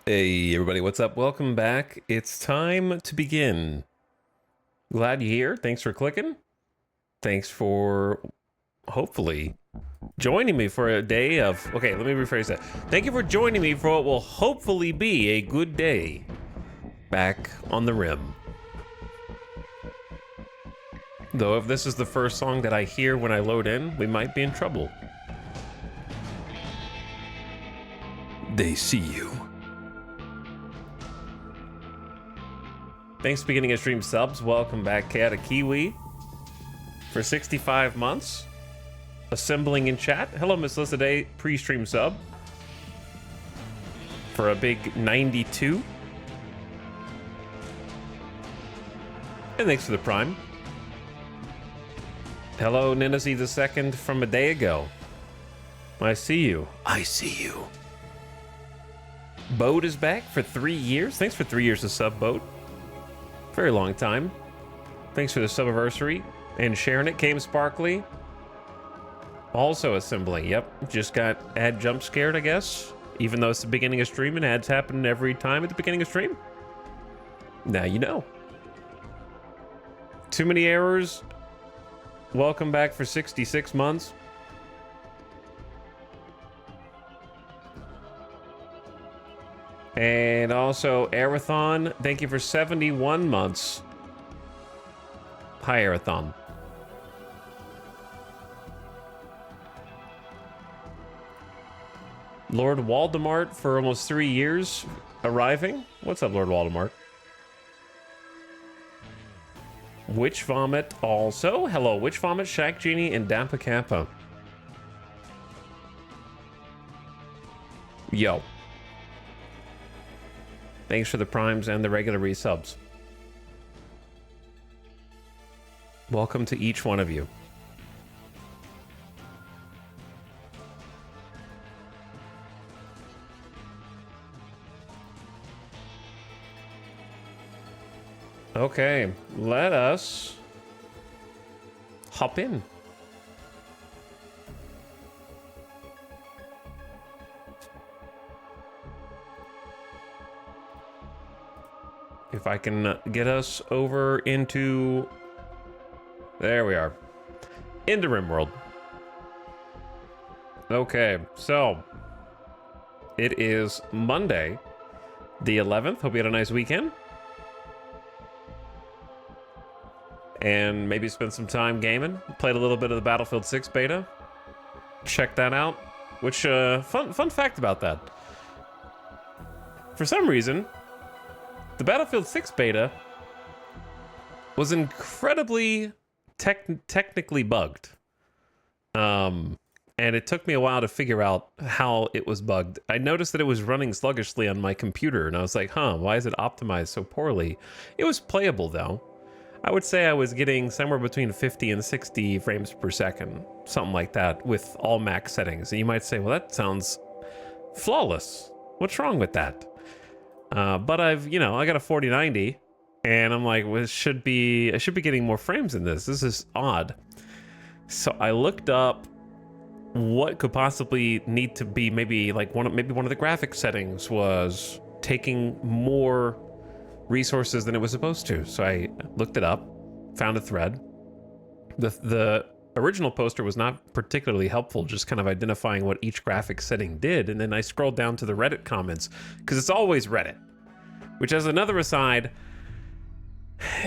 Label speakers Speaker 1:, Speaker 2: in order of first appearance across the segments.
Speaker 1: Hey everybody, what's up? Welcome back. It's time to begin. Glad you're here. Thanks for clicking. Thanks for hopefully joining me for a day of... Okay, let me rephrase that. Thank you for joining me for what will hopefully be a good day back on the Rim. Though if this is the first song that I hear when I load in, we might be in trouble. They see you. Thanks for beginning of stream subs. Welcome back, Cat of Kiwi. For 65 months. Assembling in chat. Hello, Miss Lissa Day, pre-stream sub. For a big 92. And thanks for the prime. Hello, Ninazi the second from a day ago. I see you. I see you. Boat is back for 3 years. Thanks for 3 years of sub, Boat. Very long time. Thanks for the subiversary and sharing it. Came Sparkly. Also assembling. Yep. Just got ad jump scared, I guess. Even though it's the beginning of stream and ads happen every time at the beginning of stream. Now you know. Too many errors. Welcome back for 66 months. And also, Arathon, thank you for 71 months. Hi, Arathon. Lord Waldemart for almost 3 years arriving. What's up, Lord Waldemart? Witch Vomit also. Hello, Witch Vomit, Shack Genie, and Dampa Kappa. Yo. Thanks for the primes and the regular resubs. Welcome to each one of you. Okay, let us hop in. If I can get us over into... There we are. Into RimWorld. Okay, so... It is Monday, the 11th. Hope you had a nice weekend. And maybe spend some time gaming. Played a little bit of the Battlefield 6 beta. Check that out. Which, fun fact about that. For some reason... The Battlefield 6 beta was incredibly technically bugged. And it took me a while to figure out how it was bugged. I noticed that it was running sluggishly on my computer, and I was like, huh, why is it optimized so poorly? It was playable, though. I would say I was getting somewhere between 50 and 60 frames per second, something like that, with all max settings. And you might say, well, that sounds flawless. What's wrong with that? But I got a 4090, and I'm like, well, I should be getting more frames in this. This is odd. So I looked up what could possibly need to be maybe one of the graphic settings was taking more resources than it was supposed to. So I looked it up, found a thread. The original poster was not particularly helpful, just kind of identifying what each graphic setting did. And then I scrolled down to the Reddit comments, because it's always Reddit, which has another aside.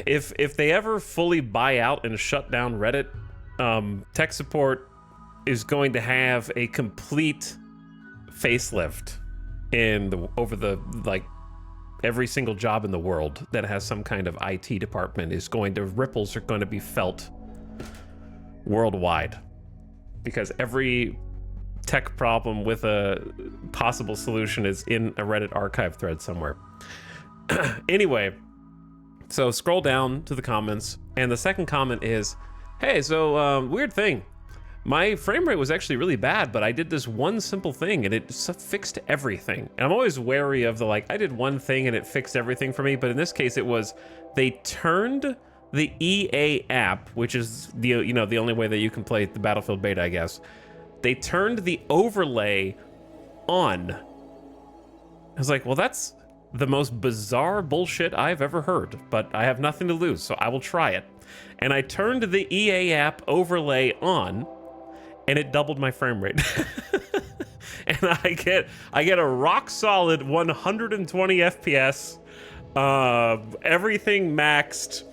Speaker 1: If they ever fully buy out and shut down Reddit, tech support is going to have a complete facelift every single job in the world that has some kind of IT department ripples are going to be felt worldwide, because every tech problem with a possible solution is in a Reddit archive thread somewhere. Anyway, so scroll down to the comments, and the second comment is, hey, so weird thing, my frame rate was actually really bad, but I did this one simple thing and it fixed everything. And I'm always wary of I did one thing and it fixed everything for me, but in this case it was, they turned the EA app, which is the only way that you can play the Battlefield beta, I guess. They turned the overlay on was like, well, that's the most bizarre bullshit I've ever heard, but I have nothing to lose, so I will try it. And I turned the EA app overlay on, and it doubled my frame rate. And I get a rock solid 120 FPS, everything maxed,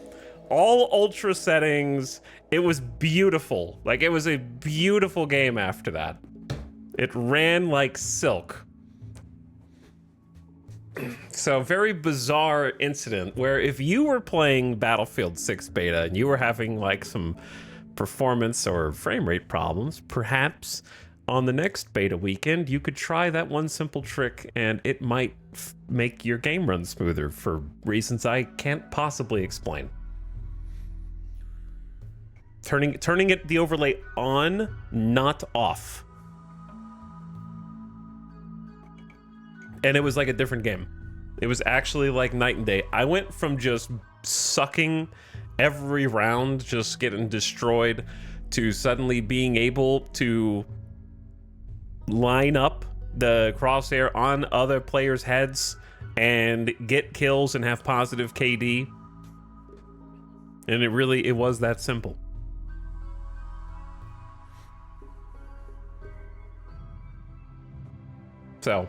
Speaker 1: all ultra settings. It was beautiful. Like, it was a beautiful game after that. It ran like silk. So, very bizarre incident where if you were playing Battlefield 6 beta and you were having like some performance or frame rate problems, perhaps on the next beta weekend, you could try that one simple trick and it might make your game run smoother for reasons I can't possibly explain. Turning it, the overlay on, not off. And it was like a different game. It was actually like night and day. I went from just sucking every round, just getting destroyed, to suddenly being able to line up the crosshair on other players' heads and get kills and have positive KD. And it was that simple. So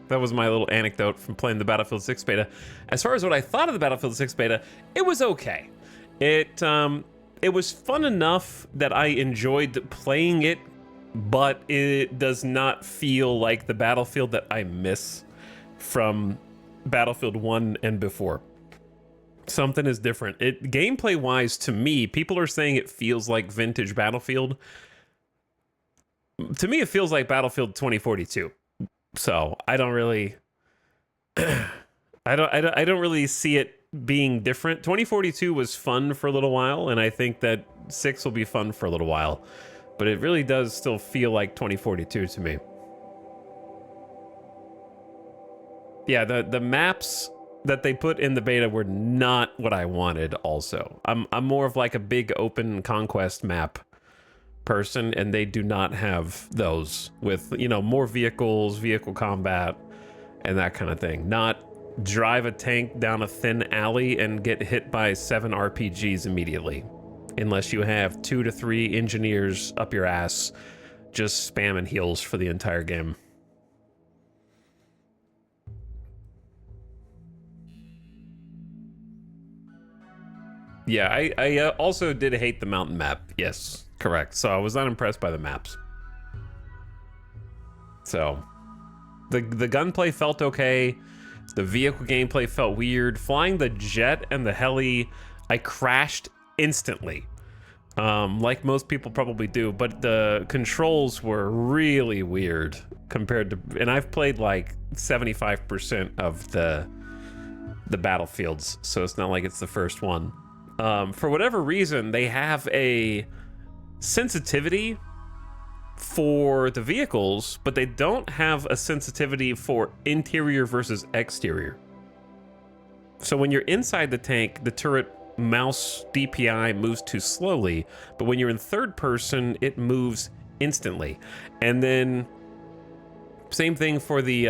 Speaker 1: that was my little anecdote from playing the Battlefield 6 beta. As far as what I thought of the Battlefield 6 beta, it was okay. It was fun enough that I enjoyed playing it, but it does not feel like the Battlefield that I miss from Battlefield 1 and before. Something is different. Gameplay-wise, to me, people are saying it feels like vintage Battlefield. To me, it feels like Battlefield 2042. So I don't really, I don't really see it being different. 2042 was fun for a little while, and I think that 6 will be fun for a little while, but it really does still feel like 2042 to me. Yeah, the maps that they put in the beta were not what I wanted. Also, I'm more of like a big open conquest map person, and they do not have those with, you know, more vehicles, vehicle combat, and that kind of thing. Not drive a tank down a thin alley and get hit by 7 RPGs immediately, unless you have 2 to 3 engineers up your ass just spamming heals for the entire game. Yeah, I also did hate the mountain map. Yes, correct. So I was not impressed by the maps. So the gunplay felt okay. The vehicle gameplay felt weird. Flying the jet and the heli, I crashed instantly. Like most people probably do, but the controls were really weird compared to, and I've played like 75% of the Battlefields, so it's not like it's the first one. For whatever reason, they have a sensitivity for the vehicles, but they don't have a sensitivity for interior versus exterior. So when you're inside the tank, the turret mouse DPI moves too slowly, but when you're in third person, it moves instantly. And then same thing for the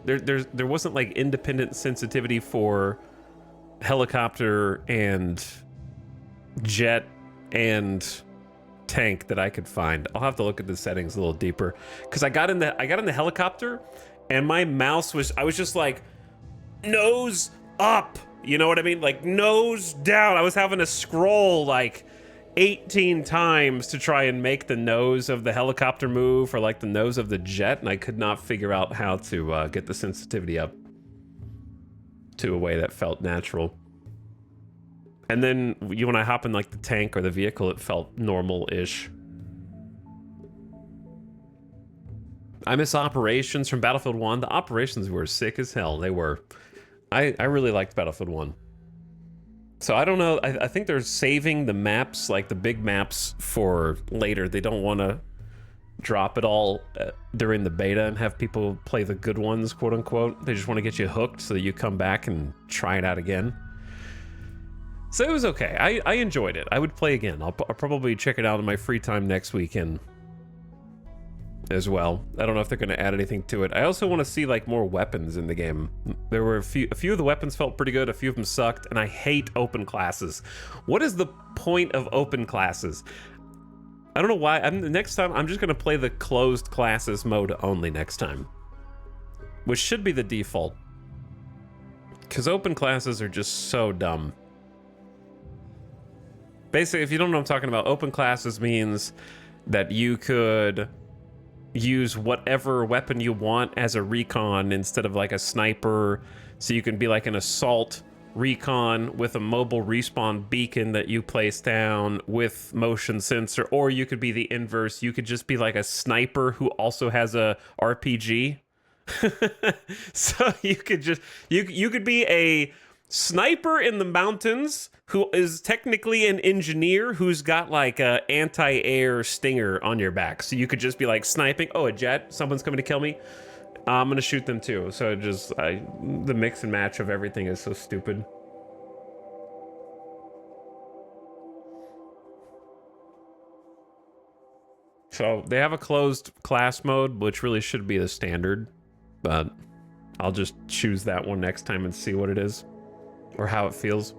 Speaker 1: there wasn't like independent sensitivity for helicopter and jet and tank that I could find. I'll have to look at the settings a little deeper, because I got in the helicopter and my mouse I was just like nose up, you know what I mean, like nose down. I was having to scroll like 18 times to try and make the nose of the helicopter move or like the nose of the jet, and I could not figure out how to get the sensitivity up to a way that felt natural. And then when I hop in like the tank or the vehicle, it felt normal-ish. I miss operations from Battlefield 1. The operations were sick as hell. They were. I really liked Battlefield 1. So I don't know. I think they're saving the maps, like the big maps, for later. They don't want to drop it all during the beta and have people play the good ones, quote unquote. They just want to get you hooked so that you come back and try it out again. So it was okay. I enjoyed it. I would play again. I'll probably check it out in my free time next weekend. as well. I don't know if they're going to add anything to it. I also want to see like more weapons in the game. There were a few of the weapons felt pretty good, a few of them sucked, and I hate open classes. What is the point of open classes? I don't know why. Next time I'm just going to play the closed classes mode only next time, which should be the default, because open classes are just so dumb. Basically, if you don't know what I'm talking about, open classes means that you could use whatever weapon you want as a recon instead of like a sniper. So you can be like an assault recon with a mobile respawn beacon that you place down with motion sensor, or you could be the inverse. You could just be like a sniper who also has a RPG. So you could just you could be a sniper in the mountains who is technically an engineer who's got like a anti-air stinger on your back. So you could just be like sniping. Oh, a jet, someone's coming to kill me. I'm gonna shoot them too. So the mix and match of everything is so stupid. So they have a closed class mode, which really should be the standard, but I'll just choose that one next time and see what it is or how it feels.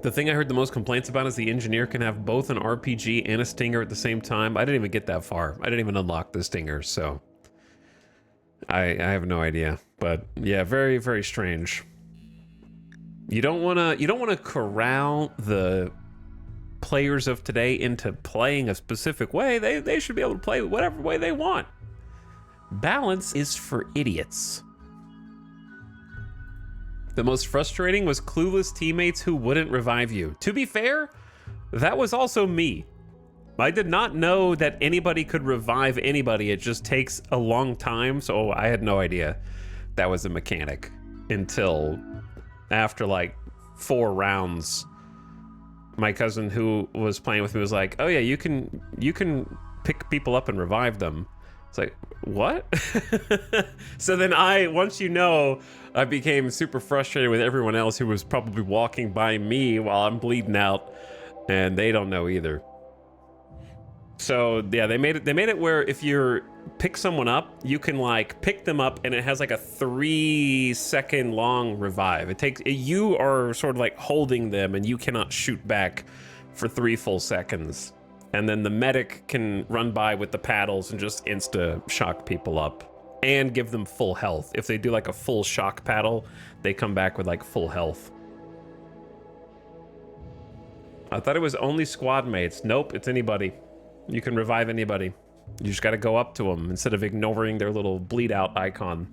Speaker 1: The thing I heard the most complaints about is the engineer can have both an RPG and a stinger at the same time. I didn't even get that far. I didn't even unlock the stinger, so I have no idea. But yeah, very, very strange. You don't wanna corral the players of today into playing a specific way. They should be able to play whatever way they want. Balance is for idiots. The most frustrating was clueless teammates who wouldn't revive you. To be fair, that was also me. I did not know that anybody could revive anybody. It just takes a long time, so I had no idea that was a mechanic until after like 4 rounds. My cousin who was playing with me was like, "Oh yeah, you can pick people up and revive them." It's like, what? So then once you know, I became super frustrated with everyone else who was probably walking by me while I'm bleeding out, and they don't know either. So yeah, they made it where if you pick someone up, you can like pick them up and it has like a 3-second long revive. You are sort of like holding them and you cannot shoot back for 3 full seconds. And then the medic can run by with the paddles and just insta-shock people up and give them full health. If they do like a full shock paddle, they come back with like full health. I thought it was only squad mates. Nope, it's anybody. You can revive anybody. You just gotta go up to them instead of ignoring their little bleed out icon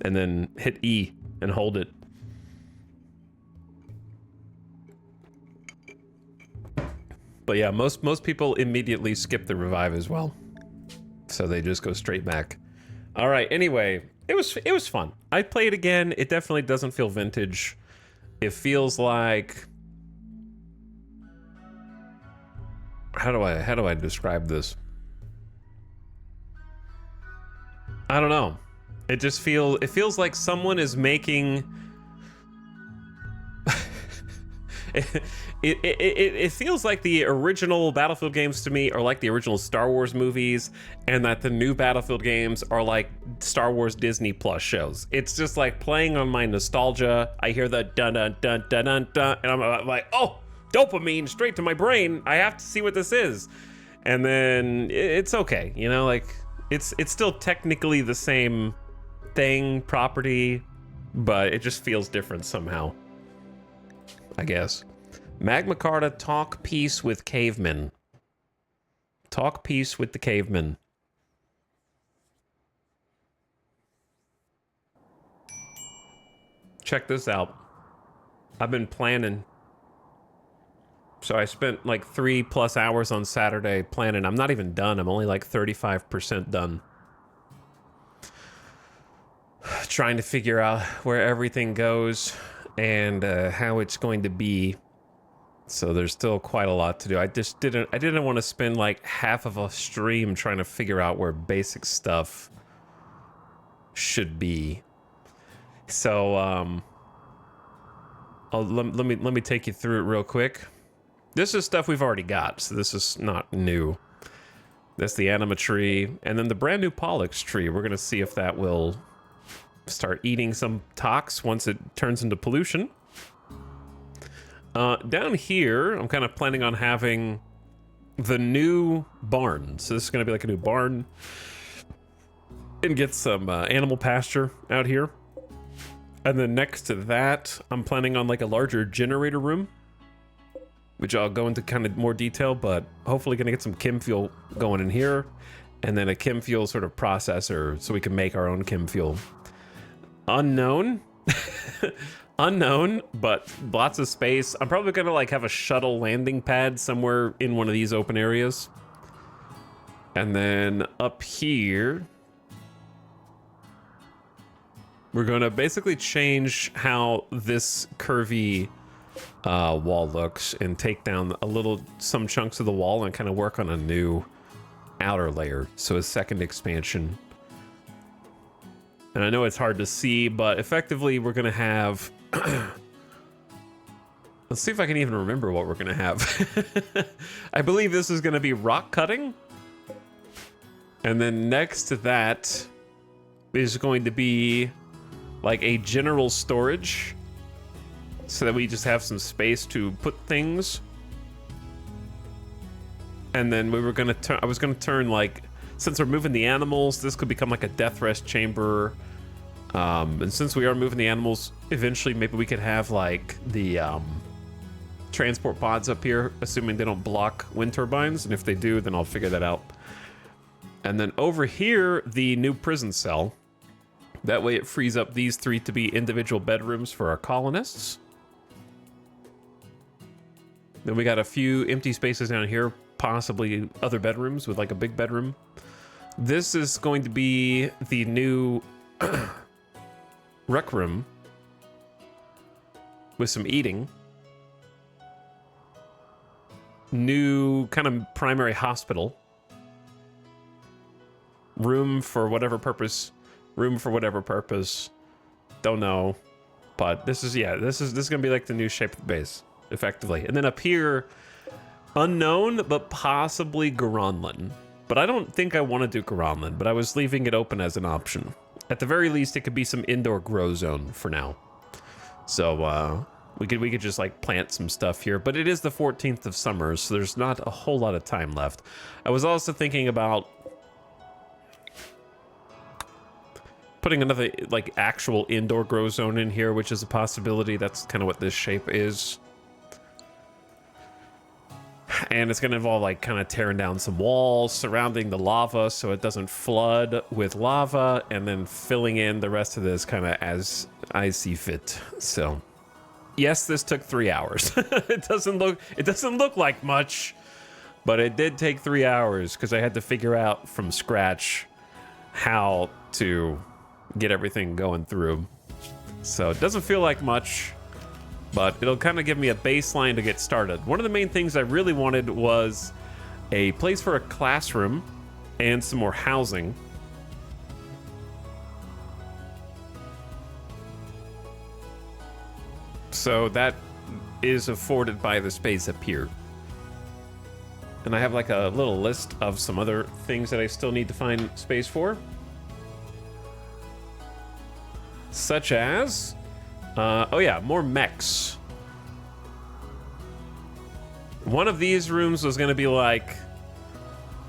Speaker 1: and then hit E and hold it. But yeah, most people immediately skip the revive as well. So they just go straight back. All right, anyway, it was fun. I'd play it again. It definitely doesn't feel vintage. It feels like, how do I describe this? I don't know. It feels like someone is making It feels like the original Battlefield games to me are like the original Star Wars movies, and that the new Battlefield games are like Star Wars Disney Plus shows. It's just like playing on my nostalgia. I hear the dun dun dun dun dun dun, and I'm like, oh, dopamine straight to my brain. I have to see what this is, and then it's okay, you know, like it's still technically the same thing, property, but it just feels different somehow, I guess. Magma Carta, talk peace with cavemen. Talk peace with the cavemen. Check this out. I've been planning. So I spent like 3+ hours on Saturday planning. I'm not even done. I'm only like 35% done. Trying to figure out where everything goes and how it's going to be. So there's still quite a lot to do. I didn't want to spend like half of a stream trying to figure out where basic stuff should be. So let me take you through it real quick. This is stuff we've already got, so this is not new. That's the anima tree, and then the brand new Pollux tree. We're gonna see if that will start eating some tox once it turns into pollution. Down here, I'm kind of planning on having the new barn. So this is gonna be like a new barn, and get some animal pasture out here. And then next to that, I'm planning on like a larger generator room, which I'll go into kind of more detail, but hopefully gonna get some chem fuel going in here, and then a chem fuel sort of processor so we can make our own chem fuel. Unknown, unknown, but lots of space. I'm probably gonna like have a shuttle landing pad somewhere in one of these open areas. And then up here, we're gonna basically change how this curvy wall looks and take down some chunks of the wall and kind of work on a new outer layer. So a second expansion. And I know it's hard to see, but effectively we're gonna have, let's see if I can even remember what we're gonna have. I believe this is gonna be rock cutting. And then next to that is going to be like a general storage, so that we just have some space to put things. And then we were gonna turn, I was gonna turn, like, since we're moving the animals, this could become like a death rest chamber. And since we are moving the animals, eventually maybe we could have like the transport pods up here, assuming they don't block wind turbines. And if they do, then I'll figure that out. And then over here, the new prison cell. That way it frees up these three to be individual bedrooms for our colonists. Then we got a few empty spaces down here, possibly other bedrooms with like a big bedroom. This is going to be the new rec room with some eating. New kind of primary hospital. Room for whatever purpose. Room for whatever purpose. Don't know. But this is gonna be like the new shape of the base, effectively. And then up here, unknown, but possibly Garanlan. But I don't think I want to do Garanlan, but I was leaving it open as an option. At the very least, it could be some indoor grow zone for now. So we could just like plant some stuff here, but it is the 14th of summer, so there's not a whole lot of time left. I was also thinking about putting another like actual indoor grow zone in here, which is a possibility. That's kind of what this shape is. And it's going to involve like kind of tearing down some walls surrounding the lava so it doesn't flood with lava, and then filling in the rest of this kind of as I see fit. So yes, this took 3 hours. It doesn't look like much, but it did take 3 hours because I had to figure out from scratch how to get everything going through. So it doesn't feel like much, but it'll kind of give me a baseline to get started. One of the main things I really wanted was a place for a classroom and some more housing. So that is afforded by the space up here. And I have like a little list of some other things that I still need to find space for. Such as, oh yeah, more mechs. One of these rooms was gonna be like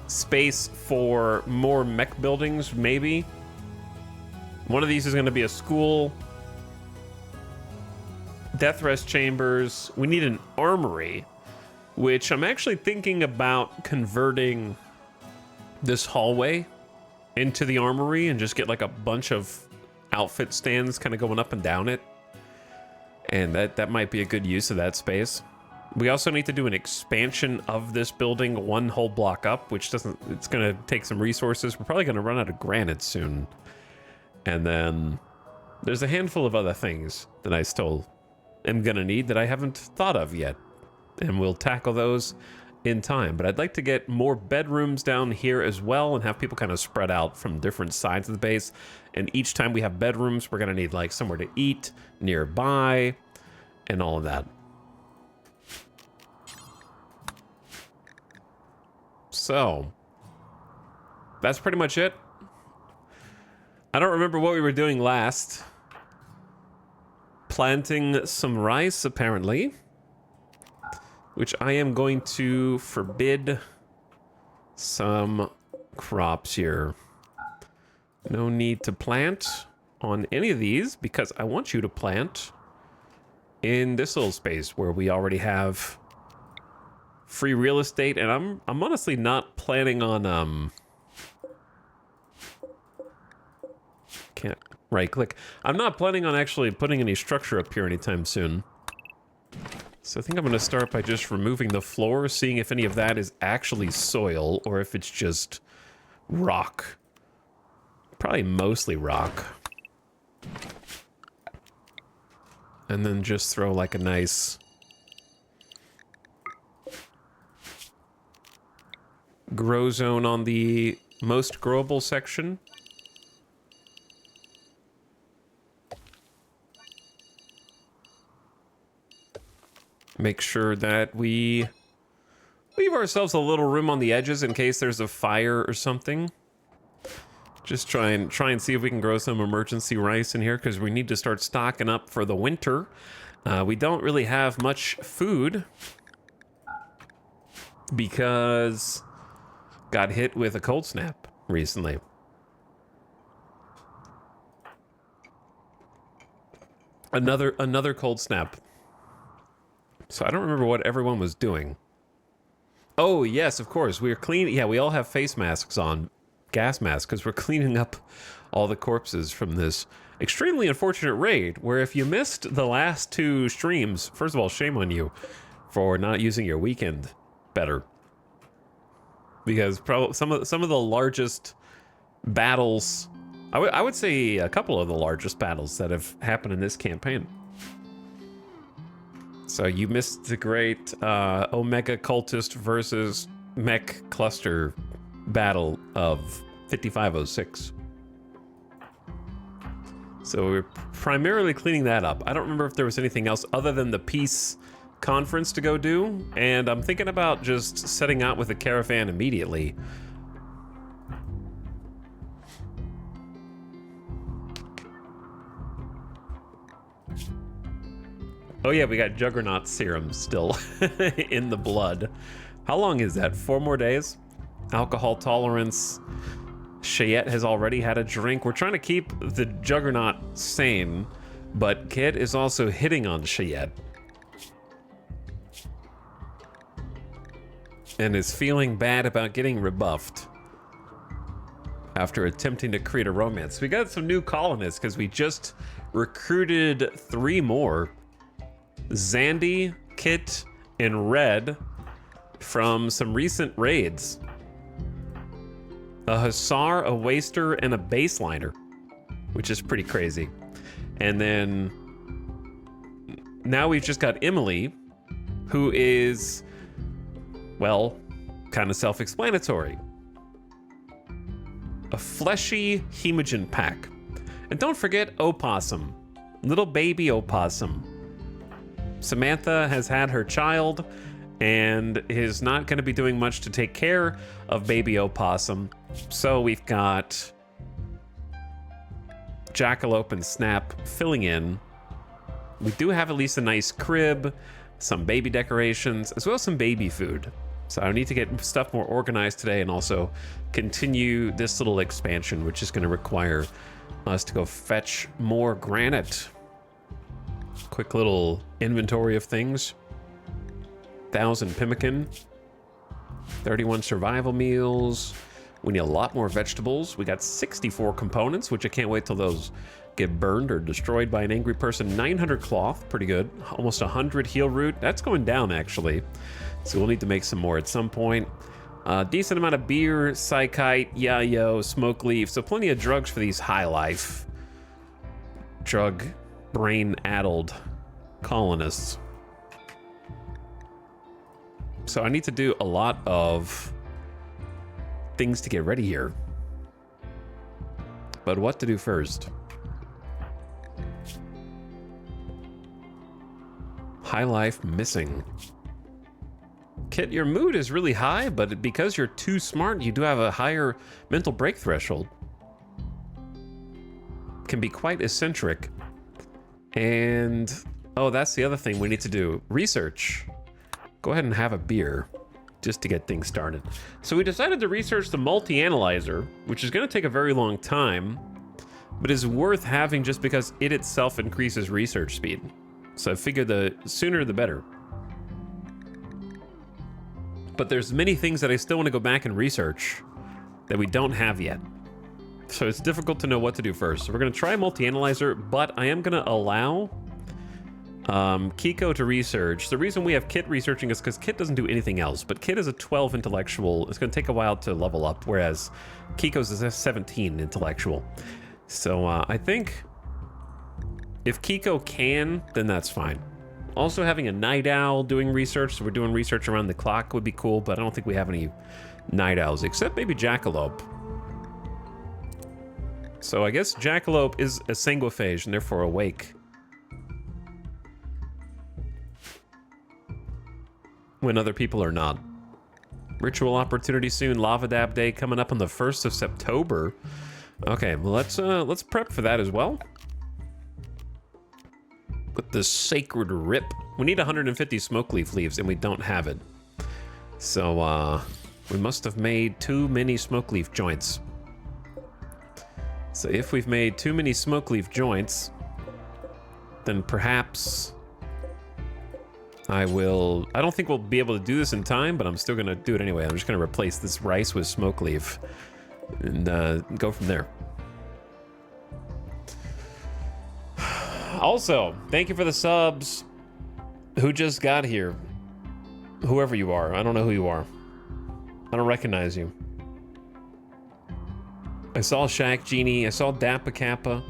Speaker 1: space for more mech buildings, maybe. One of these is gonna be a school. Death rest chambers. We need an armory, which I'm actually thinking about converting this hallway into the armory and just get like a bunch of outfit stands kind of going up and down it. And that might be a good use of that space. We also need to do an expansion of this building one whole block up, which it's gonna take some resources. We're probably gonna run out of granite soon. And then there's a handful of other things that I still am gonna need that I haven't thought of yet. And we'll tackle those in time. But I'd like to get more bedrooms down here as well and have people kind of spread out from different sides of the base. And each time we have bedrooms, we're gonna need like somewhere to eat nearby and all of that. So, that's pretty much it. I don't remember what we were doing last. Planting some rice, apparently. Which I am going to forbid some crops here. No need to plant on any of these because I want you to plant in this little space where we already have free real estate, and I'm honestly not planning on can't right click. I'm not planning on actually putting any structure up here anytime soon. So I think I'm going to start by just removing the floor, seeing if any of that is actually soil or if it's just rock. Probably mostly rock. And then just throw like a nice grow zone on the most growable section. Make sure that we leave ourselves a little room on the edges in case there's a fire or something. Just try and see if we can grow some emergency rice in here because we need to start stocking up for the winter. We don't really have much food because got hit with a cold snap recently. Another cold snap. So I don't remember what everyone was doing. Oh, yes, of course. We are cleaning. Yeah, we all have face masks on. Gas masks, because we're cleaning up all the corpses from this extremely unfortunate raid, where if you missed the last 2 streams, first of all, shame on you for not using your weekend better. Because probably some of the largest battles, I would say a couple of the largest battles that have happened in this campaign. So you missed the great Omega Cultist versus Mech Cluster battle of 5506. So we're primarily cleaning that up. I don't remember if there was anything else other than the peace conference to go do, and I'm thinking about just setting out with a caravan immediately. Oh yeah, we got Juggernaut serum still in the blood. How long is that? 4 more days? Alcohol tolerance. Cheyette has already had a drink. We're trying to keep the Juggernaut sane, but Kit is also hitting on Cheyette. And is feeling bad about getting rebuffed after attempting to create a romance. We got some new colonists because we just recruited 3 more. Zandy, Kit, and Red from some recent raids. A Hussar, a Waster, and a Baseliner, which is pretty crazy. And then now we've just got Emily, who is, well, kind of self-explanatory. A fleshy Hemogen pack. And don't forget Opossum, little baby Opossum. Samantha has had her child and is not going to be doing much to take care of baby Opossum. So we've got Jackalope and Snap filling in. We do have at least a nice crib, some baby decorations, as well as some baby food. So I need to get stuff more organized today and also continue this little expansion, which is going to require us to go fetch more granite. Quick little inventory of things. 1,000 pemmican. 31 survival meals. We need a lot more vegetables. We got 64 components, which I can't wait till those get burned or destroyed by an angry person. 900 cloth, pretty good. Almost 100 heal root. That's going down, actually. So we'll need to make some more at some point. Decent amount of beer, psychite, yayo, smoke leaf. So plenty of drugs for these high life, drug brain-addled colonists. So I need to do a lot of things to get ready here. But what to do first? High life missing. Kit, your mood is really high, but because you're too smart, you do have a higher mental break threshold. Can be quite eccentric. And, oh, that's the other thing we need to do. Research. Go ahead and have a beer, just to get things started. So we decided to research the multi-analyzer, which is going to take a very long time, but is worth having just because it itself increases research speed. So I figured the sooner the better. But there's many things that I still want to go back and research that we don't have yet. So it's difficult to know what to do first. So we're going to try multi-analyzer, but I am going to allow Kiko to research. The reason we have Kit researching is because Kit doesn't do anything else, but Kit is a 12 intellectual. It's going to take a while to level up, whereas Kiko's is a 17 intellectual. So I think if Kiko can, then that's fine. Also, having a night owl doing research, so we're doing research around the clock, would be cool, but I don't think we have any night owls, except maybe Jackalope. So I guess Jackalope is a sanguiphage and therefore awake. When other people are not. Ritual opportunity soon, Lava Dab Day coming up on the 1st of September. Okay, well let's prep for that as well. With the sacred rip. We need 150 smoke leaf leaves and we don't have it. So we must have made too many smoke leaf joints. So if we've made too many smoke leaf joints, then perhaps I don't think we'll be able to do this in time, but I'm still gonna do it anyway. I'm just gonna replace this rice with smoke leaf and go from there. Also, thank you for the subs. Who just got here? Whoever you are, I don't know who you are. I don't recognize you. I saw Shaq Genie, I saw Dappa Kappa.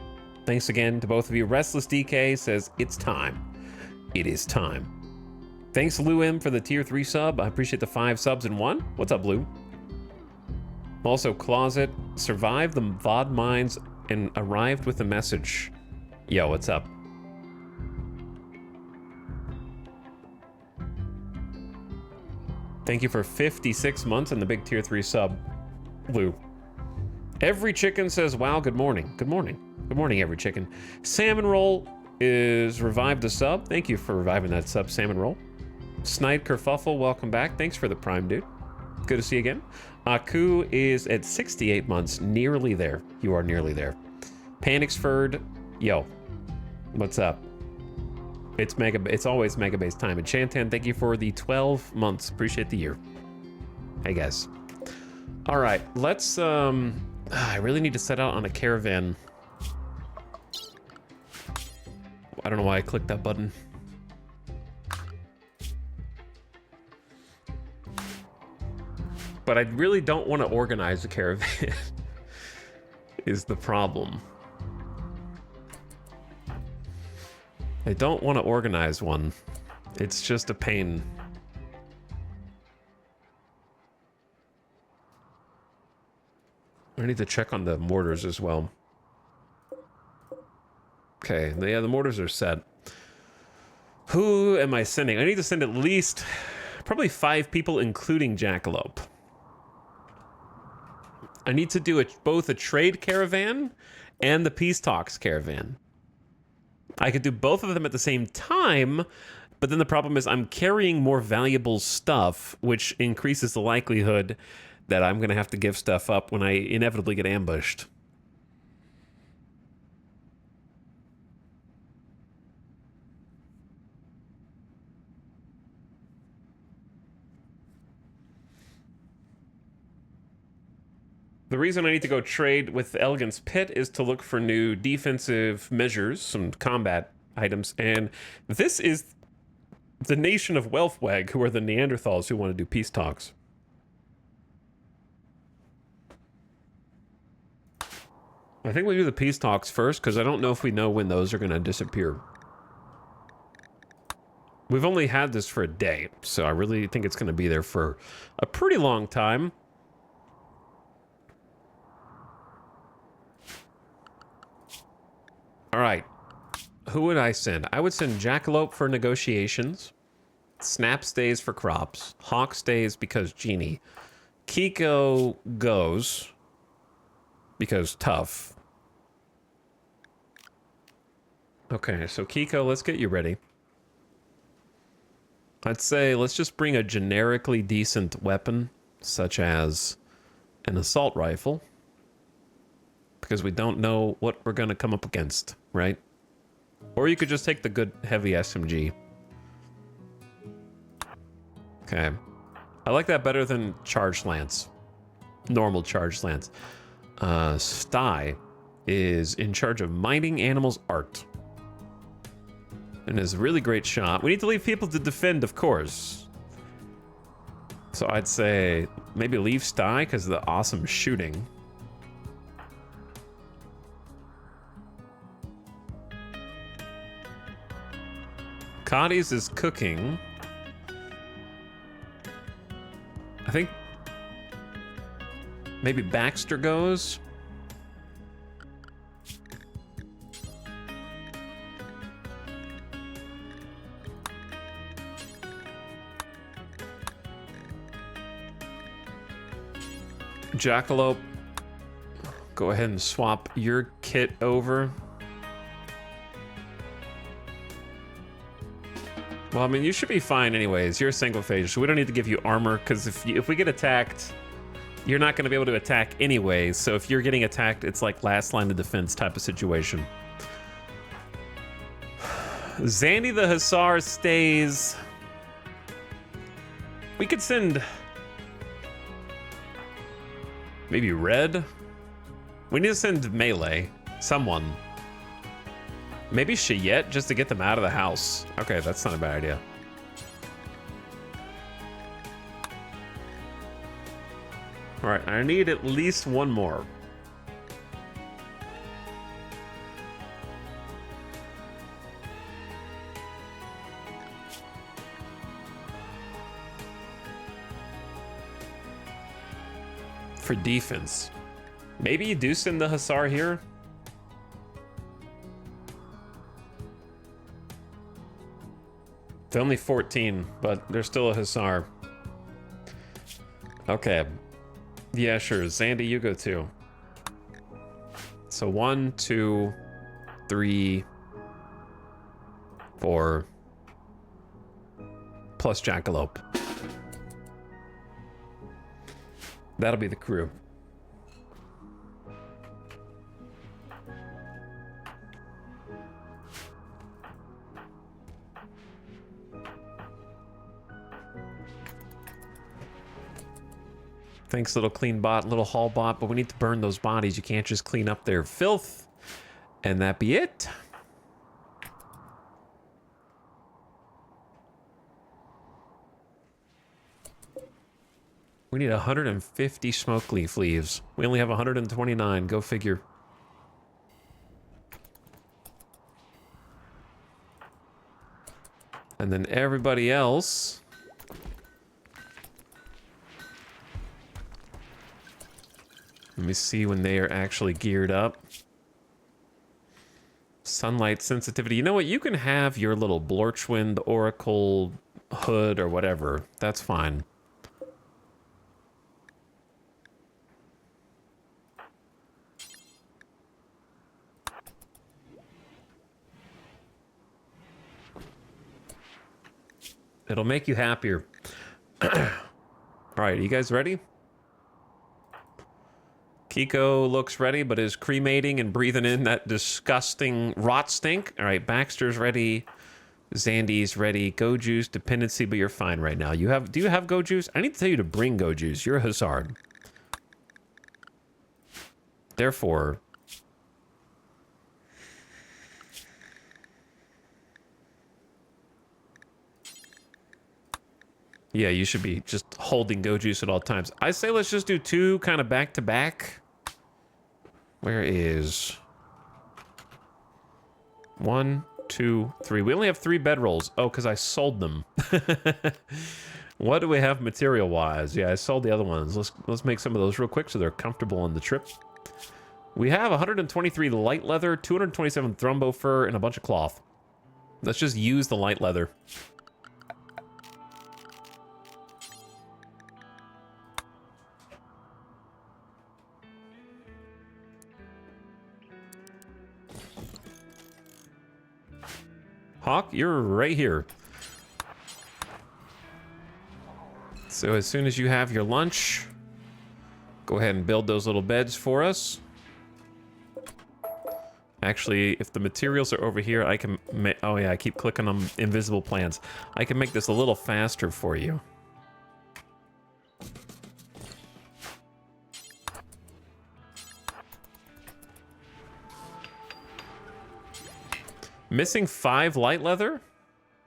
Speaker 1: Thanks again to both of you. Restless DK says, it's time. It is time. Thanks Lou M for the tier 3 sub. I appreciate the 5 subs in 1. What's up, Lou? Also, Closet survived the VOD mines and arrived with a message. Yo, what's up? Thank you for 56 months and the big tier 3 sub, Lou. Every chicken says, wow, good morning. Good morning. Good morning, every chicken. Salmon Roll is revived a sub. Thank you for reviving that sub, Salmon Roll. Snide Kerfuffle, welcome back. Thanks for the prime, dude. Good to see you again. Aku is at 68 months, nearly there. You are nearly there. Panixford, yo, what's up? It's always Mega Base time. And Chantan, thank you for the 12 months. Appreciate the year. Hey guys. All right, let's I really need to set out on a caravan. I don't know why I clicked that button. But I really don't want to organize a caravan is the problem. I don't want to organize one. It's just a pain. I need to check on the mortars as well. Okay, yeah, the mortars are set. Who am I sending? I need to send at least probably 5 people, including Jackalope. I need to do both a trade caravan and the peace talks caravan. I could do both of them at the same time, but then the problem is I'm carrying more valuable stuff, which increases the likelihood that I'm going to have to give stuff up when I inevitably get ambushed. The reason I need to go trade with Elegance Pit is to look for new defensive measures, some combat items, and this is the nation of Welfwag, who are the Neanderthals who want to do peace talks. I think we do the peace talks first, because I don't know if we know when those are going to disappear. We've only had this for a day, so I really think it's going to be there for a pretty long time. All right, who would I send? I would send Jackalope for negotiations. Snap stays for crops. Hawk stays because genie. Kiko goes because tough. Okay, so Kiko, let's get you ready. I'd say let's just bring a generically decent weapon, such as an assault rifle, because we don't know what we're going to come up against, right? Or you could just take the good heavy SMG. Okay. I like that better than charged lance. Normal charged lance. Sty is in charge of mining animals art. And is a really great shot. We need to leave people to defend, of course. So I'd say maybe leave Sty because of the awesome shooting. Cotties is cooking. I think maybe Baxter goes. Jackalope, go ahead and swap your kit over. Well, I mean, you should be fine anyways. You're a single phase, so we don't need to give you armor, because if we get attacked, you're not going to be able to attack anyway. So if you're getting attacked, it's like last line of defense type of situation. Zandy the Hussar stays. We could send maybe Red. We need to send Melee. Someone. Maybe Cheyette, just to get them out of the house. Okay, that's not a bad idea. All right, I need at least one more. For defense. Maybe you do send the Hussar here. It's only 14, but there's still a Hussar. Okay. Yeah, sure. Zandy, you go too. So 1, 2, 3, 4. Plus Jackalope. That'll be the crew. Thanks, little clean bot, little haul bot, but we need to burn those bodies. You can't just clean up their filth. And that be it. We need 150 smoke leaf leaves. We only have 129. Go figure. And then everybody else. Let me see when they are actually geared up. Sunlight sensitivity. You know what? You can have your little Blorchwind Oracle hood or whatever. That's fine. It'll make you happier. All right, you guys ready? Kiko looks ready, but is cremating and breathing in that disgusting rot stink. All right, Baxter's ready. Zandy's ready. Go Juice, dependency, but you're fine right now. Do you have Go Juice? I need to tell you to bring Go Juice. You're a Hussar. Therefore, yeah, you should be just holding Go Juice at all times. I say let's just do 2 kind of back to back. Where is 1, 2, 3? We only have 3 bedrolls. Oh, because I sold them. What do we have material wise? Yeah, I sold the other ones. Let's make some of those real quick so they're comfortable on the trip. We have 123 light leather, 227 thrumbo fur, and a bunch of cloth. Let's just use the light leather. Hawk, you're right here. So as soon as you have your lunch, go ahead and build those little beds for us. Actually, if the materials are over here, I can oh yeah, I keep clicking on invisible plants. I can make this a little faster for you. Missing 5 light leather?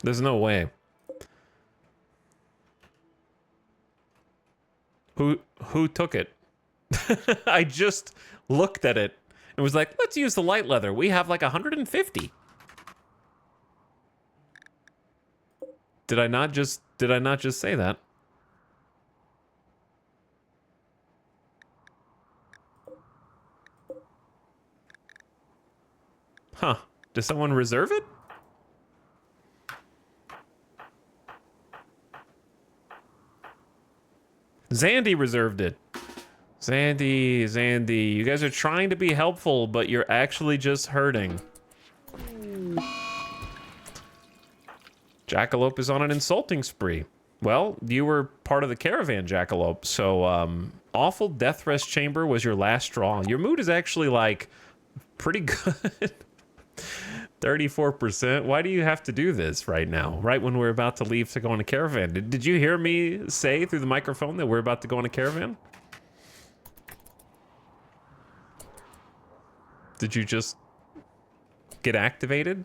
Speaker 1: There's no way. Who took it? I just looked at it and was like, let's use the light leather. We have like 150. Did I not just say that? Huh. Did someone reserve it? Zandy reserved it. Zandy, you guys are trying to be helpful, but you're actually just hurting. Jackalope is on an insulting spree. Well, you were part of the caravan, Jackalope, so awful death rest chamber was your last straw. Your mood is actually like pretty good. 34%. Why do you have to do this right now? Right when we're about to leave to go on a caravan. Did you hear me say through the microphone that we're about to go on a caravan? Did you just get activated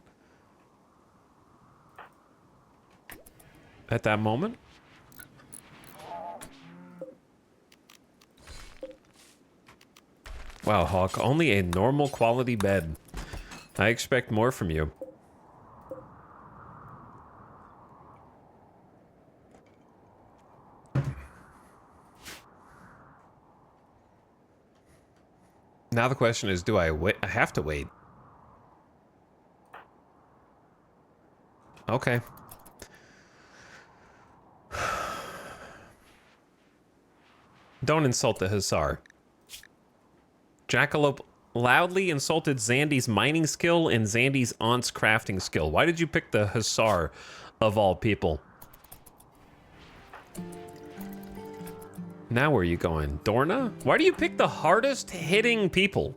Speaker 1: at that moment? Wow, Hawk, only a normal quality bed. I expect more from you. Now the question is, do I wait? I have to wait. Okay. Don't insult the Hussar. Jackalope loudly insulted Zandy's mining skill and Zandy's aunt's crafting skill. Why did you pick the Hussar of all people? Now where are you going? Dorna? Why do you pick the hardest hitting people?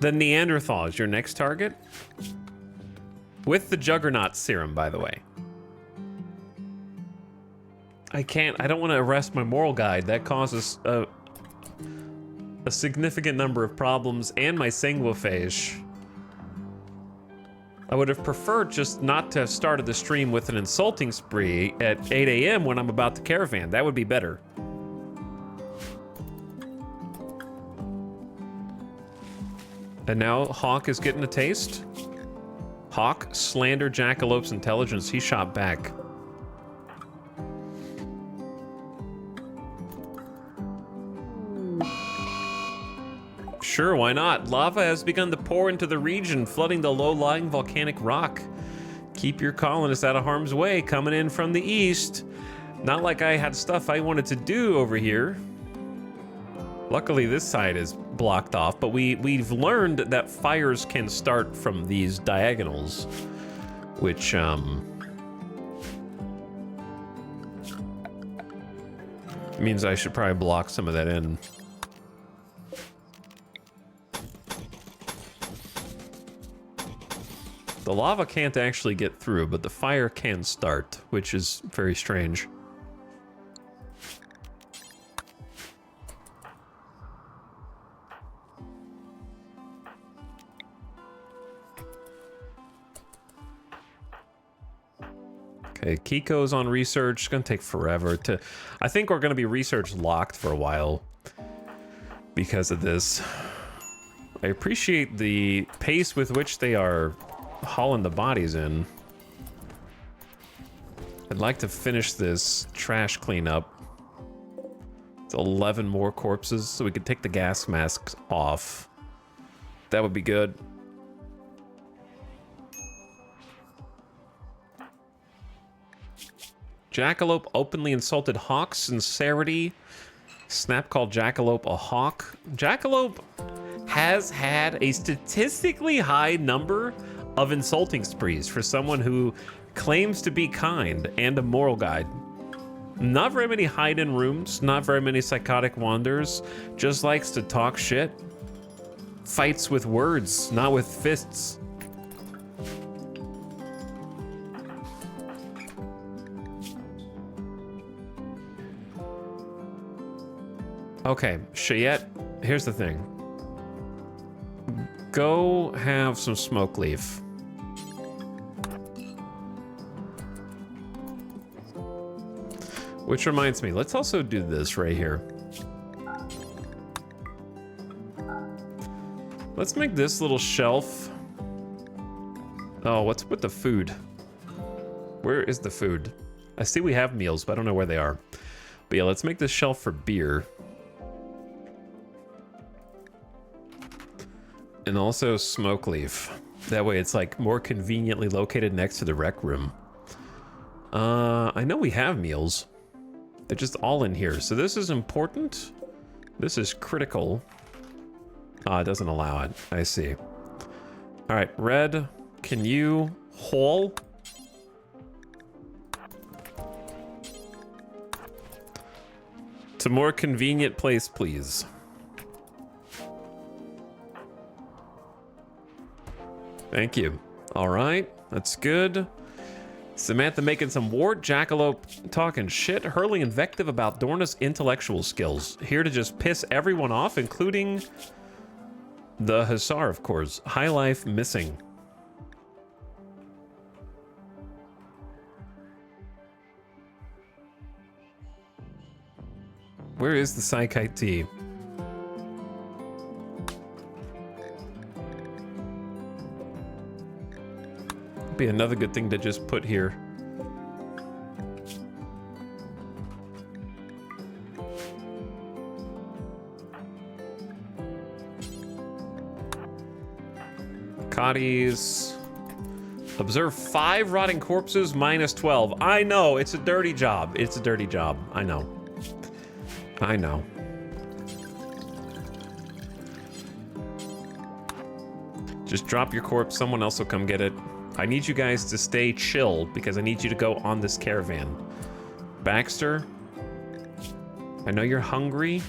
Speaker 1: The Neanderthal is your next target? With the Juggernaut serum, by the way. I don't want to arrest my moral guide. That causes a significant number of problems, and my sanguiphage. I would have preferred just not to have started the stream with an insulting spree at 8 a.m. when I'm about to caravan. That would be better. And now Hawk is getting a taste. Hawk slandered Jackalope's intelligence. He shot back. Sure, why not? Lava has begun to pour into the region, flooding the low-lying volcanic rock. Keep your colonists out of harm's way, coming in from the east. Not like I had stuff I wanted to do over here. Luckily, this side is blocked off, but we've learned that fires can start from these diagonals, which, means I should probably block some of that in. The lava can't actually get through, but the fire can start, which is very strange. Okay, Kiko's on research. It's gonna take forever to... I think we're gonna be research locked for a while because of this. I appreciate the pace with which they are hauling the bodies in. I'd like to finish this trash cleanup. It's 11 more corpses, so we could take the gas masks off. That would be good. Jackalope openly insulted Hawk's sincerity. Snap called Jackalope a hawk. Jackalope has had a statistically high number of insulting sprees for someone who claims to be kind and a moral guide. Not very many hide-in rooms, not very many psychotic wanders, just likes to talk shit. Fights with words, not with fists. Okay, Cheyette, here's the thing. Go have some smoke leaf. Which reminds me, let's also do this right here. Let's make this little shelf. Oh, what's with the food? Where is the food? I see we have meals, but I don't know where they are. But yeah, let's make this shelf for beer. And also smoke leaf. That way it's like more conveniently located next to the rec room. I know we have meals. They're just all in here. So this is important. This is critical. It doesn't allow it. I see. All right, Red, can you haul? To more convenient place, please. Thank you. All right, that's good. Samantha making some wart. Jackalope talking shit, hurling invective about Dorna's intellectual skills. Here to just piss everyone off, including the Hussar, of course. High life missing. Where is the Psychite tea? Be another good thing to just put here. Cotties. Observe 5 rotting corpses, minus 12. I know, it's a dirty job. It's a dirty job. I know. I know. Just drop your corpse, someone else will come get it. I need you guys to stay chill because I need you to go on this caravan. Baxter, I know you're hungry.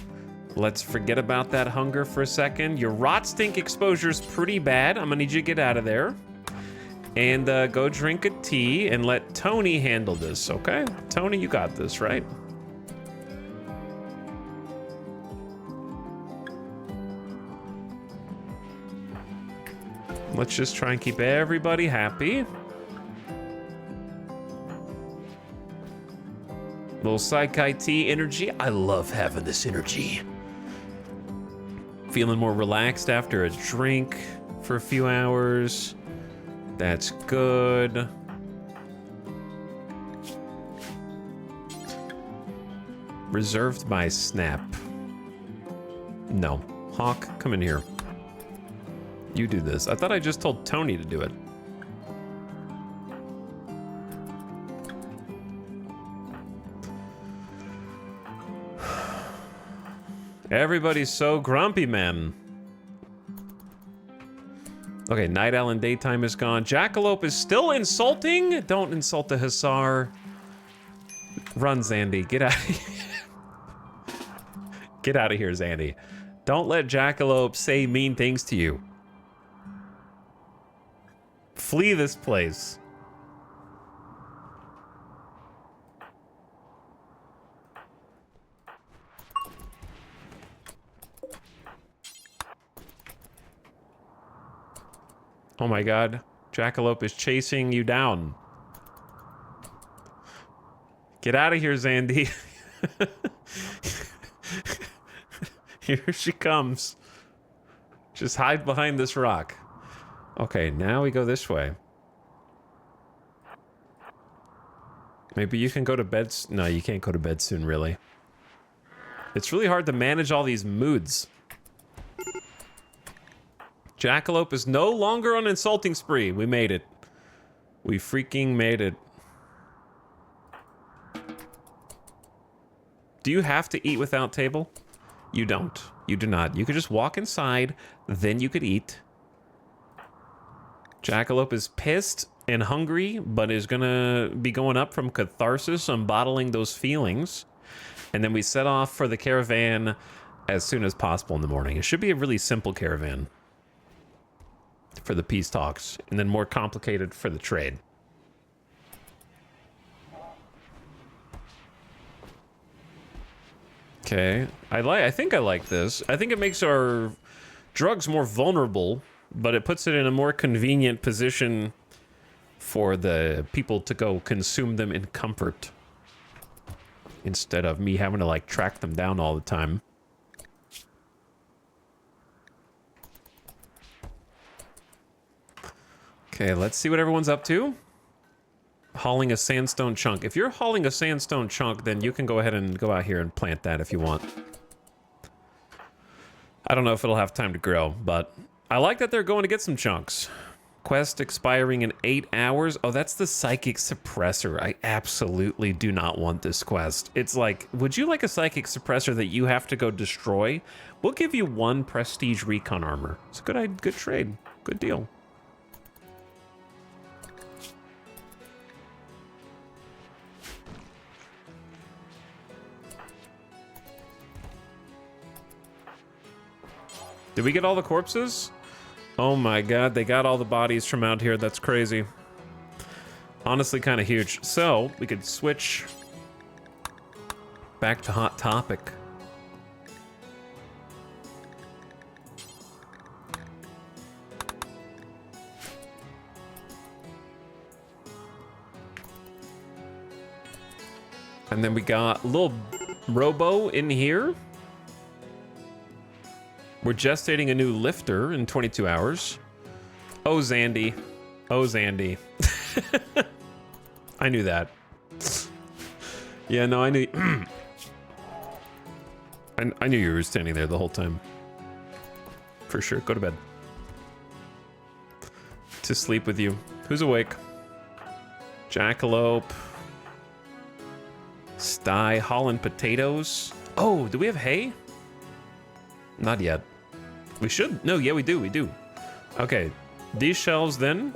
Speaker 1: Let's forget about that hunger for a second. Your rot stink exposure is pretty bad. I'm gonna need you to get out of there. And go drink a tea and let Tony handle this, okay? Tony, you got this, right? Let's just try and keep everybody happy. Little Psychite tea energy. I love having this energy. Feeling more relaxed after a drink for a few hours. That's good. Reserved by Snap. No. Hawk, come in here. You do this. I thought I just told Tony to do it. Everybody's so grumpy, man. Okay, Night Owl and Daytime is gone. Jackalope is still insulting? Don't insult the Hussar. Run, Zandy. Get out of here. Get out of here, Zandy. Don't let Jackalope say mean things to you. Flee this place. Oh my god. Jackalope is chasing you down. Get out of here, Zandy. Here she comes. Just hide behind this rock. Okay, now we go this way. Maybe you can go to bed. No, you can't go to bed soon, really. It's really hard to manage all these moods. Jackalope is no longer on insulting spree. We made it. We freaking made it. Do you have to eat without table? You don't. You do not. You could just walk inside, then you could eat. Jackalope is pissed and hungry, but is gonna be going up from catharsis on bottling those feelings. And then we set off for the caravan as soon as possible in the morning. It should be a really simple caravan for the peace talks, and then more complicated for the trade. Okay, I think I like this. I think it makes our drugs more vulnerable, but it puts it in a more convenient position for the people to go consume them in comfort, instead of me having to like track them down all the time. Okay, let's see what everyone's up to. Hauling a sandstone chunk. If you're hauling a sandstone chunk, then you can go ahead and go out here and plant that if you want. I don't know if it'll have time to grow, but I like that they're going to get some chunks. Quest expiring in 8 hours. Oh, that's the psychic suppressor. I absolutely do not want this quest. It's like, would you like a psychic suppressor that you have to go destroy? We'll give you 1 prestige recon armor. It's a good trade. Good deal. Did we get all the corpses? Oh my god, they got all the bodies from out here. That's crazy. Honestly, kind of huge. So, we could switch back to Hot Topic. And then we got a little robo in here. We're gestating a new lifter in 22 hours. Oh, Zandy. Oh, Zandy. I knew that. Yeah, no, I knew... I knew you were standing there the whole time. For sure. Go to bed. To sleep with you. Who's awake? Jackalope. Sty. Holland potatoes. Oh, do we have hay? Not yet. We should. No, yeah, we do. We do. Okay. These shelves then.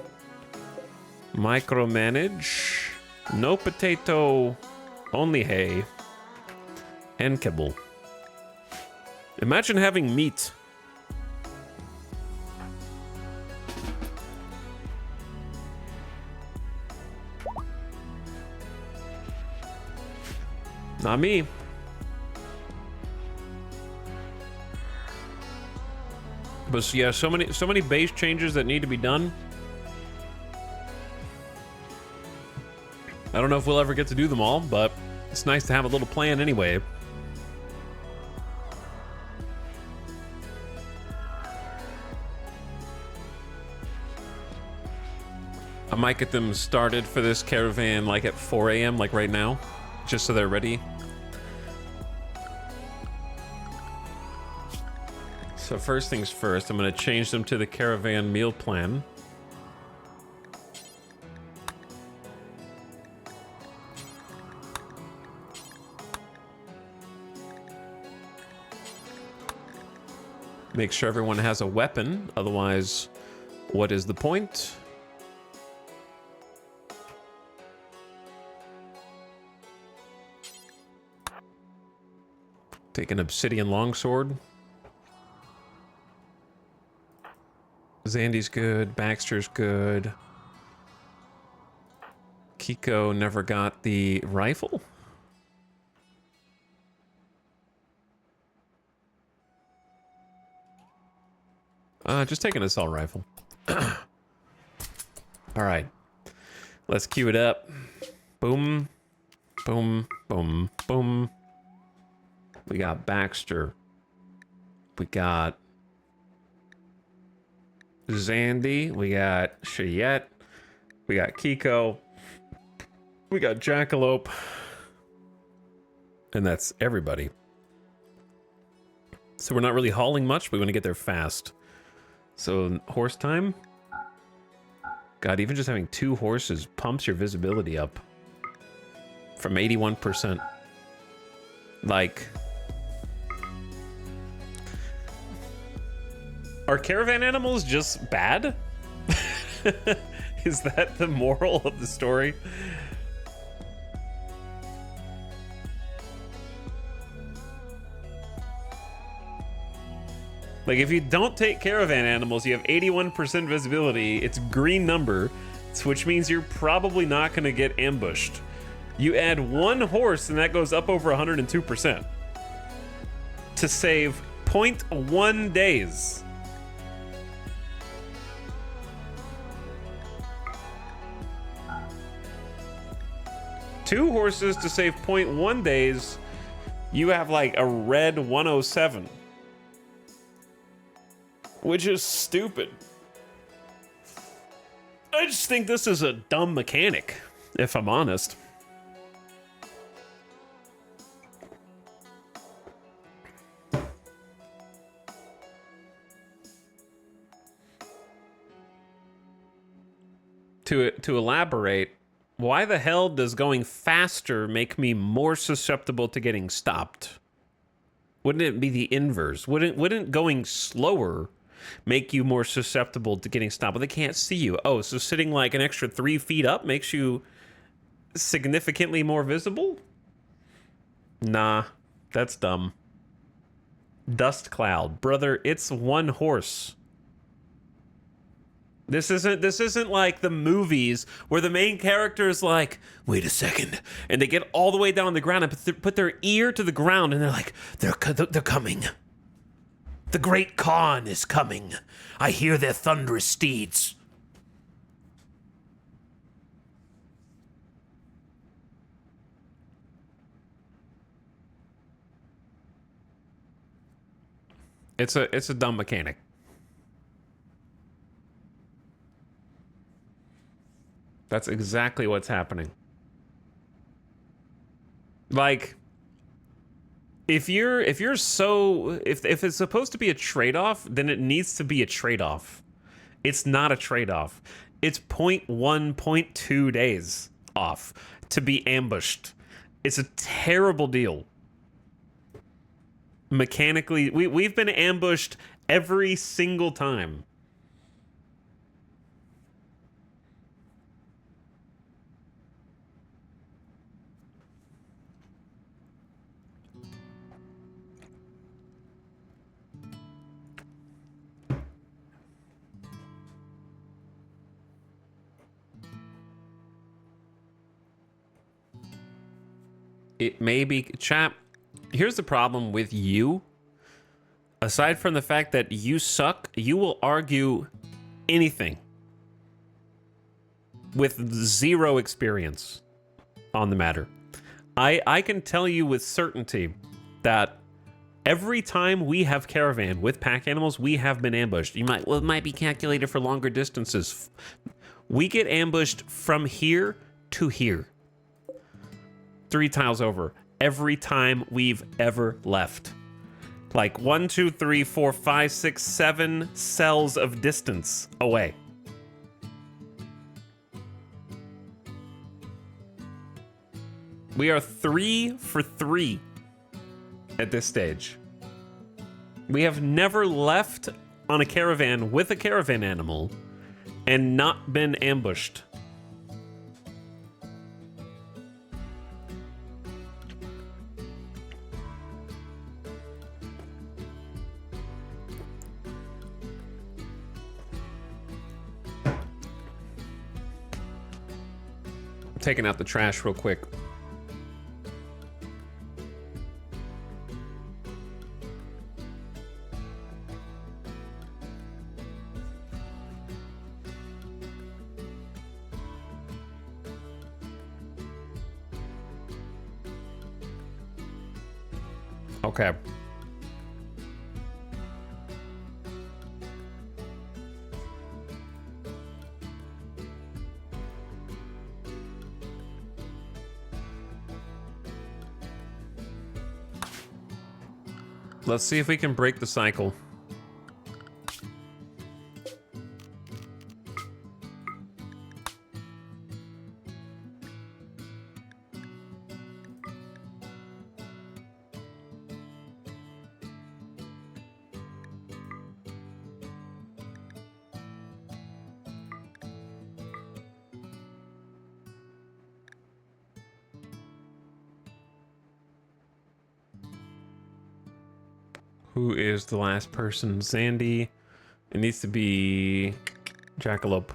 Speaker 1: Micromanage. No potato. Only hay. And kibble. Imagine having meat. Not me. But yeah, so many base changes that need to be done. I don't know if we'll ever get to do them all, but it's nice to have a little plan anyway. I might get them started for this caravan like at 4 a.m. like right now, just so they're ready. So first things first, I'm going to change them to the caravan meal plan. Make sure everyone has a weapon, otherwise, what is the point? Take an obsidian longsword. Zandy's good. Baxter's good. Kiko never got the rifle. Just take an assault rifle. All right. Let's queue it up. Boom. Boom. Boom. Boom. We got Baxter. We got Zandy, we got Cheyette, we got Kiko, we got Jackalope, and that's everybody. So we're not really hauling much, but we want to get there fast. So horse time. God, even just having 2 horses pumps your visibility up from 81%. Like... Are caravan animals just bad? Is that the moral of the story? Like, if you don't take caravan animals, you have 81% visibility. It's green number, which means you're probably not going to get ambushed. You add one horse, and that goes up over 102% to save 0.1 days. Two horses to save 0.1 days. You have like a red 107. Which is stupid. I just think this is a dumb mechanic, if I'm honest. To elaborate, why the hell does going faster make me more susceptible to getting stopped? Wouldn't it be the inverse? Wouldn't going slower make you more susceptible to getting stopped? But they can't see you. Oh, so sitting like an extra 3 feet up makes you significantly more visible? Nah, that's dumb. Dust cloud. Brother, it's one horse. This isn't like the movies where the main character is like, wait a second, and they get all the way down on the ground and put their ear to the ground, and they're like, they're coming. The great Khan is coming. I hear their thunderous steeds. It's a dumb mechanic. That's exactly what's happening. Like, if it's supposed to be a trade-off, then it needs to be a trade-off. It's not a trade-off. It's 0.1, 0.2 days off to be ambushed. It's a terrible deal. Mechanically, we've been ambushed every single time. It may be, chap, here's the problem with you. Aside from the fact that you suck, you will argue anything with zero experience on the matter. I can tell you with certainty that every time we have caravan with pack animals, we have been ambushed. It might be calculated for longer distances. We get ambushed from here to here. 3 tiles over every time we've ever left. Like 1, 2, 3, 4, 5, 6, 7 cells of distance away. We are 3 for 3 at this stage. We have never left on a caravan with a caravan animal and not been ambushed. Taking out the trash real quick. Okay. Let's see if we can break the cycle. Who is the last person? Zandy. It needs to be Jackalope.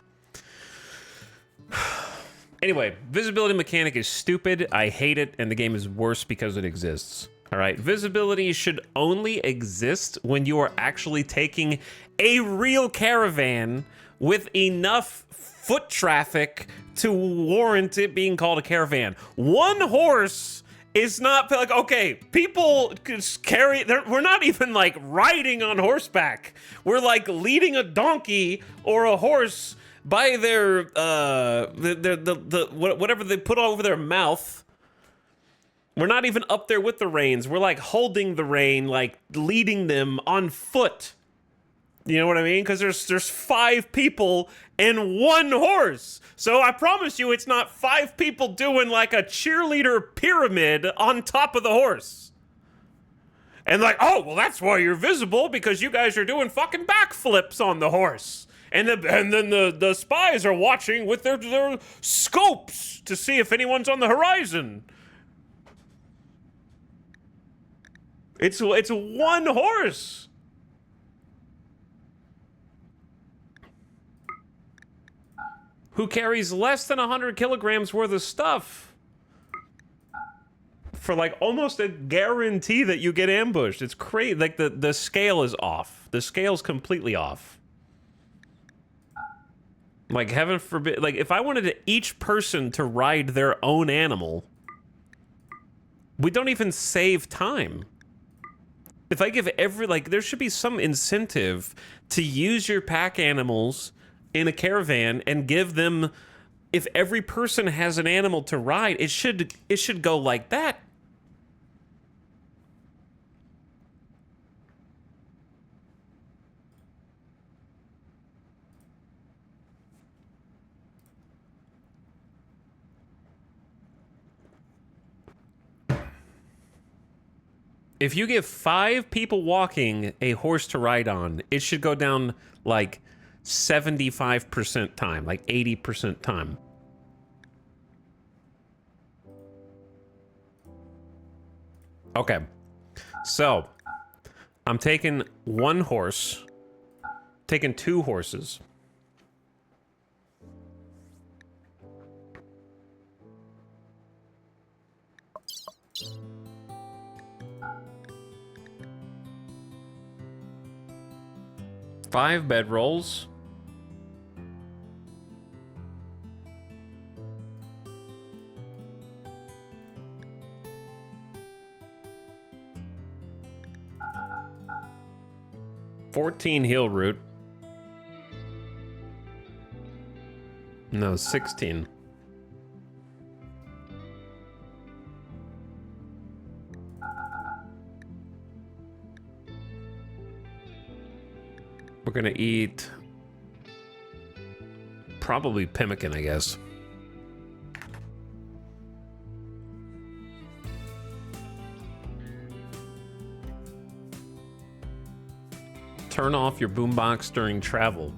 Speaker 1: Anyway, visibility mechanic is stupid. I hate it, and the game is worse because it exists. All right, visibility should only exist when you are actually taking a real caravan with enough foot traffic to warrant it being called a caravan. One horse is not like, okay, people carry, we're not even like riding on horseback. We're like leading a donkey or a horse by their whatever they put over their mouth. We're not even up there with the reins. We're like holding the rein, like leading them on foot. You know what I mean? Because there's 5 people and 1 horse. So I promise you, it's not 5 people doing like a cheerleader pyramid on top of the horse. And like, oh, well, that's why you're visible, because you guys are doing fucking backflips on the horse. And then the spies are watching with their scopes to see if anyone's on the horizon. It's 1 horse. Who carries less than 100 kilograms worth of stuff for like almost a guarantee that you get ambushed. It's crazy. Like the scale is off. The scale's completely off. Like, heaven forbid, like if I wanted each person to ride their own animal, we don't even save time. If I give there should be some incentive to use your pack animals in a caravan and give them, if every person has an animal to ride, it should go like that. If you give 5 people walking a horse to ride on, it should go down like 75% time, like 80% time. Okay, so I'm taking 1 horse, taking 2 horses. Five bedrolls. $14 heal root. No, 16. We're gonna eat probably pemmican, I guess. Turn off your boombox during travel.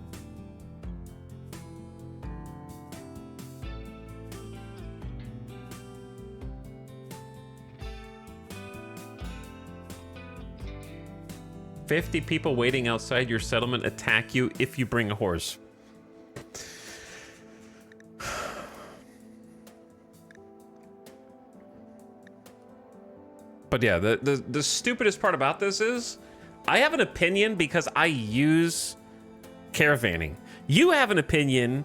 Speaker 1: "50 people waiting outside your settlement attack you if you bring a horse." But yeah, the stupidest part about this is I have an opinion because I use caravanning. You have an opinion,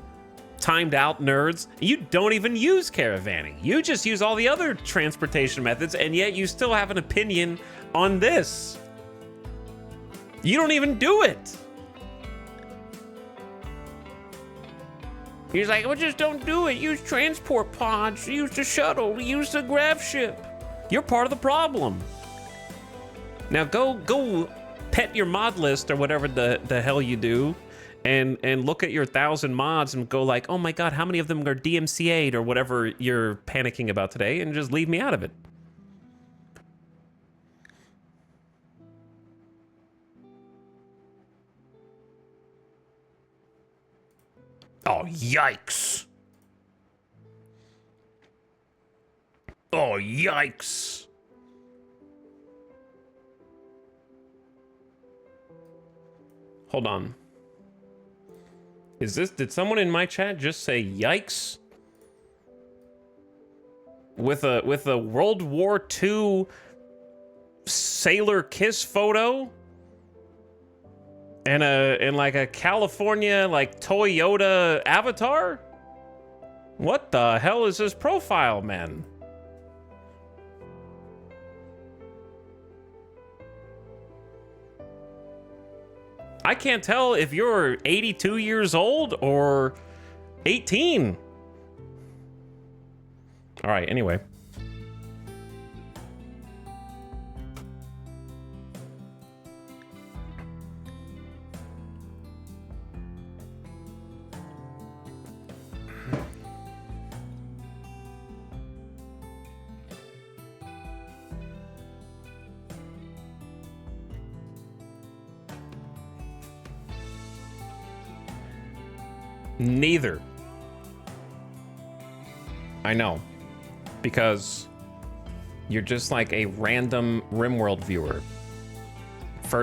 Speaker 1: timed out nerds. You don't even use caravanning. You just use all the other transportation methods, and yet you still have an opinion on this. You don't even do it. He's like, well, just don't do it. Use transport pods, use the shuttle, use the grav ship. You're part of the problem. Now go pet your mod list or whatever the hell you do, and look at your 1,000 mods and go like, oh my god, how many of them are DMCA'd or whatever you're panicking about today, and just leave me out of it. Oh, yikes. Oh, yikes. Hold on. Did someone in my chat just say yikes? With a World War II sailor kiss photo? And like a California like Toyota avatar? What the hell is this profile, man? I can't tell if you're 82 years old or 18. All right, anyway. Neither. I know. Because you're just like a random RimWorld viewer.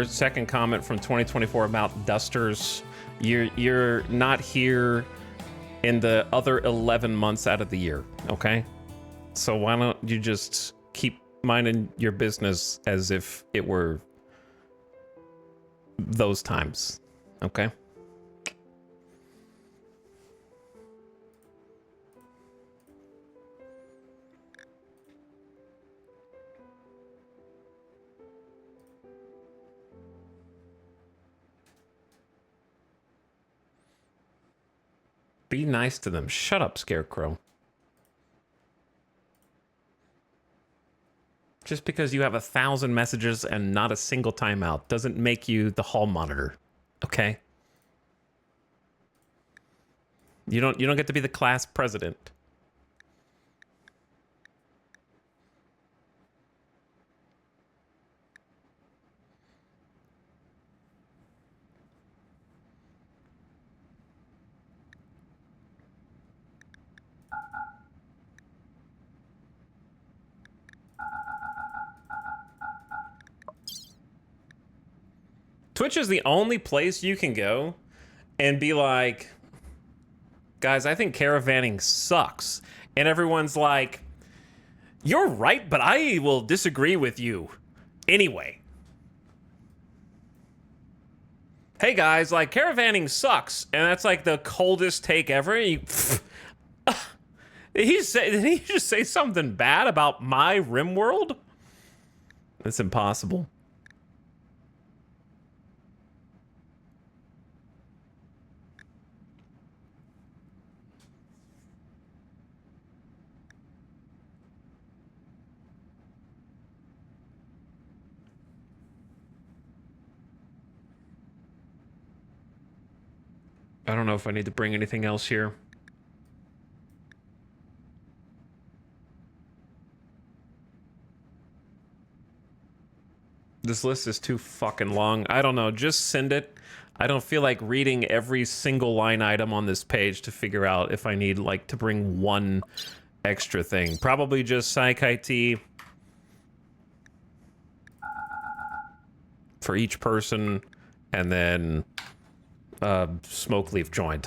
Speaker 1: Second comment from 2024 about dusters. You're not here in the other 11 months out of the year, okay? So why don't you just keep minding your business as if it were those times, okay? Be nice to them. Shut up, Scarecrow. Just because you have 1,000 messages and not a single timeout doesn't make you the hall monitor, okay? You don't get to be the class president. Twitch is the only place you can go and be like, guys, I think caravanning sucks. And everyone's like, you're right, but I will disagree with you anyway. Hey guys, like caravanning sucks. And that's like the coldest take ever. Did he just say something bad about my RimWorld? It's impossible. I don't know if I need to bring anything else here. This list is too fucking long. I don't know, just send it. I don't feel like reading every single line item on this page to figure out if I need like to bring one extra thing. Probably just Psych-IT for each person, and then smoke leaf joint.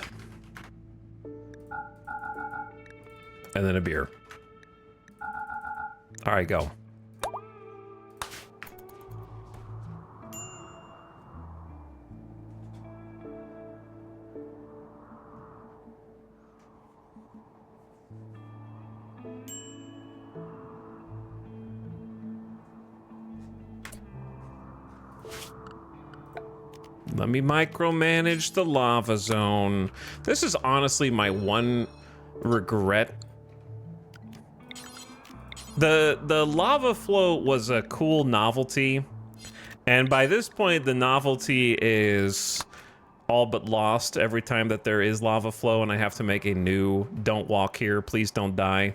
Speaker 1: And then a beer. All right, go. Let me micromanage the lava zone. This is honestly my one regret. The lava flow was a cool novelty, and by this point the novelty is all but lost every time that there is lava flow and I have to make a new don't walk here, please don't die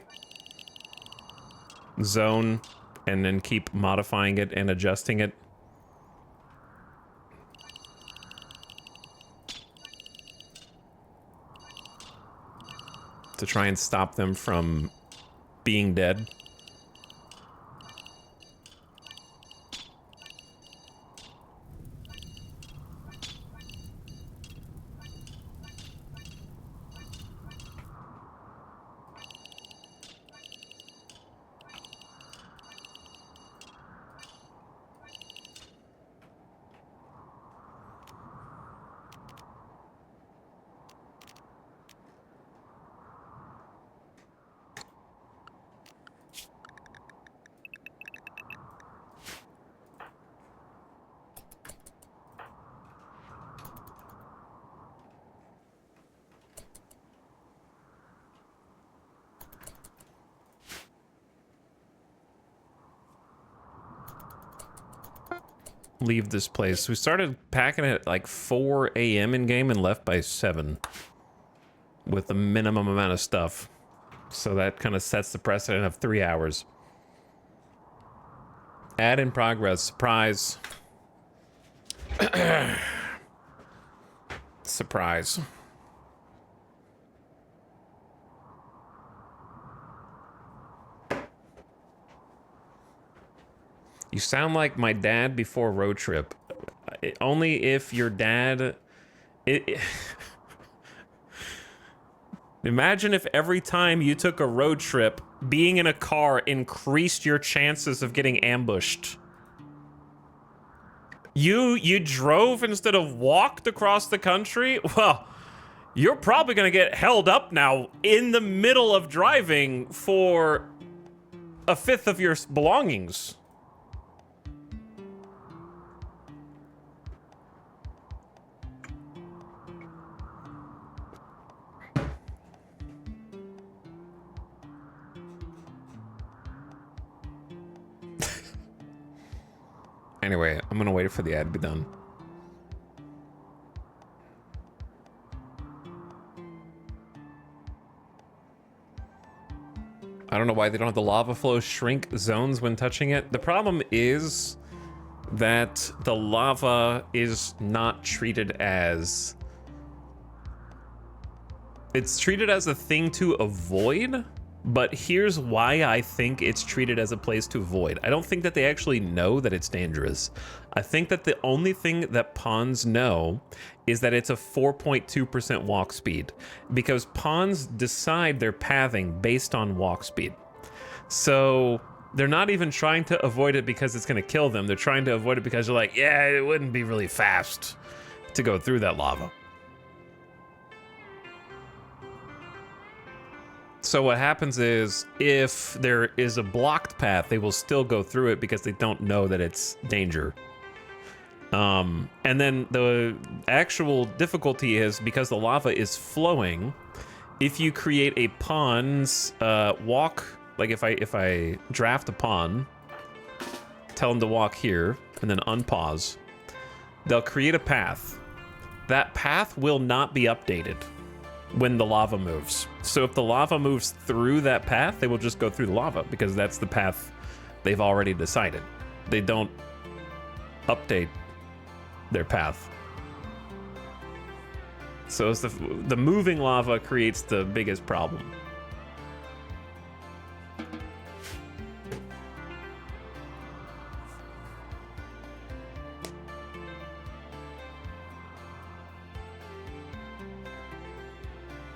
Speaker 1: zone, and then keep modifying it and adjusting it. To try and stop them from being dead. leave this place. We started packing at like 4 a.m. in game and left by 7 with the minimum amount of stuff. So that kind of sets the precedent of 3 hours. Ad in progress. Surprise. Surprise. You sound like my dad before a road trip. Only if your dad... Imagine if every time you took a road trip, being in a car increased your chances of getting ambushed. You drove instead of walked across the country? Well, you're probably gonna get held up now in the middle of driving for a fifth of your belongings. Anyway, I'm gonna wait for the ad to be done. I don't know why they don't have the lava flow shrink zones when touching it. The problem is that the lava is not treated as... It's treated as a thing to avoid, but here's why I think it's treated as a place to avoid. I don't think that they actually know that it's dangerous. I think that the only thing that pawns know is that it's a 4.2% walk speed, because pawns decide their pathing based on walk speed. So they're not even trying to avoid it because it's going to kill them. They're trying to avoid it because they're like, yeah, it wouldn't be really fast to go through that lava. So what happens is, if there is a blocked path, they will still go through it because they don't know that it's danger. And then the actual difficulty is, because the lava is flowing, if you create a pawn's walk, like if I draft a pawn, tell them to walk here, and then unpause, they'll create a path. That path will not be updated when the lava moves. So if the lava moves through that path, they will just go through the lava because that's the path they've already decided. They don't update their path. So it's the moving lava creates the biggest problem.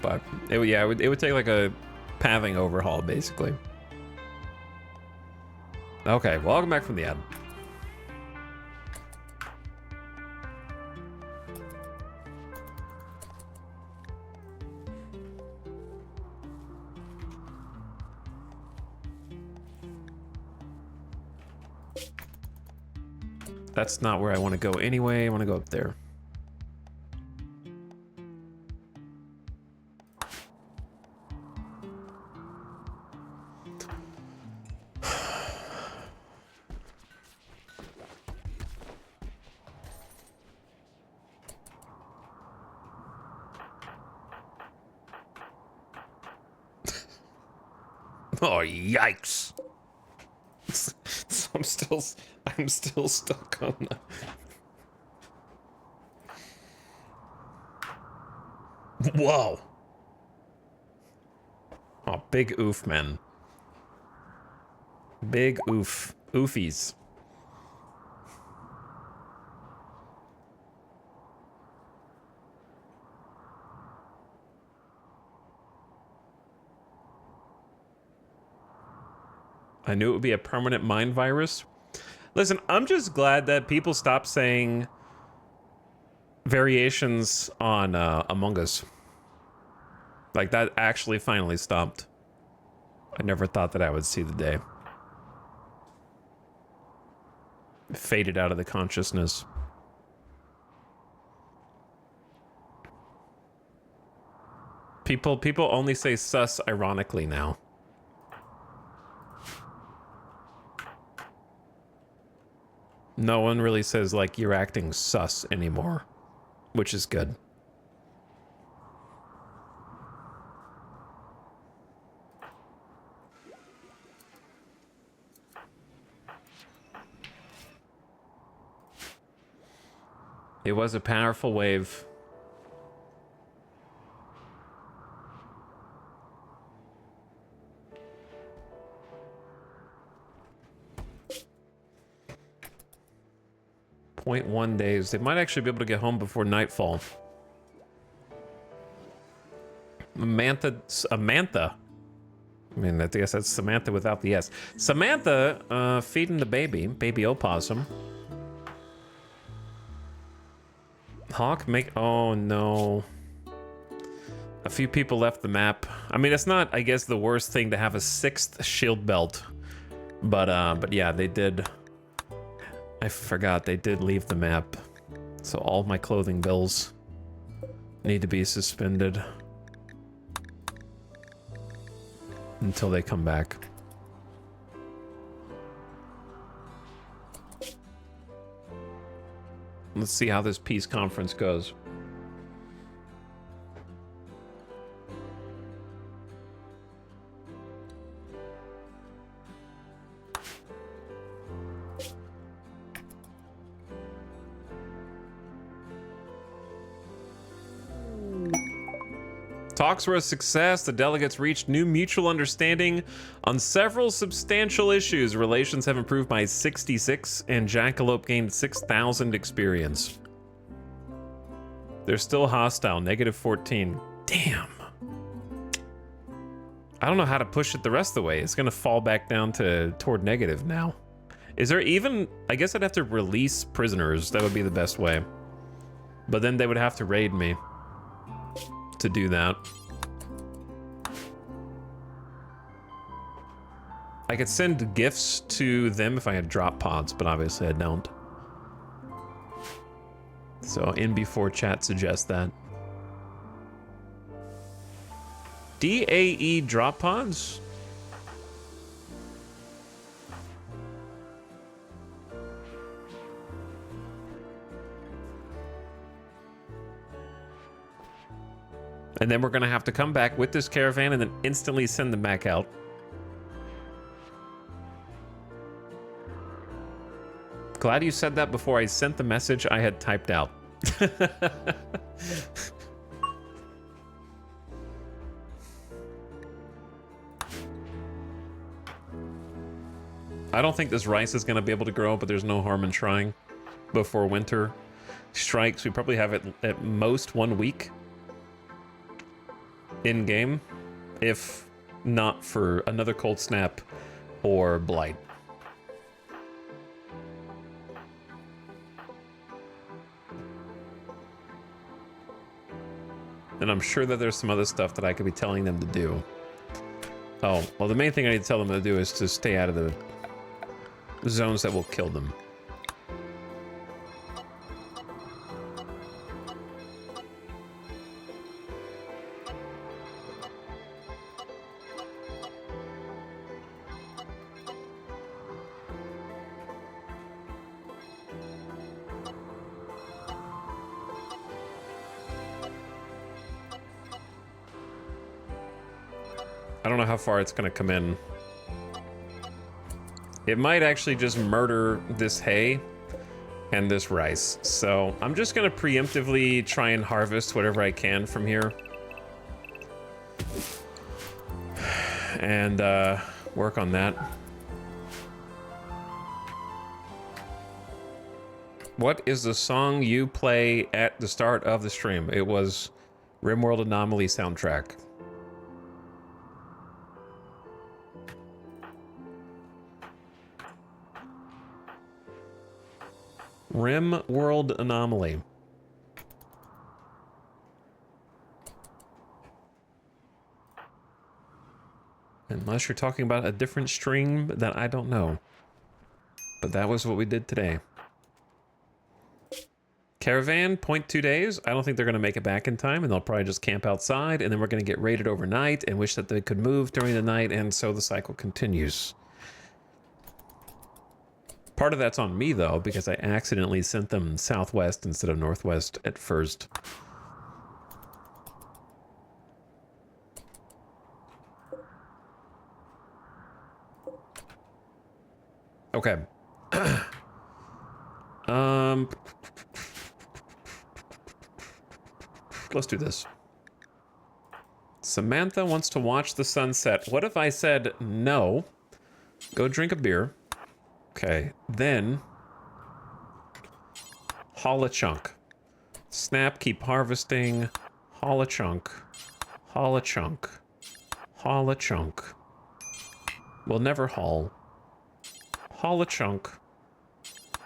Speaker 1: But it would take like a pathing overhaul, basically. Okay, welcome back from the ad. That's not where I want to go anyway. I want to go up there. Oh, yikes. So I'm still stuck on that. Whoa. Oh, big oof, man. Big oof. Oofies. I knew it would be a permanent mind virus. Listen, I'm just glad that people stopped saying variations on Among Us. Like, that actually finally stopped. I never thought that I would see the day. It faded out of the consciousness. People only say sus ironically now. No one really says, like, you're acting sus anymore, which is good. It was a powerful wave. .1 days. They might actually be able to get home before nightfall. Samantha. I mean, I guess that's Samantha without the S. Samantha, feeding the baby opossum. Hawk oh no. A few people left the map. I mean, it's not, I guess, the worst thing to have a 6th shield belt. But yeah, they did. I forgot, they did leave the map. So all my clothing bills need to be suspended until they come back. Let's see how this peace conference goes. Talks were a success. The delegates reached new mutual understanding on several substantial issues. Relations have improved by 66, and Jackalope gained 6,000 experience. They're still hostile, -14. Damn. I don't know how to push it the rest of the way. It's gonna fall back down toward negative now. Is there even, I guess I'd have to release prisoners. That would be the best way. But then they would have to raid me to do that. I could send gifts to them if I had drop pods, but obviously I don't. So in before chat suggests that. DAE drop pods? And then we're gonna have to come back with this caravan and then instantly send them back out. Glad you said that before I sent the message I had typed out. I don't think this rice is gonna be able to grow, but there's no harm in trying before winter strikes. We probably have it at most 1 week in game, if not for another cold snap or blight. And I'm sure that there's some other stuff that I could be telling them to do. Oh, well, the main thing I need to tell them to do is to stay out of the zones that will kill them. I don't know how far it's gonna come in. It might actually just murder this hay and this rice. So I'm just gonna preemptively try and harvest whatever I can from here. And work on that. What is the song you play at the start of the stream? It was RimWorld Anomaly soundtrack. RimWorld Anomaly. Unless you're talking about a different stream that I don't know. But that was what we did today. Caravan, 0.2 days. I don't think they're going to make it back in time, and they'll probably just camp outside, and then we're going to get raided overnight and wish that they could move during the night, and so the cycle continues. Part of that's on me, though, because I accidentally sent them southwest instead of northwest at first. Okay. Let's do this. Samantha wants to watch the sunset. What if I said no? Go drink a beer. Okay, then haul a chunk. Snap, keep harvesting. Haul a chunk. Haul a chunk. Haul a chunk. We'll never haul. Haul a chunk.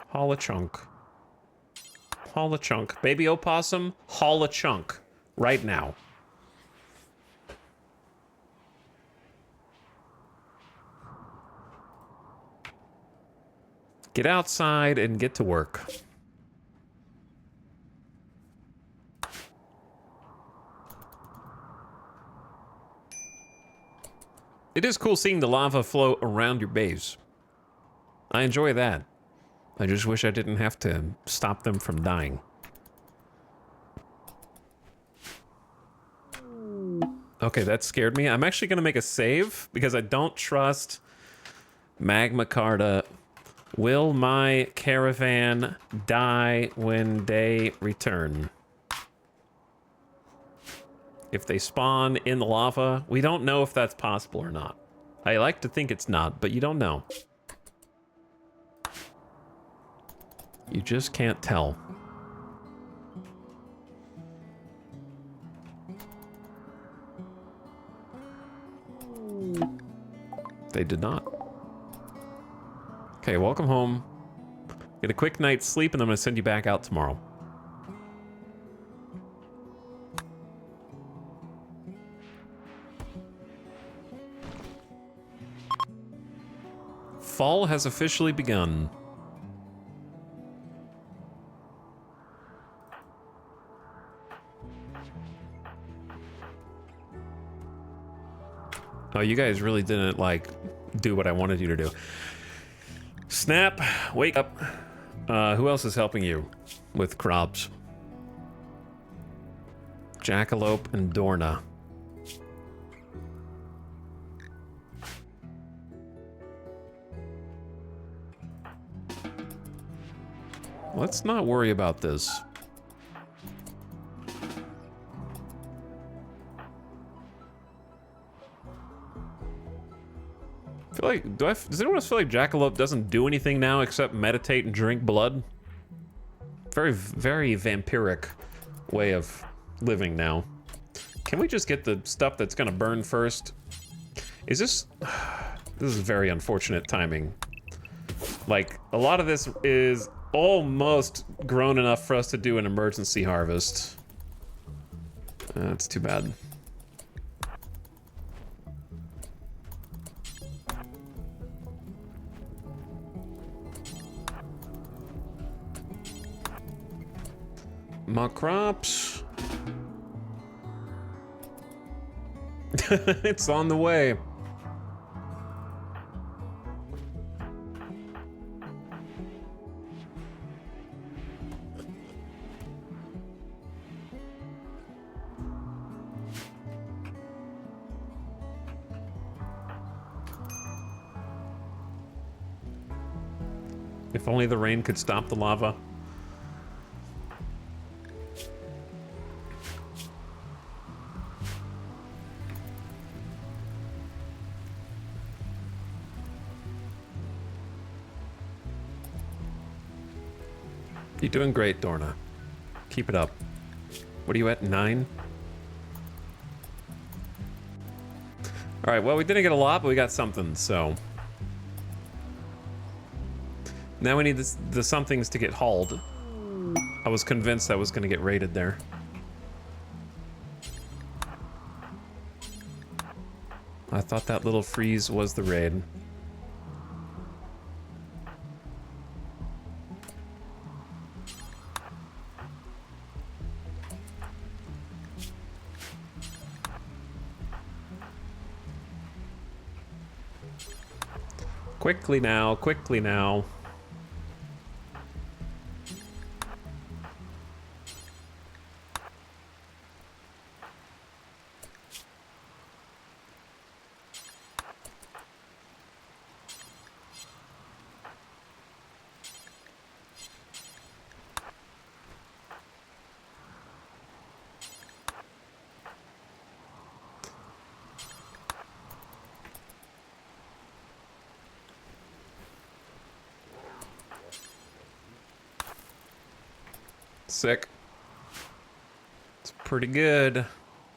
Speaker 1: Haul a chunk. Haul a chunk. Baby opossum, haul a chunk. Right now. Get outside and get to work. It is cool seeing the lava flow around your base. I enjoy that. I just wish I didn't have to stop them from dying. Okay, that scared me. I'm actually going to make a save because I don't trust Magma Carta. Will my caravan die when they return? If they spawn in the lava, we don't know if that's possible or not. I like to think it's not, but you don't know. You just can't tell. They did not. Okay, welcome home. Get a quick night's sleep, and I'm going to send you back out tomorrow. Fall has officially begun. Oh, you guys really didn't, like, do what I wanted you to do. Snap, wake up. Who else is helping you with crops? Jackalope and Dorna. Let's not worry about this. I feel like, does anyone else feel like Jackalope doesn't do anything now except meditate and drink blood? Very, very vampiric way of living now. Can we just get the stuff that's gonna burn first? Is this... This is very unfortunate timing. Like, a lot of this is almost grown enough for us to do an emergency harvest. That's too bad. My crops. It's on the way. If only the rain could stop the lava. You're doing great, Dorna. Keep it up. What are you at, 9? All right, well, we didn't get a lot, but we got something, so. Now we need the somethings to get hauled. I was convinced I was going to get raided there. I thought that little freeze was the raid. Quickly now, quickly now. Sick. It's pretty good.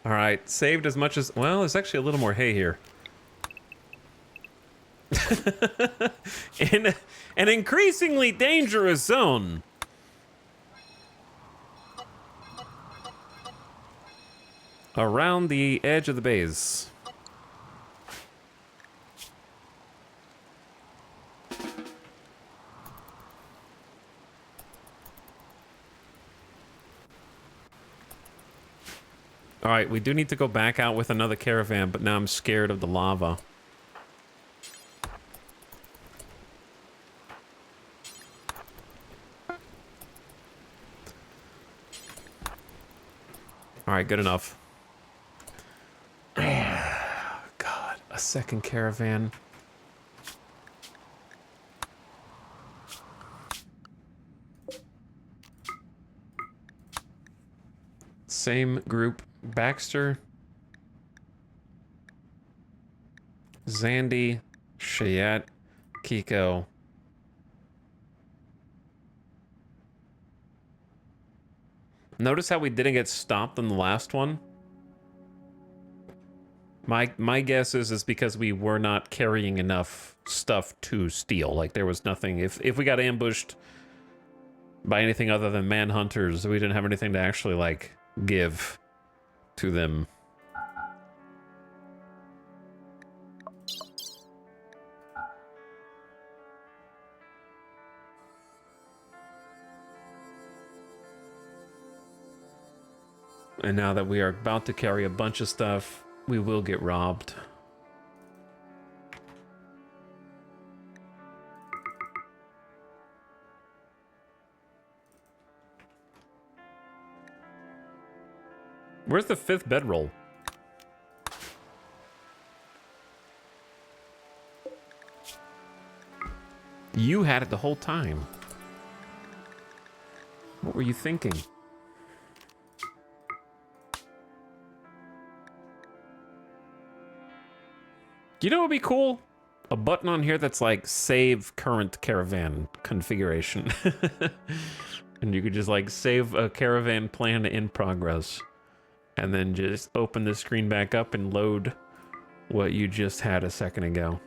Speaker 1: All right, saved as much as... Well, there's actually a little more hay here. In an increasingly dangerous zone. Around the edge of the base. All right, we do need to go back out with another caravan, but now I'm scared of the lava. All right, good enough. God, a second caravan. Same group. Baxter, Zandy, Cheyette, Kiko. Notice how we didn't get stopped on the last one? My guess is because we were not carrying enough stuff to steal. Like, there was nothing. If we got ambushed by anything other than manhunters, we didn't have anything to actually, like, give to them. And now that we are about to carry a bunch of stuff, we will get robbed. Where's the 5th bedroll? You had it the whole time. What were you thinking? You know what would be cool? A button on here that's like save current caravan configuration. And you could just like save a caravan plan in progress. And then just open the screen back up and load what you just had a second ago.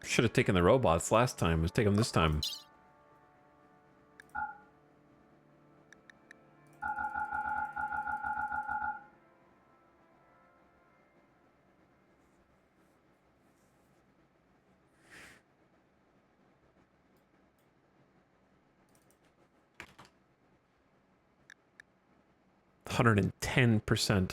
Speaker 1: Should have taken the robots last time. Let's take them this time. %110%.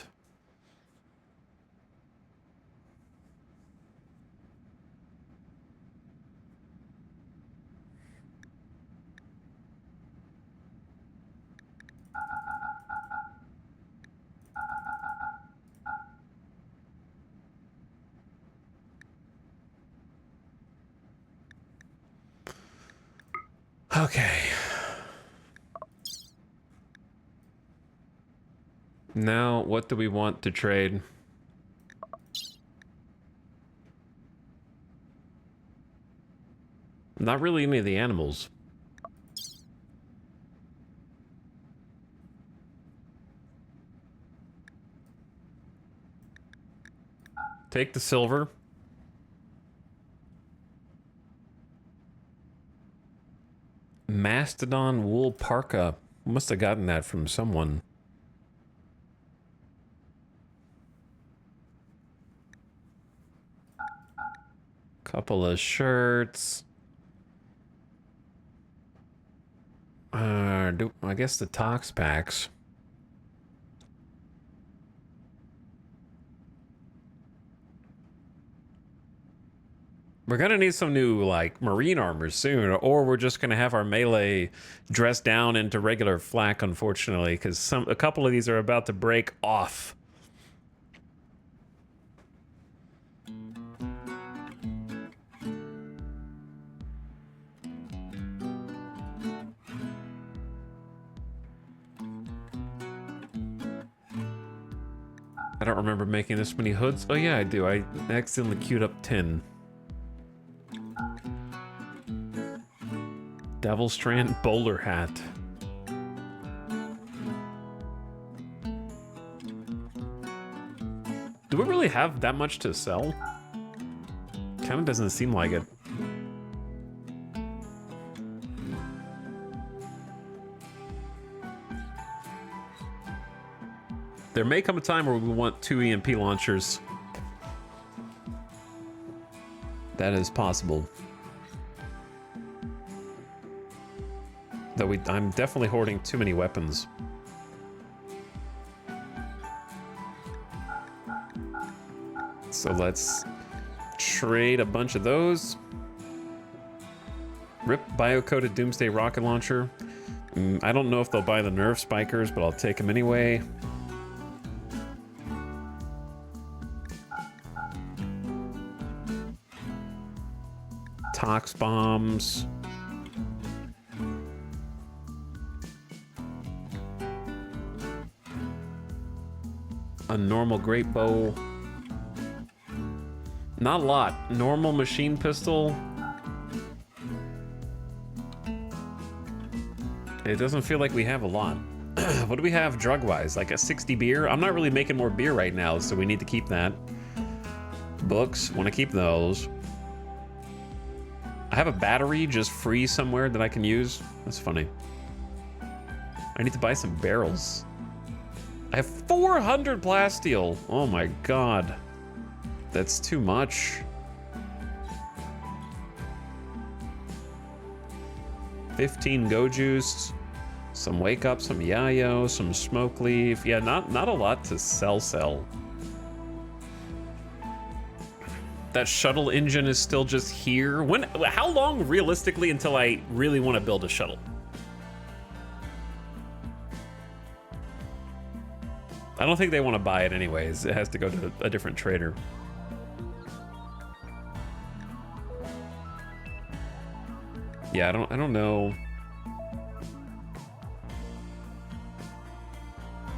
Speaker 1: Okay. Now, what do we want to trade? Not really any of the animals. Take the silver. Mastodon wool parka. Must have gotten that from someone. Couple of shirts. I guess the tox packs. We're gonna need some new, like, marine armor soon, or we're just gonna have our melee dressed down into regular flak, unfortunately, because a couple of these are about to break off. I don't remember making this many hoods. Oh yeah, I do. I accidentally queued up 10. Devil Strand bowler hat. Do we really have that much to sell? Kind of doesn't seem like it. There may come a time where we want 2 EMP launchers. That is possible. Though I'm definitely hoarding too many weapons. So let's trade a bunch of those. Rip bio-coated Doomsday rocket launcher. I don't know if they'll buy the nerve spikers, but I'll take them anyway. Tox bombs. A normal great bow. Not a lot. Normal machine pistol. It doesn't feel like we have a lot. What do we have drug-wise? Like a 60 beer? I'm not really making more beer right now, so we need to keep that. Books, want to keep those. I have a battery just free somewhere that I can use. That's funny. I need to buy some barrels. I have 400 plasteel. Oh my god. That's too much. 15 go juice. Some wake up, some yayo, some smoke leaf. Yeah, not a lot to sell. That shuttle engine is still just here. How long realistically until I really want to build a shuttle? I don't think they want to buy it anyways. It has to go to a different trader. Yeah, I don't know.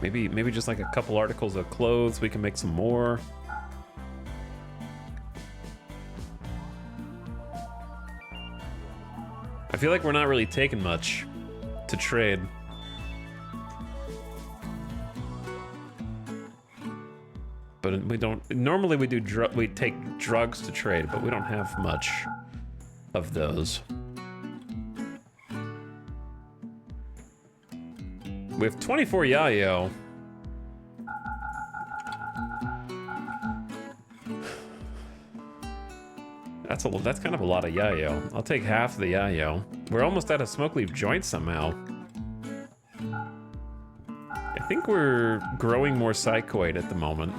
Speaker 1: Maybe just like a couple articles of clothes, we can make some more. I feel like we're not really taking much to trade. But we don't, normally we take drugs to trade, but we don't have much of those. We have 24 yayo. That's kind of a lot of yayo. I'll take half the yayo. We're almost out of smoke leaf joints somehow. I think we're growing more psychoid at the moment.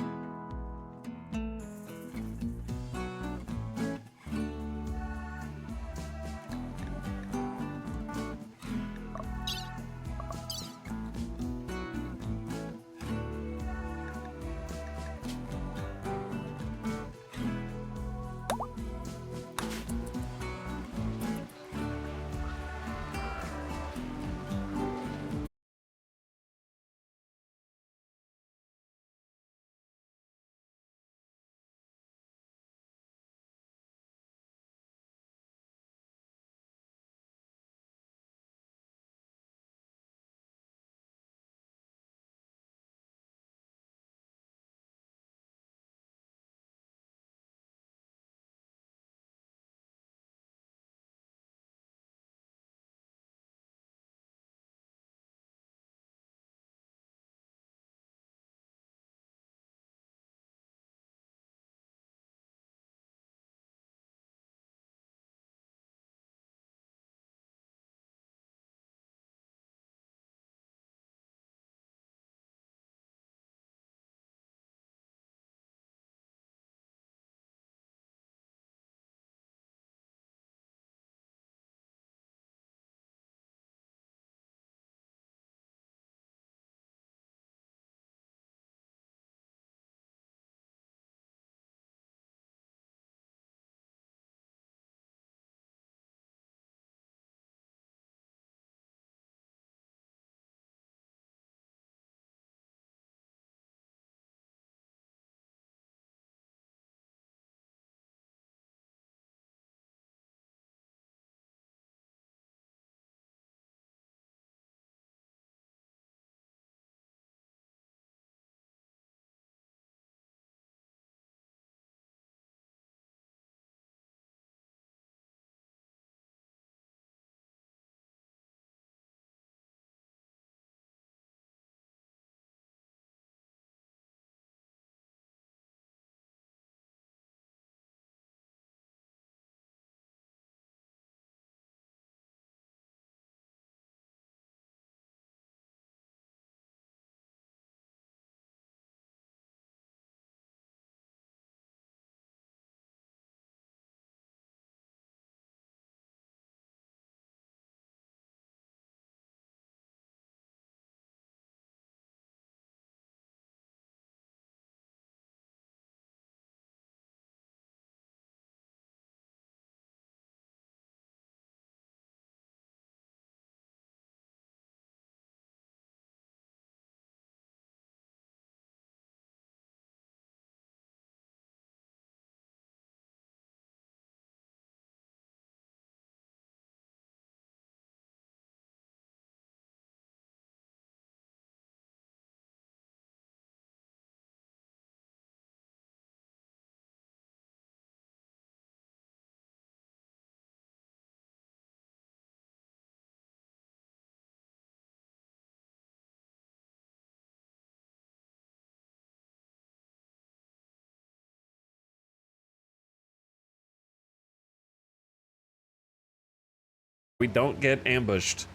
Speaker 1: we don't get ambushed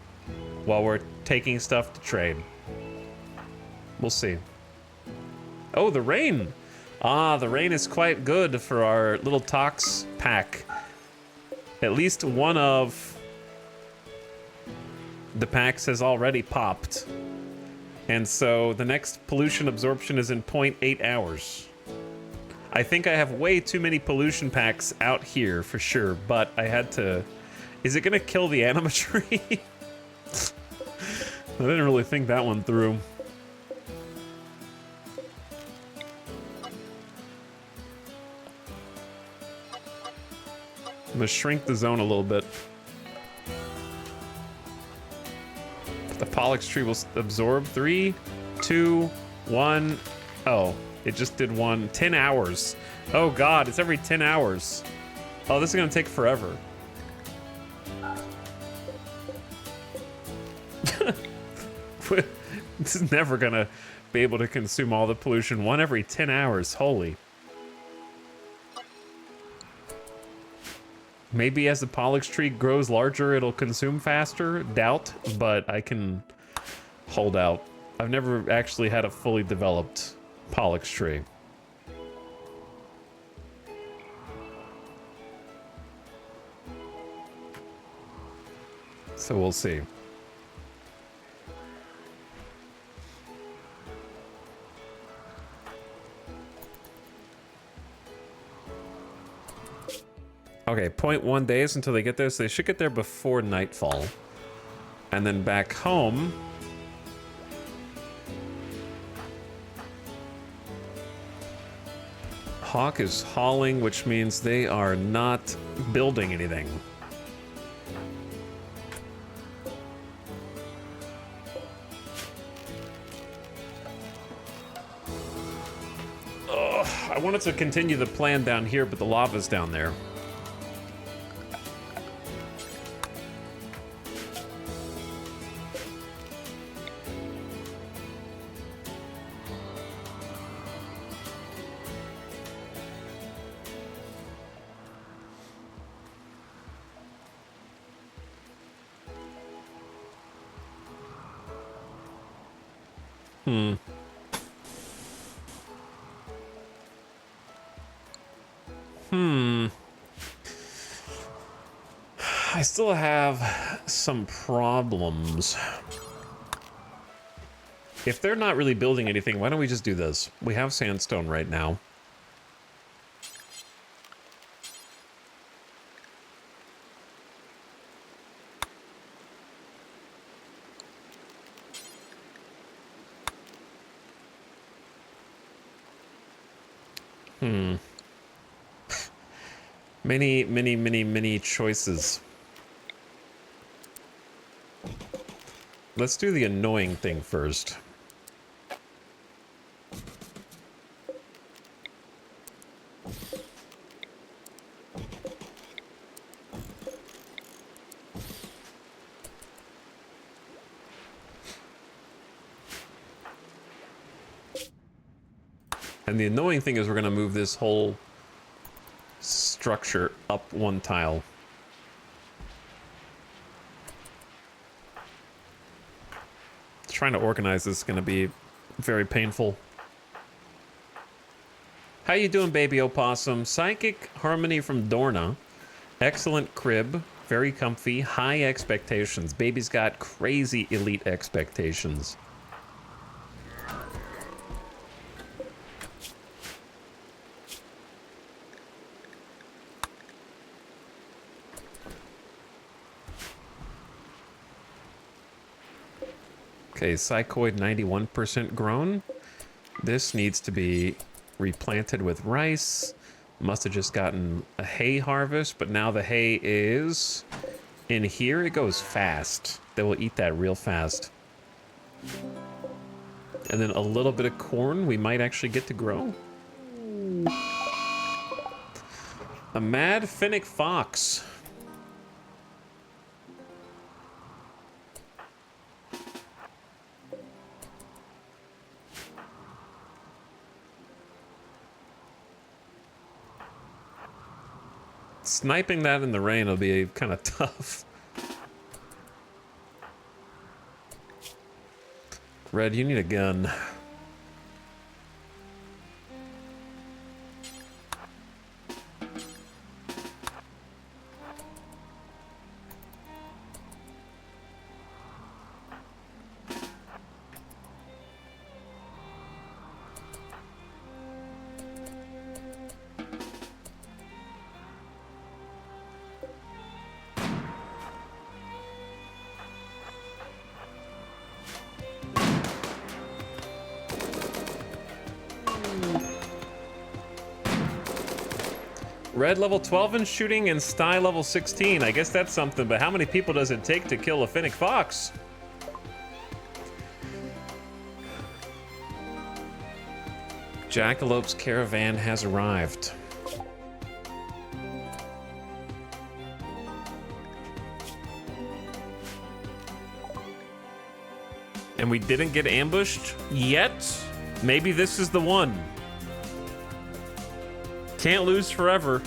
Speaker 1: while we're taking stuff to trade. We'll see. Oh, the rain. Ah, the rain is quite good for our little tox pack. At least one of the packs has already popped. And so the next pollution absorption is in 0.8 hours. I think I have way too many pollution packs out here for sure, but I had to... Is it gonna kill the anima tree? I didn't really think that one through. I'm gonna shrink the zone a little bit. The Pollux tree will absorb 3, 2, 1. Oh, it just did 1. 10 hours. Oh god, it's every 10 hours. Oh, this is gonna take forever. This is never gonna be able to consume all the pollution. 1 every 10 hours. Holy. Maybe as the Pollux tree grows larger, it'll consume faster. Doubt, but I can hold out. I've never actually had a fully developed Pollux tree. So we'll see. Okay, 0.1 days until they get there, so they should get there before nightfall. And then back home... Hawk is hauling, which means they are not building anything. Ugh, I wanted to continue the plan down here, but the lava's down there. I still have some problems. If they're not really building anything, why don't we just do this? We have sandstone right now. Many choices. Let's do the annoying thing first. And the annoying thing is we're going to move this whole structure up 1 tile. Trying to organize this is going to be very painful. How you doing, baby opossum? Psychic Harmony from Dorna. Excellent crib. Very comfy. High expectations. Baby's got crazy elite expectations. Okay, Psychoid 91% grown. This needs to be replanted with rice. Must have just gotten a hay harvest, but now the hay is in here. It goes fast. They will eat that real fast. And then a little bit of corn we might actually get to grow. A mad Finnick fox. Sniping that in the rain will be kind of tough. Red, you need a gun. Red level 12 in shooting and Sty level 16. I guess that's something, but how many people does it take to kill a Finnick Fox? Jackalope's caravan has arrived. And we didn't get ambushed yet? Maybe this is the one. Can't lose forever.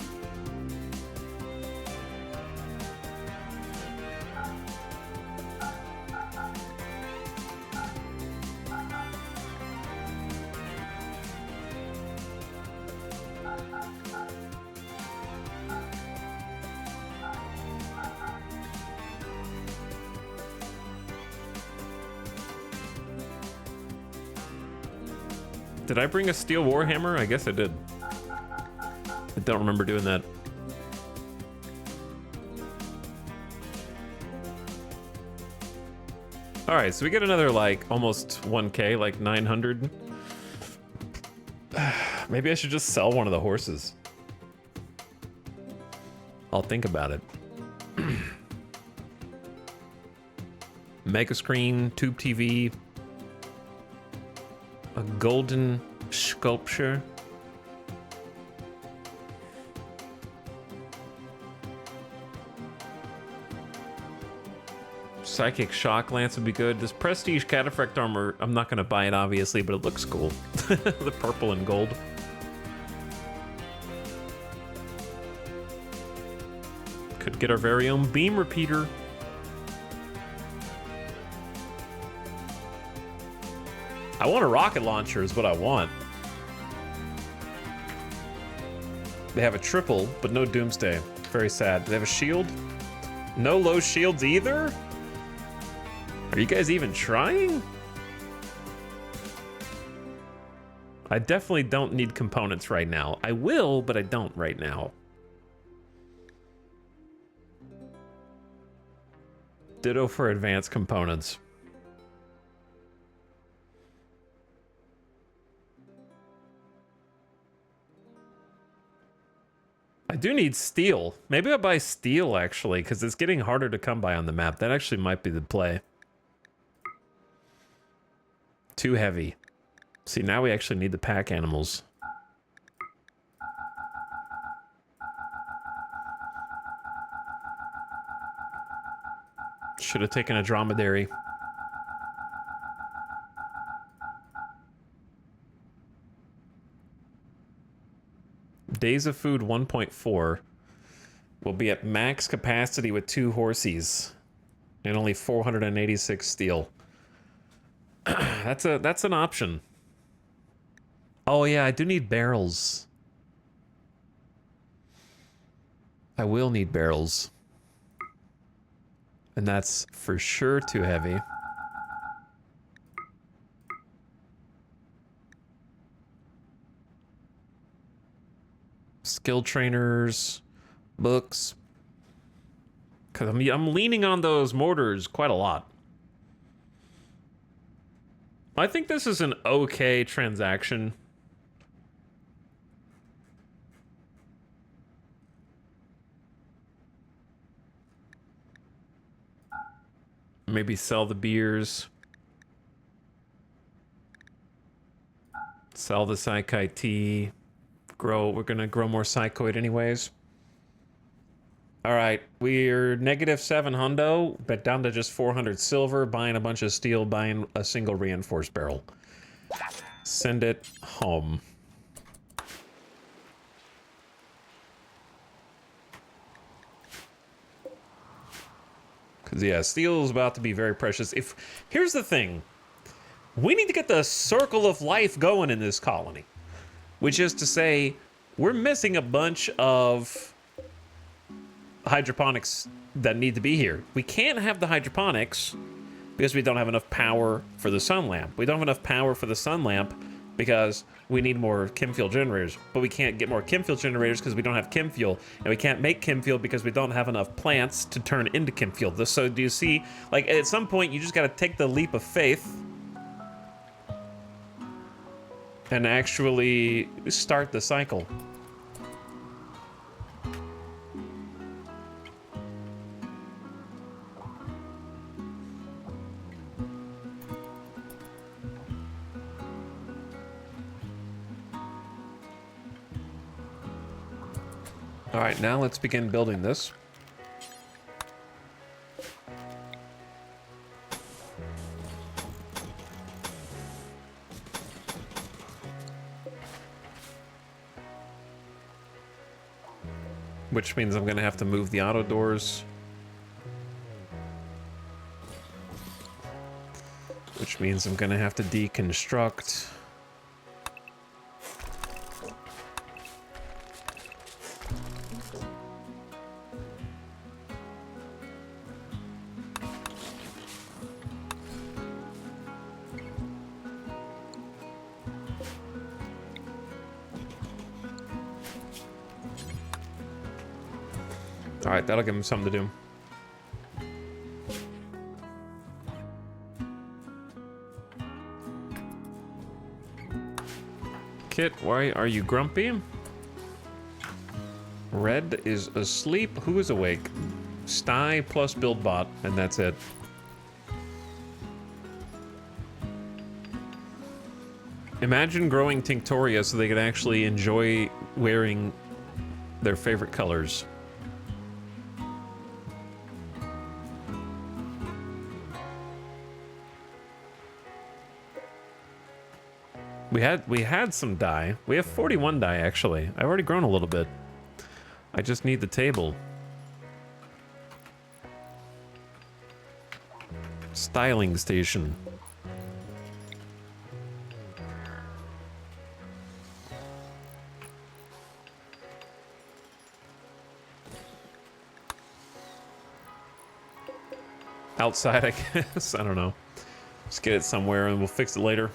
Speaker 1: Did I bring a steel warhammer? I guess I did. I don't remember doing that. All right, so we get another like almost 1K, like 900. Maybe I should just sell one of the horses. I'll think about it. Mega screen, tube TV, a golden sculpture. Psychic Shock Lance would be good. This Prestige Cataphract armor, I'm not going to buy it, obviously, but it looks cool. The purple and gold. Could get our very own beam repeater. I want a rocket launcher is what I want. They have a triple, but no Doomsday. Very sad. Do they have a shield? No low shields either? Are you guys even trying? I definitely don't need components right now. I will, but I don't right now. Ditto for advanced components. I do need steel. Maybe I'll buy steel, actually, because it's getting harder to come by on the map. That actually might be the play. Too heavy. See, now we actually need the pack animals. Should have taken a dromedary. Days of Food 1.4 will be at max capacity with 2 horsies and only 486 steel. That's an option. Oh yeah, I do need barrels. I will need barrels. And that's for sure too heavy. Skill trainers, books. Cause I'm leaning on those mortars quite a lot. I think this is an okay transaction. Maybe sell the beers. Sell the Psychite tea. We're gonna grow more Psychoid anyways. All right, we're -7 hundo, but down to just 400 silver, buying a bunch of steel, buying a single reinforced barrel. Send it home. Because, yeah, steel is about to be very precious. Here's the thing. We need to get the circle of life going in this colony. Which is to say, we're missing a bunch of hydroponics that need to be here. We can't have the hydroponics because we don't have enough power for the sun lamp. We don't have enough power for the sun lamp because we need more chem fuel generators. But we can't get more chem fuel generators because we don't have chem fuel. And we can't make chem fuel because we don't have enough plants to turn into chem fuel. So do you see, like at some point you just gotta take the leap of faith and actually start the cycle. All right, now let's begin building this. Which means I'm gonna have to move the auto doors. Which means I'm gonna have to deconstruct. All right, that'll give him something to do. Kit, why are you grumpy? Red is asleep. Who is awake? Sty plus BuildBot, and that's it. Imagine growing Tinctoria so they could actually enjoy wearing their favorite colors. We had some dye. We have 41 dye actually. I've already grown a little bit. I just need the table. Styling station. Outside, I guess. I don't know. Just get it somewhere and we'll fix it later.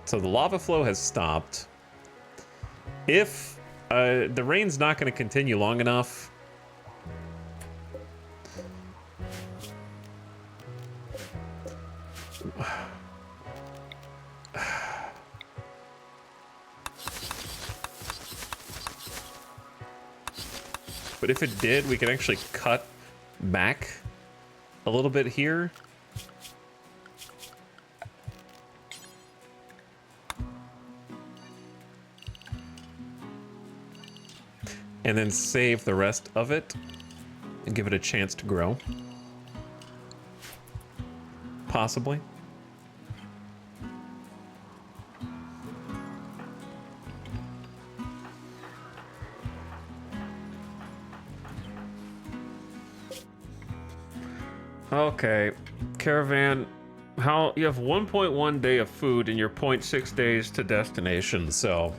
Speaker 1: So the lava flow has stopped. If the rain's not going to continue long enough, but if it did, we can actually cut back a little bit here. And then save the rest of it and give it a chance to grow. Possibly. Okay, caravan. How you have 1.1 day of food and you're 0.6 days to destination, so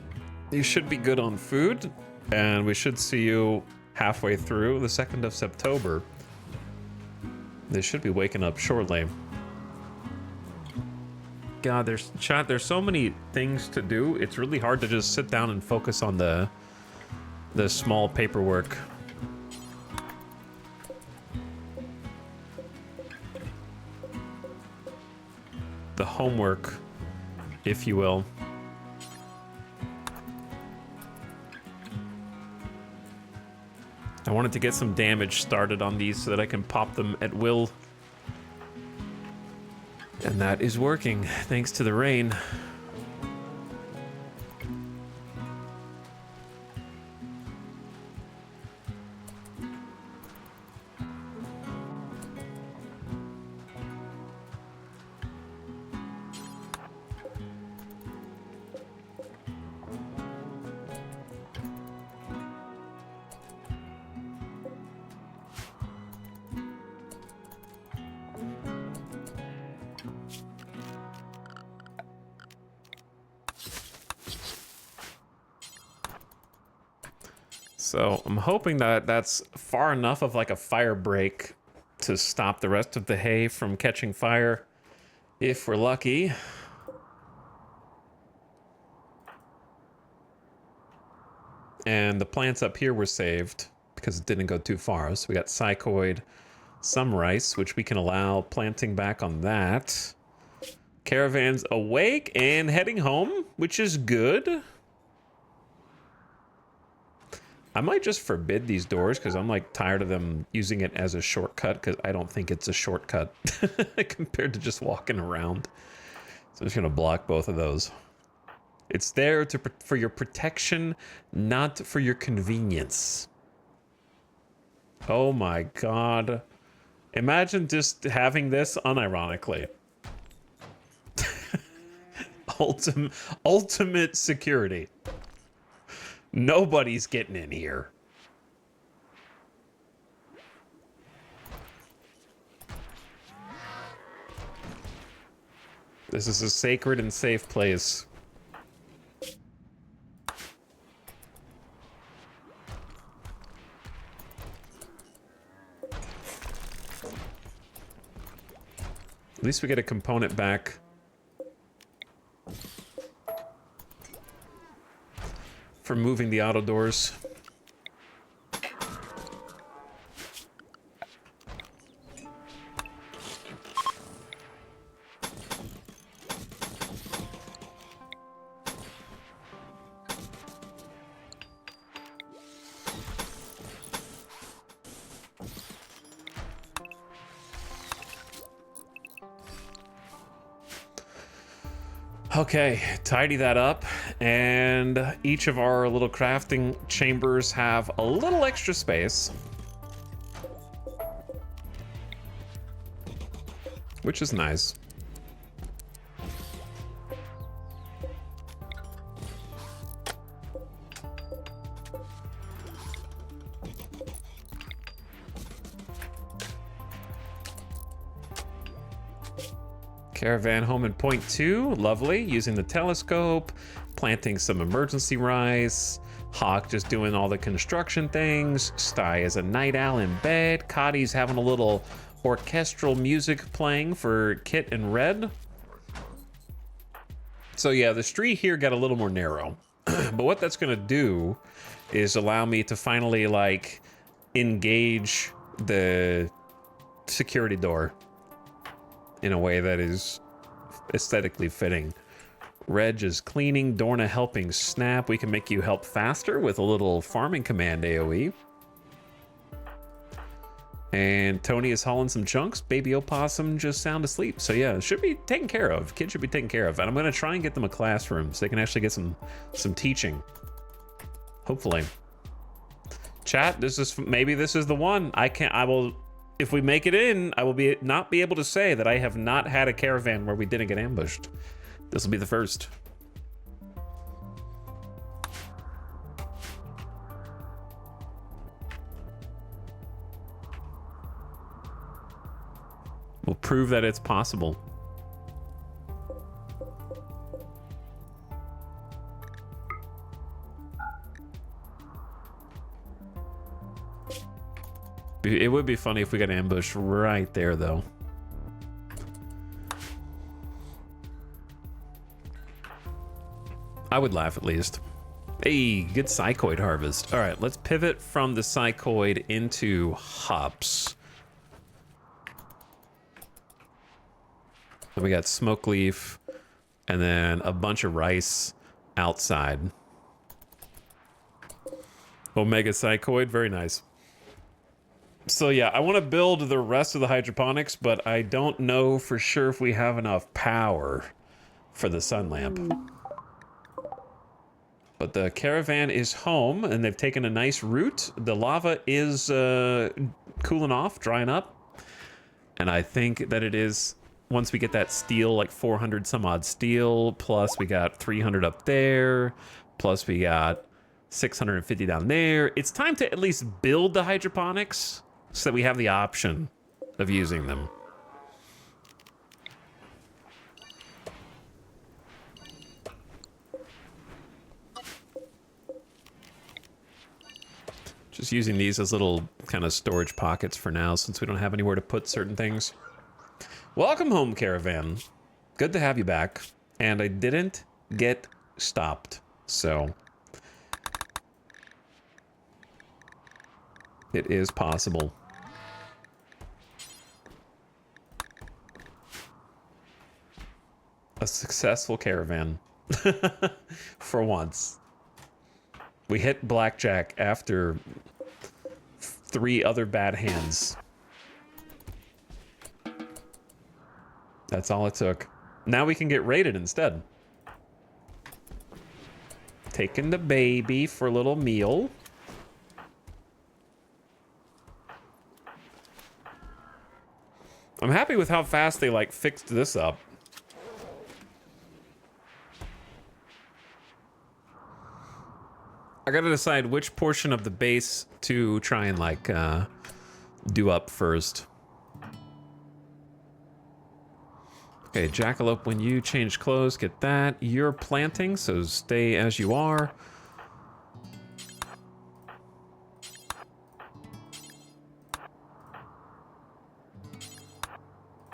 Speaker 1: you should be good on food. And we should see you halfway through the 2nd of September. They should be waking up shortly. God, there's so many things to do. It's really hard to just sit down and focus on the small paperwork. The homework, if you will. I wanted to get some damage started on these so that I can pop them at will. And that is working, thanks to the rain. So I'm hoping that that's far enough of like a fire break to stop the rest of the hay from catching fire, if we're lucky. And the plants up here were saved because it didn't go too far. So we got psychoid, some rice, which we can allow planting back on that. Caravan's awake and heading home, which is good. I might just forbid these doors because I'm like tired of them using it as a shortcut, because I don't think it's a shortcut compared to just walking around. So I'm just gonna block both of those. It's there for your protection, not for your convenience. Oh my god. Imagine just having this unironically. Ultimate security. Nobody's getting in here. This is a sacred and safe place. At least we get a component back. For moving the auto doors. Okay, tidy that up, and each of our little crafting chambers have a little extra space, which is nice. Caravan home in point 2, lovely. Using the telescope, planting some emergency rice. Hawk just doing all the construction things. Sty is a night owl in bed. Cotty's having a little orchestral music playing for Kit and Red. So yeah, the street here got a little more narrow. But what that's gonna do is allow me to finally like engage the security door in a way that is aesthetically fitting. Reg is cleaning, Dorna helping Snap. We can make you help faster with a little farming command AoE. And Tony is hauling some chunks. Baby Opossum just sound asleep. So yeah, it should be taken care of. Kids should be taken care of. And I'm gonna try and get them a classroom so they can actually get some teaching. Hopefully. Chat, maybe this is the one. If we make it in, I will not be able to say that I have not had a caravan where we didn't get ambushed. This will be the first. We'll prove that it's possible. It would be funny if we got ambushed right there, though. I would laugh at least. Hey, good psychoid harvest. All right, let's pivot from the psychoid into hops. So we got smoke leaf and then a bunch of rice outside. Omega psychoid, very nice. So yeah, I want to build the rest of the hydroponics, but I don't know for sure if we have enough power for the sun lamp. But the caravan is home, and they've taken a nice route. The lava is cooling off, drying up. And I think that it is, once we get that steel, like 400 some odd steel, plus we got 300 up there, plus we got 650 down there. It's time to at least build the hydroponics so that we have the option of using them. Just using these as little kind of storage pockets for now, since we don't have anywhere to put certain things. Welcome home, Caravan. Good to have you back. And I didn't get stopped, so it is possible. A successful caravan. For once. We hit blackjack after 3 other bad hands. That's all it took. Now we can get raided instead. Taking the baby for a little meal. I'm happy with how fast they, like, fixed this up. I gotta decide which portion of the base to try and, like, do up first. Okay, Jackalope, when you change clothes, get that. You're planting, so stay as you are.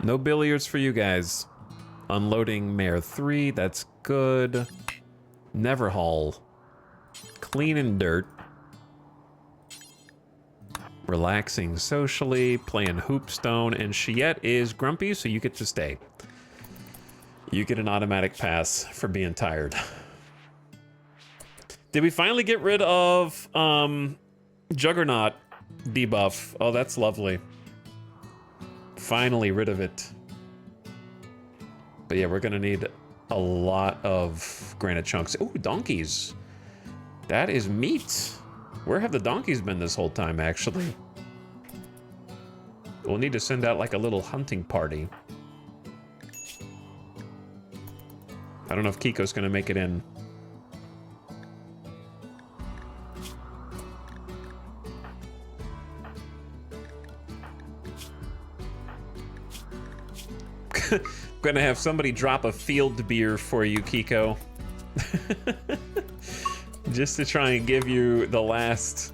Speaker 1: No billiards for you guys. Unloading Mare 3, that's good. Never haul. Clean and dirt. Relaxing socially, playing Hoopstone, and Chiette is grumpy, so you get to stay. You get an automatic pass for being tired. Did we finally get rid of Juggernaut debuff? Oh, that's lovely. Finally rid of it. But yeah, we're gonna need a lot of granite chunks. Ooh, donkeys. That is meat. Where have the donkeys been this whole time, actually? We'll need to send out like a little hunting party. I don't know if Kiko's gonna make it in. Gonna have somebody drop a field beer for you, Kiko. Just to try and give you the last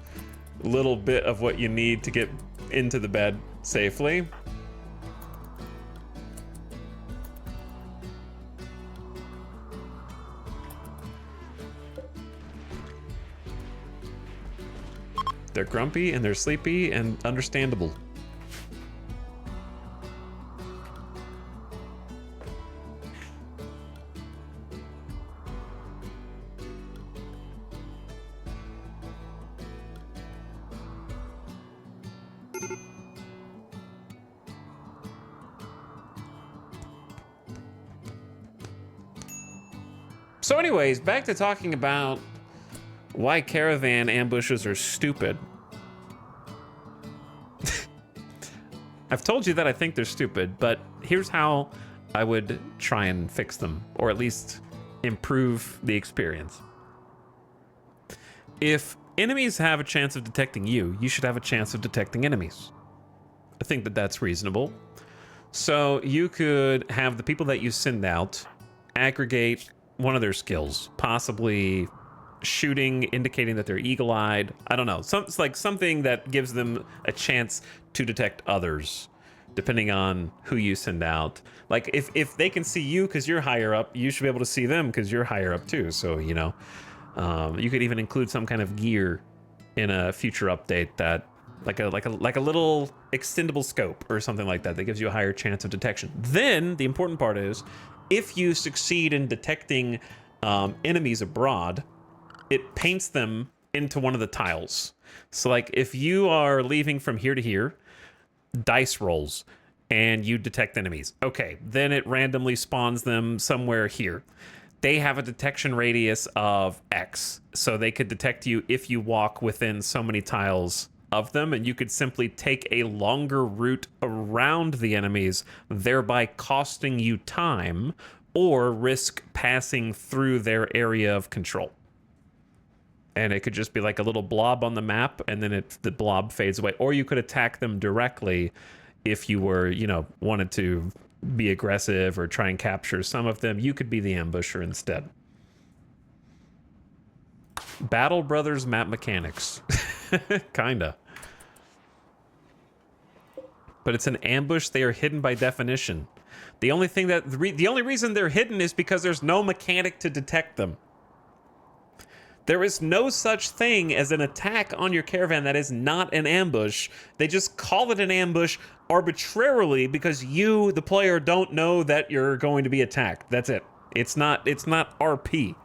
Speaker 1: little bit of what you need to get into the bed safely. They're grumpy and they're sleepy and understandable. So anyways, back to talking about why caravan ambushes are stupid. I've told you that I think they're stupid, but here's how I would try and fix them, or at least improve the experience. If enemies have a chance of detecting you, you should have a chance of detecting enemies. I think that that's reasonable. So you could have the people that you send out aggregate one of their skills, possibly shooting, indicating that they're eagle-eyed. I don't know. It's like something that gives them a chance to detect others, depending on who you send out. Like, if they can see you because you're higher up, you should be able to see them because you're higher up too. So, you know, you could even include some kind of gear in a future update that, like a little extendable scope or something like that gives you a higher chance of detection. Then the important part is, if you succeed in detecting enemies abroad, it paints them into one of the tiles. So like if you are leaving from here to here, dice rolls, and you detect enemies. Okay, then it randomly spawns them somewhere here. They have a detection radius of X, so they could detect you if you walk within so many tiles of them, and you could simply take a longer route around the enemies, thereby costing you time or risk passing through their area of control. And it could just be like a little blob on the map, and then the blob fades away. Or you could attack them directly if you were, you know, wanted to be aggressive or try and capture some of them. You could be the ambusher instead. Battle Brothers map mechanics. Kinda. But it's an ambush. They are hidden by definition. The only thing that the only reason they're hidden is because there's no mechanic to detect them. There is no such thing as an attack on your caravan that is not an ambush. They just call it an ambush arbitrarily because you, the player, don't know that you're going to be attacked. That's it. It's not RP.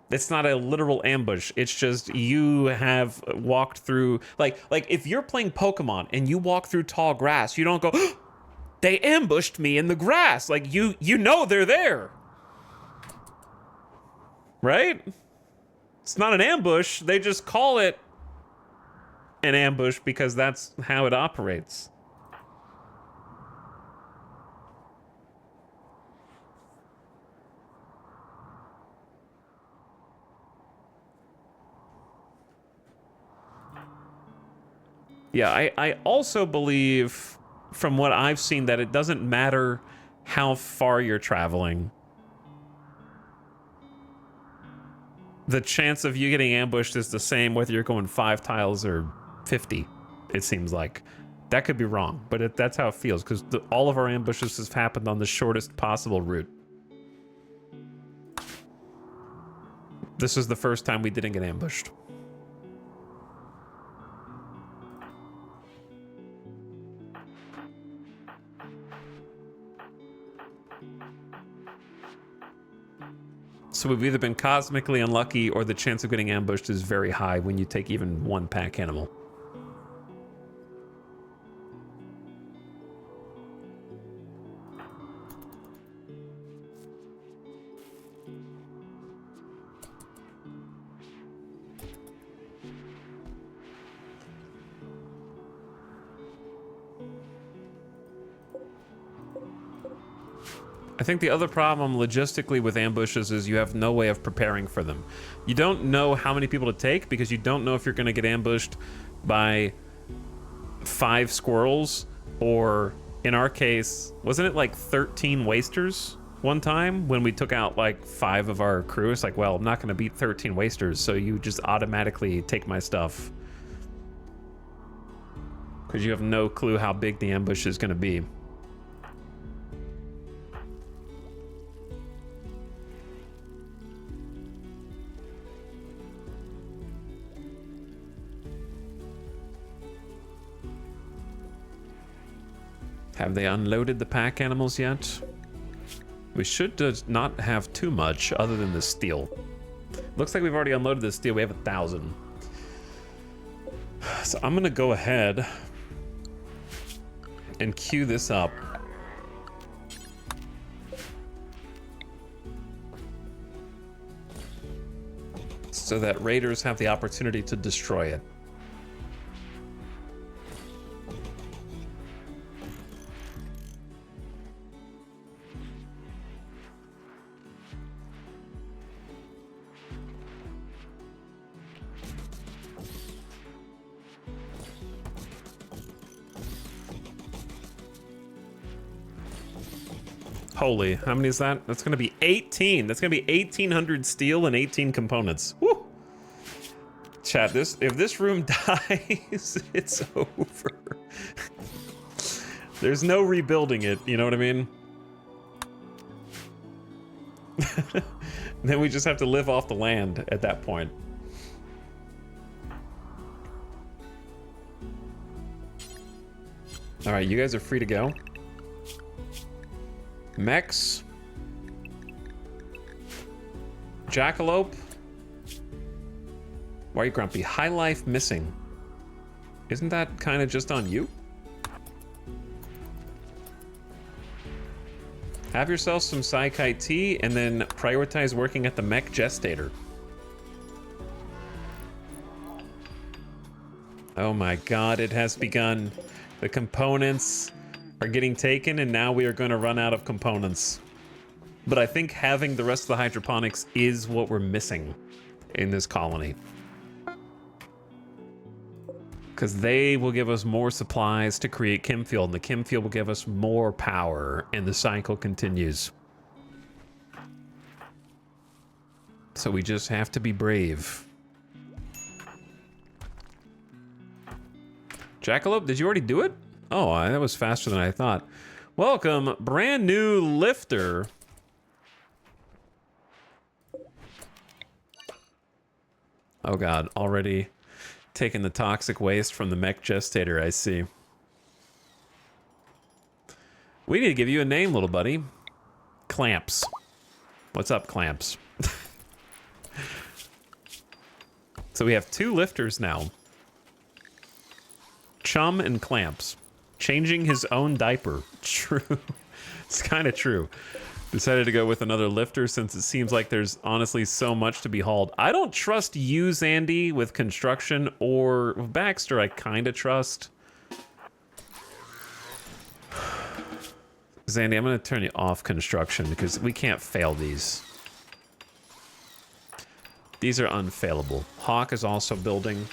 Speaker 1: It's not a literal ambush. It's just you have walked through, like if you're playing Pokemon and you walk through tall grass, you don't go, oh, they ambushed me in the grass. Like you know they're there. Right? It's not an ambush. They just call it an ambush because that's how it operates. Yeah, I also believe, from what I've seen, that it doesn't matter how far you're traveling. The chance of you getting ambushed is the same whether you're going 5 tiles or 50, it seems like. That could be wrong, but that's how it feels, because all of our ambushes have happened on the shortest possible route. This is the first time we didn't get ambushed. So we've either been cosmically unlucky or the chance of getting ambushed is very high when you take even one pack animal. I think the other problem logistically with ambushes is you have no way of preparing for them. You don't know how many people to take because you don't know if you're going to get ambushed by 5 squirrels, or in our case, wasn't it like 13 wasters one time when we took out like 5 of our crew? It's like, well, I'm not going to beat 13 wasters, so you just automatically take my stuff. Because you have no clue how big the ambush is going to be. Have they unloaded the pack animals yet? We should not have too much other than the steel. Looks like we've already unloaded the steel. We have 1,000. So I'm gonna go ahead and queue this up. So that raiders have the opportunity to destroy it. Holy, how many is that? That's gonna be 18. That's gonna be 1,800 steel and 18 components. Woo! Chat, if this room dies, it's over. There's no rebuilding it, you know what I mean? Then we just have to live off the land at that point. All right, you guys are free to go. Mechs. Jackalope. Why are you grumpy? High life missing. Isn't that kind of just on you? Have yourself some Saikai tea and then prioritize working at the mech gestator. Oh my god, it has begun. The components are getting taken, and now we are going to run out of components. But I think having the rest of the hydroponics is what we're missing in this colony. Because they will give us more supplies to create Chemfield, and the Chemfield will give us more power, and the cycle continues. So we just have to be brave. Jackalope, did you already do it? Oh, that was faster than I thought. Welcome, brand new lifter. Oh god, already taking the toxic waste from the mech gestator, I see. We need to give you a name, little buddy. Clamps. What's up, Clamps? So we have 2 lifters now. Chum and Clamps. Changing his own diaper. True. It's kind of true. Decided to go with another lifter since it seems like there's honestly so much to be hauled. I don't trust you, Zandy, with construction, or Baxter I kind of trust. Zandy, I'm going to turn you off construction because we can't fail these. These are unfailable. Hawk is also building.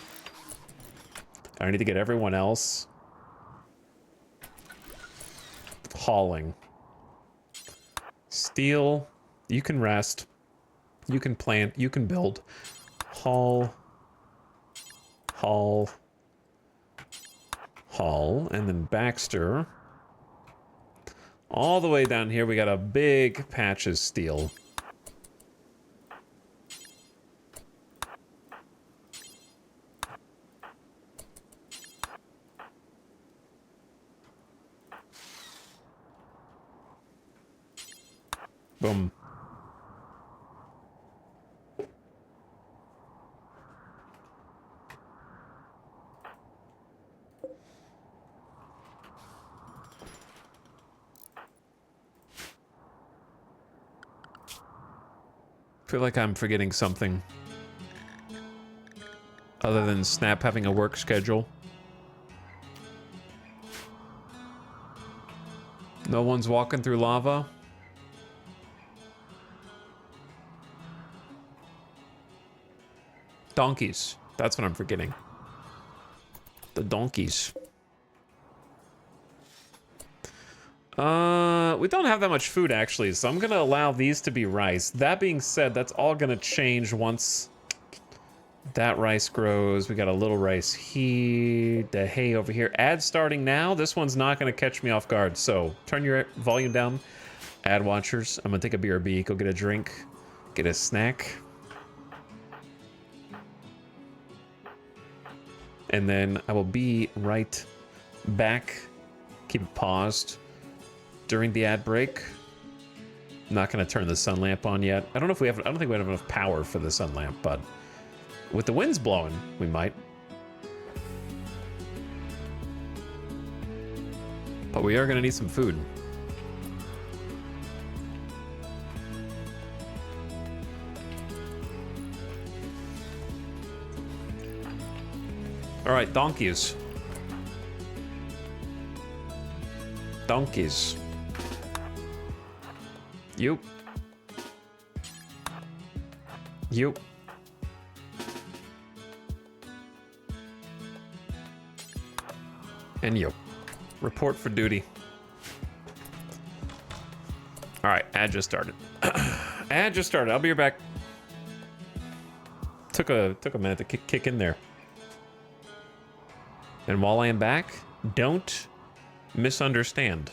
Speaker 1: I need to get everyone else hauling. Steel, you can rest. You can plant, you can build. Haul. Haul. Haul. And then Baxter. All the way down here, we got a big patch of steel. Boom. I feel like I'm forgetting something. Other than Snap having a work schedule. No one's walking through lava. Donkeys. That's what I'm forgetting. The donkeys. We don't have that much food, actually, so I'm gonna allow these to be rice. That being said, that's all gonna change once that rice grows. We got a little rice here, the hay over here. Ad starting now. This one's not gonna catch me off guard, so turn your volume down. Ad watchers, I'm gonna take a BRB, go get a drink, get a snack. And then I will be right back. Keep it paused during the ad break. I'm not gonna turn the sun lamp on yet. I don't think we have enough power for the sun lamp, but with the winds blowing, we might. But we are gonna need some food. All right, donkeys. Donkeys. You. You. And you. Report for duty. All right, ad just started. Ad just started. I'll be right back. Took a minute to kick in there. And while I am back, don't misunderstand.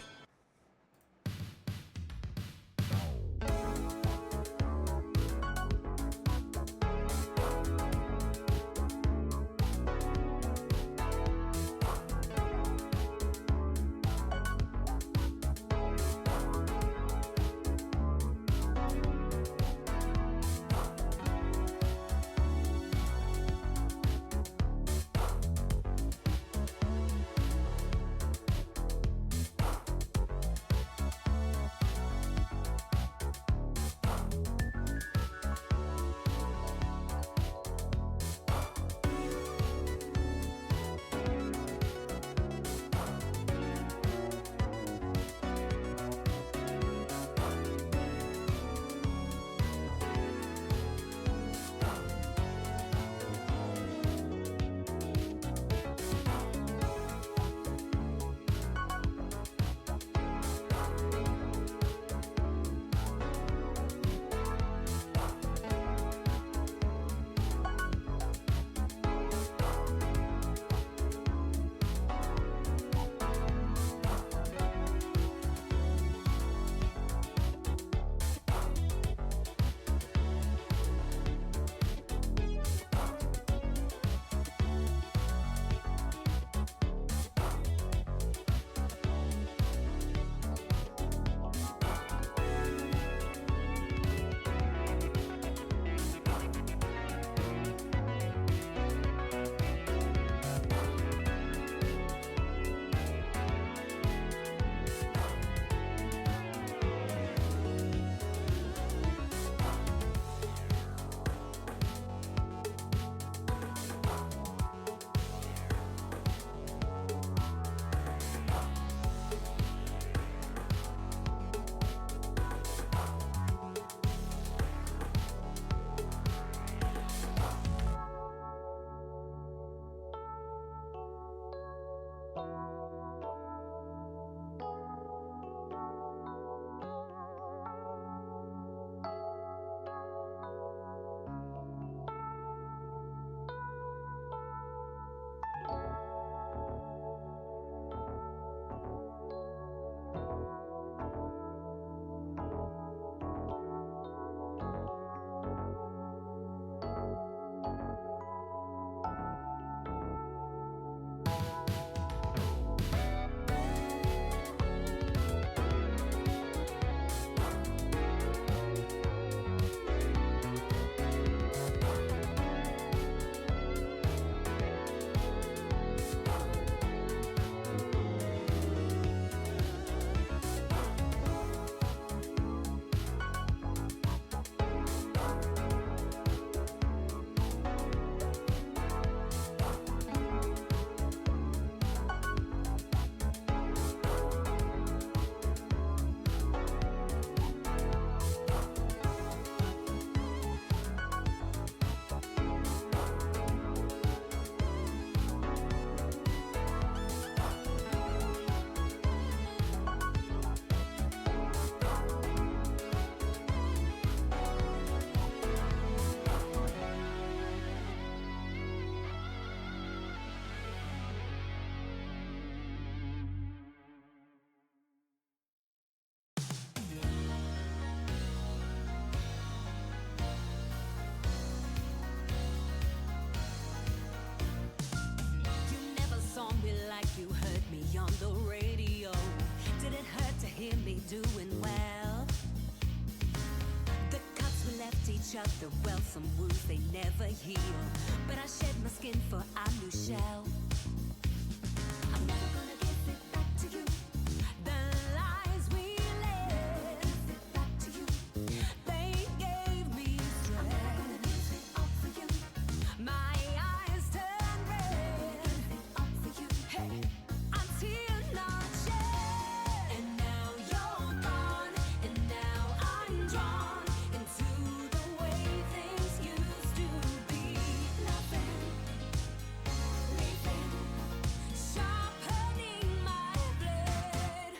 Speaker 2: doing well. The cuts we left each other, well, some wounds they never heal. But I shed my skin for a new shell. I'm never gonna give it back to you. The lies we lived, give it back to you. They gave me strength. I'm never gonna give it up for you. My eyes turn red, give it up for you. Hey, until not shed. And now you're gone, and now I'm drawn into the way things used to be. Nothing, leaving, sharpening my blade.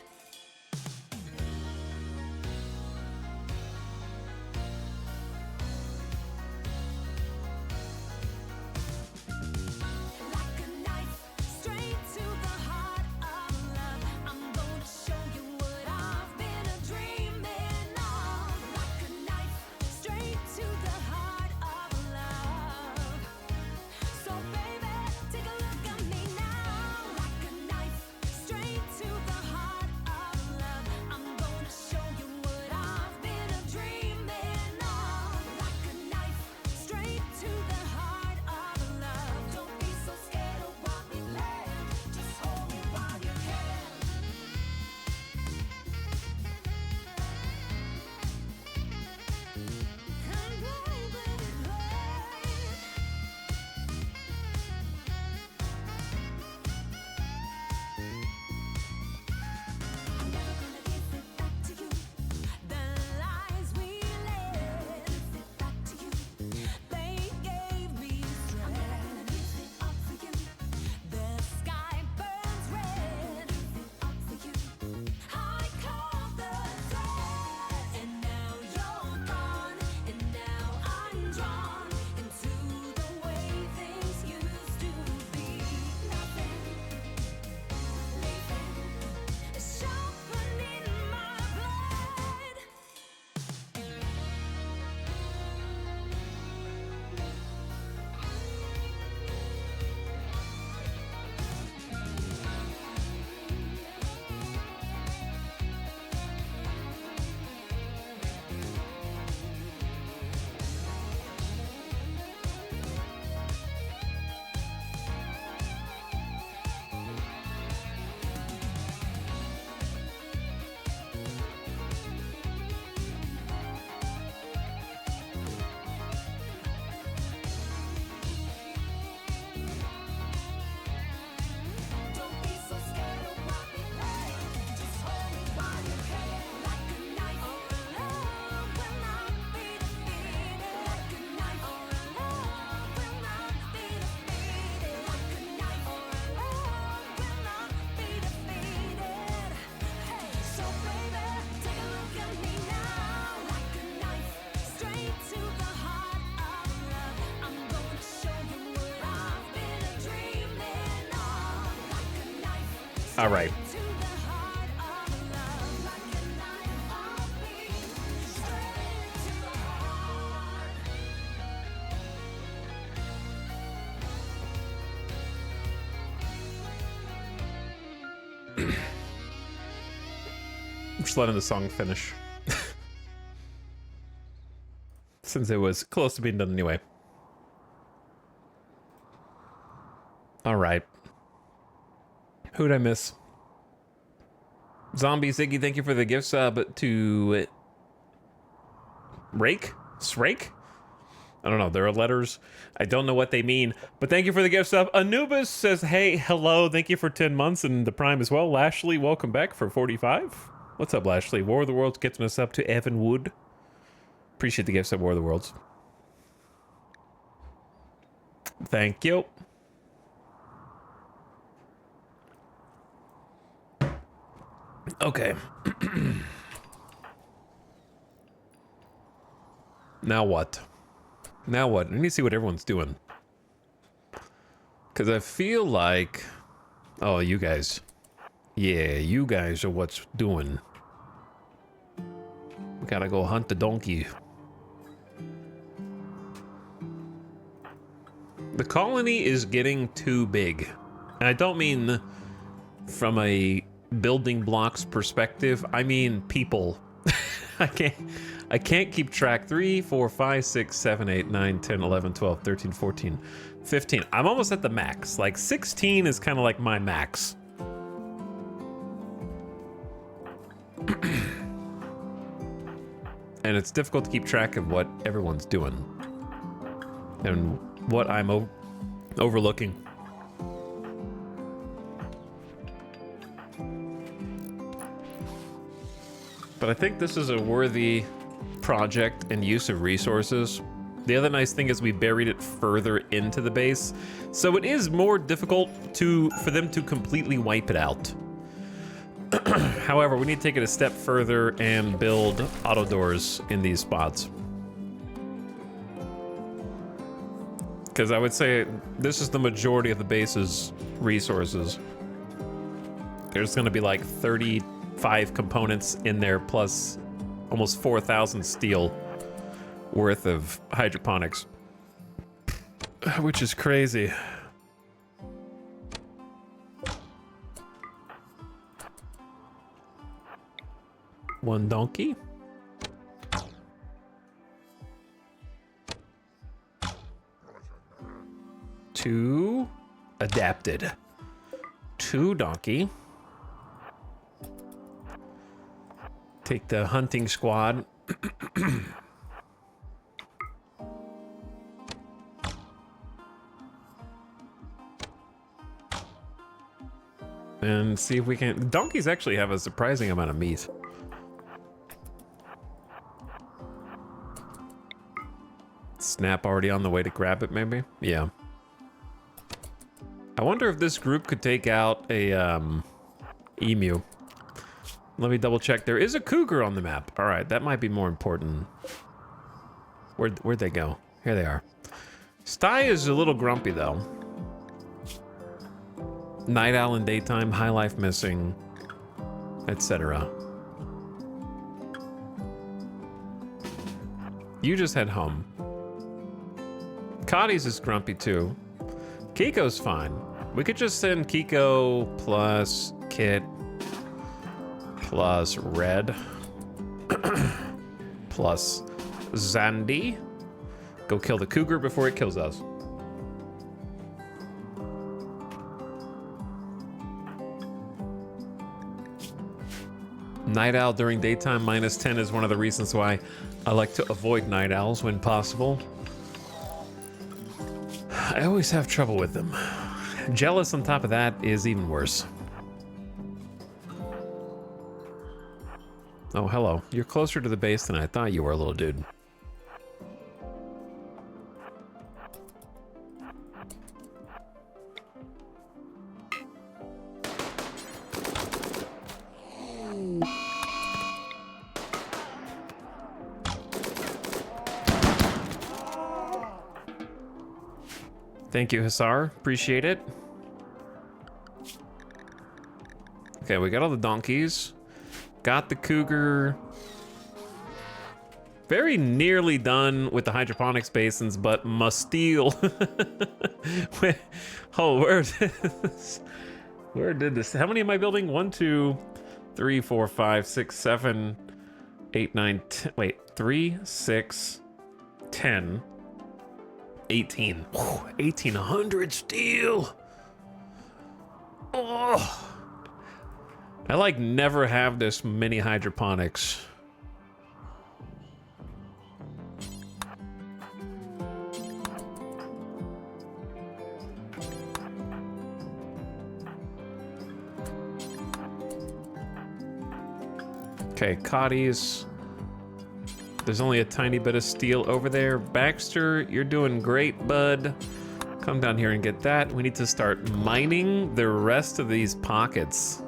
Speaker 2: Like a knife, straight to the heart of love. I'm gonna show you what I've been dreaming of. Like a knife, straight to the heart of love. So baby, take a look at me now. Like a knife, straight to the heart of love. I'm gonna show you what I've been dreaming of. Like a knife, straight to the heart of love. Don't be so scared of what we land. Just hold me while you can. And baby, I'm never gonna give it back to you. The lies we lived, give it back to you. They gave me strength. I'm never gonna give it up for you. The sky burns red, give it up for you. I call the thread, and now you're gone, and now I'm drawn into the way things used to be. Nothing, leaving, sharpening my blade. Don't be so scared of what we land. Just hold me while you can. Like a knife, our love will not be defeated. Like a knife, our love will not be defeated. Like a knife, our love will not be defeated. Hey, so baby, take a look at me now. Like a knife, straight to the heart of love. I'm gonna show you what I've been dreaming of. Like a knife.
Speaker 1: All right.
Speaker 2: To the heart of love, like a knife, I'll be straight to the heart.
Speaker 1: I'm just letting the song finish. Since it was close to being done anyway. All right. Who'd I miss? Zombie Ziggy, thank you for the gift sub to Rake? Srake? I don't know. There are letters. I don't know what they mean. But thank you for the gift sub. Anubis says, hey, hello. Thank you for 10 months and the Prime as well. Lashley, welcome back for 45. What's up, Lashley? War of the Worlds getting us up to Evan Wood. Appreciate the gift sub, War of the Worlds. Thank you. Okay. Now what? Now what? I need to see what everyone's doing. Because I feel like... Oh, you guys. Yeah, you guys are what's doing. We gotta go hunt the donkey. The colony is getting too big. And I don't mean from a building blocks perspective, I mean people. I can't keep track. 3, 4, 5, 6, 7, 8, 9, 10, 11, 12, 13, 14, 15. I'm almost at the max. Like 16 is kind of like my max. And it's difficult to keep track of what everyone's doing and what I'm overlooking. But I think this is a worthy project and use of resources. The other nice thing is we buried it further into the base, so it is more difficult for them to completely wipe it out. However, we need to take it a step further and build auto doors in these spots. Because I would say this is the majority of the base's resources. There's going to be like 35 components in there, plus almost 4,000 steel worth of hydroponics, which is crazy. One donkey. Two adapted. 2 donkey. Take the hunting squad. And see if we can. Donkeys actually have a surprising amount of meat. Snap already on the way to grab it, maybe? Yeah. I wonder if this group could take out a emu. Let me double check. There is a cougar on the map. All right, that might be more important. Where'd they go? Here they are. Sty is a little grumpy though. Night owl in daytime, high life missing, etc. You just head home. Cotty's is grumpy too. Kiko's fine. We could just send Kiko plus Kit plus Red plus Zandy. Go kill the cougar before it kills us. Night owl during daytime -10 is one of the reasons why I like to avoid night owls when possible. I always have trouble with them. Jealous on top of that is even worse. Oh, hello. You're closer to the base than I thought you were, little dude. Thank you, Hussar. Appreciate it. Okay, we got all the donkeys. Got the cougar. Very nearly done with the hydroponics basins, but must steal. Where did this? How many am I building? 1, 2, 3, 4, 5, 6, 7, 8, 9, 10. Wait, 3, 6, 10. 18. 1,800 steel. Oh, I like never have this many hydroponics. Okay, Cotties. There's only a tiny bit of steel over there. Baxter, you're doing great, bud. Come down here and get that. We need to start mining the rest of these pockets.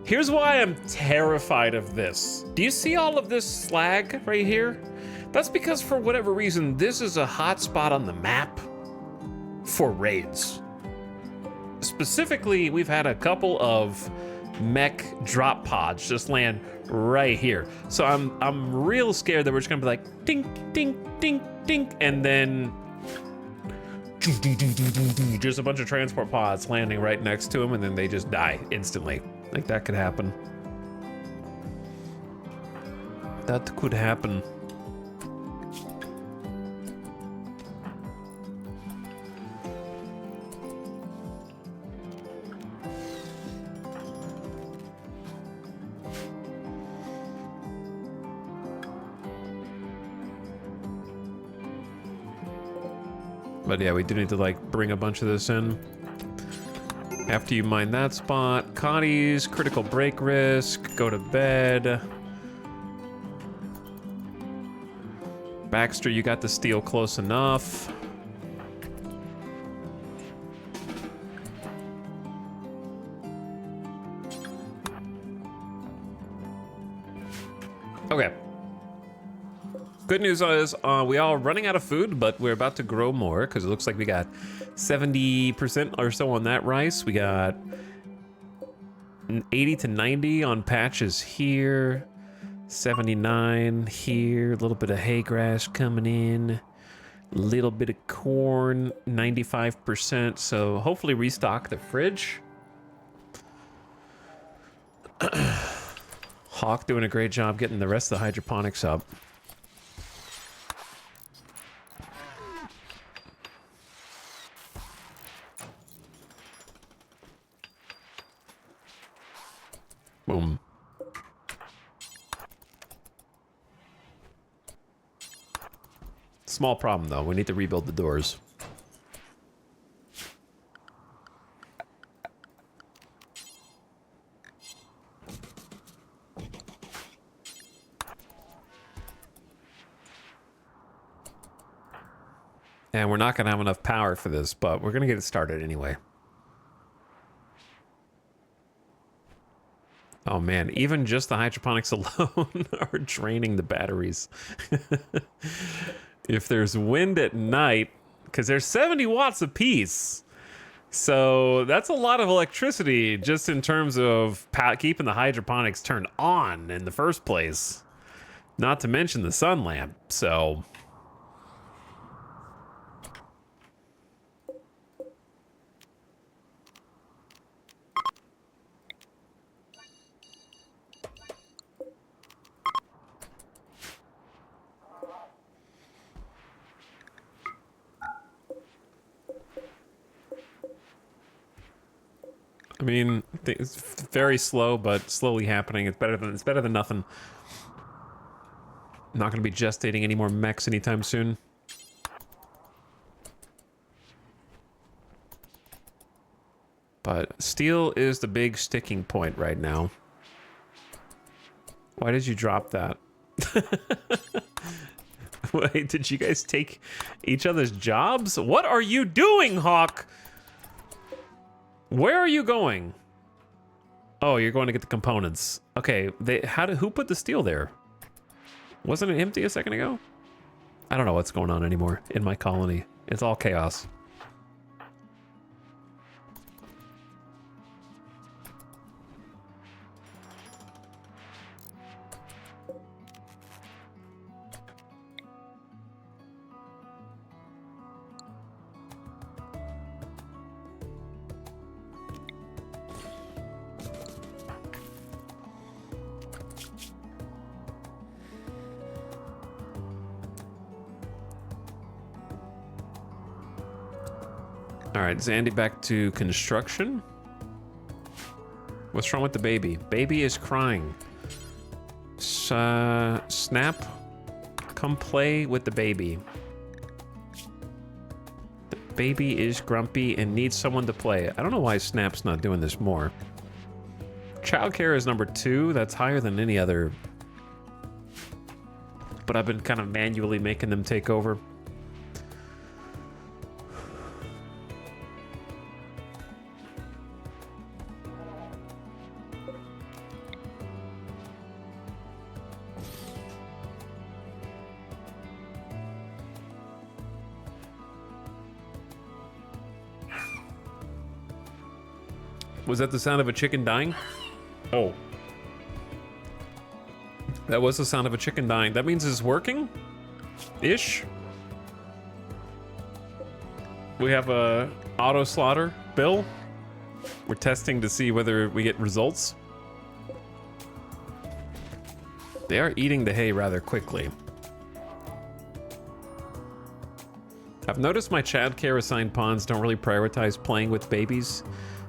Speaker 1: Here's why I'm terrified of this. Do you see all of this slag right here? That's because for whatever reason, this is a hot spot on the map for raids. Specifically, we've had a couple of mech drop pods just land right here. So I'm real scared that we're just gonna be like dink, dink, dink, dink, and then just a bunch of transport pods landing right next to him, and then they just die instantly. Like, that could happen. That could happen. But yeah, we do need to like bring a bunch of this in. After you mine that spot, Connie's critical break risk, go to bed. Baxter, you got the steel close enough. Okay. Good news is we are running out of food, but we're about to grow more because it looks like we got 70% or so on that rice. We got 80 to 90 on patches here, 79 here, a little bit of hay grass coming in, a little bit of corn, 95%. So hopefully restock the fridge. Hawk doing a great job getting the rest of the hydroponics up. Boom. Small problem though, we need to rebuild the doors. And we're not gonna have enough power for this, but we're gonna get it started anyway. Oh man, even just the hydroponics alone are draining the batteries. If there's wind at night, because there's 70 watts a piece. So that's a lot of electricity just in terms of keeping the hydroponics turned on in the first place. Not to mention the sun lamp, so... I mean, it's very slow, but slowly happening. It's better than nothing. Not going to be gestating any more mechs anytime soon. But steel is the big sticking point right now. Why did you drop that? Wait, did you guys take each other's jobs? What are you doing, Hawk? Where are you going? Oh, you're going to get the components. Okay, who put the steel there? Wasn't it empty a second ago? I don't know what's going on anymore in my colony. It's all chaos. All right, Zandy back to construction. What's wrong with the baby? Baby is crying. Snap, come play with the baby. The baby is grumpy and needs someone to play. I don't know why Snap's not doing this more. Childcare is number 2. That's higher than any other. But I've been kind of manually making them take over. Was that the sound of a chicken dying? Oh. That was the sound of a chicken dying. That means it's working? Ish? We have a auto slaughter bill. We're testing to see whether we get results. They are eating the hay rather quickly. I've noticed my child care assigned pawns don't really prioritize playing with babies.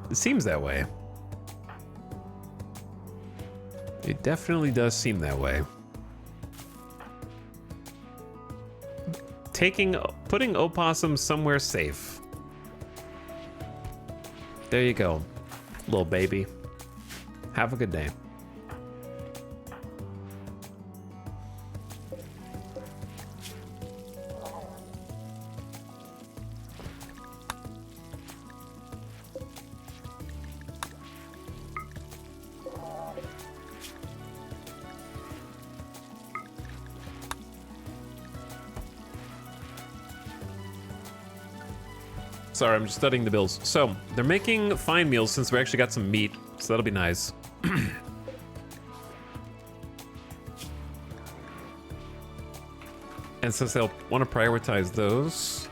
Speaker 1: It seems that way. It definitely does seem that way. Putting opossum somewhere safe. There you go, little baby. Have a good day. Sorry, I'm just studying the bills. So, they're making fine meals since we actually got some meat, so that'll be nice. And since they'll want to prioritize those,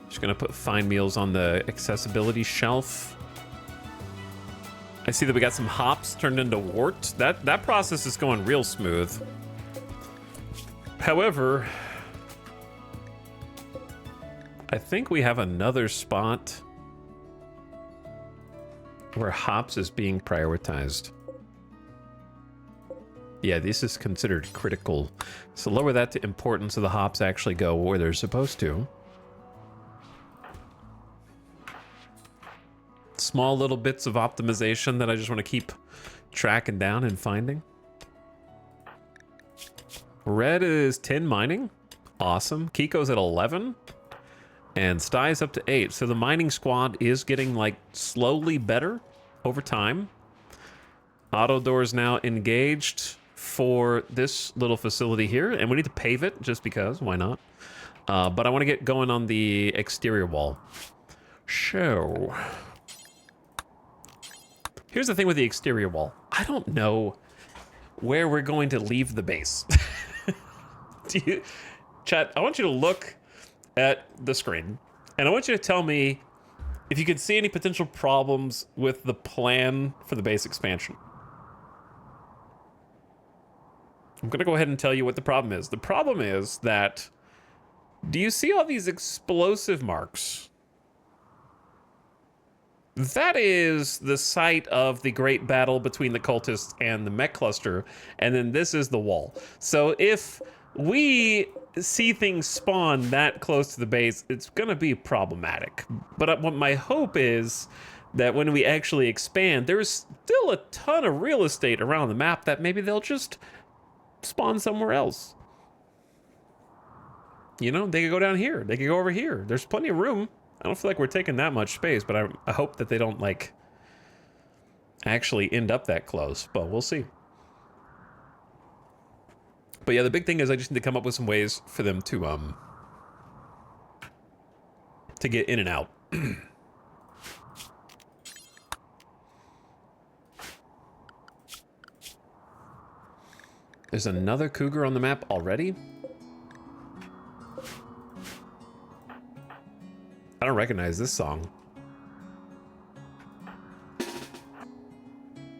Speaker 1: just gonna put fine meals on the accessibility shelf. I see that we got some hops turned into wort. That process is going real smooth. However, I think we have another spot where hops is being prioritized. Yeah, this is considered critical. So lower that to important so the hops actually go where they're supposed to. Small little bits of optimization that I just want to keep tracking down and finding. Red is 10 mining. Awesome. Kiko's at 11. And Stye's up to 8. So the mining squad is getting, like, slowly better over time. Auto doors now engaged for this little facility here. And we need to pave it, just because. Why not? But I want to get going on the exterior wall. So, here's the thing with the exterior wall. I don't know where we're going to leave the base. Chat, I want you to look at the screen, and I want you to tell me if you could see any potential problems with the plan for the base expansion. I'm gonna go ahead and tell you what the problem is. The problem is that, do you see all these explosive marks? That is the site of the great battle between the cultists and the mech cluster, and then this is the wall. So if we see things spawn that close to the base, it's gonna be problematic. But what my hope is that when we actually expand, there's still a ton of real estate around the map that maybe they'll just spawn somewhere else. You know, they could go down here, they could go over here. There's plenty of room. I don't feel like we're taking that much space, but I hope that they don't, like, actually end up that close, but we'll see. But yeah, the big thing is I just need to come up with some ways for them to get in and out. There's another cougar on the map already? I don't recognize this song.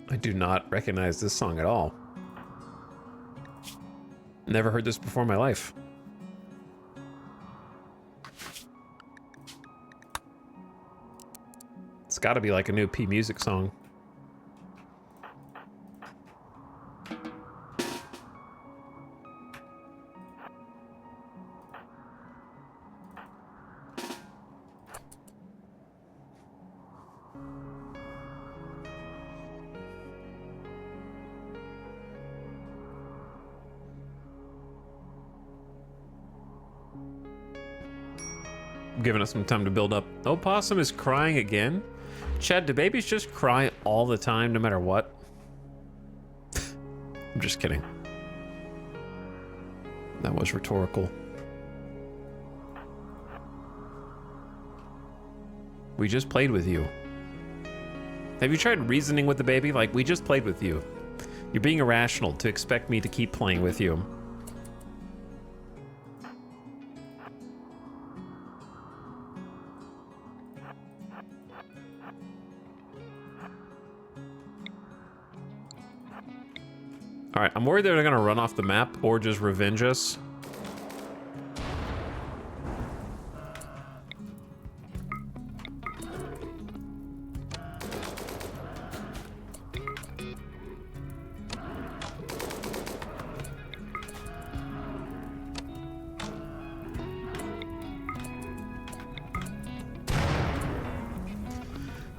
Speaker 1: I do not recognize this song at all. Never heard this before in my life. It's got to be like a new P Music song. Giving us some time to build up. Opossum is crying again. Chad, do babies just cry all the time, no matter what? I'm just kidding. That was rhetorical. We just played with you. Have you tried reasoning with the baby? Like, we just played with you. You're being irrational to expect me to keep playing with you. All right, I'm worried they're gonna run off the map or just revenge us.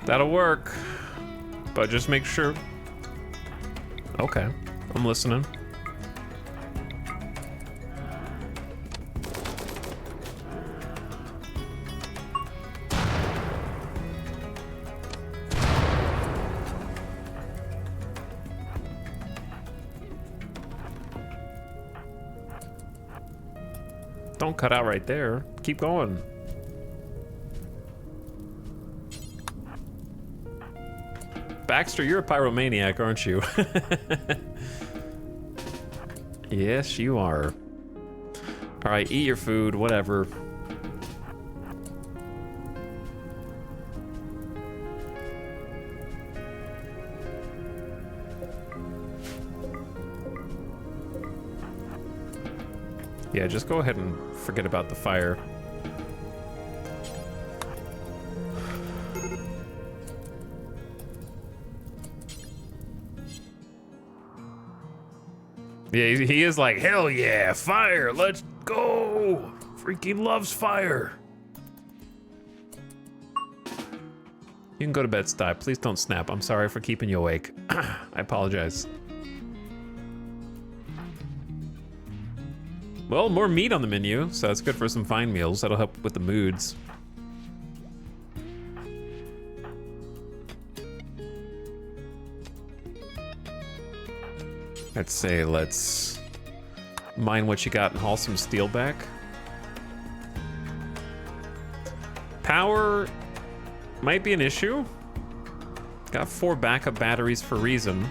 Speaker 1: That'll work, but just make sure. Okay, I'm listening. Don't cut out right there. Keep going. Baxter, you're a pyromaniac, aren't you? Yes, you are. All right, eat your food, whatever. Yeah, just go ahead and forget about the fire. Yeah, he is like, hell yeah, fire, let's go. Freaking loves fire. You can go to bed, Sty. Please don't snap. I'm sorry for keeping you awake. I apologize. Well, more meat on the menu, so that's good for some fine meals. That'll help with the moods. I'd say let's mine what you got and haul some steel back. Power might be an issue. Got 4 backup batteries for a reason.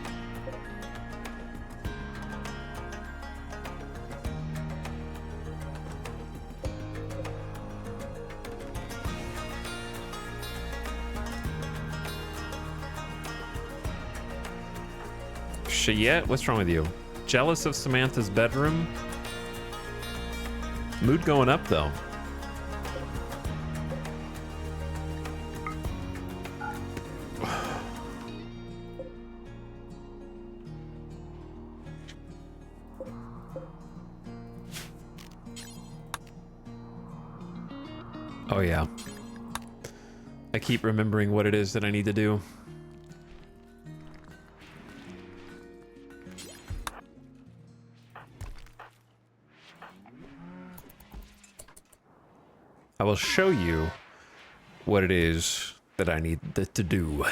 Speaker 1: Yet? What's wrong with you? Jealous of Samantha's bedroom? Mood going up, though. Oh, yeah. I keep remembering what it is that I need to do. I will show you what it is that I need to do.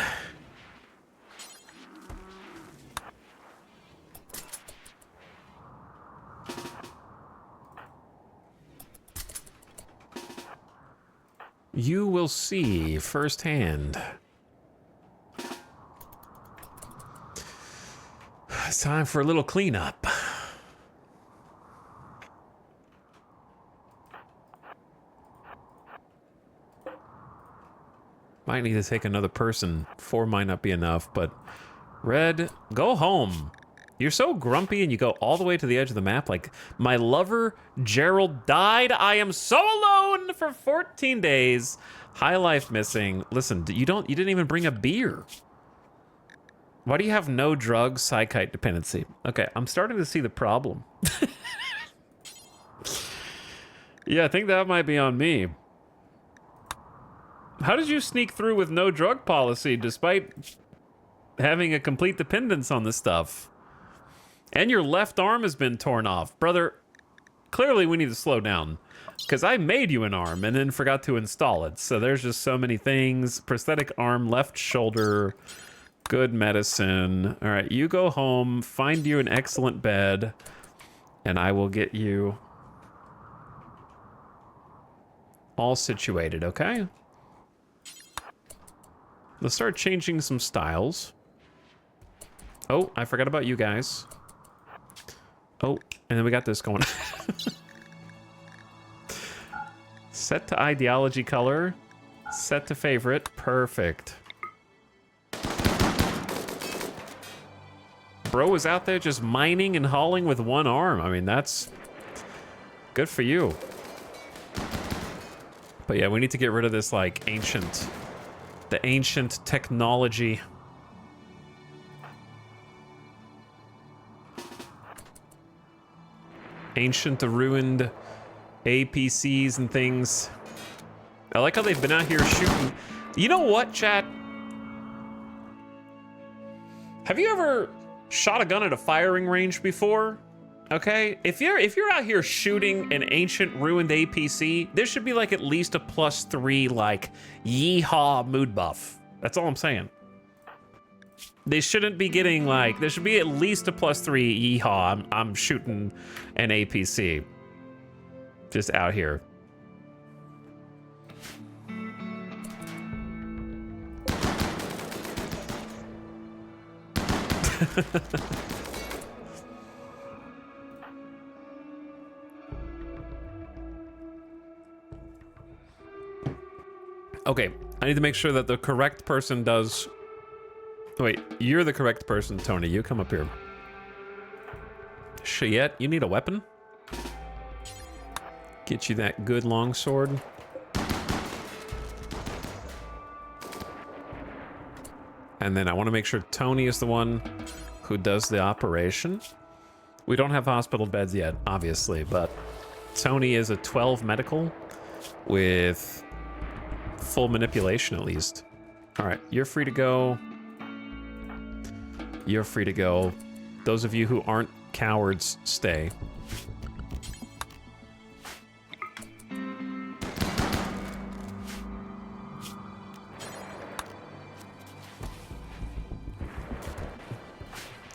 Speaker 1: You will see firsthand. It's time for a little cleanup. Might need to take another person. 4 might not be enough, but Red, go home. You're so grumpy and you go all the way to the edge of the map. Like, my lover, Gerald, died. I am so alone for 14 days. High life missing. Listen, you didn't even bring a beer. Why do you have no drugs, psychite dependency? Okay, I'm starting to see the problem. Yeah, I think that might be on me. How did you sneak through with no drug policy despite having a complete dependence on this stuff? And your left arm has been torn off. Brother, clearly we need to slow down. Because I made you an arm and then forgot to install it. So there's just so many things. Prosthetic arm, left shoulder, good medicine. All right, you go home, find you an excellent bed, and I will get you all situated, okay? Let's start changing some styles. Oh, I forgot about you guys. Oh, and then we got this going. Set to ideology color. Set to favorite. Perfect. Bro is out there just mining and hauling with one arm. I mean, that's good for you. But yeah, we need to get rid of this, like, the ancient technology. Ancient, ruined APCs and things. I like how they've been out here shooting. You know what, chat? Have you ever shot a gun at a firing range before? Okay, if you're out here shooting an ancient ruined APC, there should be like at least a +3 like yeehaw mood buff. That's all I'm saying. They shouldn't be getting like, there should be at least a +3 yeehaw. I'm shooting an APC. Just out here. Okay, I need to make sure that the correct person does... Wait, you're the correct person, Tony. You come up here. Cheyette, you need a weapon? Get you that good longsword. And then I want to make sure Tony is the one who does the operation. We don't have hospital beds yet, obviously, but Tony is a 12 medical with full manipulation at least. All right, you're free to go. You're free to go. Those of you who aren't cowards, stay.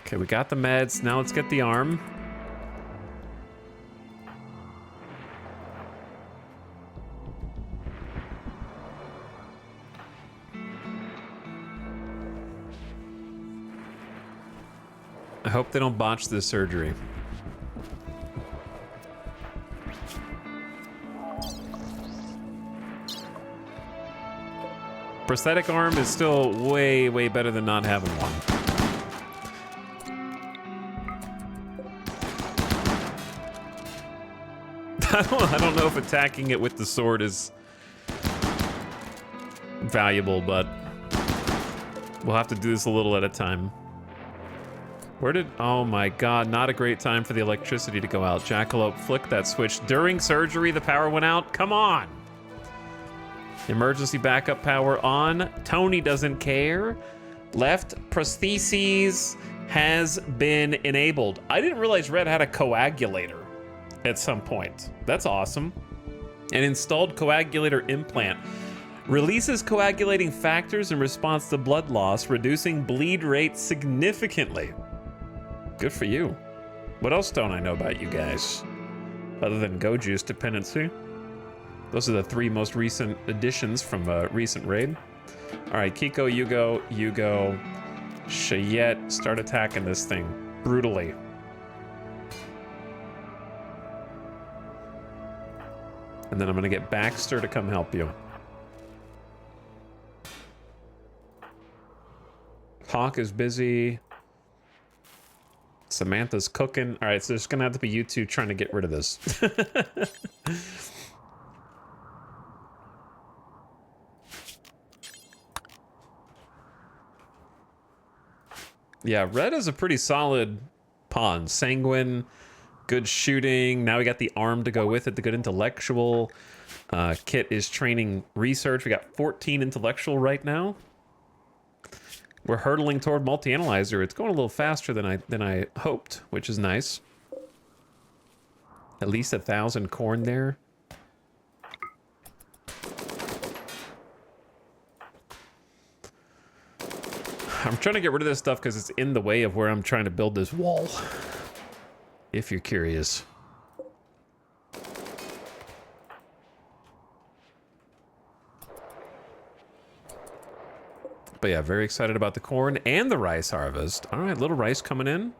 Speaker 1: Okay, we got the meds. Now let's get the arm. I hope they don't botch this surgery. Prosthetic arm is still way, way better than not having one. I don't know if attacking it with the sword is valuable, but we'll have to do this a little at a time. Where did... Oh my god, not a great time for the electricity to go out. Jackalope, flick that switch. During surgery, the power went out? Come on! Emergency backup power on. Tony doesn't care. Left prostheses has been enabled. I didn't realize Red had a coagulator at some point. That's awesome. An installed coagulator implant releases coagulating factors in response to blood loss, reducing bleed rate significantly. Good for you. What else don't I know about you guys? Other than Go Juice dependency. Those are the 3 most recent additions from a recent raid. All right, Kiko, you go, you go. Cheyette, start attacking this thing brutally. And then I'm gonna get Baxter to come help you. Hawk is busy. Samantha's cooking. All right, so there's gonna have to be you two trying to get rid of this. Yeah, Red is a pretty solid pawn. Sanguine, good shooting. Now we got the arm to go with it, the good intellectual. Kit is training research. We got 14 intellectual right now. We're hurtling toward multi-analyzer. It's going a little faster than I hoped, which is nice. At least 1,000 corn there. I'm trying to get rid of this stuff because it's in the way of where I'm trying to build this wall. If you're curious. But yeah, very excited about the corn and the rice harvest. All right, little rice coming in.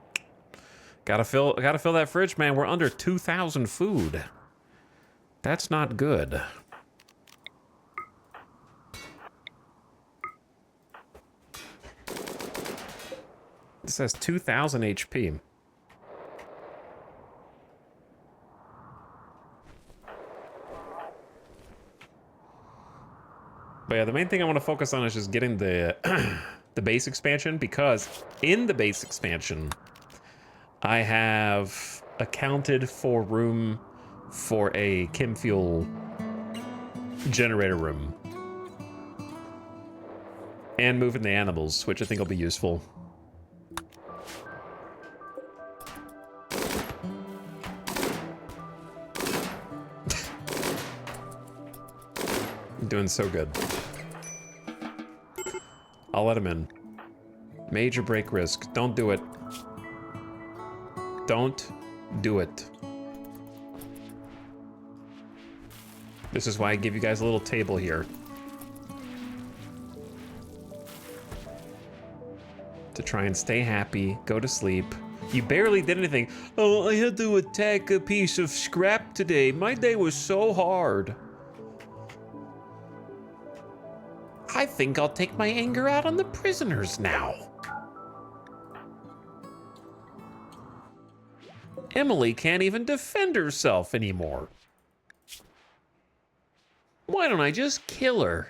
Speaker 1: Gotta fill that fridge, man. We're under 2,000 food. That's not good. This has 2,000 HP. But yeah, the main thing I want to focus on is just getting the the base expansion, because in the base expansion, I have accounted for room for a chem fuel generator room. And moving the animals, which I think will be useful. I'm doing so good. I'll let him in. Major break risk. Don't do it. Don't do it. This is why I give you guys a little table here. To try and stay happy, go to sleep. You barely did anything. Oh, I had to attack a piece of scrap today. My day was so hard. I think I'll take my anger out on the prisoners now. Emily can't even defend herself anymore. Why don't I just kill her?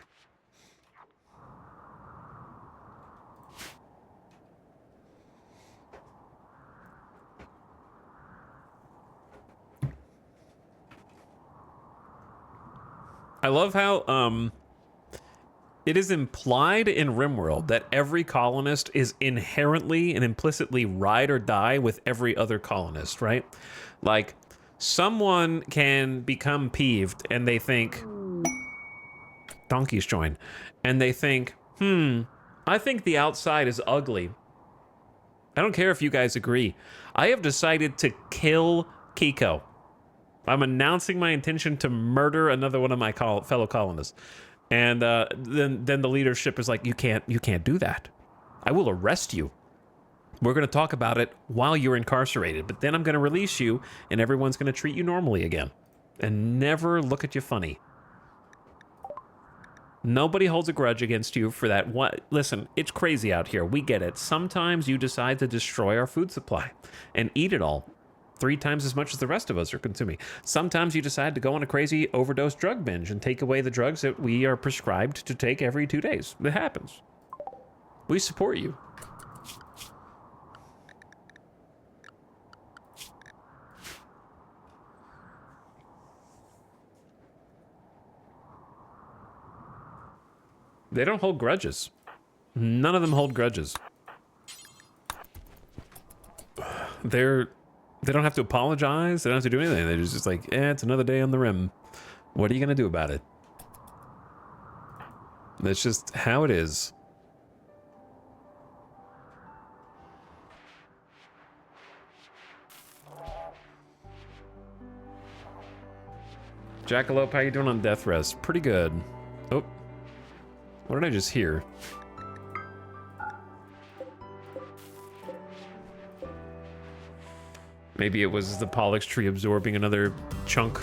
Speaker 1: I love how, it is implied in RimWorld that every colonist is inherently and implicitly ride or die with every other colonist, right? Like, someone can become peeved and they think, donkeys join, and they think, I think the outside is ugly. I don't care if you guys agree. I have decided to kill Kiko. I'm announcing my intention to murder another one of my fellow colonists. And then the leadership is like, you can't do that. I will arrest you. We're going to talk about it while you're incarcerated, but then I'm going to release you and everyone's going to treat you normally again and never look at you funny. Nobody holds a grudge against you for that. Listen, it's crazy out here. We get it. Sometimes you decide to destroy our food supply and eat it all 3 times as much as the rest of us are consuming. Sometimes you decide to go on a crazy overdose drug binge and take away the drugs that we are prescribed to take every 2 days. It happens. We support you. They don't hold grudges. None of them hold grudges. They don't have to apologize. They don't have to do anything. They're just like, it's another day on the rim. What are you going to do about it? That's just how it is. Jackalope, how you doing on death rest? Pretty good. Oh. What did I just hear? Maybe it was the Pollux tree absorbing another chunk.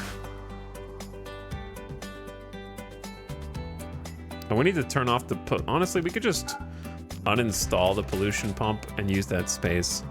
Speaker 1: Oh, we need to turn off the... Honestly, we could just uninstall the pollution pump and use that space.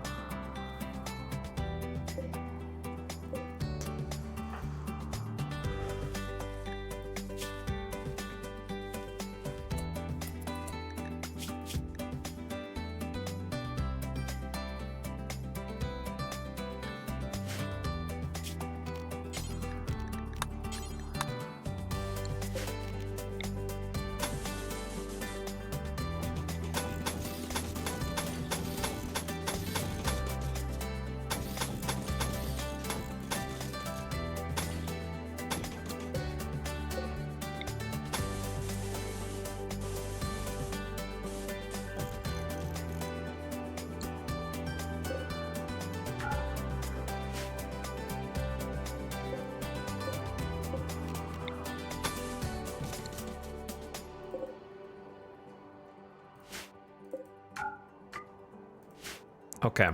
Speaker 1: Okay,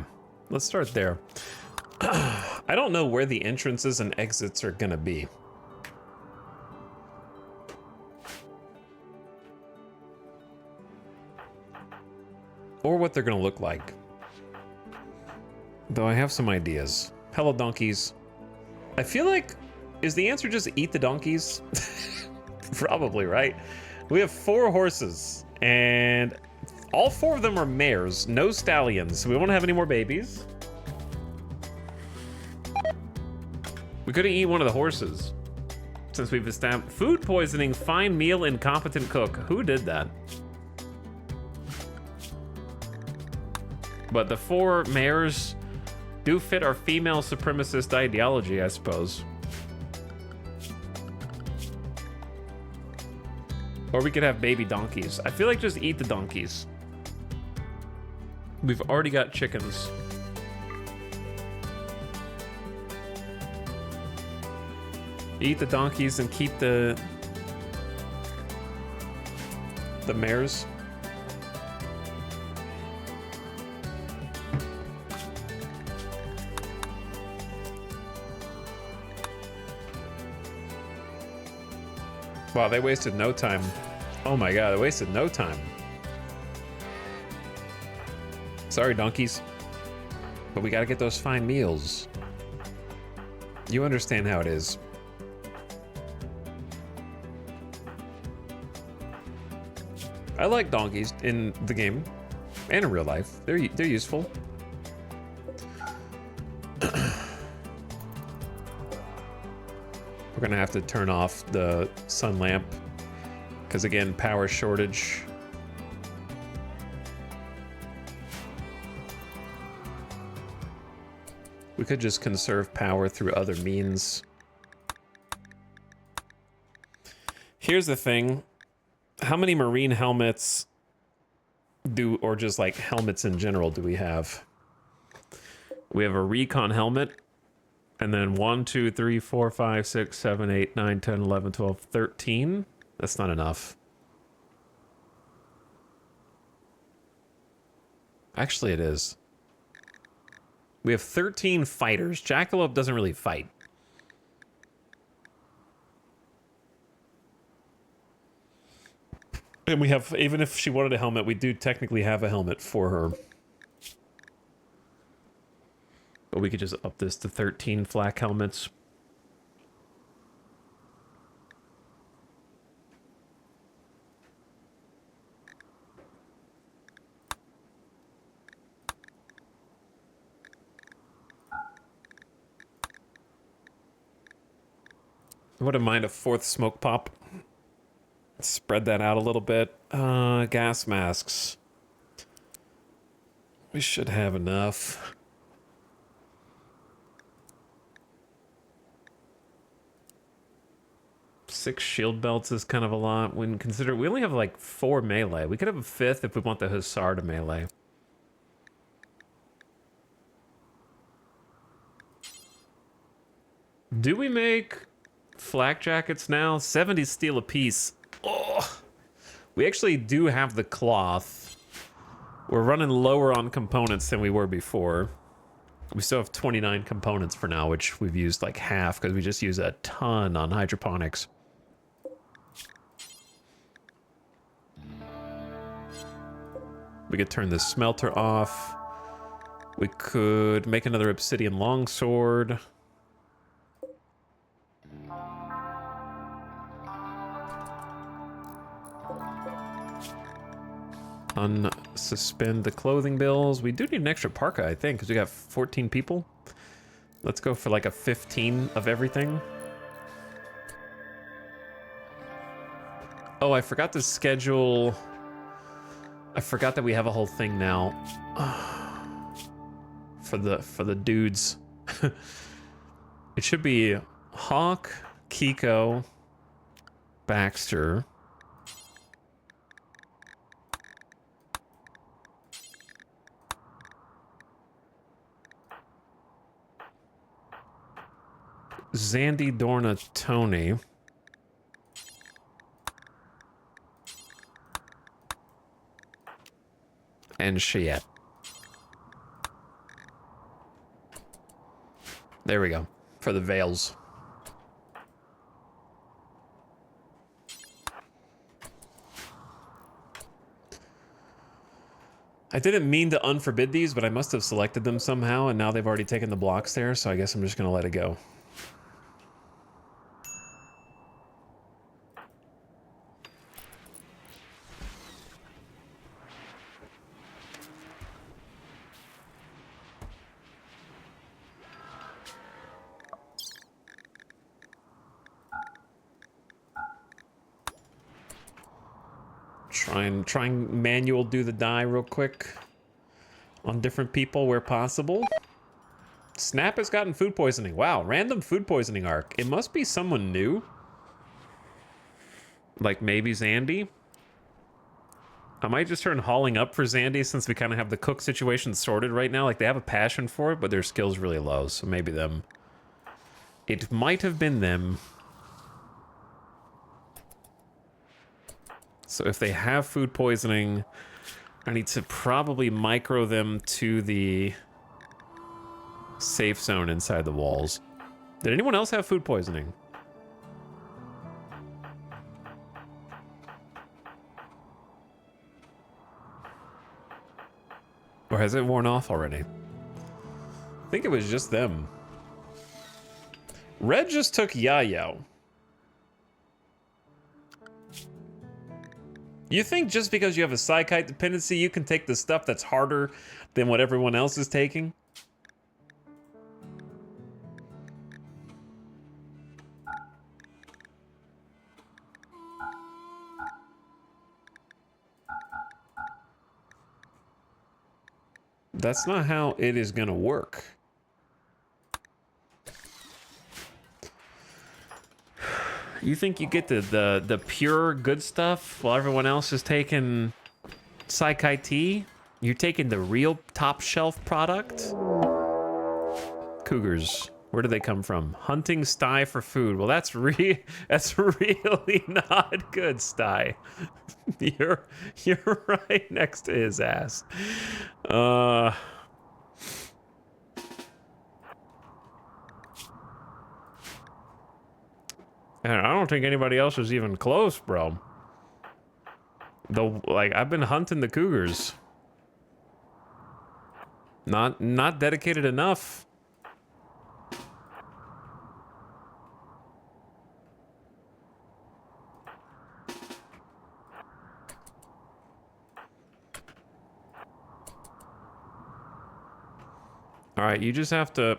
Speaker 1: let's start there. I don't know where the entrances and exits are gonna be. Or what they're gonna look like. Though I have some ideas. Hello, donkeys. I feel like, is the answer just eat the donkeys? Probably, right? We have 4 horses, and all 4 of them are mares, no stallions. So we won't have any more babies. We couldn't eat one of the horses since we've established food poisoning, fine meal, incompetent cook. Who did that? But the 4 mares do fit our female supremacist ideology, I suppose. Or we could have baby donkeys. I feel like just eat the donkeys. We've already got chickens. Eat the donkeys and keep the mares. Wow, they wasted no time. Oh my god, they wasted no time. Sorry, donkeys. But we gotta get those fine meals. You understand how it is. I like donkeys in the game and in real life. They're useful. We're gonna have to turn off the sun lamp because again, power shortage. We could just conserve power through other means. Here's the thing. How many marine helmets or just like helmets in general do we have? We have a recon helmet. And then 1, 2, 3, 4, 5, 6, 7, 8, 9, 10, 11, 12, 13. That's not enough. Actually, it is. We have 13 fighters. Jackalope doesn't really fight. And we have, even if she wanted a helmet, we do technically have a helmet for her. But we could just up this to 13 flak helmets. I wouldn't mind a 4th smoke pop. Spread that out a little bit. Gas masks. We should have enough. Six shield belts is kind of a lot when consider we only have like 4 melee. We could have a 5th if we want the hussar to melee. Do we make flak jackets now? 70 steel apiece. Oh, we actually do have the cloth. We're running lower on components than we were before. We still have 29 components for now, which we've used like half because we just use a ton on hydroponics. We could turn the smelter off. We could make another obsidian longsword. Unsuspend the clothing bills. We do need an extra parka, I think, because we got 14 people. Let's go for like a 15 of everything. Oh, I forgot to schedule... I forgot that we have a whole thing now. For the dudes. It should be Hawk, Kiko, Baxter. Zandy, Dorna, Tony. And Shiet. There we go. For the veils. I didn't mean to unforbid these, but I must have selected them somehow, and now they've already taken the blocks there, so I guess I'm just going to let it go. Try and manual do the die real quick on different people where possible. Snap has gotten food poisoning. Wow, random food poisoning arc. It must be someone new. Like maybe Zandy. I might just turn hauling up for Zandy since we kind of have the cook situation sorted right now. Like they have a passion for it, but their skill's really low, so maybe them. It might have been them. So if they have food poisoning, I need to probably micro them to the safe zone inside the walls. Did anyone else have food poisoning? Or has it worn off already? I think it was just them. Red just took Yayo. You think just because you have a Psykite dependency, you can take the stuff that's harder than what everyone else is taking? That's not how it is gonna work. You think you get the pure good stuff while everyone else is taking Psykite tea? You're taking the real top shelf product? Cougars. Where do they come from? Hunting Sty for food. Well, that's really not good, Sty. You're right next to his ass. And I don't think anybody else is even close, bro. Like I've been hunting the cougars. Not dedicated enough. All right, you just have to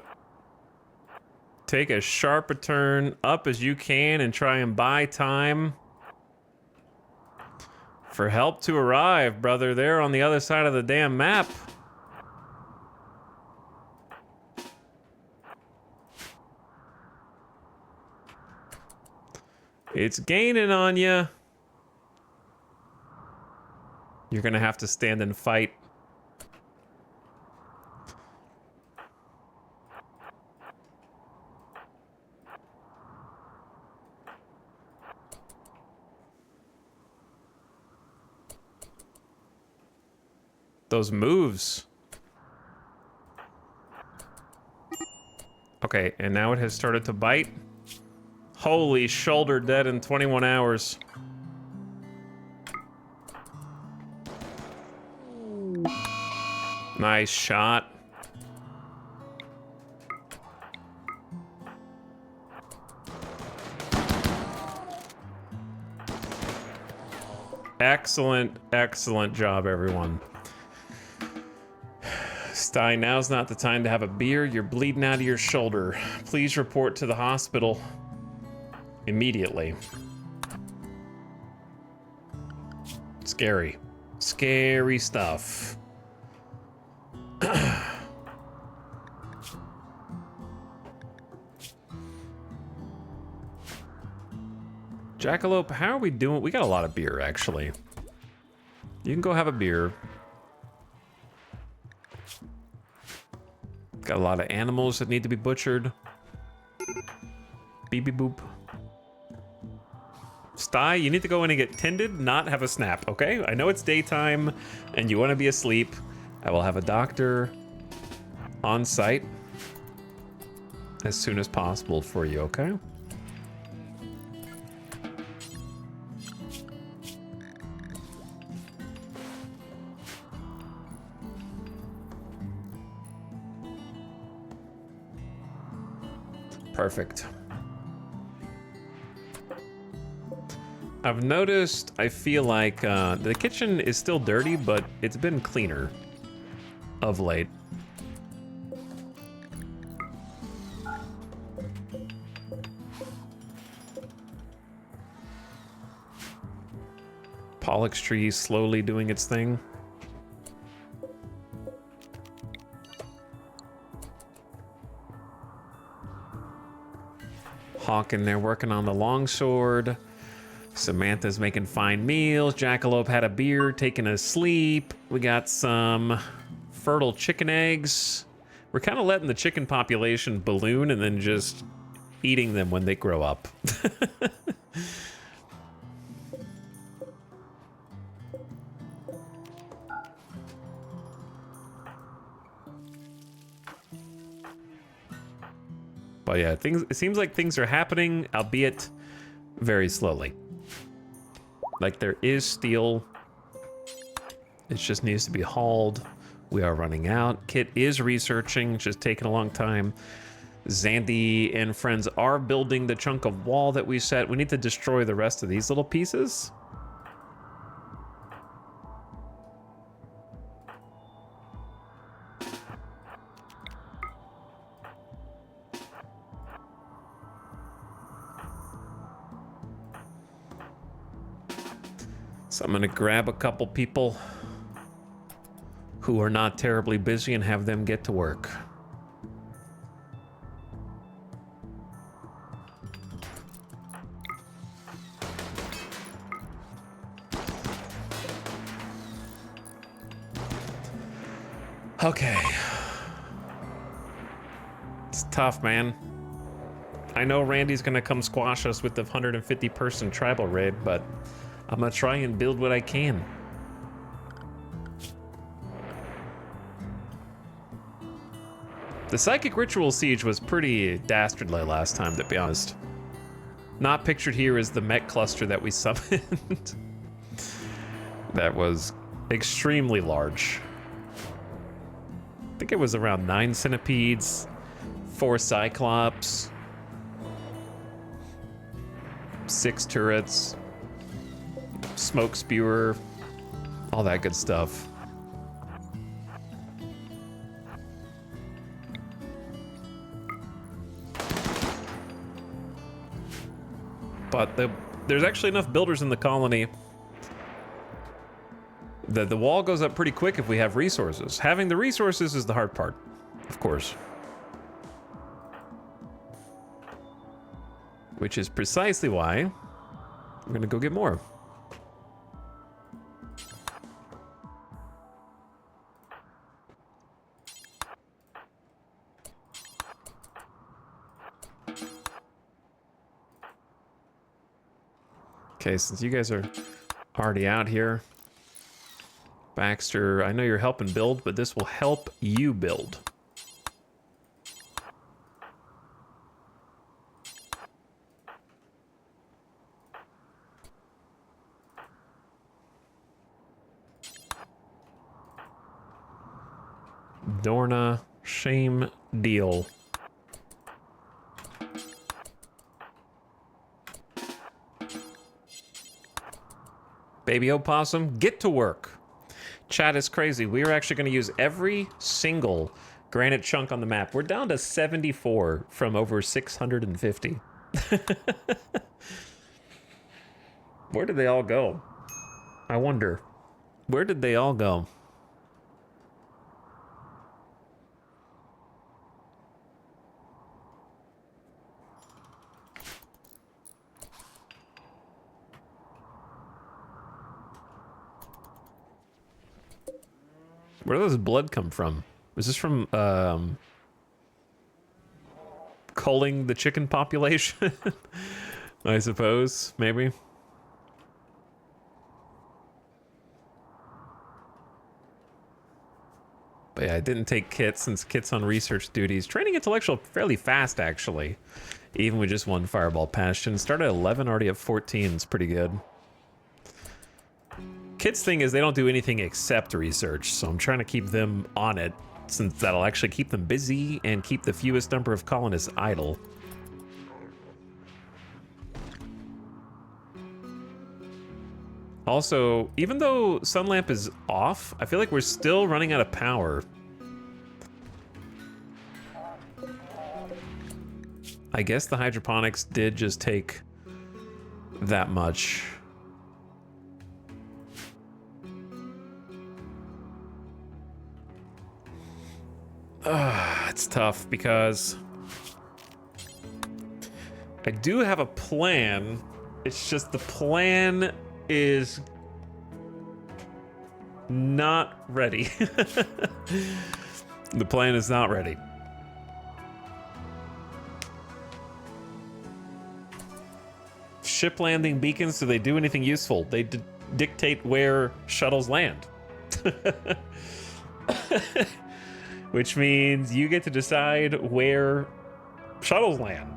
Speaker 1: take as sharp a turn up as you can and try and buy time for help to arrive, brother. They're on the other side of the damn map. It's gaining on you. You're gonna have to stand and fight. Those moves. Okay, and now it has started to bite. Holy shoulder dead in 21 hours. Nice shot. Excellent, excellent job, everyone. Stein, now's not the time to have a beer. You're bleeding out of your shoulder. Please report to the hospital immediately. Scary. Scary stuff. Jackalope, how are we doing? We got a lot of beer, actually. You can go have a beer. Got a lot of animals that need to be butchered. Beep beep boop. Sty, you need to go in and get tended, not have a snap, okay? I know it's daytime and you want to be asleep. I will have a doctor on site as soon as possible for you, okay? Perfect. I've noticed, I feel like the kitchen is still dirty, but it's been cleaner of late. Pollock's tree slowly doing its thing. Hawk in there working on the longsword. Samantha's making fine meals. Jackalope had a beer, taking a sleep. We got some fertile chicken eggs. We're kind of letting the chicken population balloon and then just eating them when they grow up. But yeah, it seems like things are happening, albeit very slowly. Like there is steel. It just needs to be hauled. We are running out. Kit is researching, it's just taking a long time. Zandy and friends are building the chunk of wall that we set. We need to destroy the rest of these little pieces. So I'm gonna grab a couple people who are not terribly busy and have them get to work. Okay. It's tough, man. I know Randy's gonna come squash us with the 150 person tribal raid, but I'm gonna try and build what I can. The Psychic Ritual Siege was pretty dastardly last time, to be honest. Not pictured here is the mech cluster that we summoned. That was extremely large. I think it was around 9 centipedes, 4 cyclops, 6 turrets, smoke spewer, all that good stuff. But there's actually enough builders in the colony that the wall goes up pretty quick if we have resources. Having the resources is the hard part, of course. Which is precisely why I'm gonna go get more. Okay, since you guys are already out here, Baxter, I know you're helping build, but this will help you build. Dorna, shame deal. Baby opossum, get to work. Chat is crazy. We are actually going to use every single granite chunk on the map. We're down to 74 from over 650. Where did they all go? I wonder. Where did they all go? Where does blood come from? Is this from culling the chicken population? I suppose, maybe. But yeah, I didn't take Kit since Kit's on research duties. Training intellectual fairly fast, actually. Even with just one fireball bastion. Started at 11, already at 14. It's pretty good. Kit's thing is they don't do anything except research, so I'm trying to keep them on it, since that'll actually keep them busy and keep the fewest number of colonists idle. Also, even though sun lamp is off, I feel like we're still running out of power. I guess the hydroponics did just take that much. It's tough because I do have a plan. It's just the plan is not ready. The plan is not ready. Ship landing beacons, do they do anything useful? They dictate where shuttles land. Which means you get to decide where shuttles land.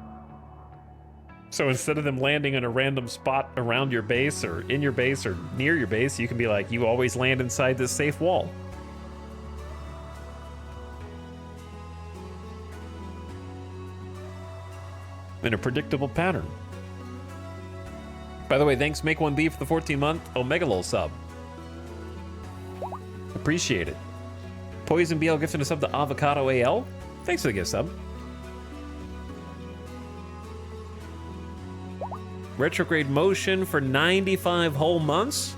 Speaker 1: So instead of them landing in a random spot around your base or in your base or near your base, you can be like, you always land inside this safe wall. In a predictable pattern. By the way, thanks Make1B for the 14-month Omegalol sub. Appreciate it. Poison BL gifting a sub to Avocado AL. Thanks for the gift sub. Retrograde Motion for 95 whole months.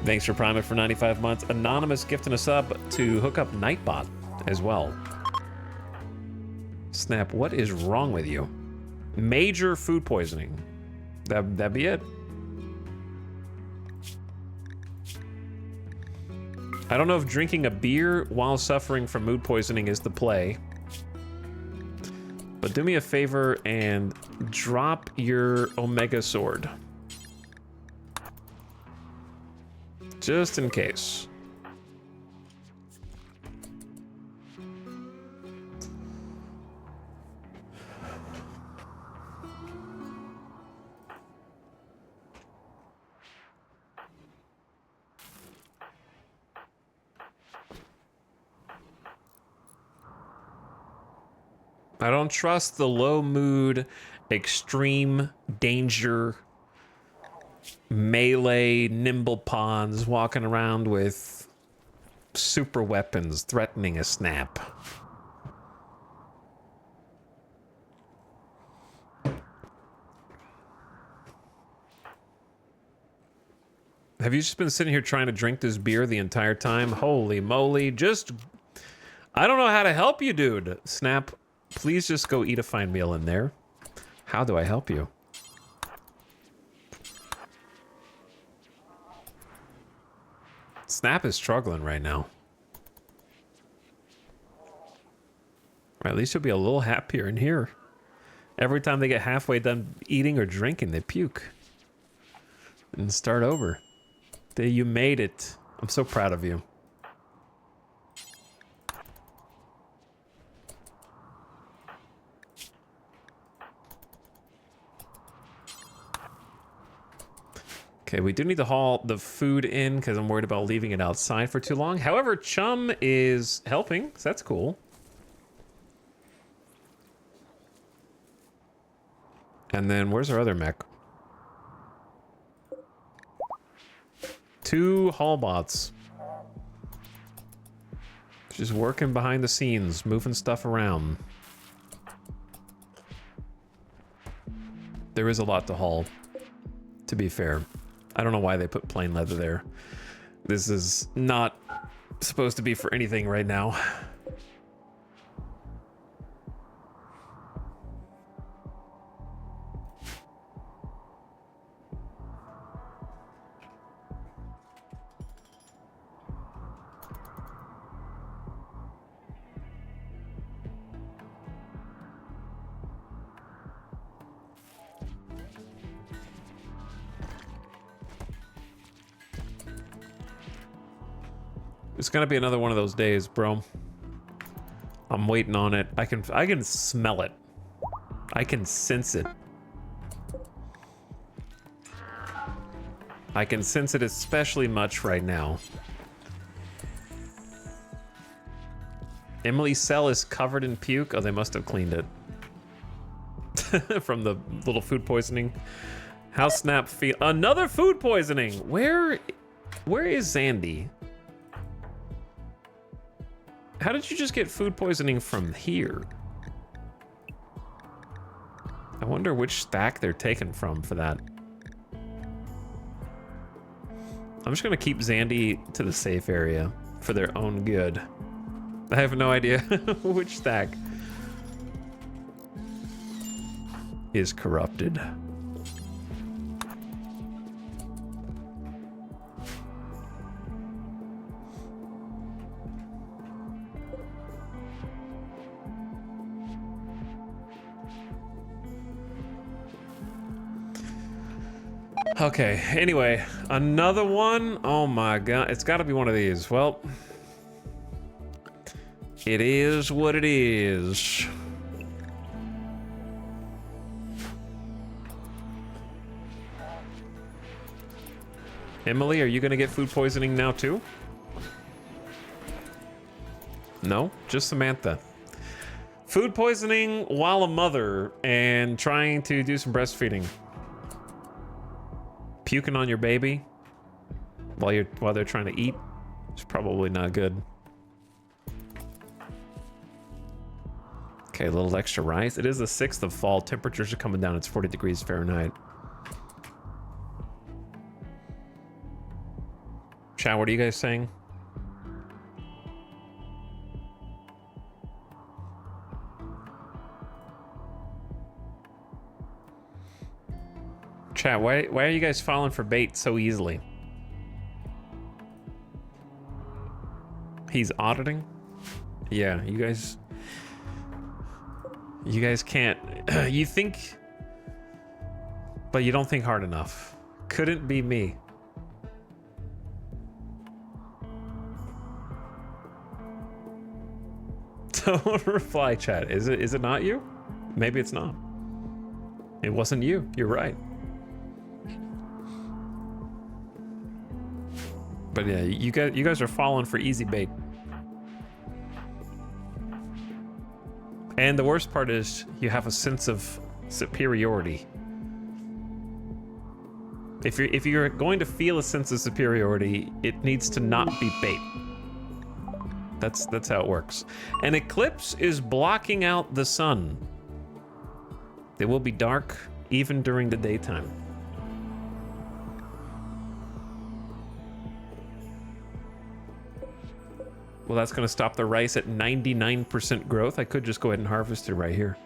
Speaker 1: Thanks for Primer for 95 months. Anonymous gifting a sub to hook up Nightbot as well. Snap, what is wrong with you? Major food poisoning. That'd be it. I don't know if drinking a beer while suffering from mood poisoning is the play. But do me a favor and drop your Omega Sword. Just in case. I don't trust the low mood, extreme danger, melee nimble pawns walking around with super weapons threatening a Snap. Have you just been sitting here trying to drink this beer the entire time? Holy moly, I don't know how to help you, dude. Snap. Please just go eat a fine meal in there. How do I help you? Snap is struggling right now. Or at least you'll be a little happier in here. Every time they get halfway done eating or drinking, they puke. And start over. You made it. I'm so proud of you. Okay, we do need to haul the food in because I'm worried about leaving it outside for too long. However, Chum is helping, so that's cool. And then where's our other mech? 2 haul bots. Just working behind the scenes, moving stuff around. There is a lot to haul, to be fair. I don't know why they put plain leather there. This is not supposed to be for anything right now. It's gonna be another one of those days, bro. I'm waiting on it. I can smell it. I can sense it. I can sense it especially much right now. Emily's cell is covered in puke. Oh, they must have cleaned it. From the little food poisoning How Snap feel? Another food poisoning. Where is Zandy? How did you just get food poisoning from here? I wonder which stack they're taken from for that. I'm just gonna keep Zandy to the safe area for their own good. I have no idea which stack is corrupted. Okay, anyway, another one. Oh my god, it's got to be one of these. Well, it is what it is. Emily, are you gonna get food poisoning now too? No, just Samantha. Food poisoning while a mother and trying to do some breastfeeding. Puking on your baby while they're trying to eat. It's probably not good. Okay, a little extra rice. It is the 6th of fall. Temperatures are coming down. It's 40 degrees Fahrenheit. Chat, what are you guys saying? Chat, why are you guys falling for bait so easily? He's auditing? Yeah, you guys can't. You think, but you don't think hard enough. Couldn't be me. Don't reply, chat. Is it not you? Maybe it's not. It wasn't you. You're right. But yeah, you guys are falling for easy bait. And the worst part is you have a sense of superiority. If you're going to feel a sense of superiority, it needs to not be bait. That's how it works. An eclipse is blocking out the sun. It will be dark even during the daytime. Well, that's going to stop the rice at 99% growth. I could just go ahead and harvest it right here.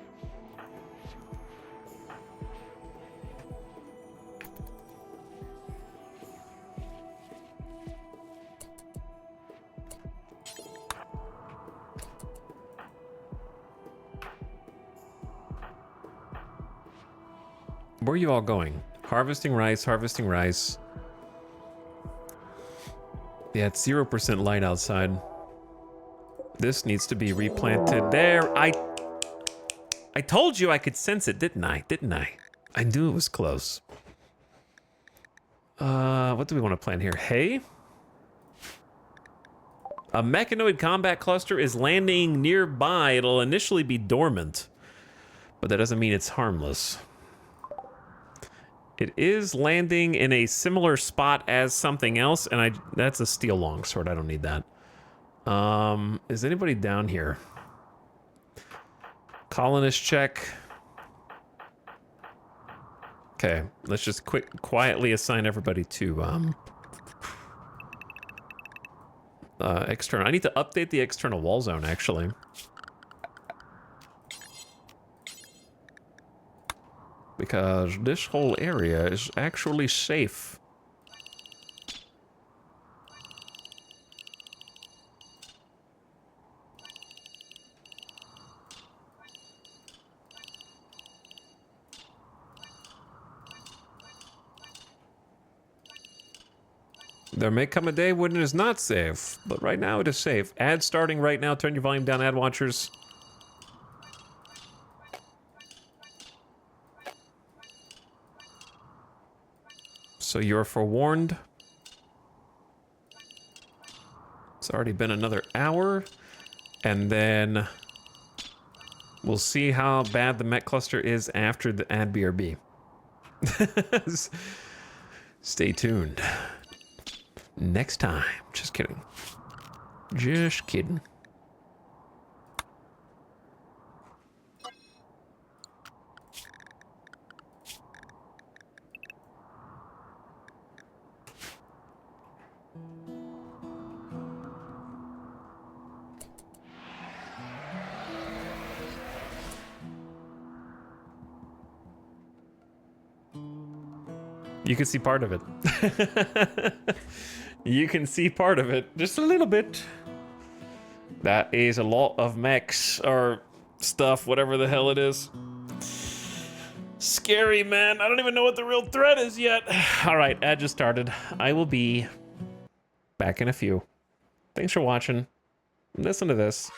Speaker 1: Where are you all going? Harvesting rice, harvesting rice. Yeah, it's 0% light outside. This needs to be replanted there. I told you I could sense it, didn't I? Didn't I? I knew it was close. What do we want to plant here? Hay? A mechanoid combat cluster is landing nearby. It'll initially be dormant, but that doesn't mean it's harmless. It is landing in a similar spot as something else, and that's a steel longsword. I don't need that. Is anybody down here? Colonist check. Okay, let's just quietly assign everybody to external. I need to update the external wall zone, actually. Because this whole area is actually safe. There may come a day when it is not safe, but right now it is safe. Ad starting right now. Turn your volume down, ad watchers. So you're forewarned. It's already been another hour, and then we'll see how bad the mech cluster is after the ad BRB. Stay tuned. Next time. Just kidding. Just kidding. You can see part of it. You can see part of it. Just a little bit. That is a lot of mechs or stuff, whatever the hell it is. Scary, man. I don't even know what the real threat is yet. All right, ad just started. I will be back in a few. Thanks for watching. Listen to this.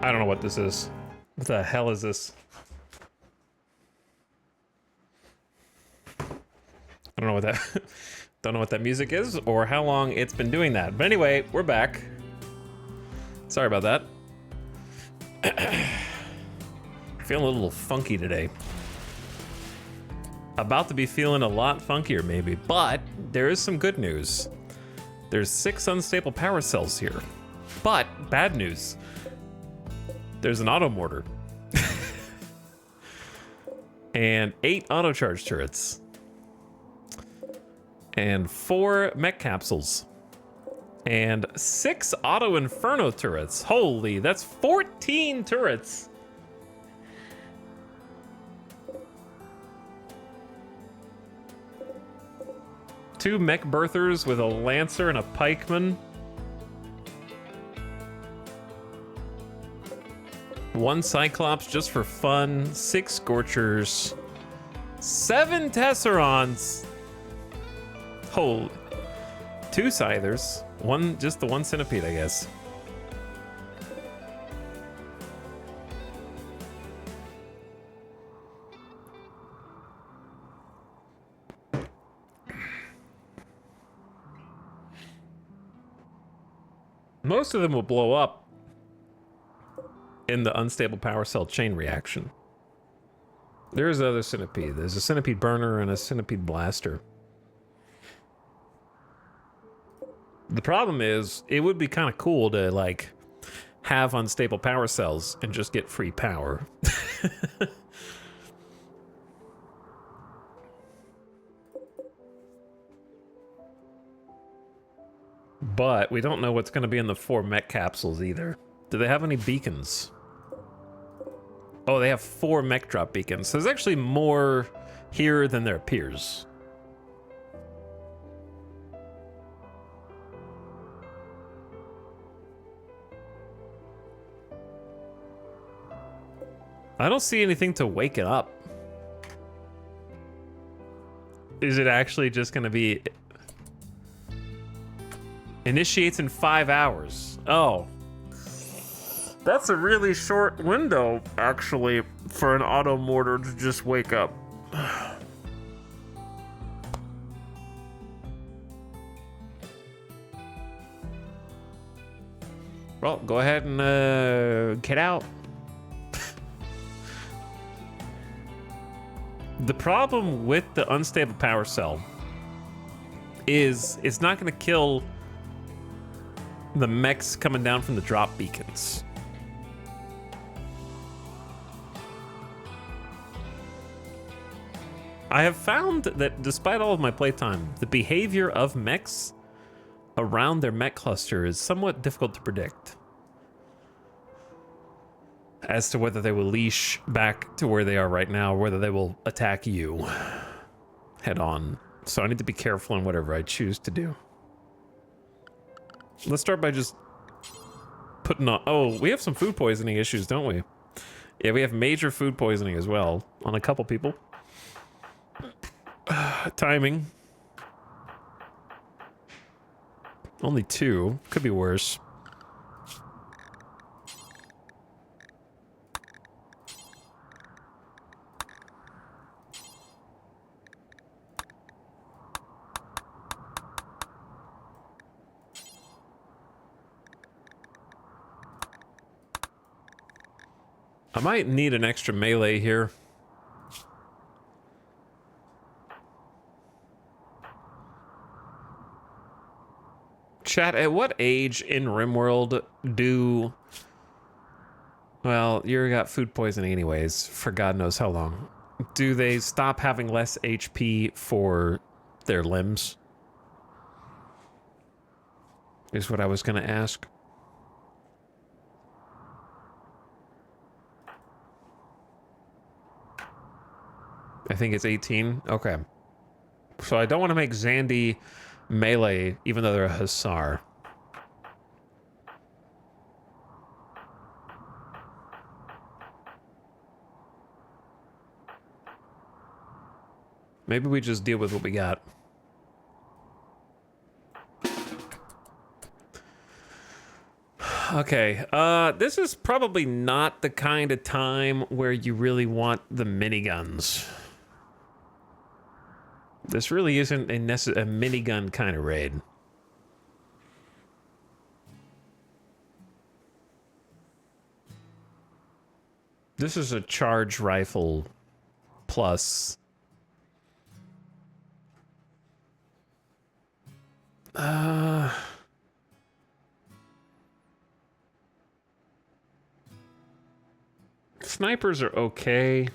Speaker 1: I don't know what this is. What the hell is this? I don't know what that don't know what that music is or how long it's been doing that. But anyway, we're back. Sorry about that. Feeling a little funky today. About to be feeling a lot funkier maybe, but there is some good news. There's 6 unstable power cells here. But bad news. There's an auto mortar. And 8 auto charge turrets. And 4 mech capsules. And 6 auto inferno turrets. Holy, that's 14 turrets. Two mech birthers with a lancer and a pikeman. 1 cyclops just for fun. 6 scorchers. 7 tesserons. Holy. 2 scythers. Just the 1 centipede, I guess. Most of them will blow up in the unstable power cell chain reaction. There's the other centipede. There's a centipede burner and a centipede blaster. The problem is, it would be kind of cool to, like, have unstable power cells and just get free power. But we don't know what's going to be in the 4 mech capsules either. Do they have any beacons? Oh, they have 4 mech drop beacons. So there's actually more here than there appears. I don't see anything to wake it up. Is it actually just going to be... Initiates in 5 hours. Oh. That's a really short window, actually, for an auto mortar to just wake up. Well, go ahead and get out. The problem with the unstable power cell is it's not going to kill the mechs coming down from the drop beacons. I have found that despite all of my playtime, the behavior of mechs around their mech cluster is somewhat difficult to predict as to whether they will leash back to where they are right now, or whether they will attack you head on. So I need to be careful in whatever I choose to do. Let's start by just putting on... Oh, we have some food poisoning issues, don't we? Yeah, we have major food poisoning as well on a couple people. Timing. Only 2. Could be worse. I might need an extra melee here. Chat, at what age in RimWorld do... Well, you got food poisoning anyways, for God knows how long. Do they stop having less HP for their limbs? Is what I was gonna ask. I think it's 18. Okay. So I don't want to make Zandy melee, even though they're a Hussar. Maybe we just deal with what we got. Okay, this is probably not the kind of time where you really want the miniguns. This really isn't a minigun kind of raid. This is a charge rifle plus. Snipers are okay.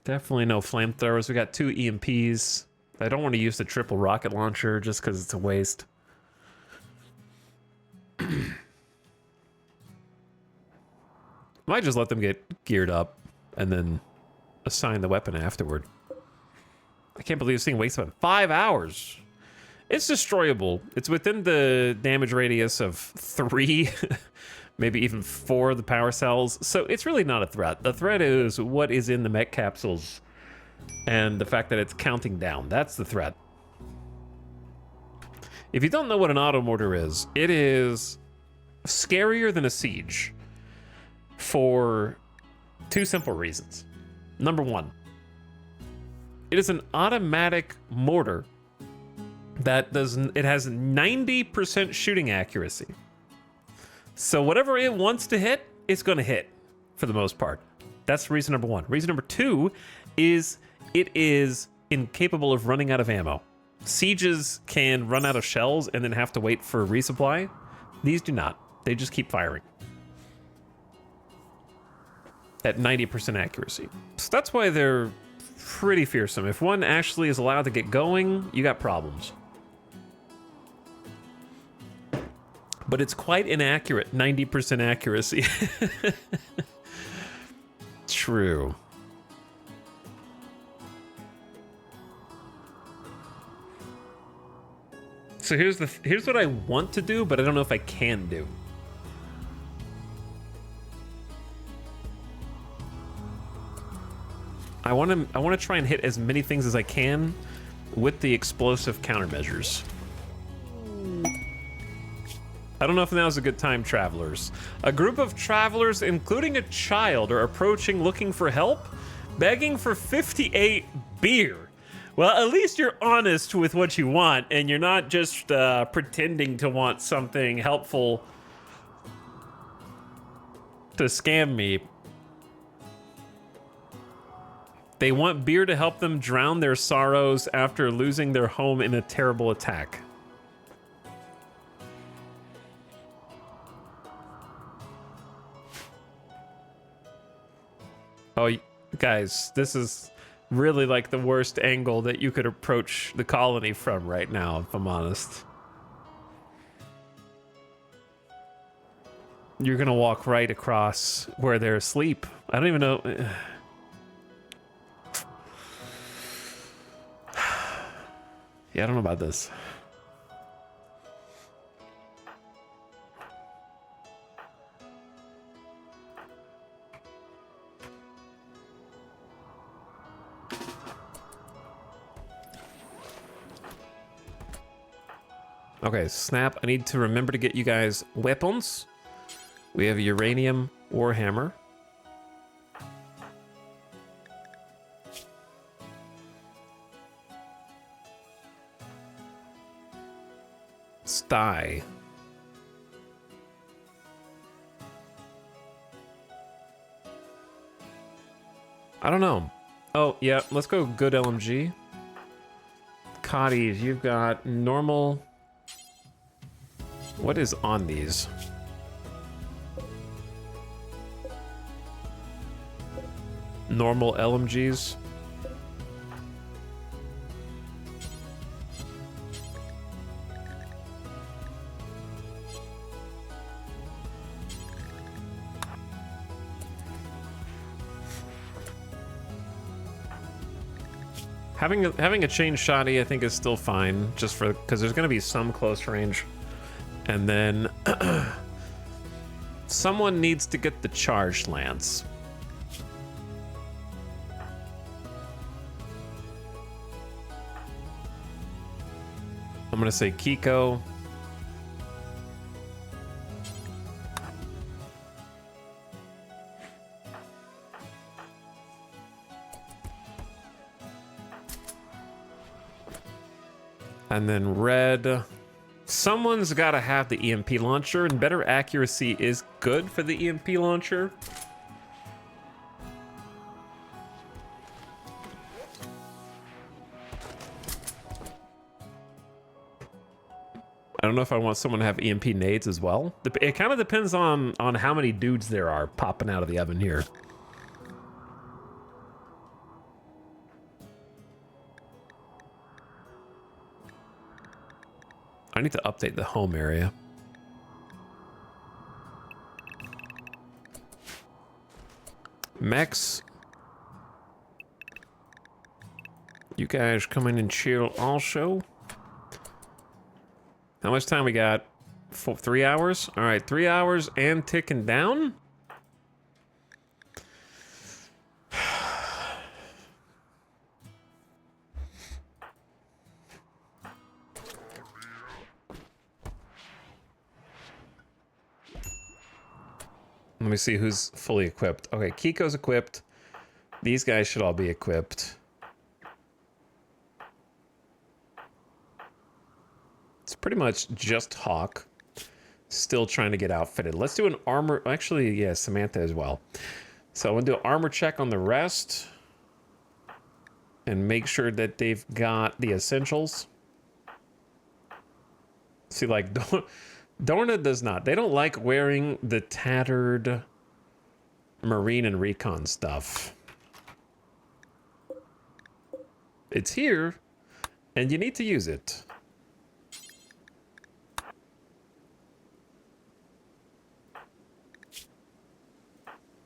Speaker 1: Definitely no flamethrowers. We got 2 EMPs. I don't want to use the triple rocket launcher just because it's a waste. Might just let them get geared up and then assign the weapon afterward. I can't believe this thing wastes about 5 hours. It's destroyable. It's within the damage radius of 3, maybe even 4 of the power cells. So it's really not a threat. The threat is what is in the mech capsules and the fact that it's counting down. That's the threat. If you don't know what an auto mortar is, it is scarier than a siege for 2 simple reasons. Number 1, it is an automatic mortar that it has 90% shooting accuracy. So whatever it wants to hit, it's going to hit for the most part. That's reason number 1. Reason number 2 is it is incapable of running out of ammo. Sieges can run out of shells and then have to wait for a resupply. These do not. They just keep firing at 90% accuracy. So that's why they're pretty fearsome. If one actually is allowed to get going, you got problems. But it's quite inaccurate, 90% accuracy. True. So here's what I want to do, but I don't know if I can do. I want to try and hit as many things as I can with the explosive countermeasures. I don't know if now is a good time, travelers. A group of travelers, including a child, are approaching looking for help, begging for 58 beer. Well, at least you're honest with what you want, and you're not just pretending to want something helpful to scam me. They want beer to help them drown their sorrows after losing their home in a terrible attack. Oh, guys, this is really like the worst angle that you could approach the colony from right now, if I'm honest. You're gonna walk right across where they're asleep. I don't even know. Yeah, I don't know about this. Okay, snap. I need to remember to get you guys weapons. We have a uranium warhammer. Sty. I don't know. Oh, yeah, let's go good LMG. Cotties, you've got normal. What is on these? Normal LMGs. Having a chain shotty, I think, is still fine, just for because there's going to be some close range, and then someone needs to get the charged lance. I'm going to say Kiko. And then red. Someone's got to have the EMP launcher, and better accuracy is good for the EMP launcher. I don't know if I want someone to have EMP nades as well. It kind of depends on how many dudes there are popping out of the oven here. I need to update the home area. Mechs. You guys come in and chill also. How much time we got? 3 hours? All right, 3 hours and ticking down. Let me see who's fully equipped. Okay, Kiko's equipped. These guys should all be equipped. It's pretty much just Hawk. Still trying to get outfitted. Let's do an armor. Actually, yeah, Samantha as well. So I'm going to do an armor check on the rest. And make sure that they've got the essentials. See, like, Dorna does not. They don't like wearing the tattered Marine and Recon stuff. It's here, and you need to use it.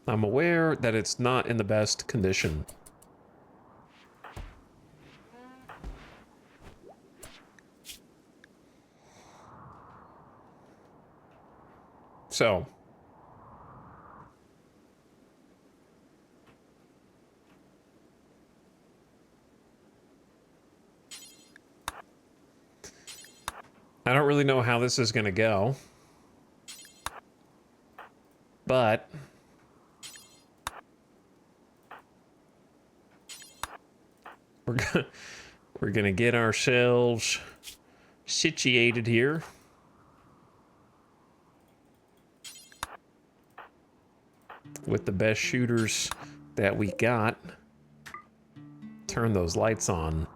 Speaker 1: I'm aware that it's not in the best condition. So, I don't really know how this is going to go, but we're gonna get ourselves situated here. With the best shooters that we got. Turn those lights on.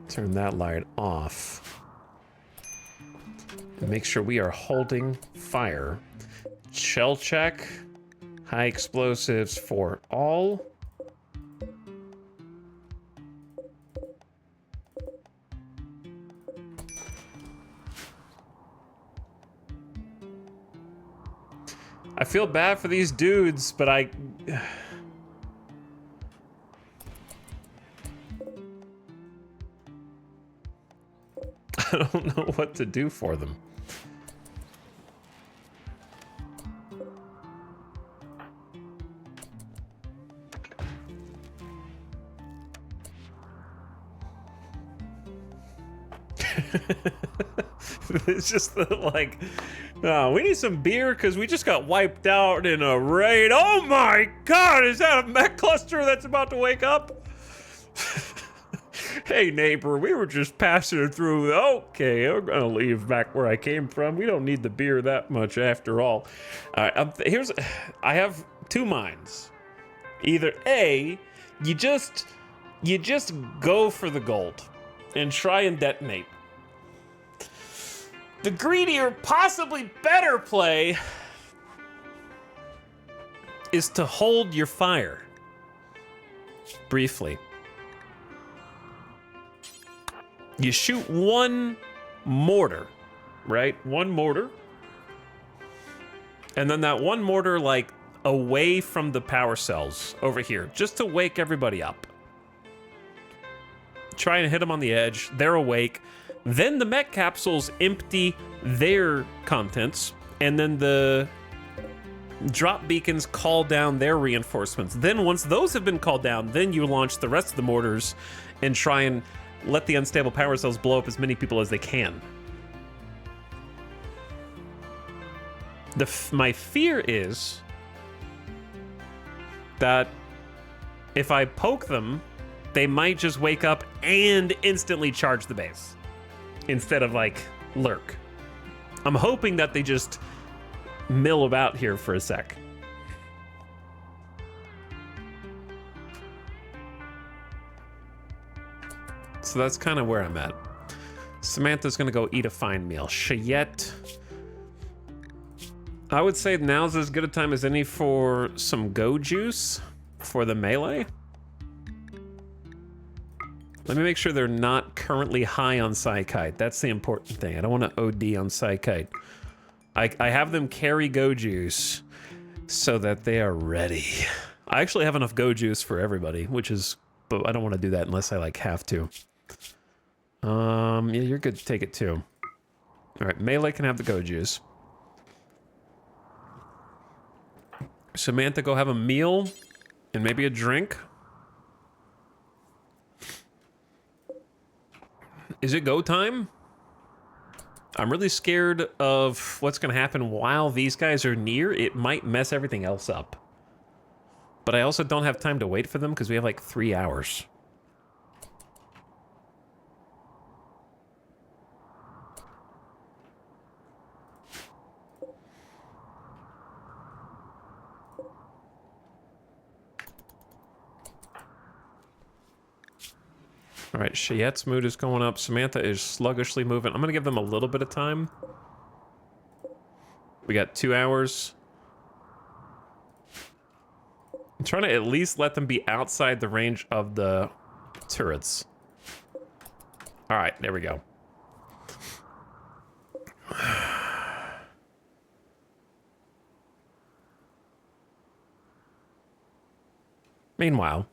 Speaker 1: Turn that light off. And make sure we are holding fire. Shell check. High explosives for all. I feel bad for these dudes, but I don't know what to do for them. It's just like, we need some beer because we just got wiped out in a raid. Oh my god, is that a mech cluster that's about to wake up? Hey neighbor, we were just passing through. Okay, we're gonna leave back where I came from. We don't need the beer that much after all. All right, I have two minds. Either A, you just go for the gold and try and detonate. The greedier, possibly better play is to hold your fire briefly. You shoot one mortar, right? One mortar. And then that one mortar, like, away from the power cells over here, just to wake everybody up. Try and hit them on the edge. They're awake. Then the mech capsules empty their contents, and then the drop beacons call down their reinforcements. Then once those have been called down, then you launch the rest of the mortars and try and let the unstable power cells blow up as many people as they can. My fear is that if I poke them they might just wake up and instantly charge the base instead of like lurk. I'm hoping that they just mill about here for a sec. So that's kind of where I'm at. Samantha's gonna go eat a fine meal. Cheyette, I would say now's as good a time as any for some go juice for the melee. Let me make sure they're not currently high on Psykite. That's the important thing. I don't want to OD on Psykite. I have them carry go juice so that they are ready. I actually have enough go juice for everybody, which is, but I don't want to do that unless I like have to. Yeah, you're good to take it too. All right, melee can have the go juice. Samantha, go have a meal and maybe a drink. Is it go time? I'm really scared of what's going to happen while these guys are near. It might mess everything else up. But I also don't have time to wait for them because we have like 3 hours. All right, Cheyette's mood is going up. Samantha is sluggishly moving. I'm going to give them a little bit of time. We got 2 hours. I'm trying to at least let them be outside the range of the turrets. All right, there we go. Meanwhile,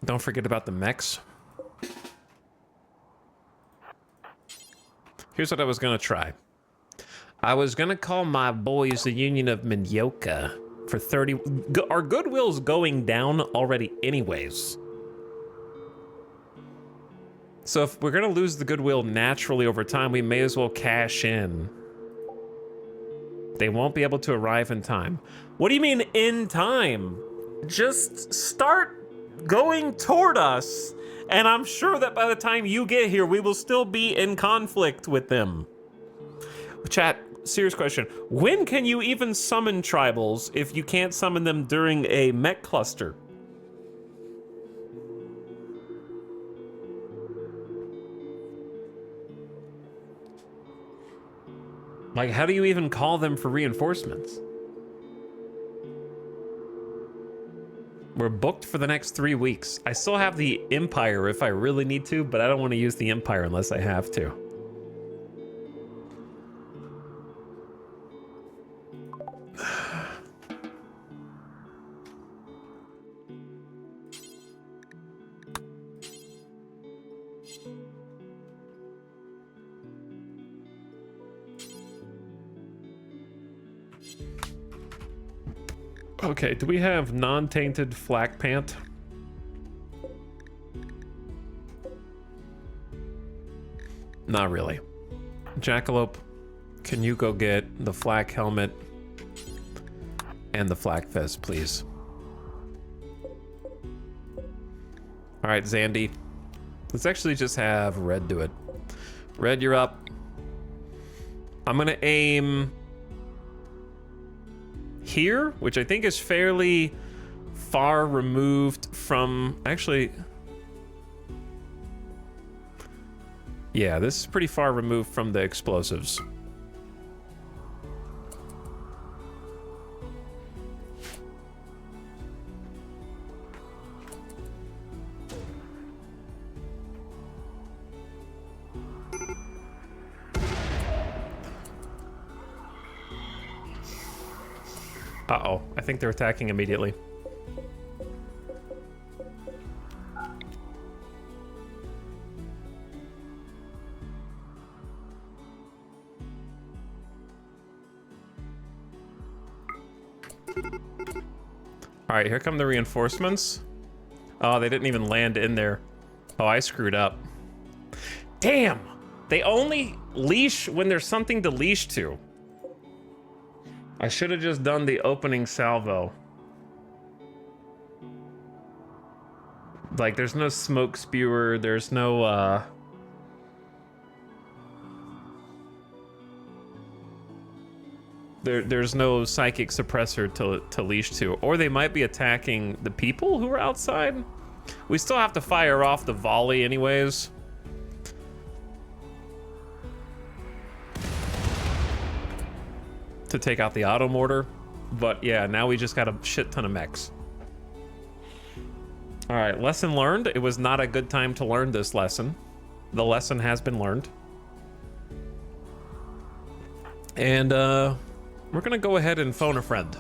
Speaker 1: don't forget about the mechs. Here's what I was gonna try. I was gonna call my boys the Union of Minyoka for 30. Our goodwill's going down already anyways. So if we're gonna lose the goodwill naturally over time, we may as well cash in. They won't be able to arrive in time. What do you mean in time? Just start going toward us, and I'm sure that by the time you get here, we will still be in conflict with them. Chat, serious question. When can you even summon tribals if you can't summon them during a mech cluster? Like, how do you even call them for reinforcements? We're booked for the next 3 weeks. I still have the Empire if I really need to, but I don't want to use the Empire unless I have to. Okay, do we have non-tainted flak pant? Not really. Jackalope, can you go get the flak helmet and the flak vest, please? All right, Zandy. Let's actually just have Red do it. Red, you're up. I'm gonna aim here, which I think is fairly far removed from, actually, yeah, this is pretty far removed from the explosives. Uh-oh, I think they're attacking immediately. All right, here come the reinforcements. Oh, they didn't even land in there. Oh, I screwed up. Damn! They only leash when there's something to leash to. I should have just done the opening salvo. Like, there's no smoke spewer, there's no, there's no psychic suppressor to leash to. Or they might be attacking the people who are outside. We still have to fire off the volley anyways. To take out the auto mortar. But yeah, now we just got a shit ton of mechs. All right, lesson learned. It was not a good time to learn this lesson. The lesson has been learned. And we're gonna go ahead and phone a friend.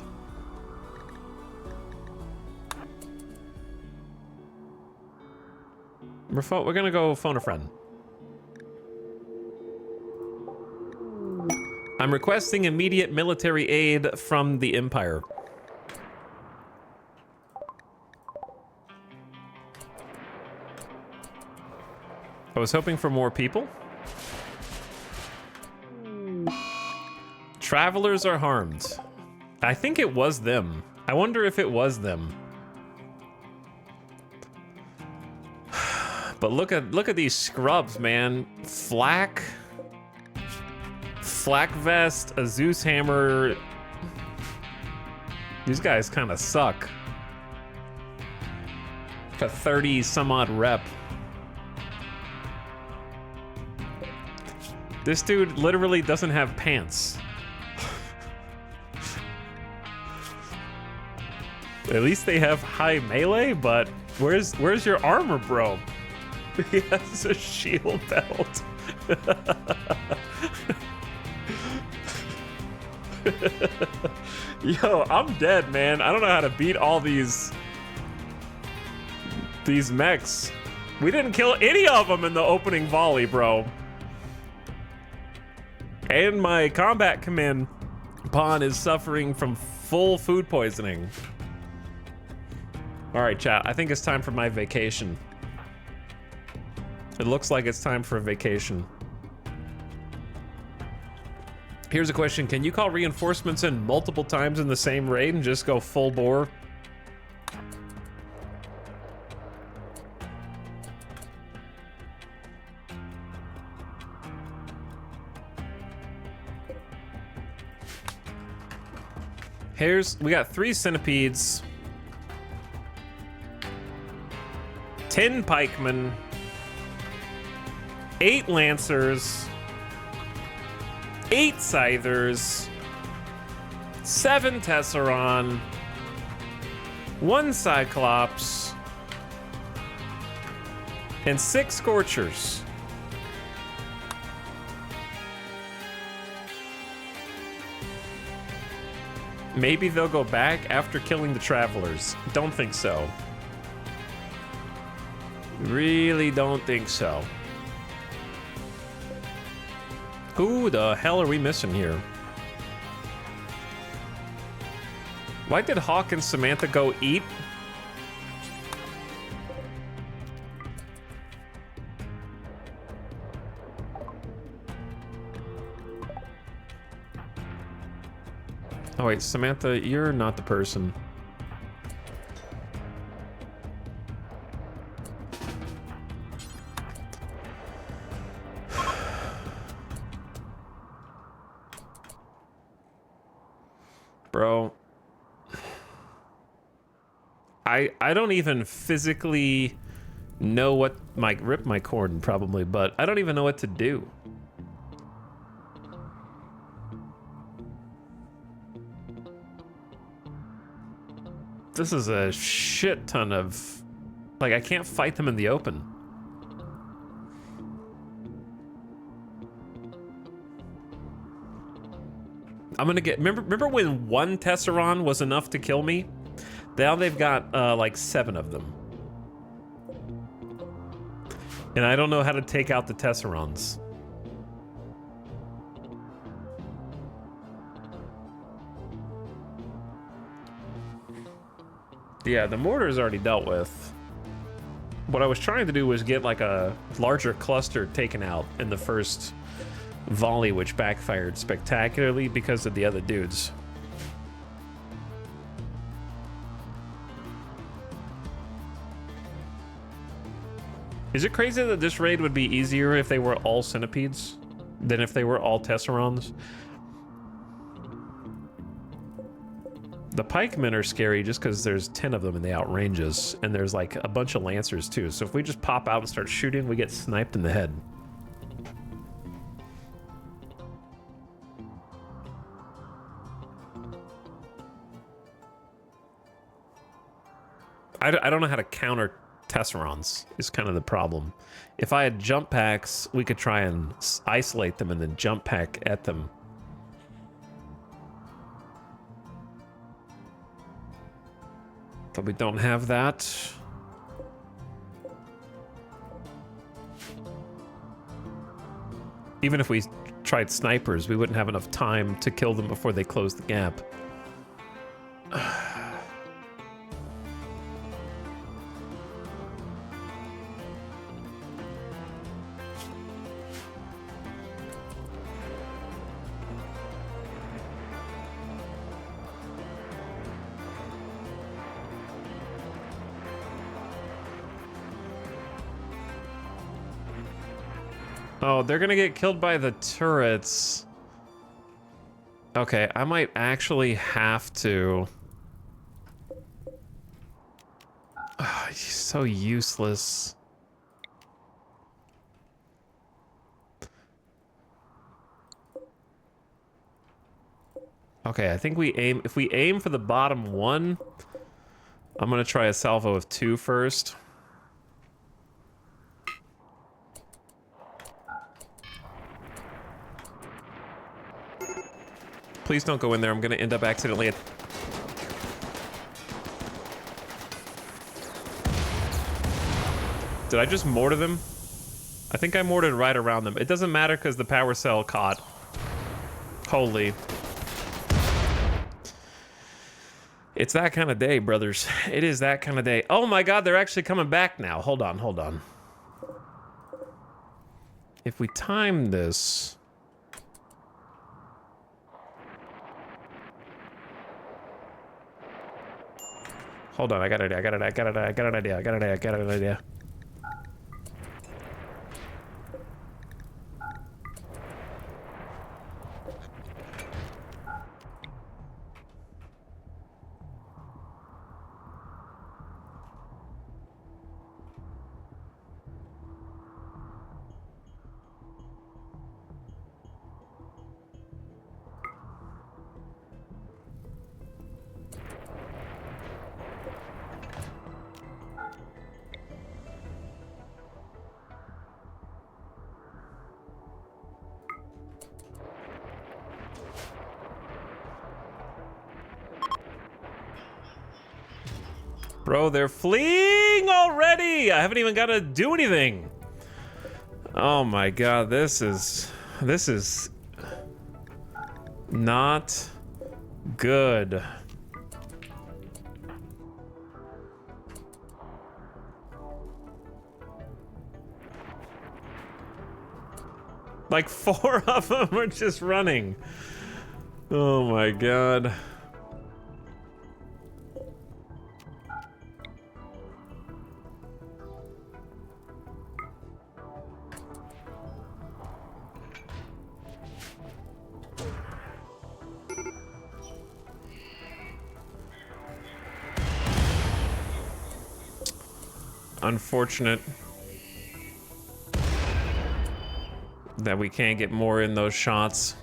Speaker 1: We're gonna go phone a friend. I'm requesting immediate military aid from the Empire. I was hoping for more people. Travelers are harmed. I think it was them. I wonder if it was them. But look at these scrubs, man. Flak vest, a Zeus hammer. These guys kind of suck. A 30 some odd rep. This dude literally doesn't have pants. At least they have high melee, but where's your armor, bro? He has a shield belt. Yo, I'm dead, man. I don't know how to beat all these mechs. We didn't kill any of them in the opening volley, bro. And my combat command pawn is suffering from full food poisoning. All right, chat. I think it's time for my vacation. It looks like it's time for a vacation. Here's a question. Can you call reinforcements in multiple times in the same raid and just go full bore? We got 3 centipedes, 10 pikemen, 8 lancers, 8 scythers, 7 tesseron, 1 cyclops, and 6 scorchers. Maybe they'll go back after killing the travelers. Don't think so. Really don't think so. Who the hell are we missing here? Why did Hawk and Samantha go eat? Oh wait, Samantha, you're not the person. Bro. I don't even physically know what rip my cord probably, but I don't even know what to do. This is a shit ton of... Like, I can't fight them in the open. I'm gonna get... Remember when 1 Tesseron was enough to kill me? Now they've got, like, 7 of them. And I don't know how to take out the Tesserons. Yeah, the mortar is already dealt with. What I was trying to do was get like a larger cluster taken out in the first volley, which backfired spectacularly because of the other dudes. Is it crazy that this raid would be easier if they were all centipedes than if they were all tesserons? The pikemen are scary just because there's 10 of them and they outrange us, and there's like a bunch of lancers too. So if we just pop out and start shooting, we get sniped in the head. I don't know how to counter tesserons is kind of the problem. If I had jump packs, we could try and isolate them and then jump pack at them. But we don't have that. Even if we tried snipers, we wouldn't have enough time to kill them before they close the gap. Oh, they're gonna get killed by the turrets. Okay, I might actually have to. Oh, he's so useless. Okay, I think we aim. If we aim for the bottom one, I'm gonna try a salvo of 2 first. Please don't go in there. I'm going to end up accidentally at... Did I just mortar them? I think I mortared right around them. It doesn't matter because the power cell caught. Holy. It's that kind of day, brothers. It is that kind of day. Oh my god, they're actually coming back now. Hold on, hold on. If we time this... Hold on, I got an idea. Bro, they're fleeing already! I haven't even got to do anything. Oh my god, this is not good. Like 4 of them are just running. Oh my god. Unfortunate that we can't get more in those shots.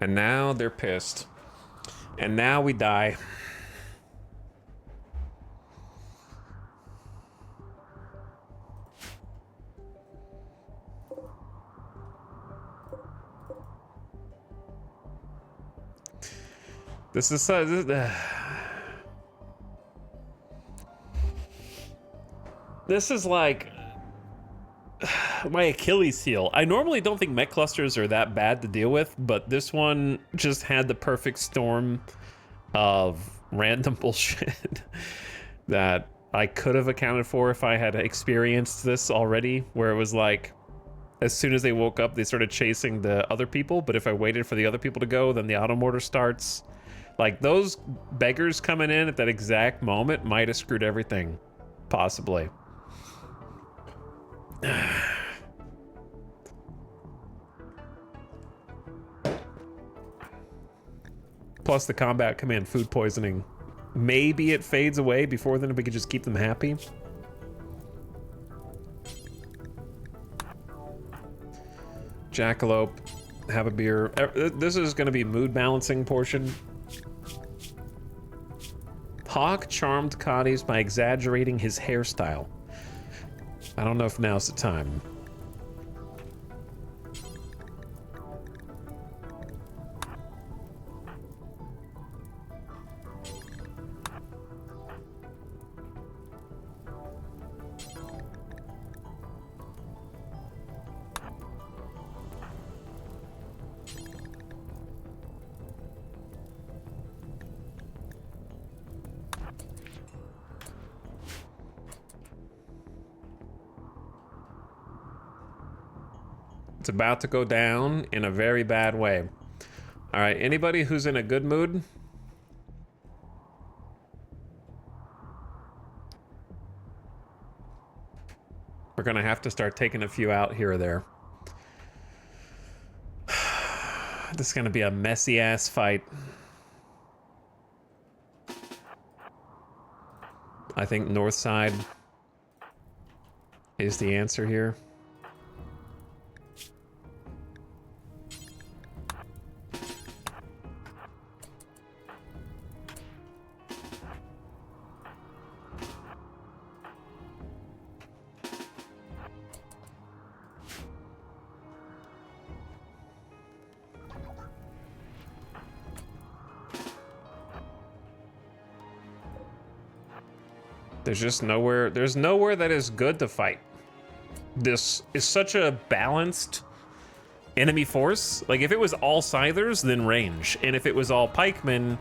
Speaker 1: And now they're pissed. And now we die. This is this is like my Achilles heel. I normally don't think mech clusters are that bad to deal with, but this one just had the perfect storm of random bullshit that I could have accounted for if I had experienced this already, where it was like, as soon as they woke up, they started chasing the other people, but if I waited for the other people to go, then the auto mortar starts. Like, those beggars coming in at that exact moment might have screwed everything. Possibly. Plus the combat command food poisoning. Maybe it fades away before then, if we could just keep them happy. Jackalope, have a beer. This is going to be mood balancing portion. Hawk charmed Cotties by exaggerating his hairstyle. I don't know if now's the time. It's about to go down in a very bad way. All right, anybody who's in a good mood? We're gonna have to start taking a few out here or there. This is gonna be a messy ass fight. I think north side is the answer here. There's just nowhere, there's nowhere that is good to fight. This is such a balanced enemy force. Like, if it was all Scythers, then range. And if it was all pikemen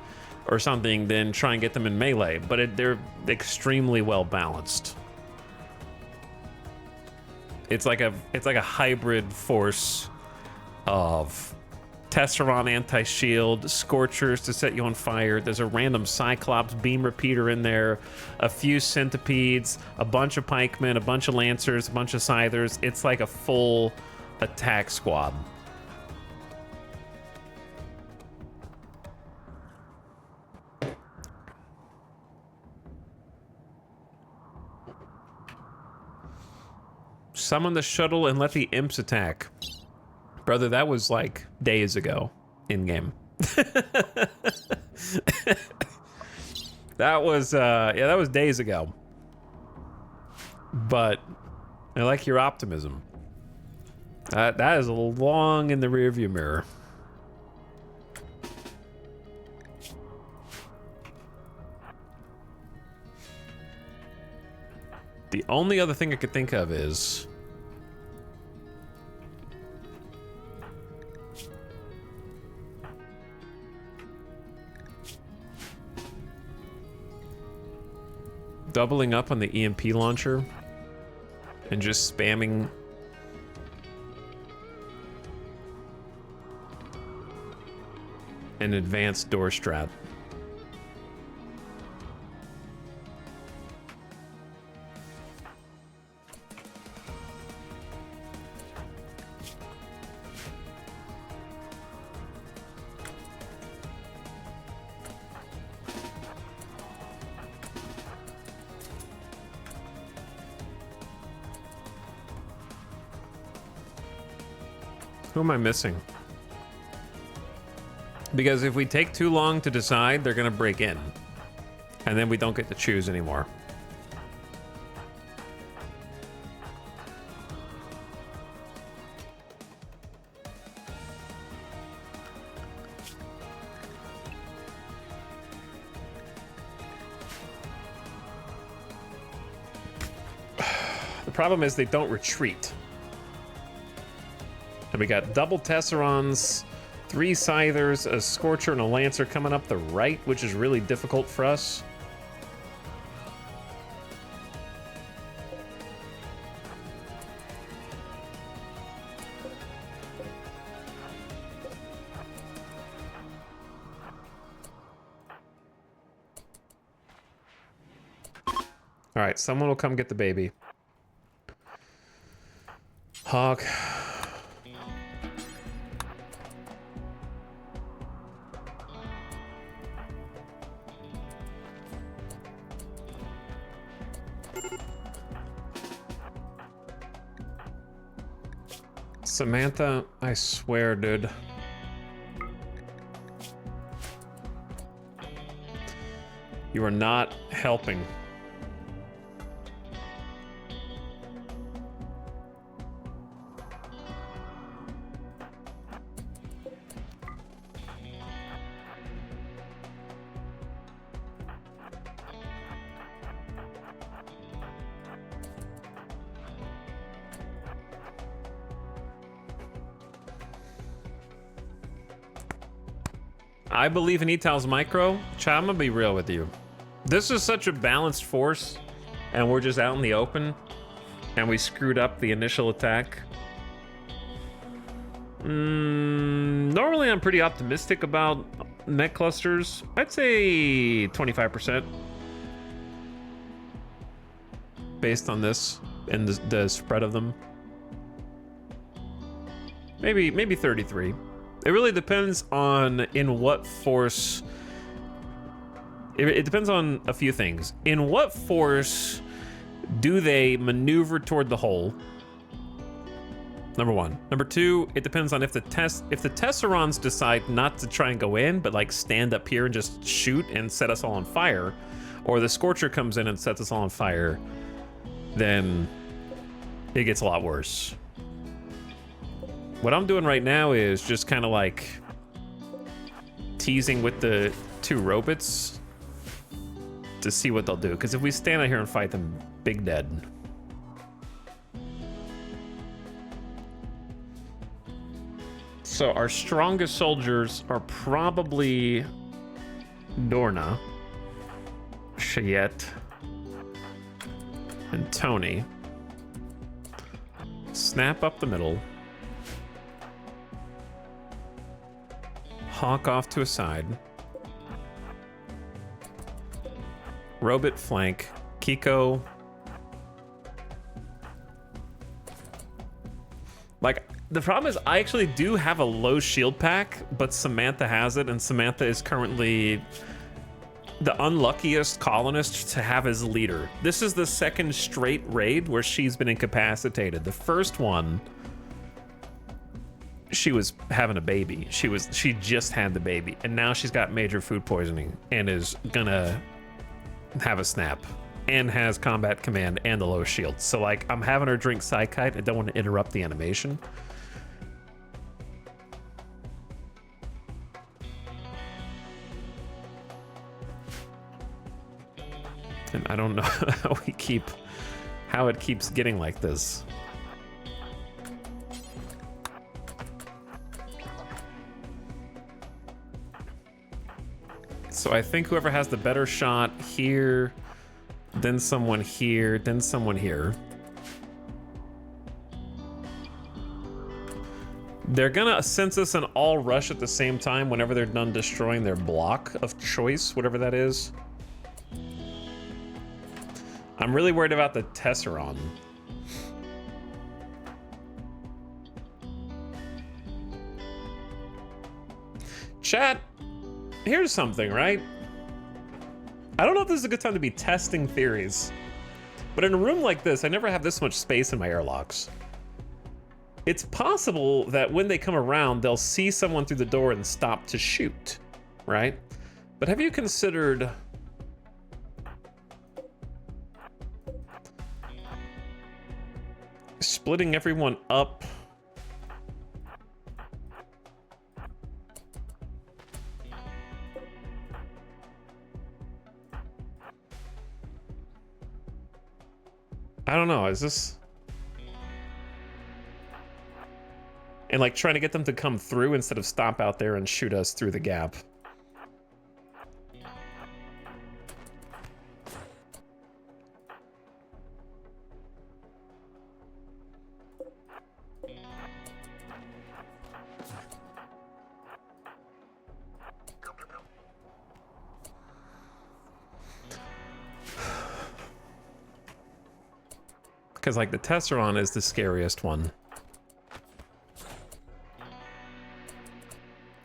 Speaker 1: or something, then try and get them in melee. But they're extremely well balanced. It's like a hybrid force of Tesseron anti-shield, Scorchers to set you on fire. There's a random Cyclops beam repeater in there, a few Centipedes, a bunch of pikemen, a bunch of Lancers, a bunch of Scythers. It's like a full attack squad. Summon the shuttle and let the imps attack. Brother, that was like days ago in game. That was yeah, that was days ago. But I like your optimism. That is long in the rearview mirror. The only other thing I could think of is doubling up on the EMP launcher and just spamming an advanced door strat. Who am I missing? Because if we take too long to decide, they're gonna break in. And then we don't get to choose anymore. The problem is they don't retreat. And we got double Tesserons, 3 Scythers, a Scorcher, and a Lancer coming up the right, which is really difficult for us. All right, someone will come get the baby. Hawk. Samantha, I swear, dude. You are not helping. I believe in Etal's micro. Chad, I'm gonna be real with you. This is such a balanced force, and we're just out in the open, and we screwed up the initial attack. Normally, I'm pretty optimistic about net clusters. I'd say 25%. Based on this and the spread of them. Maybe 33. It really depends on in what force. It depends on a few things. In what force do they maneuver toward the hole? Number one. Number two, it depends on if the Tesserons decide not to try and go in, but like stand up here and just shoot and set us all on fire, or the Scorcher comes in and sets us all on fire, then it gets a lot worse. What I'm doing right now is just kind of like teasing with the two robots to see what they'll do. Because if we stand out here and fight them, big dead. So our strongest soldiers are probably Dorna, Cheyette, and Tony. Snap up the middle. Hawk off to a side. Robot flank. Kiko. Like, the problem is I actually do have a low shield pack, but Samantha has it, and Samantha is currently the unluckiest colonist to have as leader. This is the second straight raid where she's been incapacitated. The first one, she was having a baby. She just had the baby, and now she's got major food poisoning and is gonna have a snap and has combat command and the low shield. So like, I'm having her drink Psykite. I don't want to interrupt the animation. And I don't know how it keeps getting like this. So I think whoever has the better shot here, then someone here, then someone here. They're gonna census and all rush at the same time whenever they're done destroying their block of choice, whatever that is. I'm really worried about the Tesseron. Chat, here's something, right? I don't know if this is a good time to be testing theories, but in a room like this, I never have this much space in my airlocks. It's possible that when they come around, they'll see someone through the door and stop to shoot, right? But have you considered splitting everyone up? I don't know, is this... And like trying to get them to come through instead of stop out there and shoot us through the gap. Because, like, the Tesseron is the scariest one.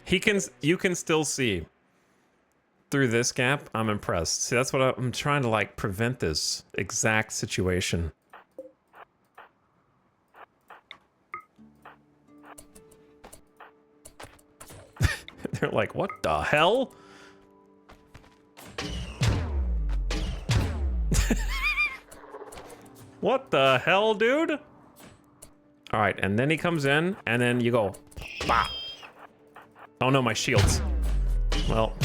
Speaker 1: You can still see through this gap. I'm impressed. See, that's what I'm trying to, like, prevent this exact situation. They're like, what the hell? What the hell, dude? All right, and then he comes in, and then you go, bah. Oh no, my shields. Well.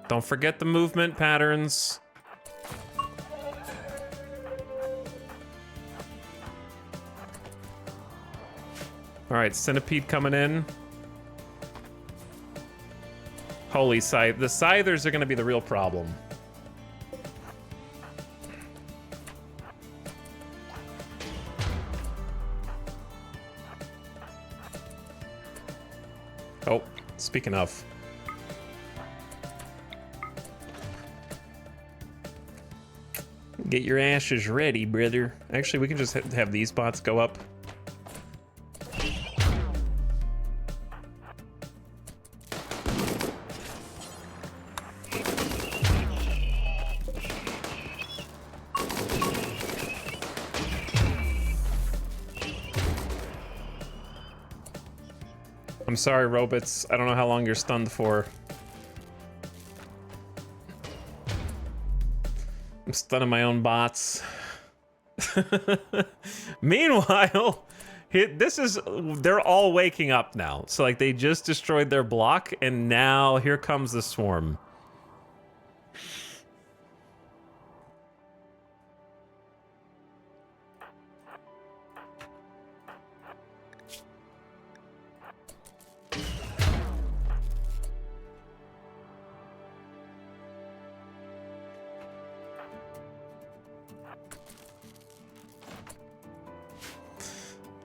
Speaker 1: Don't forget the movement patterns. All right, Centipede coming in. Holy Scythe. The Scythers are going to be the real problem. Oh, speaking of. Get your ashes ready, brother. Actually, we can just have these bots go up. I'm sorry, robots. I don't know how long you're stunned for. I'm stunning my own bots. Meanwhile, they're all waking up now. So, like, they just destroyed their block, and now here comes the swarm.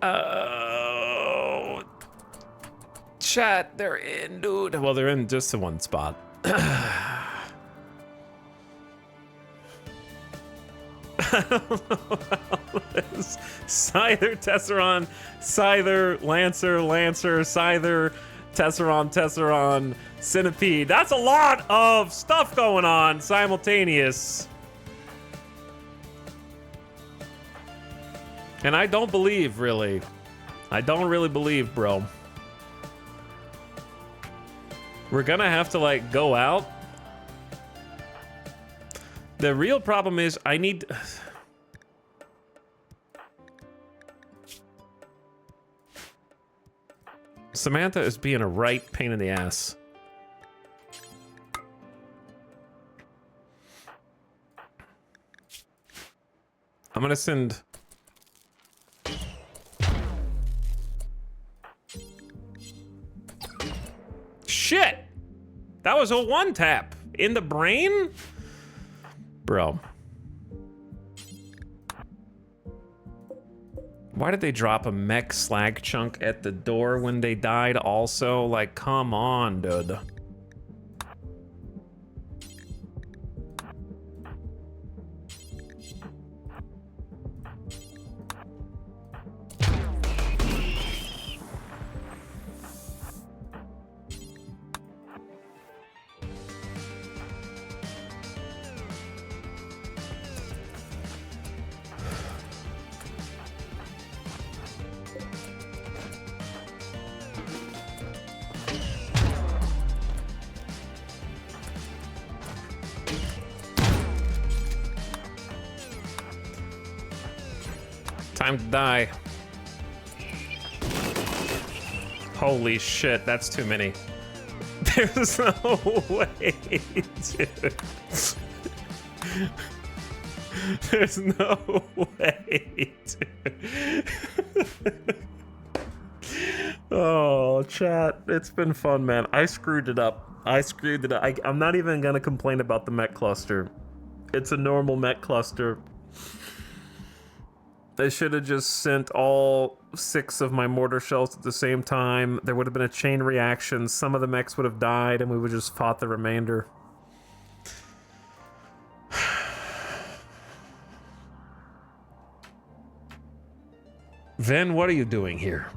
Speaker 1: Oh, chat, they're in, dude. Well, they're in just the one spot. I don't know how this. Scyther, Tesseron, Scyther, Lancer, Scyther, Tesseron, Centipede. That's a lot of stuff going on simultaneous. And I don't believe, really. I don't really believe, bro. We're gonna have to, like, go out. The real problem is I need... Samantha is being a right pain in the ass. I'm gonna send... Shit! That was a one tap in the brain? Bro. Why did they drop a mech slag chunk at the door when they died also? Like, come on, dude. Time to die. Holy shit, that's too many. There's no way, dude. There's no way, dude. Oh, chat, it's been fun, man. I screwed it up. I'm not even gonna complain about the mech cluster. It's a normal mech cluster. They should have just sent all 6 of my mortar shells at the same time. There would have been a chain reaction. Some of the mechs would have died, and we would have just fought the remainder. Ven, what are you doing here?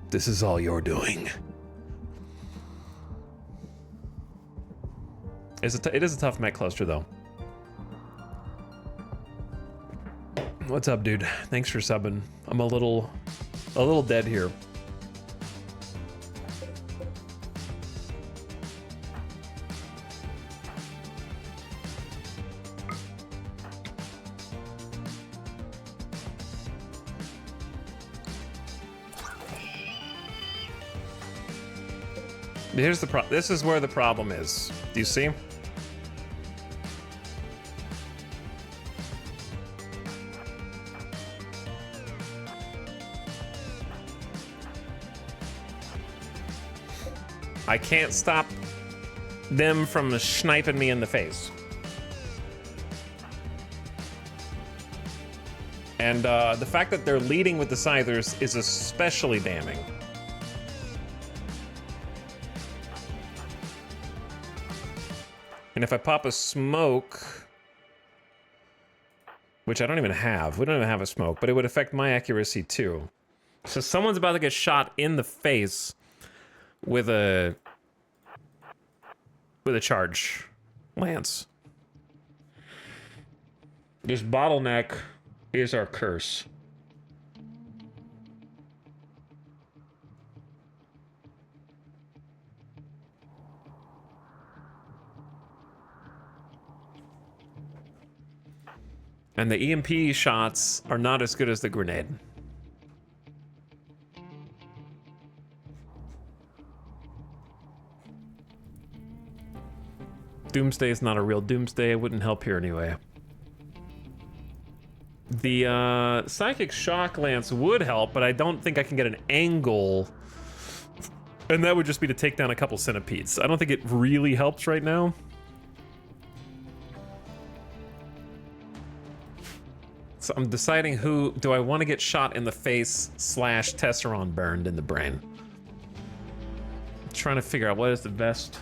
Speaker 1: This is all you're doing. It is a tough mech cluster, though. What's up, dude? Thanks for subbing. I'm a little dead here. This is where the problem is. Do you see? I can't stop them from sniping me in the face. And the fact that they're leading with the Scythers is especially damning. And if I pop a smoke, which I don't even have, we don't even have a smoke, but it would affect my accuracy too. So someone's about to get shot in the face with a charge lance. This bottleneck is our curse. And the EMP shots are not as good as the grenade. Doomsday is not a real doomsday. It wouldn't help here anyway. The psychic shock lance would help, but I don't think I can get an angle. And that would just be to take down a couple centipedes. I don't think it really helps right now. So I'm deciding who do I want to get shot in the face / Tesseron burned in the brain. I'm trying to figure out what is the best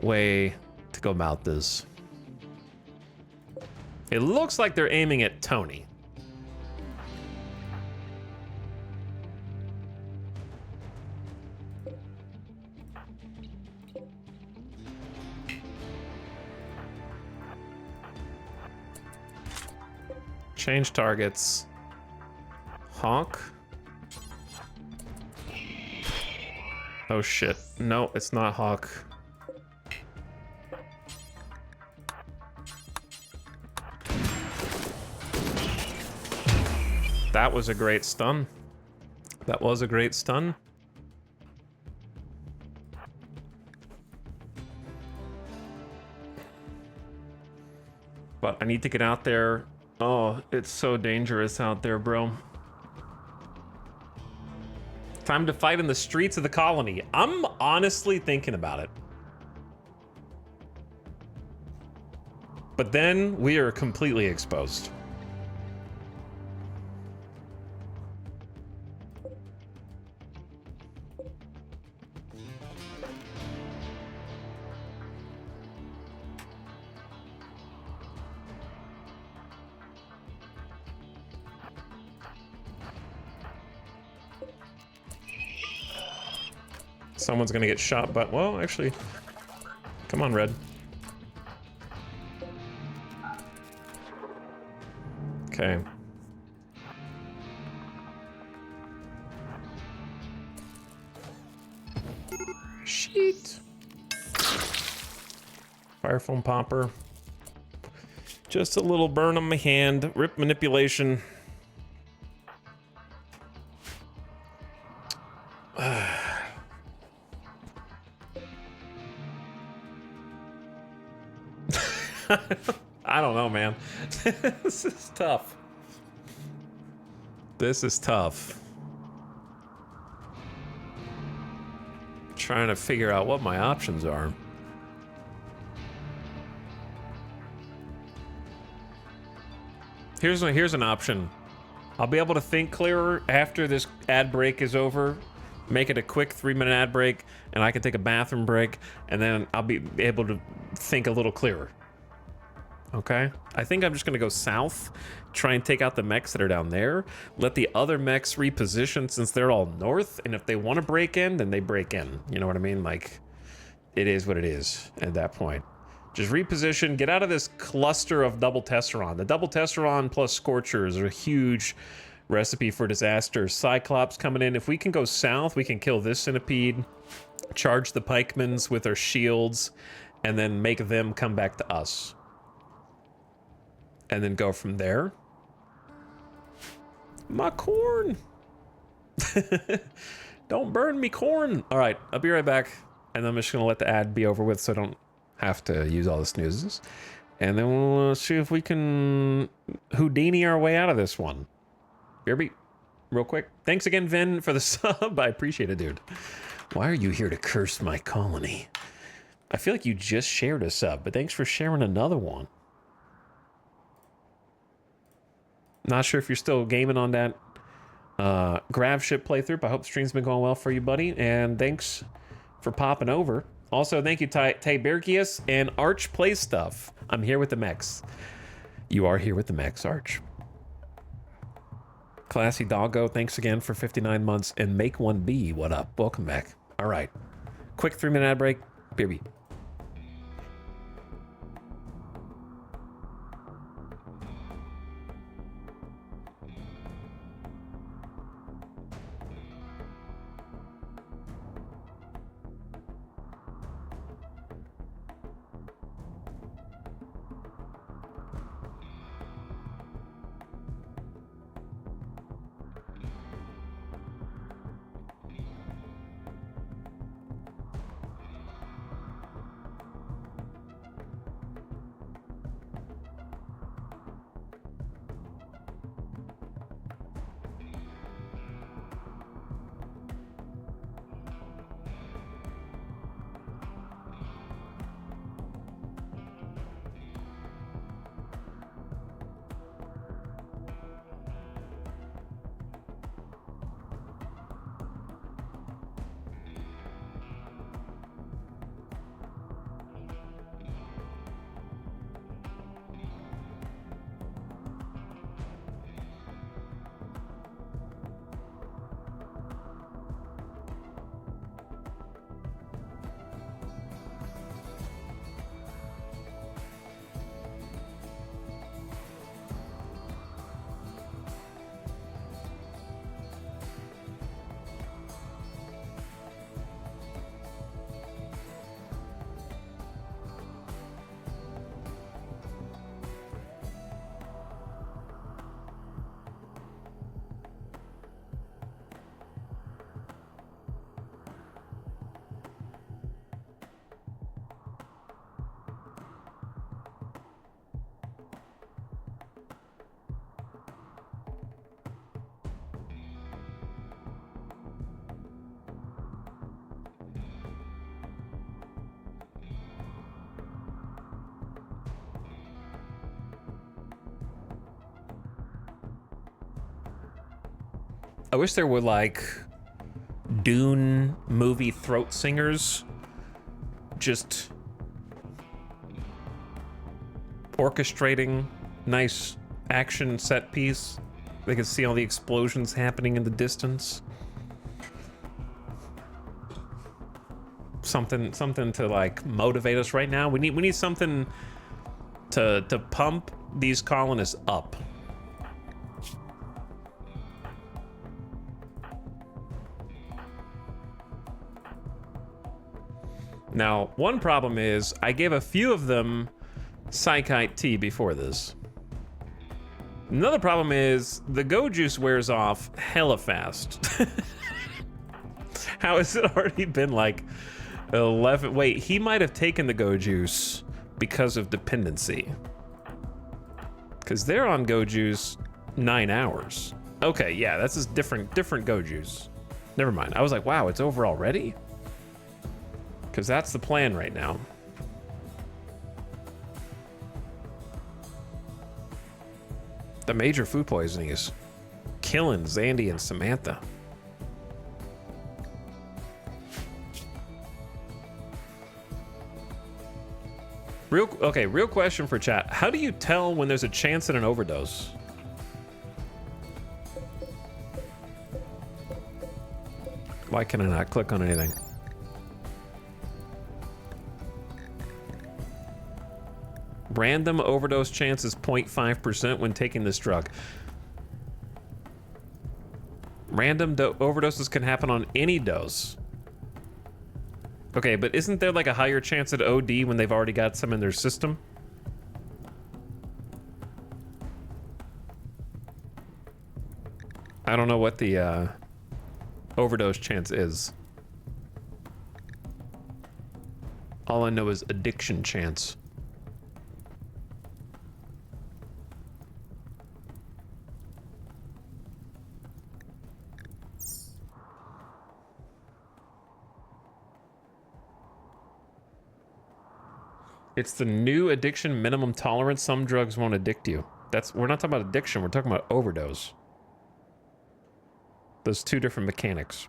Speaker 1: way to go about this. It looks like they're aiming at Tony. Change targets. Honk. Oh shit. No, it's not Hawk. That was a great stun. That was a great stun. But I need to get out there. Oh, it's so dangerous out there, bro. Time to fight in the streets of the colony. I'm honestly thinking about it. But then we are completely exposed. Someone's gonna get shot, but, well, actually, come on, Red. Okay. Sheet. Fire foam popper. Just a little burn on my hand. Rip manipulation. I don't know, man. This is tough. This is tough. Trying to figure out what my options are. Here's an option. I'll be able to think clearer after this ad break is over. Make it a quick 3-minute ad break, and I can take a bathroom break, and then I'll be able to think a little clearer. Okay, I think I'm just gonna go south, try and take out the mechs that are down there, let the other mechs reposition since they're all north, and if they want to break in, then they break in. You know what I mean? Like, it is what it is at that point. Just reposition, get out of this cluster of double Tesseron. The double Tesseron plus Scorchers are a huge recipe for disaster. Cyclops coming in. If we can go south, we can kill this Centipede, charge the Pikemans with our shields, and then make them come back to us. And then go from there. My corn! Don't burn me corn! Alright, I'll be right back. And I'm just gonna let the ad be over with so I don't have to use all the snoozes. And then we'll see if we can Houdini our way out of this one. BRB, real quick. Thanks again, Vin, for the sub. I appreciate it, dude. Why are you here to curse my colony? I feel like you just shared a sub, but thanks for sharing another one. Not sure if you're still gaming on that Grav ship playthrough, but I hope the stream's been going well for you, buddy. And thanks for popping over. Also, thank you, Tiberius and Arch Play Stuff. I'm here with the mechs. You are here with the mechs, Arch. Classy Doggo, thanks again for 59 months. And Make One Be, what up? Welcome back. All right. Quick 3-minute ad break. BRB. I wish there were like Dune movie throat singers just orchestrating nice action set piece. They could see all the explosions happening in the distance. Something to like motivate us right now. We need something to pump these colonists up. Now, one problem is I gave a few of them Psychite tea before this. Another problem is the go juice wears off hella fast. How has it already been like 11? Wait, he might have taken the go juice because of dependency. Because they're on go juice 9 hours. Okay, yeah, that's just different go juice. Never mind. I was like, wow, it's over already? Because that's the plan right now. The major food poisoning is killing Zandy and Samantha. Real question for chat. How do you tell when there's a chance at an overdose? Why can I not click on anything? Random overdose chance is 0.5% when taking this drug. Random overdoses can happen on any dose. Okay, but isn't there like a higher chance at OD when they've already got some in their system? I don't know what the overdose chance is. All I know is addiction chance. It's the new addiction minimum tolerance. Some drugs won't addict you. We're not talking about addiction, we're talking about overdose. Those two different mechanics.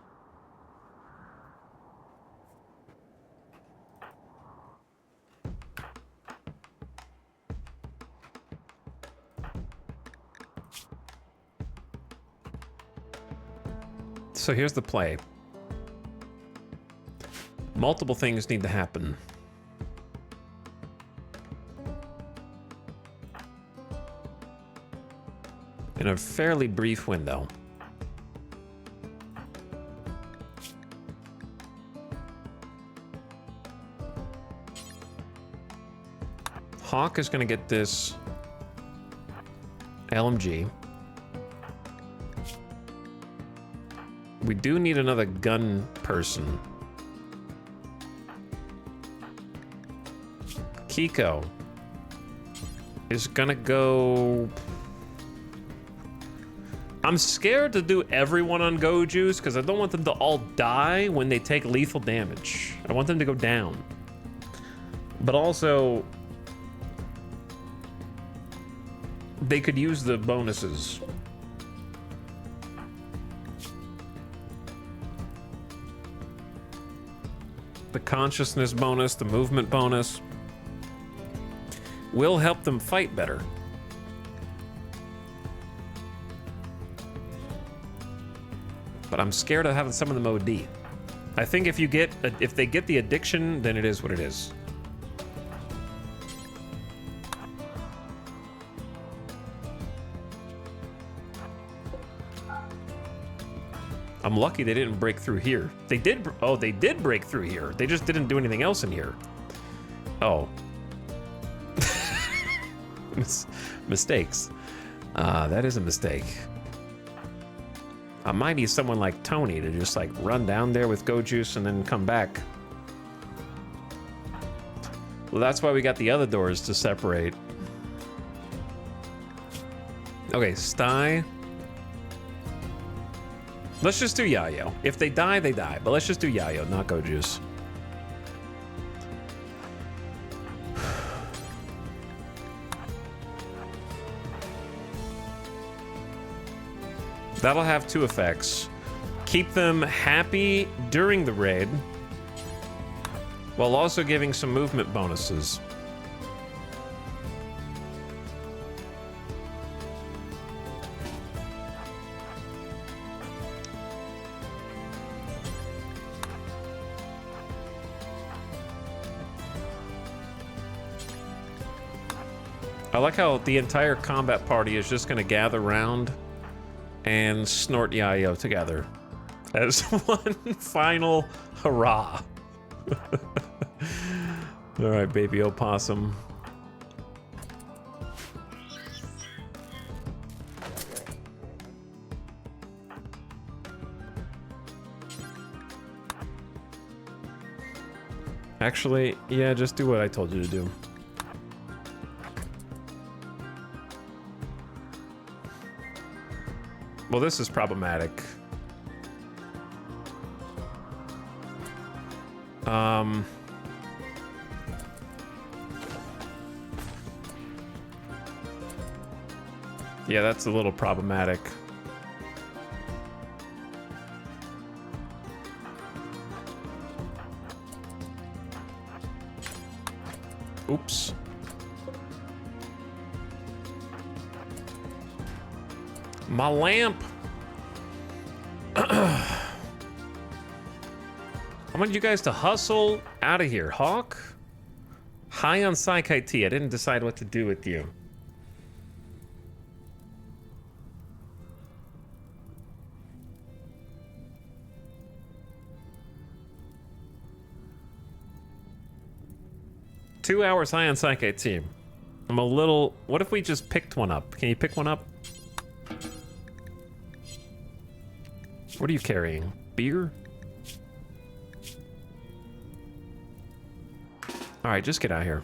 Speaker 1: So here's the play. Multiple things need to happen. In a fairly brief window. Hawk is going to get this LMG. We do need another gun person. Kiko is going to go... I'm scared to do everyone on Go Juice because I don't want them to all die when they take lethal damage. I want them to go down. But also, they could use the bonuses. The consciousness bonus, the movement bonus will help them fight better. But I'm scared of having some of them OD. I think if they get the addiction, then it is what it is. I'm lucky they didn't break through here. They did. Oh, they did break through here. They just didn't do anything else in here. Oh. Mistakes. That is a mistake. I might need someone like Tony to just like run down there with Go Juice and then come back. Well, that's why we got the other doors to separate. Okay, Sty. Let's just do Yayo. If they die, they die. But let's just do Yayo, not Go Juice. That'll have two effects. Keep them happy during the raid, while also giving some movement bonuses. I like how the entire combat party is just going to gather round and snort Yayo together as one final hurrah. All right, baby opossum. Actually, yeah, just do what I told you to do. Well, this is problematic. Yeah, that's a little problematic. Oops. My lamp. I want you guys to hustle out of here. Hawk? High on Psych IT. I didn't decide what to do with you. Two hours high on Psych IT. I'm a little... What if we just picked one up? Can you pick one up? What are you carrying? Beer? All right, just get out of here.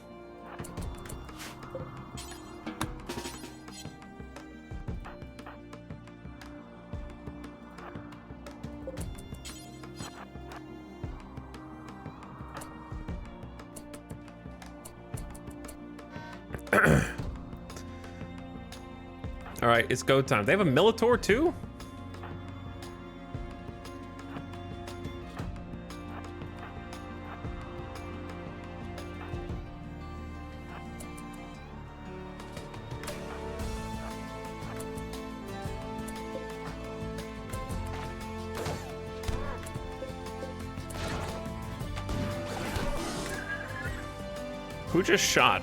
Speaker 1: All right, it's go time. They have a Militor too? Who just shot?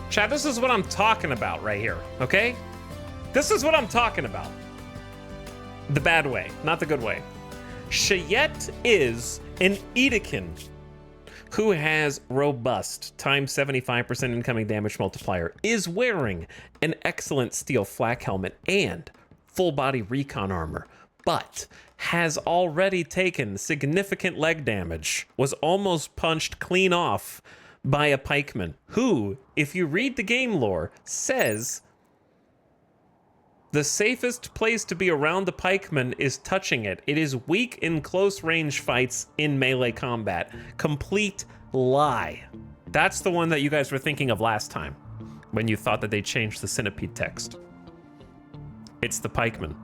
Speaker 1: Chat, this is what I'm talking about right here, okay? This is what I'm talking about. The bad way, not the good way. Chayette is an Edekin who has robust times 75% incoming damage multiplier, is wearing an excellent steel flak helmet and full body recon armor, but has already taken significant leg damage, was almost punched clean off by a pikeman who, if you read the game lore, says the safest place to be around the pikeman is touching it. It is weak in close range fights in melee combat. Complete lie. That's the one that you guys were thinking of last time when you thought that they changed the centipede text. It's the pikeman.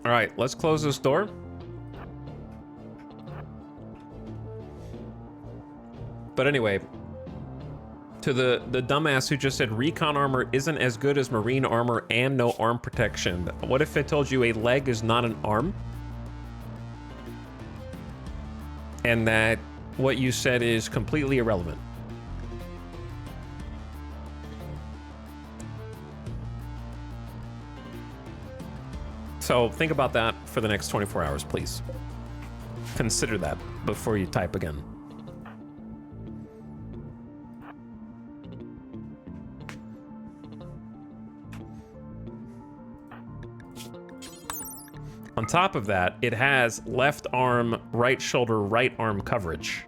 Speaker 1: All right, let's close this door. But anyway, to the dumbass who just said recon armor isn't as good as marine armor and no arm protection. What if I told you a leg is not an arm? And that what you said is completely irrelevant. So think about that for the next 24 hours, please. Consider that before you type again. On top of that, it has left arm, right shoulder, right arm coverage.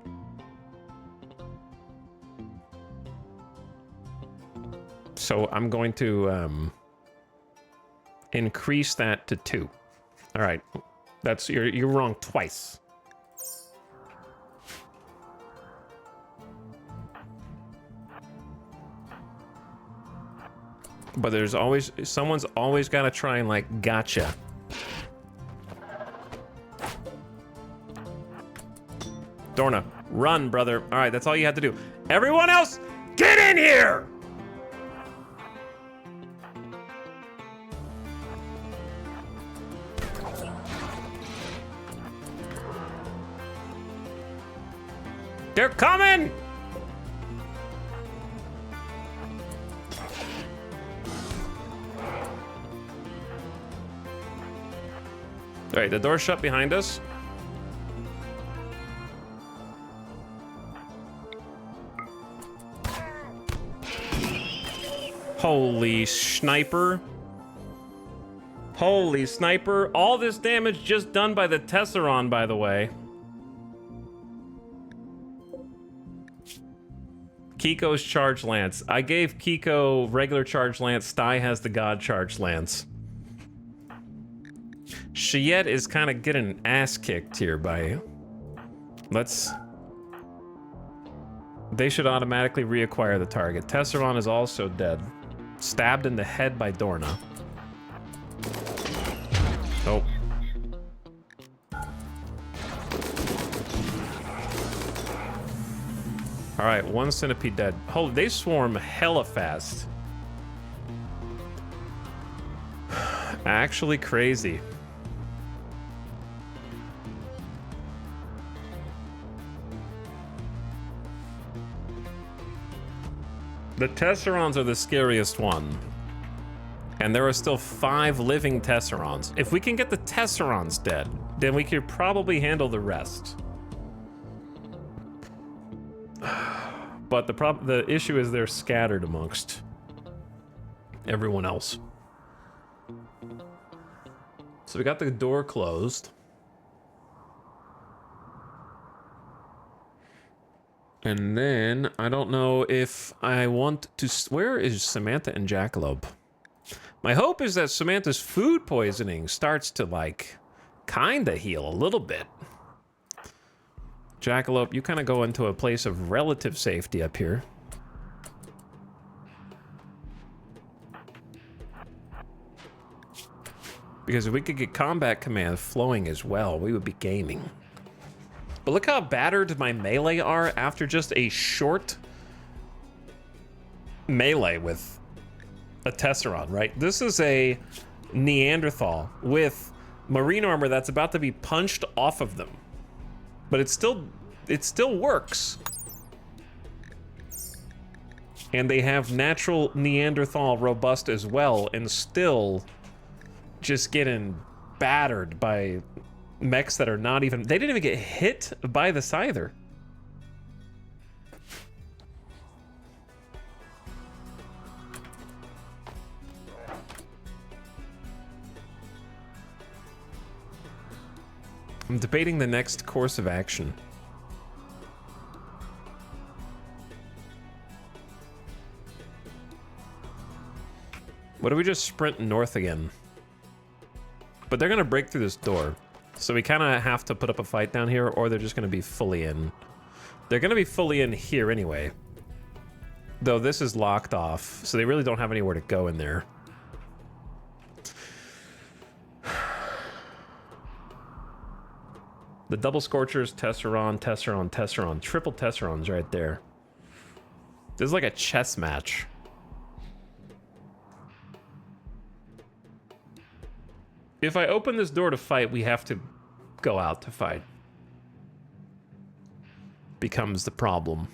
Speaker 1: So I'm going to increase that to 2. All right, that's you're wrong twice. But there's always someone's always got to try and like gotcha. Dorna, run, brother. All right, that's all you have to do. Everyone else, get in here! They're coming! All right, the door's shut behind us. Holy sniper. Holy sniper. All this damage just done by the Tesseron, by the way. Kiko's charge lance. I gave Kiko regular charge lance. Sty has the god charge lance. Chiette is kind of getting ass kicked here by... They should automatically reacquire the target. Tesseron is also dead. Stabbed in the head by Dorna. Oh. Alright, one centipede dead. Holy, they swarm hella fast. Actually crazy. The Tesserons are the scariest one. And there are still 5 living Tesserons. If we can get the Tesserons dead, then we could probably handle the rest. But the issue is they're scattered amongst everyone else. So we got the door closed. And then, I don't know if I want to... Where is Samantha and Jackalope? My hope is that Samantha's food poisoning starts to, like, kinda heal a little bit. Jackalope, you kind of go into a place of relative safety up here. Because if we could get combat command flowing as well, we would be gaming. But look how battered my melee are after just a short melee with a Tesseron, right? This is a Neanderthal with marine armor that's about to be punched off of them. But it still works. And they have natural Neanderthal robust as well, and still just getting battered by mechs that are not even... They didn't even get hit by the Scyther. I'm debating the next course of action. What if we just sprint north again? But they're gonna break through this door. So we kind of have to put up a fight down here, or they're just gonna be fully in. They're gonna be fully in here anyway. Though this is locked off, so they really don't have anywhere to go in there. The double Scorchers, Tesseron, Tesseron, Tesseron. Triple Tesserons right there. This is like a chess match. If I open this door to fight, we have to go out to fight. Becomes the problem.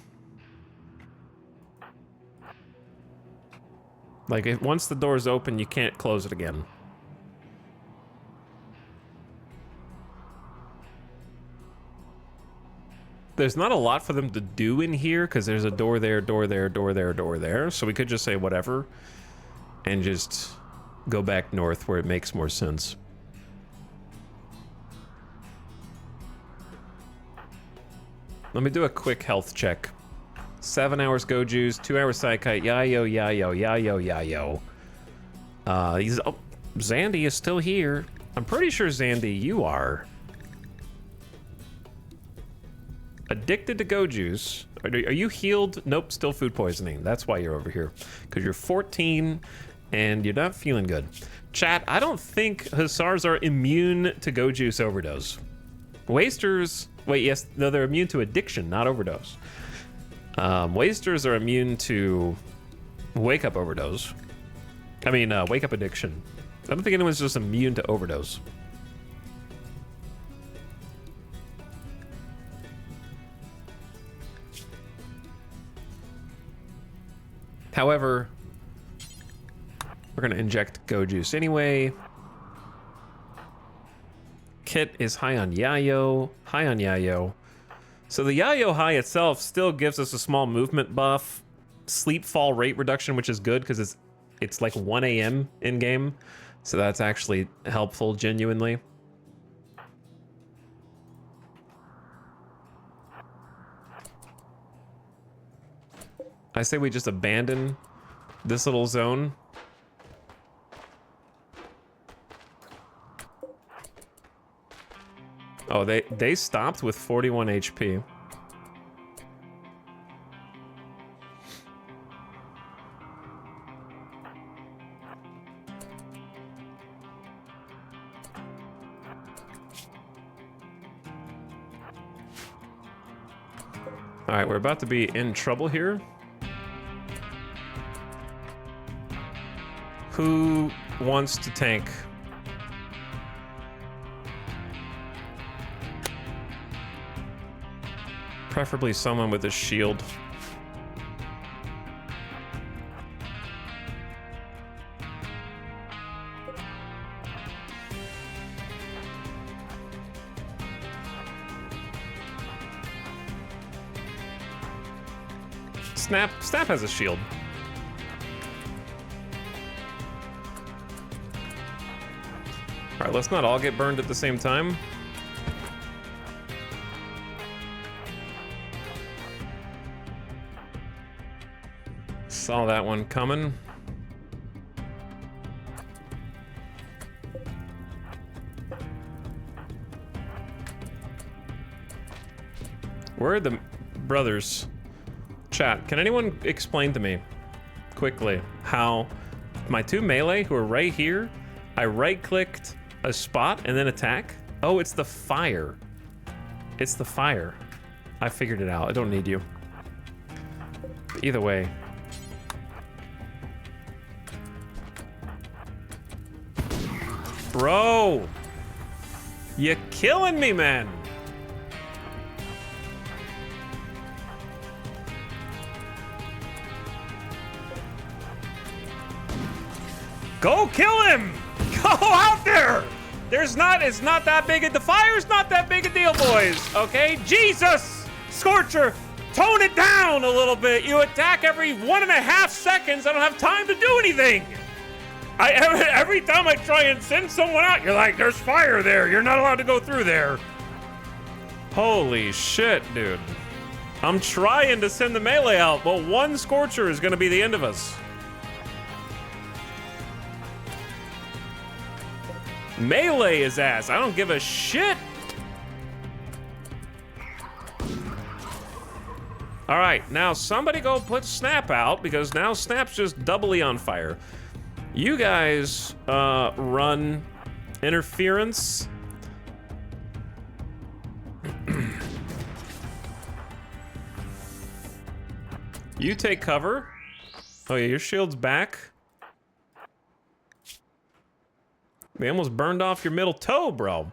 Speaker 1: Like, once the door's open, you can't close it again. There's not a lot for them to do in here, because there's a door there, door there, door there, door there. So we could just say whatever, and just go back north where it makes more sense. Let me do a quick health check. 7 hours Go Juice, 2 hours Psykite, Yayo, Yayo, Yayo, Yayo. Oh, Zandy is still here. I'm pretty sure, Zandy, you are addicted to Go Juice. Are you healed? Nope, still food poisoning. That's why you're over here. Because you're 14 and you're not feeling good. Chat, I don't think Hussars are immune to Go Juice overdose. Wasters, wait, yes, no, they're immune to addiction, not overdose. Wasters are immune to wake up overdose. I mean, wake up addiction. I don't think anyone's just immune to overdose. However, we're gonna inject Go Juice anyway. Kit is high on Yayo, high on Yayo. So the Yayo high itself still gives us a small movement buff, sleep fall rate reduction, which is good because it's like 1 a.m. in game. So that's actually helpful, genuinely. I say we just abandon this little zone. Oh, they stopped with 41 HP. All right, we're about to be in trouble here. Who wants to tank? Preferably someone with a shield. Snap has a shield. All right, let's not all get burned at the same time. Saw that one coming. Where are the brothers? Chat, can anyone explain to me quickly how my two melee who are right here, I right-clicked a spot and then attack? Oh, it's the fire. It's the fire. I figured it out. I don't need you. Either way. Bro! You're killing me, man! Go kill him! Go out there! It's not that big the fire's not that big a deal, boys, okay? Jesus! Scorcher, tone it down a little bit. You attack every 1.5 seconds. I don't have time to do anything. Every time I try and send someone out, you're like, there's fire there. You're not allowed to go through there. Holy shit, dude. I'm trying to send the melee out, but one Scorcher is gonna be the end of us. Melee his ass. I don't give a shit. All right, now somebody go put Snap out because now Snap's just doubly on fire. You guys run interference. You take cover. Oh yeah, your shield's back. We almost burned off your middle toe, bro.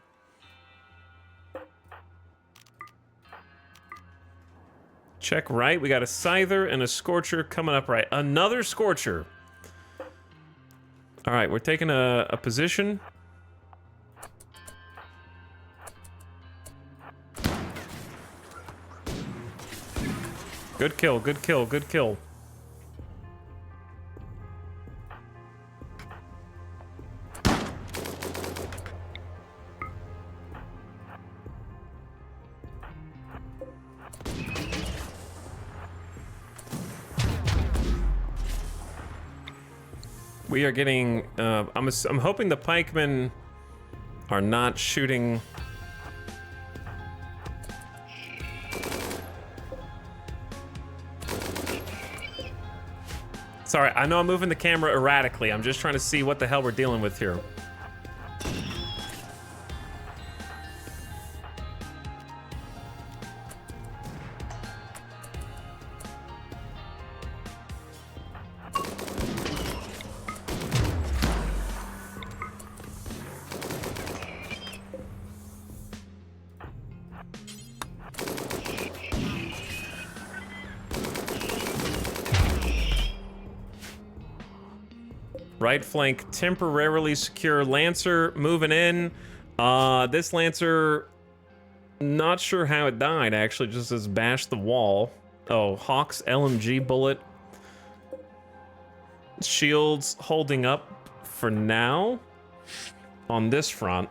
Speaker 1: Check right. We got a Scyther and a Scorcher coming up right. Another Scorcher. All right, we're taking a position. Good kill, good kill, good kill. We are getting, I'm hoping the pikemen are not shooting. Sorry, I know I'm moving the camera erratically. I'm just trying to see what the hell we're dealing with here. Right flank temporarily secure. Lancer moving in. This Lancer, not sure how it died, actually, just as bashed the wall. Oh, Hawk's LMG bullet. Shields holding up for now on this front.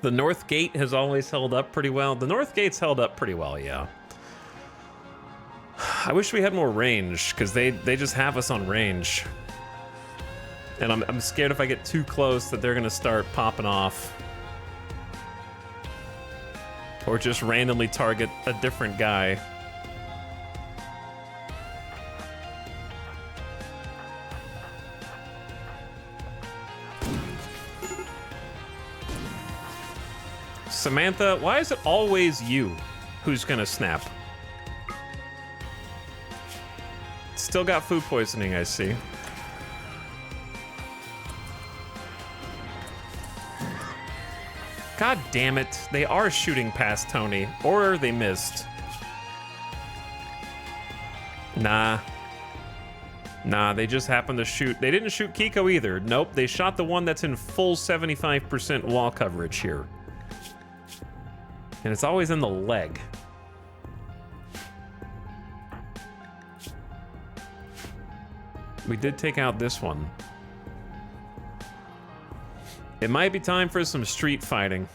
Speaker 1: The North Gate has always held up pretty well. The North Gate's held up pretty well, yeah. I wish we had more range, because they just have us on range. And I'm scared if I get too close that they're gonna start popping off. Or just randomly target a different guy. Samantha, why is it always you who's gonna snap? Still got food poisoning, I see. God damn it. They are shooting past Tony. Or they missed. Nah, they just happened to shoot. They didn't shoot Kiko either. Nope, they shot the one that's in full 75% wall coverage here. And it's always in the leg. We did take out this one. It might be time for some street fighting.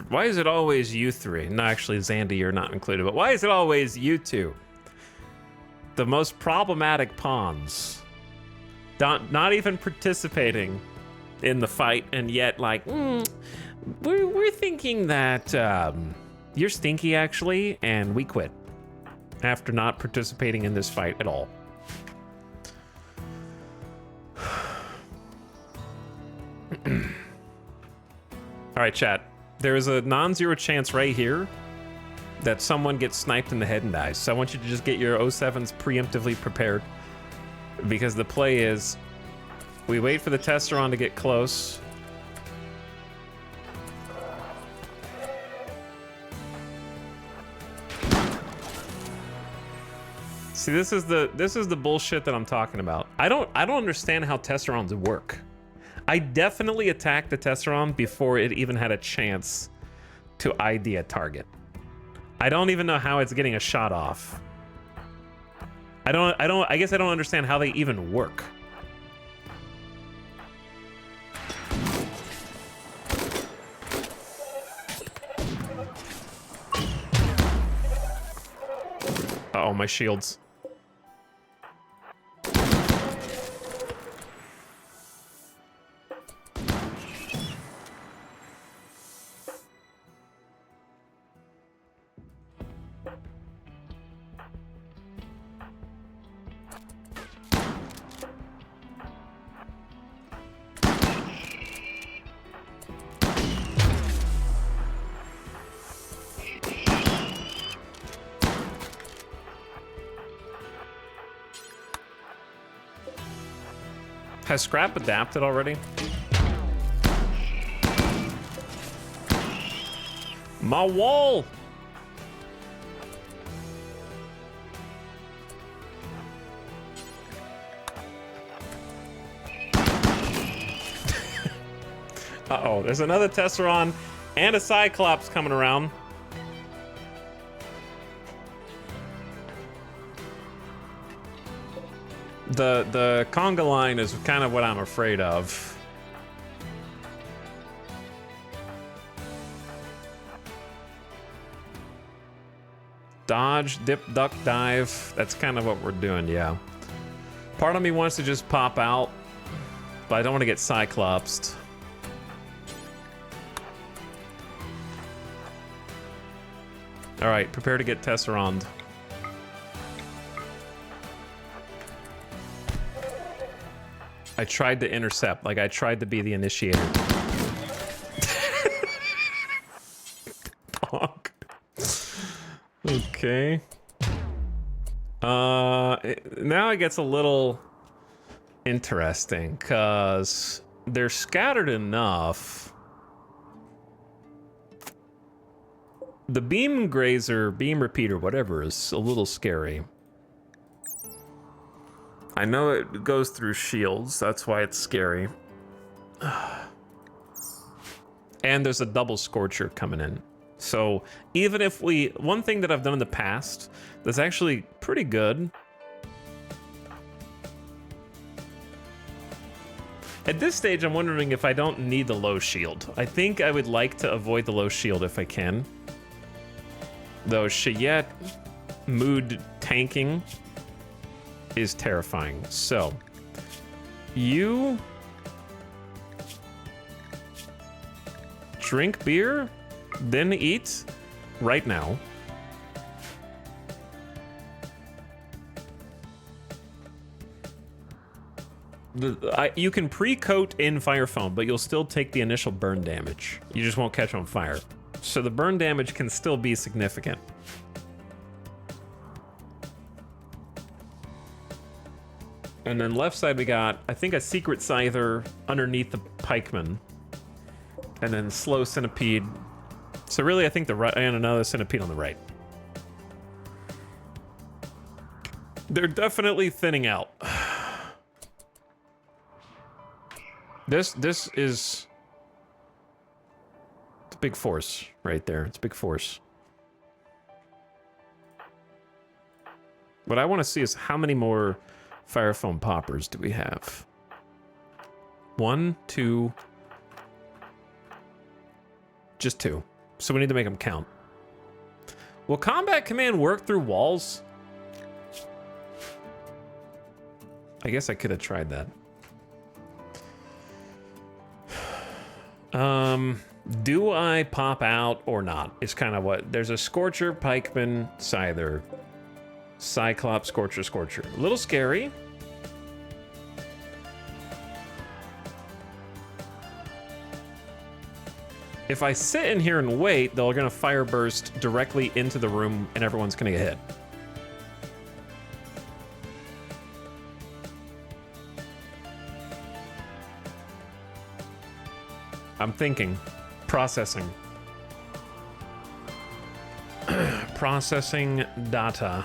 Speaker 1: Why is it always you three? No, actually, Zandy, you're not included. But why is it always you two? The most problematic pawns. Not even participating in the fight, and yet, like, we're thinking that you're stinky, actually, and we quit after not participating in this fight at all. All right, chat. There is a non-zero chance right here that someone gets sniped in the head and dies. So I want you to just get your 07s preemptively prepared, because the play is we wait for the Tesseron to get close. See, this is the bullshit that I'm talking about. I don't understand how Tesserons work. I definitely attacked the Tesseron before it even had a chance to ID a target. I don't even know how it's getting a shot off. I guess I don't understand how they even work. Uh-oh, my shields. Has Scrap adapted already? My wall! Uh-oh, there's another Tesseron and a Cyclops coming around. The conga line is kind of what I'm afraid of. Dodge, dip, duck, dive. That's kind of what we're doing, yeah. Part of me wants to just pop out, but I don't want to get Cyclopsed. All right, prepare to get Tesserond. I tried to intercept, like I tried to be the initiator. Bonk. Okay. Now it gets a little interesting, because they're scattered enough The beam grazer, beam repeater, whatever, is a little scary. I know it goes through shields, that's why it's scary. And there's a double scorcher coming in. So even if we, one thing that I've done in the past that's actually pretty good. At this stage, I'm wondering if I don't need the low shield. I think I would like to avoid the low shield if I can. Though Cheyette mood tanking is terrifying. So, you drink beer, then eat right now. You can pre-coat in fire foam, but you'll still take the initial burn damage. You just won't catch on fire. So the burn damage can still be significant. And then left side we got, I think, a secret scyther underneath the pikeman. And then slow centipede. So really I think the right, and another centipede on the right. They're definitely thinning out. This is it's a big force right there. It's a big force. What I want to see is how many more fire foam poppers do we have? 1, 2, just 2. So we need to make them count. Will combat command work through walls? I guess I could have tried that. Do I pop out or not? It's kind of what... There's a Scorcher, Pikeman, Scyther, Cyclops, Scorcher, Scorcher. A little scary. If I sit in here and wait, they're gonna fire burst directly into the room and everyone's gonna get hit. I'm thinking. Processing. Processing data.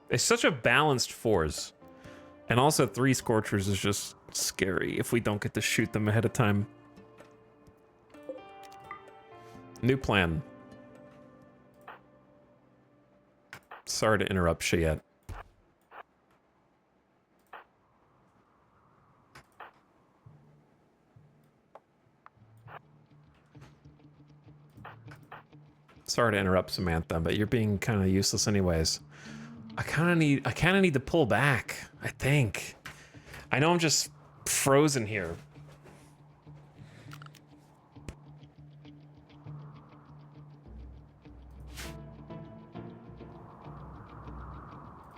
Speaker 1: It's such a balanced force. And also 3 Scorchers is just scary if we don't get to shoot them ahead of time. New plan. Sorry to interrupt Cheyette. Sorry to interrupt, Samantha, but you're being kind of useless anyways. I kind of need to pull back, I think. I know I'm just frozen here.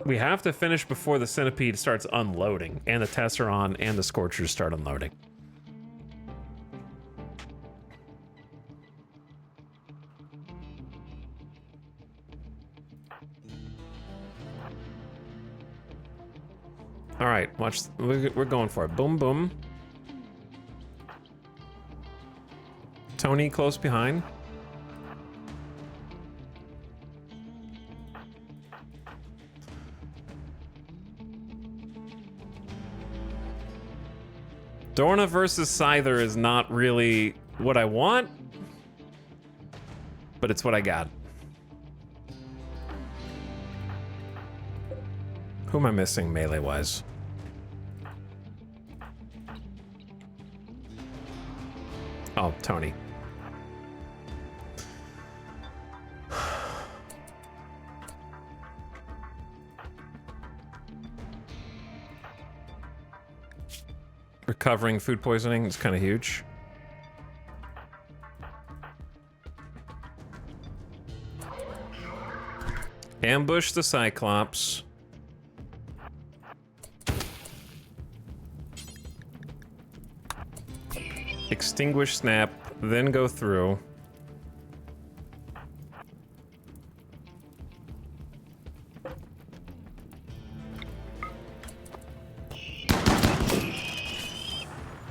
Speaker 1: We have to finish before the centipede starts unloading, and the Tesseron and the Scorchers start unloading. All right, watch. We're going for it. Boom, boom. Tony close behind. Dorna versus Scyther is not really what I want, but it's what I got. Who am I missing melee-wise? Oh, Tony. Recovering food poisoning is kind of huge. Ambush the Cyclops. Extinguish snap, then go through.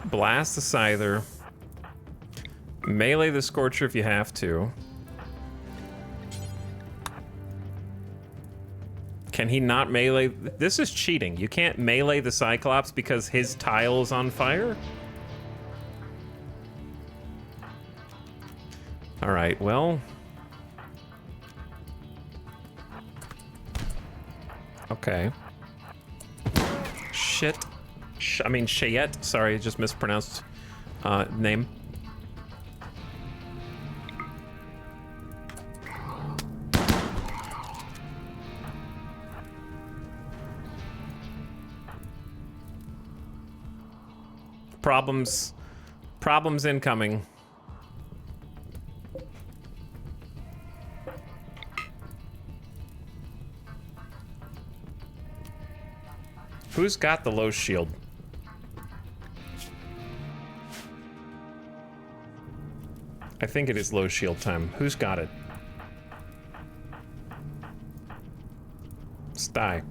Speaker 1: Blast the Scyther. Melee the Scorcher if you have to. Can he not melee? This is cheating. You can't melee the Cyclops because his tile is on fire? All right, well. Okay. Shit. I mean, Chayette. Sorry, just mispronounced name. Problems incoming. Who's got the low shield? I think it is low shield time. Who's got it? Sty.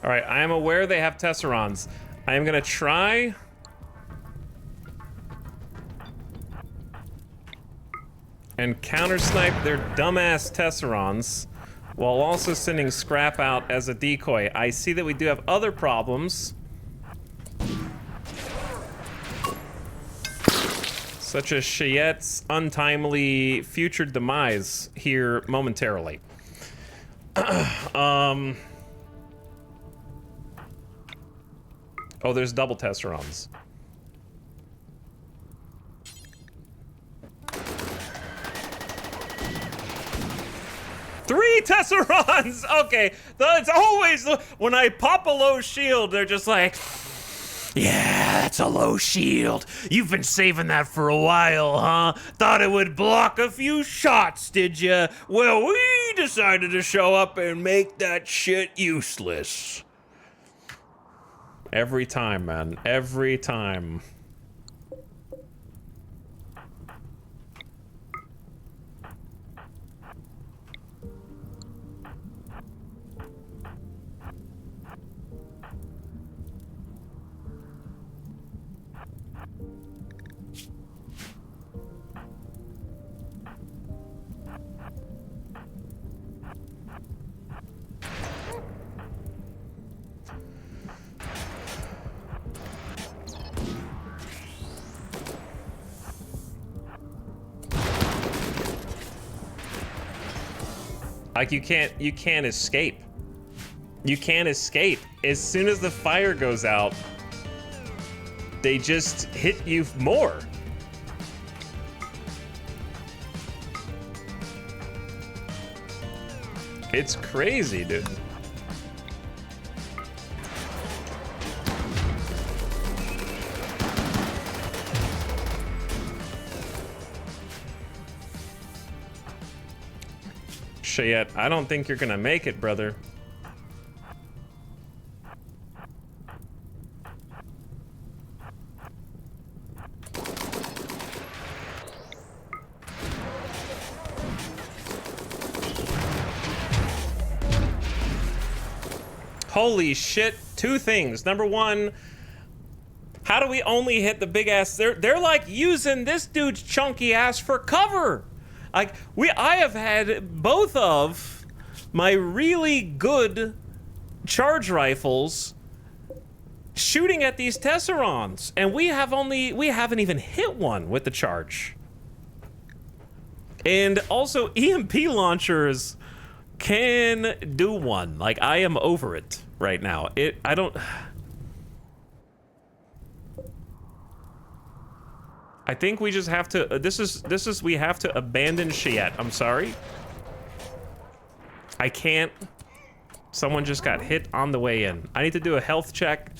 Speaker 1: All right, I am aware they have Tesserons. I am gonna try. And counter-snipe their dumbass Tesserons while also sending Scrap out as a decoy. I see that we do have other problems. Such as Chayette's untimely future demise here momentarily. Oh, there's double Tesserons. Three Tesserons! Okay, it's always, when I pop a low shield, they're just like, yeah, that's a low shield. You've been saving that for a while, huh? Thought it would block a few shots, did ya? Well, we decided to show up and make that shit useless. Every time, man. Every time. Like, you can't escape. You can't escape. As soon as the fire goes out, they just hit you more. It's crazy, dude. Chayette, I don't think you're gonna make it, brother. Holy shit, two things. Number one, how do we only hit the big ass? They're like using this dude's chunky ass for cover. Like, I have had both of my really good charge rifles shooting at these Tesserons, and we haven't even hit one with the charge. And also, EMP launchers can do one. Like, I am over it right now. I think we just have to, we have to abandon Chayette. I'm sorry. I can't. Someone just got hit on the way in. I need to do a health check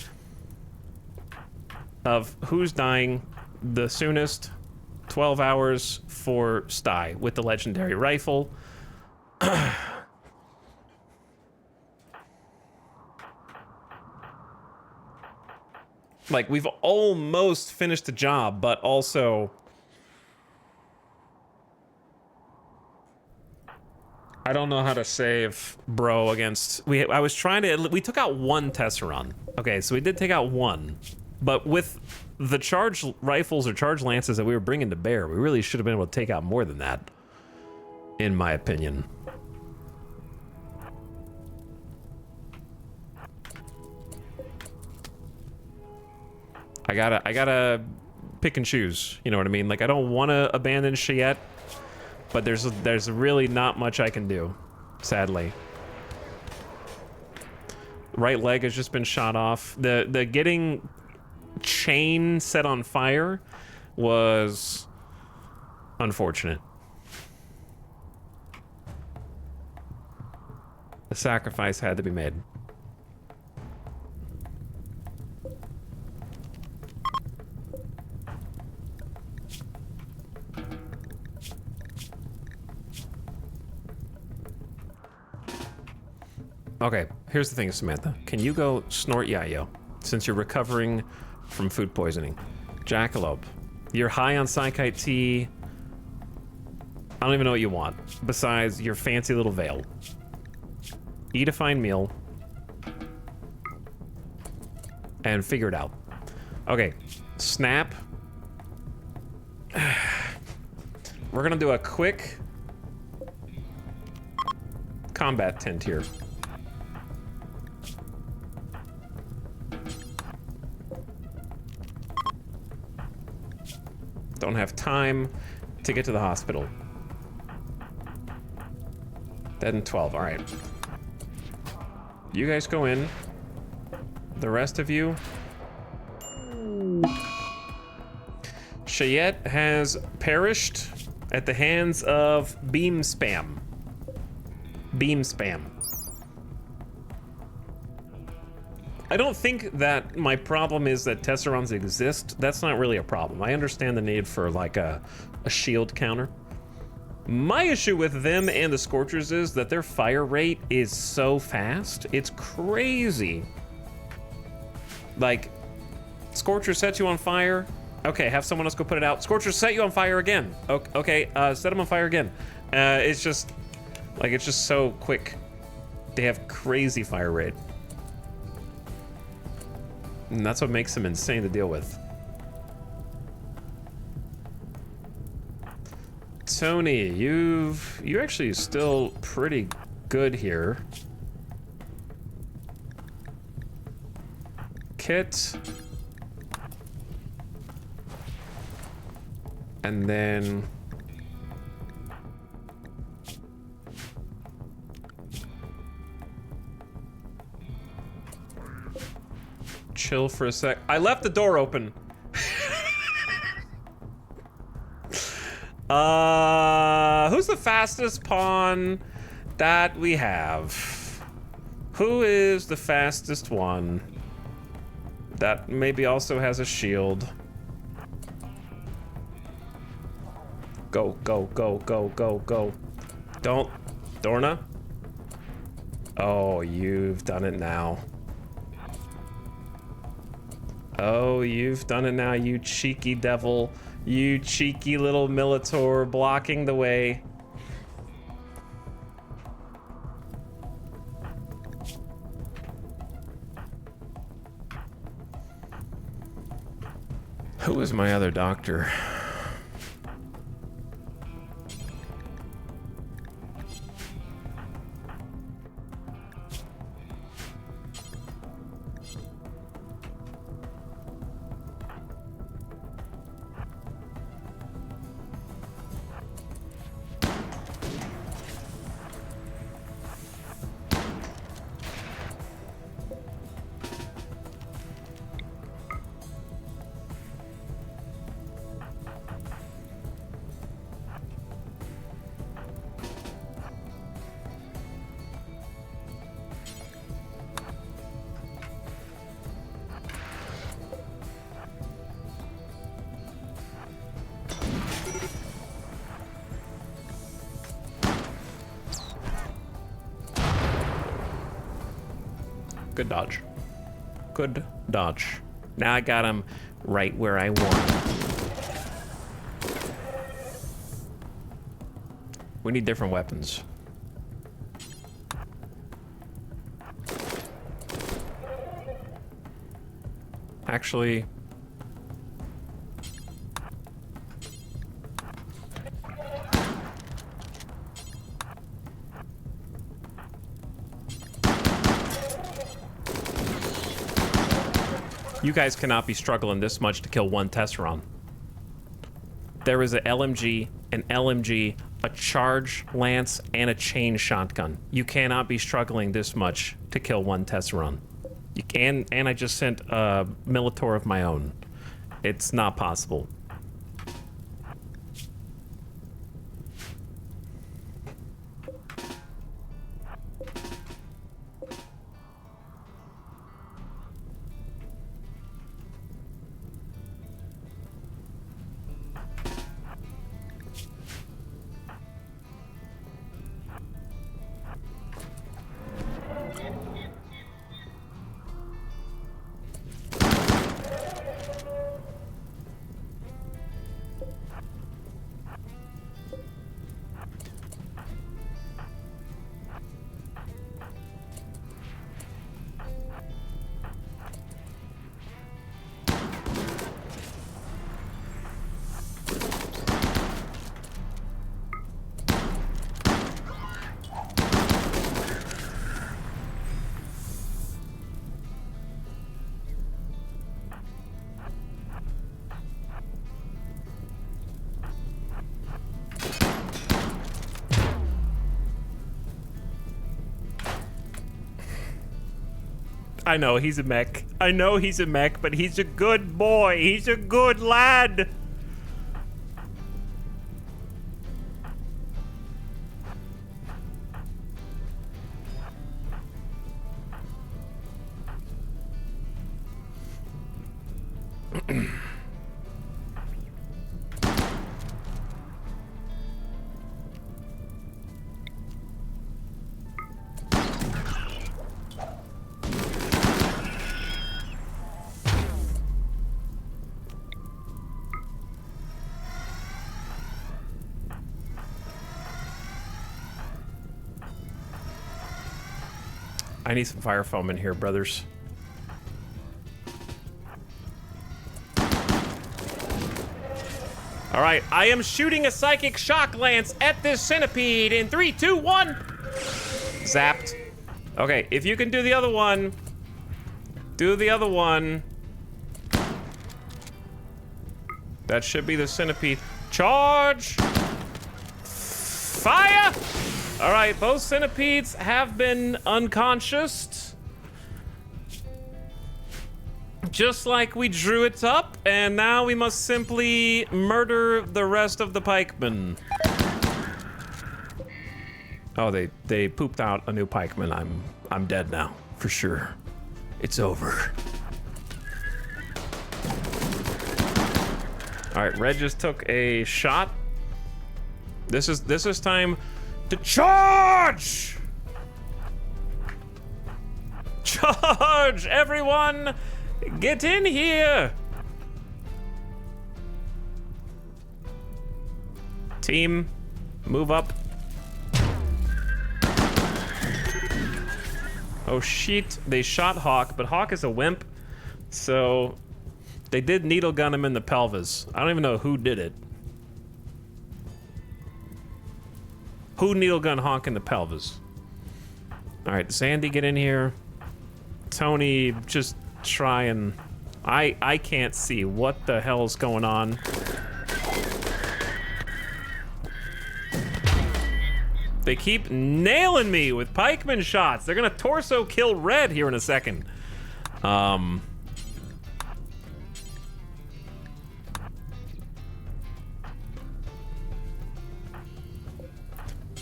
Speaker 1: of who's dying the soonest. 12 hours for Sty with the legendary rifle. Like, we've almost finished the job, but also... I don't know how to save bro against... I was trying to... We took out one Tesseron. Okay, so we did take out one. But with the charge rifles or charge lances that we were bringing to bear, we really should have been able to take out more than that. In my opinion. I gotta pick and choose. You know what I mean? Like, I don't want to abandon Cheyette, but there's really not much I can do, sadly. Right leg has just been shot off. The getting chain set on fire was unfortunate. The sacrifice had to be made. Okay, here's the thing, Samantha. Can you go snort yayo, since you're recovering from food poisoning? Jackalope, you're high on Psychite tea. I don't even know what you want, besides your fancy little veil. Eat a fine meal. And figure it out. Okay, Snap. We're gonna do a quick combat tent here. Don't have time to get to the hospital. Dead in 12, all right. You guys go in. The rest of you. Cheyette has perished at the hands of beam spam. Beam spam. I don't think that my problem is that Tesserons exist. That's not really a problem. I understand the need for like a shield counter. My issue with them and the Scorchers is that their fire rate is so fast. It's crazy. Like, Scorcher sets you on fire. Okay, have someone else go put it out. Scorcher set you on fire again. Okay, set them on fire again. It's just, like, it's just so quick. They have crazy fire rate. And that's what makes them insane to deal with. Tony, you're actually still pretty good here. Kit. And then chill for a sec. I left the door open. Who's the fastest pawn that we have? Who is the fastest one that maybe also has a shield? Go, go, go, go, go, go. Don't. Dorna? Oh, you've done it now. Oh, you've done it now, you cheeky devil. You cheeky little Militor blocking the way. Who was my other doctor? Good dodge. Good dodge. Now I got him right where I want him. We need different weapons. Actually... You guys cannot be struggling this much to kill one Tesseron. There is an LMG, a charge lance, and a chain shotgun. You cannot be struggling this much to kill one Tesseron. You can, and I just sent a Militor of my own. It's not possible. I know he's a mech. I know he's a mech, but he's a good boy. He's a good lad. I need some fire foam in here, brothers. All right, I am shooting a psychic shock lance at this centipede in 3, 2, 1. Zapped. Okay, if you can do the other one, do the other one. That should be the centipede. Charge! Fire! All right, both centipedes have been unconscious. Just like we drew it up, and now we must simply murder the rest of the pikemen. Oh, they pooped out a new pikeman. I'm dead now, for sure. It's over. All right, Red just took a shot. This is time to charge! Charge, everyone! Get in here! Team, move up. Oh shit, they shot Hawk, but Hawk is a wimp, so they did needle gun him in the pelvis. I don't even know who did it. Who needle gun Hawk in the pelvis? All right, Sandy, get in here. Tony, just try and... I can't see what the hell's going on. They keep nailing me with pikeman shots. They're gonna torso kill Red here in a second.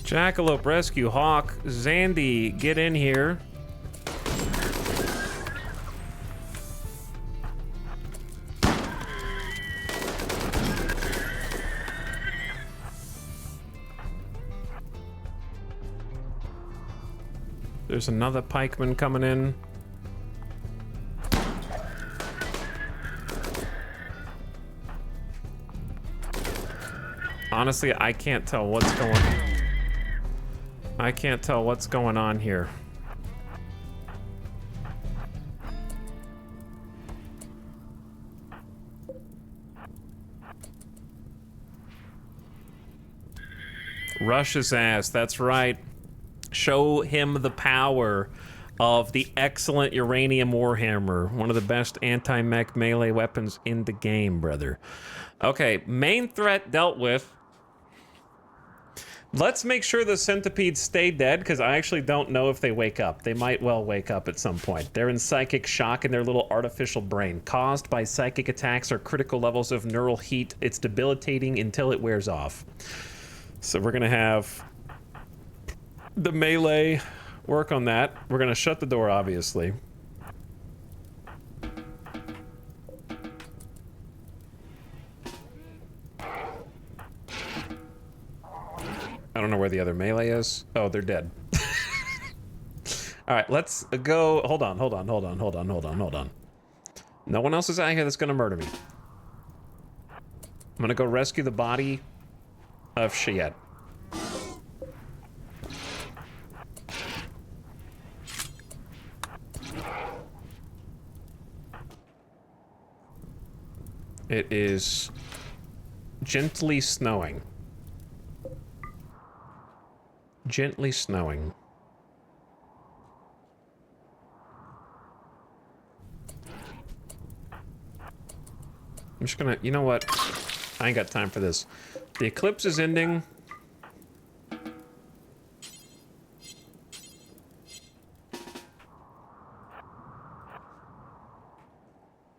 Speaker 1: Jackalope, rescue Hawk. Zandy, get in here. There's another pikeman coming in. Honestly, I can't tell what's going on. I can't tell what's going on here. Rush his ass, that's right. Show him the power of the excellent Uranium Warhammer, one of the best anti-mech melee weapons in the game, brother. Okay, main threat dealt with. Let's make sure the centipedes stay dead, because I actually don't know if they wake up. They might well wake up at some point. They're in psychic shock in their little artificial brain, caused by psychic attacks or critical levels of neural heat. It's debilitating until it wears off. So we're gonna have the melee work on that. We're gonna shut the door, obviously. I don't know where the other melee is. Oh, they're dead. All right, let's go. Hold on. No one else is out here that's gonna murder me. I'm gonna go rescue the body of Cheyette. It is gently snowing. Gently snowing. I'm just gonna, you know what? I ain't got time for this. The eclipse is ending.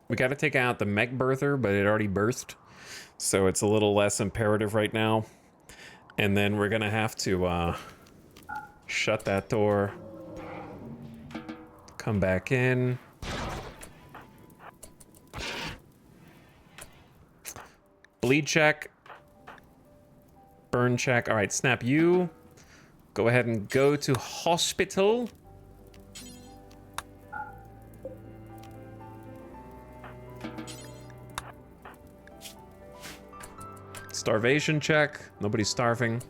Speaker 1: We gotta take out the mech birther, but it already birthed. So it's a little less imperative right now. And then we're gonna have to shut that door. Come back in. Bleed check. Burn check. All right, Snap, you go ahead and go to hospital. Starvation check. Nobody's starving.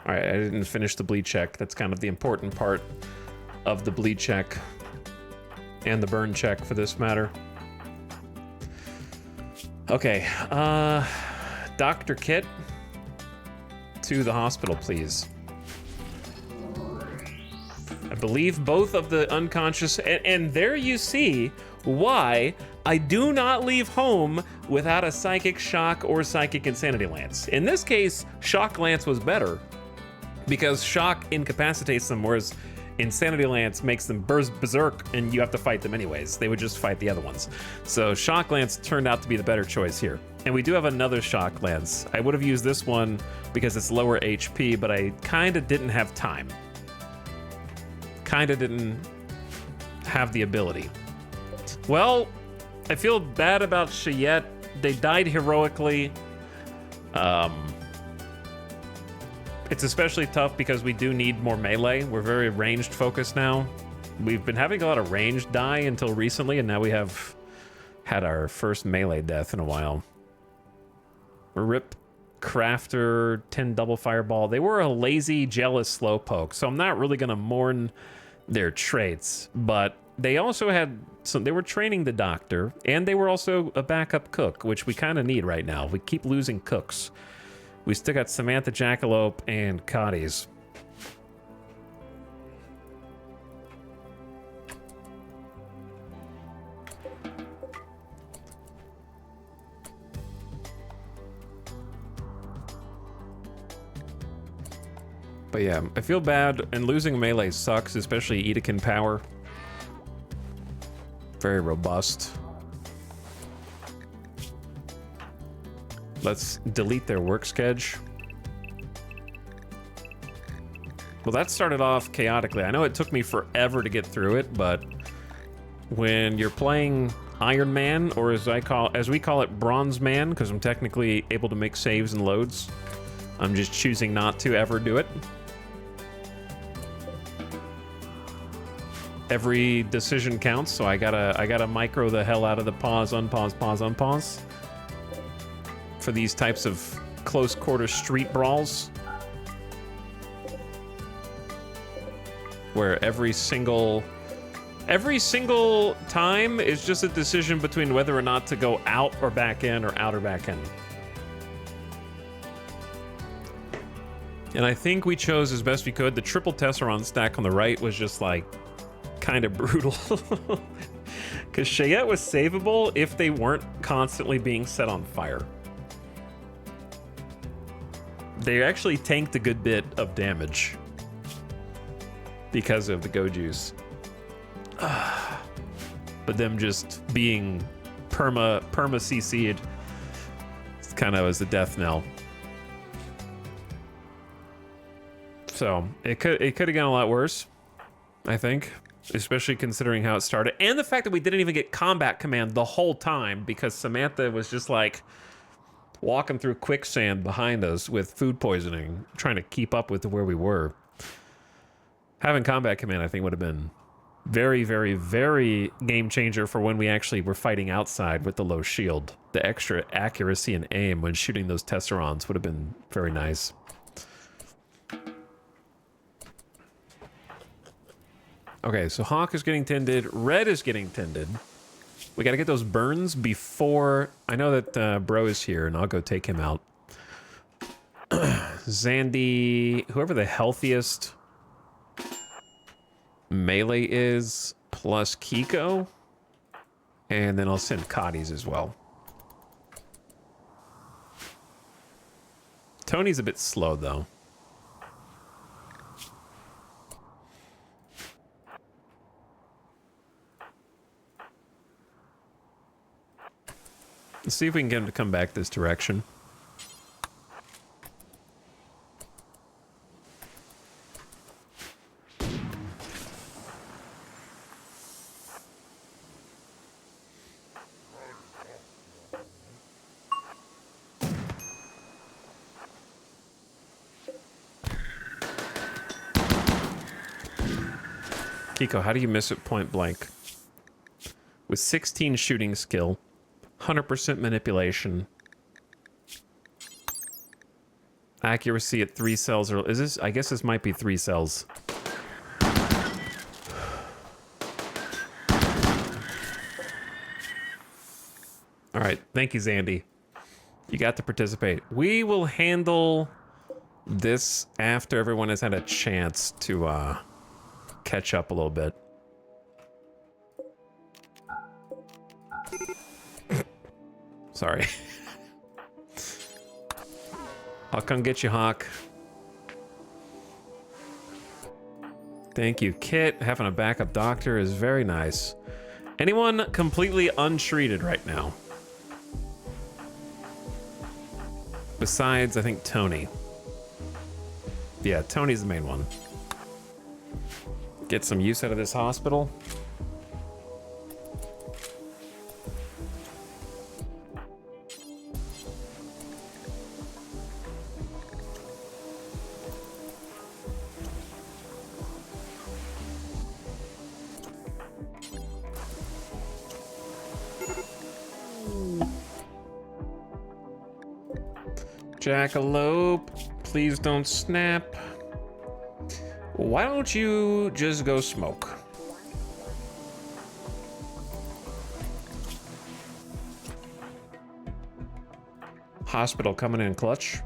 Speaker 1: All right, I didn't finish the bleed check. That's kind of the important part of the bleed check and the burn check for this matter. Okay, Dr. Kit, to the hospital, please. I believe both of the unconscious, and there you see why I do not leave home without a psychic shock or psychic insanity lance. In this case, shock lance was better because shock incapacitates them, whereas insanity lance makes them berserk and you have to fight them anyways. They would just fight the other ones. So shock lance turned out to be the better choice here. And we do have another shock lance. I would have used this one because it's lower HP, but I kind of didn't have time. Kind of didn't have the ability. Well, I feel bad about Cheyette. They died heroically. It's especially tough because we do need more melee. We're very ranged focused now. We've been having a lot of ranged die until recently, and now we have had our first melee death in a while. Rip Crafter, 10 double fireball. They were a lazy, jealous slowpoke, so I'm not really gonna mourn their traits, but they also had some, they were training the doctor, and they were also a backup cook, which we kind of need right now. We keep losing cooks. We still got Samantha Jackalope and Cotties. But yeah, I feel bad, and losing melee sucks, especially Edekin power. Very robust. Let's delete their work schedule. Well, that started off chaotically. I know it took me forever to get through it, but when you're playing Iron Man, or as we call it, Bronze Man, because I'm technically able to make saves and loads, I'm just choosing not to ever do it. Every decision counts, so I gotta micro the hell out of the pause, unpause, pause, unpause. for these types of close quarter street brawls, where every single time is just a decision between whether or not to go out or back in or out or back in. And I think we chose as best we could. The triple Tesseron stack on the right was just like kind of brutal. Because Cheyette was savable if they weren't constantly being set on fire. They actually tanked a good bit of damage because of the Go Juice. But them just being perma CC'd kind of was the death knell. So it could have gone a lot worse, I think, especially considering how it started, and the fact that we didn't even get combat command the whole time because Samantha was just like walking through quicksand behind us with food poisoning, trying to keep up with where we were. Having combat command, I think, would have been very, very, very game changer for when we actually were fighting outside with the low shield. The extra accuracy and aim when shooting those Tesserons would have been very nice. Okay, so Hawk is getting tended. Red is getting tended. We got to get those burns before... I know that Bro is here, and I'll go take him out. Zandy, whoever the healthiest melee is, plus Kiko. And then I'll send Cotties as well. Tony's a bit slow, though. Let's see if we can get him to come back this direction. Kiko, how do you miss it point blank? With 16 shooting skill, 100% manipulation, accuracy at 3 cells, or is this? I guess this might be 3 cells. All right, thank you, Zandy. You got to participate. We will handle this after everyone has had a chance to catch up a little bit. Sorry. I'll come get you, Hawk. Thank you, Kit. Having a backup doctor is very nice. Anyone completely untreated right now? Besides, I think, Tony. Yeah, Tony's the main one. Get some use out of this hospital. Jackalope, please don't snap. Why don't you just go smoke? Hospital coming in clutch.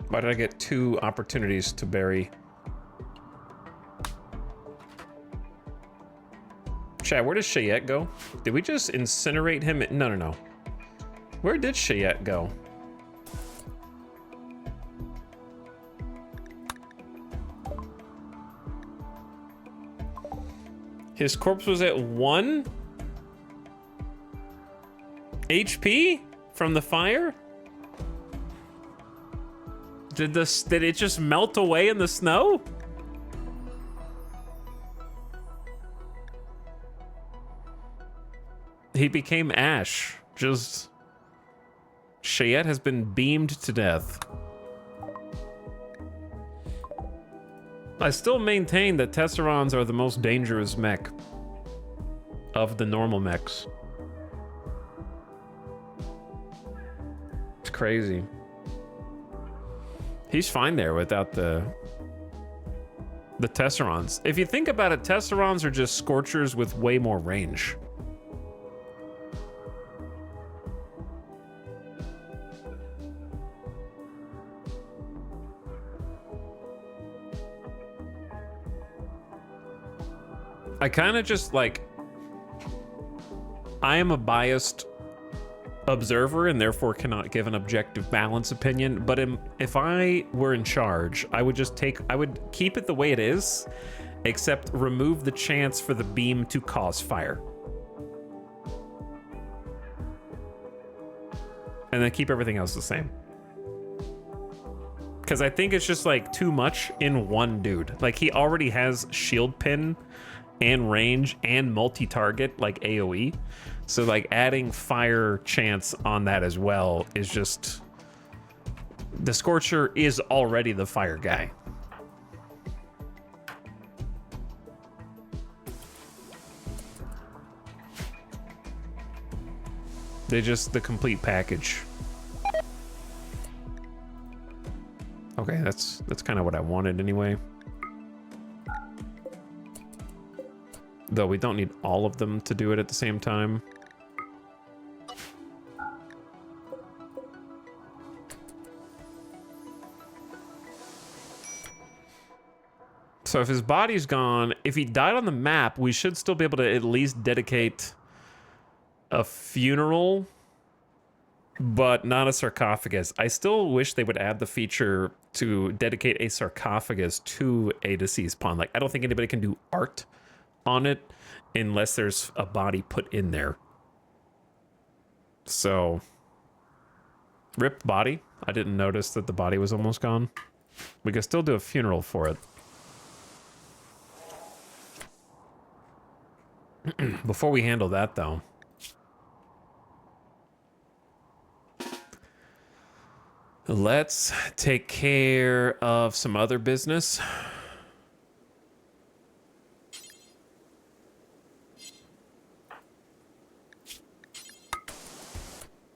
Speaker 1: Why did I get 2 opportunities to bury? Chat, where does Cheyette go? Did we just incinerate him? No, no, no. Where did Cheyette go? His corpse was at 1 HP from the fire? Did it just melt away in the snow? He became ash. Just... Cheyette has been beamed to death. I still maintain that Tesserons are the most dangerous mech of the normal mechs. crazy. He's fine there without the Tesserons. If you think about it, Tesserons are just Scorchers with way more range. I kind of just like, I am a biased observer and therefore cannot give an objective balance opinion, but if I were in charge, I would keep it the way it is, except remove the chance for the beam to cause fire. And then keep everything else the same. Because I think it's just like too much in one dude. Like he already has shield pin and range and multi-target like AoE. So like adding fire chance on that as well is just, the Scorcher is already the fire guy. They're just the complete package. Okay, that's kind of what I wanted anyway. Though we don't need all of them to do it at the same time. So if his body's gone, if he died on the map, we should still be able to at least dedicate a funeral, but not a sarcophagus. I still wish they would add the feature to dedicate a sarcophagus to a deceased pawn. Like, I don't think anybody can do art on it unless there's a body put in there. So, rip body. I didn't notice that the body was almost gone. We could still do a funeral for it. Before we handle that, though, let's take care of some other business.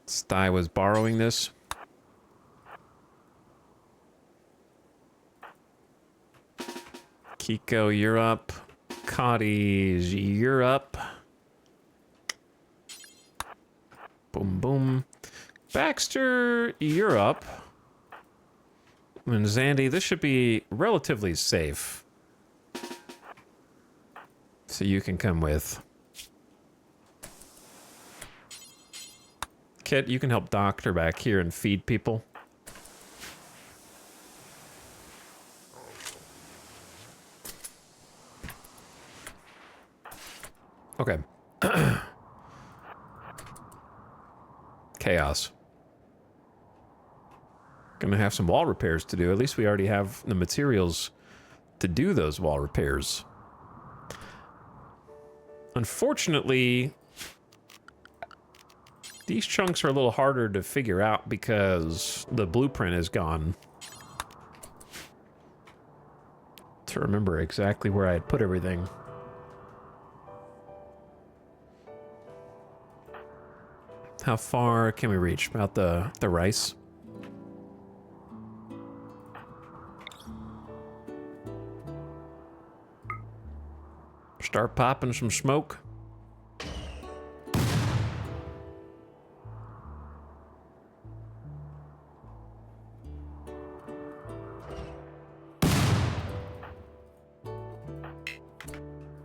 Speaker 1: Sty was borrowing this. Kiko, you're up. Cotties, you're up. Boom, boom. Baxter, you're up. And Zandy, this should be relatively safe. So you can come with. Kit, you can help Doctor back here and feed people. Okay. Chaos. Gonna have some wall repairs to do. At least we already have the materials to do those wall repairs. Unfortunately, these chunks are a little harder to figure out because the blueprint is gone. To remember exactly where I had put everything. How far can we reach? About the rice? Start popping some smoke.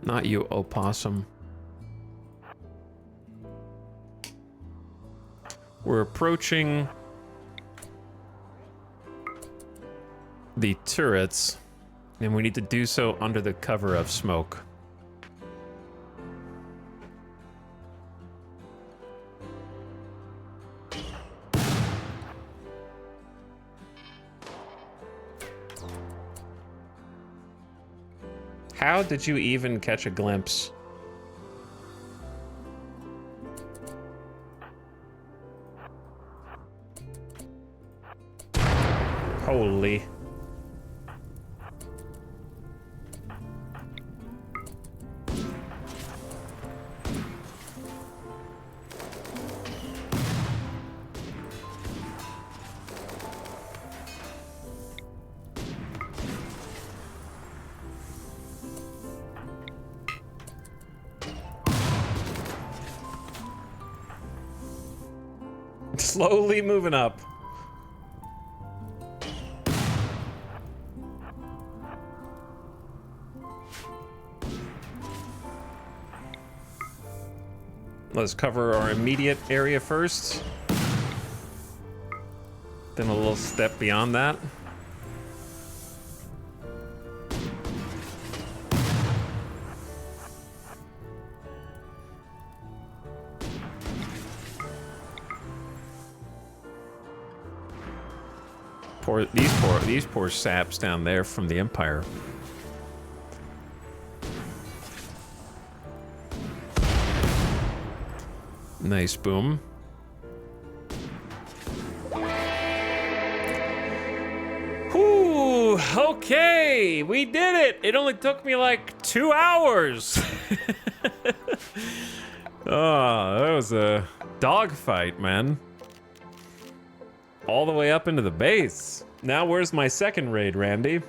Speaker 1: Not you, opossum. We're approaching the turrets, and we need to do so under the cover of smoke. How did you even catch a glimpse? Holy. slowly moving up. Let's cover our immediate area first. Then a little step beyond that. These poor saps down there from the Empire. Nice boom. Whew, okay, we did it. It only took me like 2 hours. Oh, that was a dogfight, man. All the way up into the base. Now where's my second raid, Randy?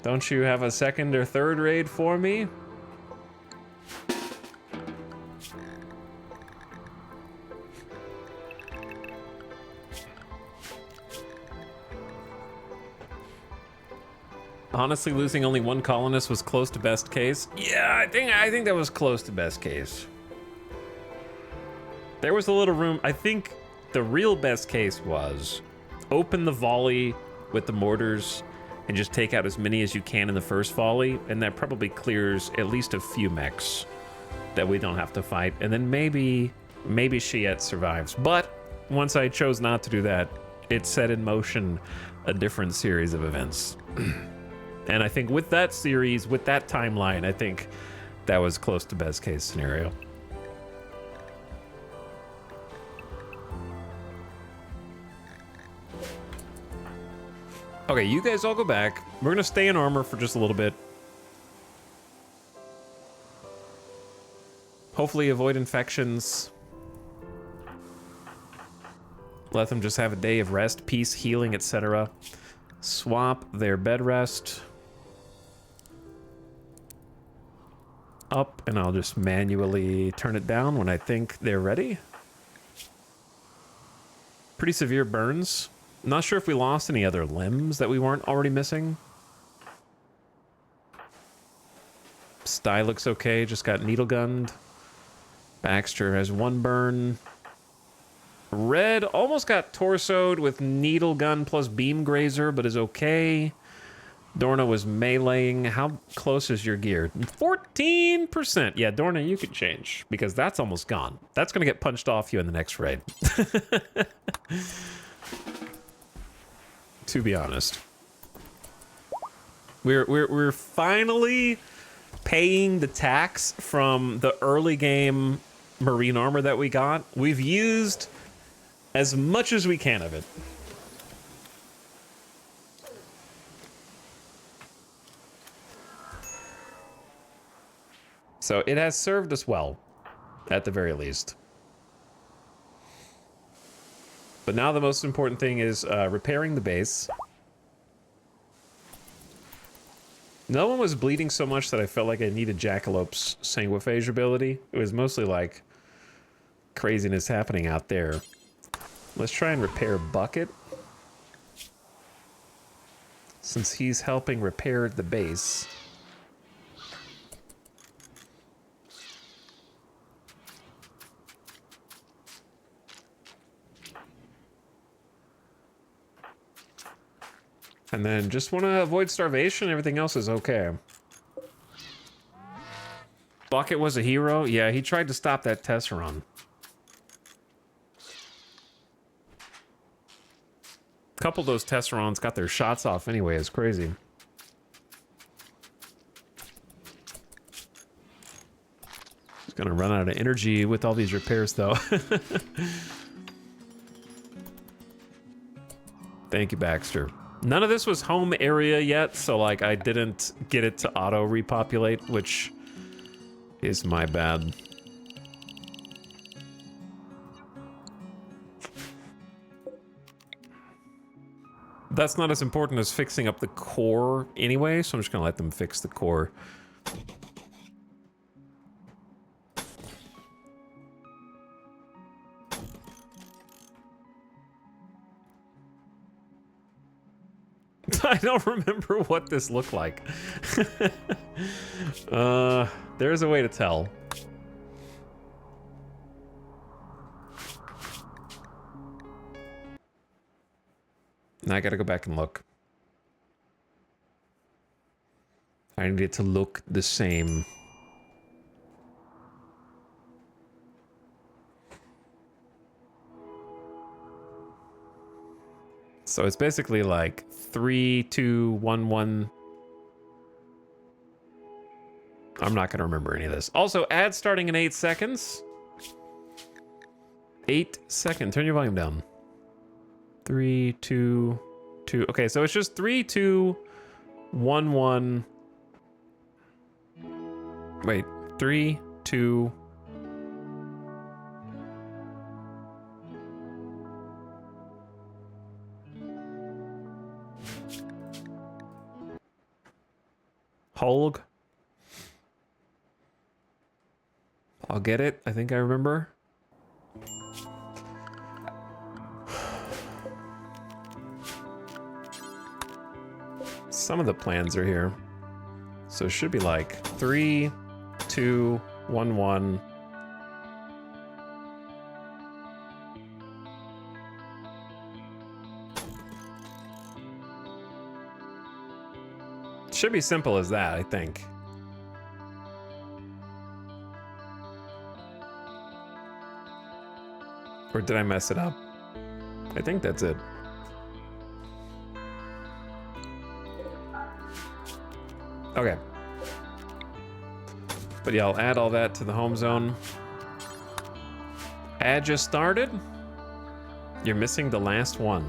Speaker 1: Don't you have a second or third raid for me? Honestly, losing only one colonist was close to best case. Yeah, I think that was close to best case. There was a little room. I think the real best case was open the volley with the mortars and just take out as many as you can in the first volley, and that probably clears at least a few mechs that we don't have to fight, and then maybe Shiet survives. But once I chose not to do that, it set in motion a different series of events. And I think with that series, with that timeline, I think that was close to best case scenario. Okay, you guys all go back. We're gonna stay in armor for just a little bit. Hopefully avoid infections. Let them just have a day of rest, peace, healing, etc. Swap their bed rest up, and I'll just manually turn it down when I think they're ready. Pretty severe burns. Not sure if we lost any other limbs that we weren't already missing. Sty looks okay, just got needle gunned. Baxter has one burn. Red almost got torsoed with needle gun plus beam grazer, but is okay. Dorna was meleeing. How close is your gear? 14%. Yeah, Dorna, you could change because that's almost gone. That's gonna get punched off you in the next raid. To be honest, we're finally paying the tax from the early game marine armor that we got. We've used as much as we can of it. So it has served us well, at the very least. But now the most important thing is repairing the base. No one was bleeding so much that I felt like I needed Jackalop's sanguiphage ability. It was mostly like craziness happening out there. Let's try and repair Bucket, since he's helping repair the base. And then just want to avoid starvation. Everything else is okay. Bucket was a hero. Yeah, he tried to stop that test run. A couple of those test runs got their shots off anyway. It's crazy. He's gonna run out of energy with all these repairs, though. Thank you, Baxter. None of this was home area yet, so like I didn't get it to auto repopulate, which is my bad. That's not as important as fixing up the core anyway, so I'm just gonna let them fix the core. I don't remember what this looked like. There's a way to tell. Now I gotta go back and look. I need it to look the same. So it's basically like 3, 2, 1, 1. I'm not gonna remember any of this. Also, ad starting in 8 seconds. 8 seconds. Turn your volume down. 3, 2, 2. Okay, so it's just 3, 2, 1, 1. Wait, 3, 2. Holg. I'll get it. I think I remember. Some of the plans are here. So it should be like 3, 2, 1, 1. Should be simple as that, I think. Or did I mess it up? I think that's it. Okay. But yeah, I'll add all that to the home zone. Ad just started? You're missing the last one.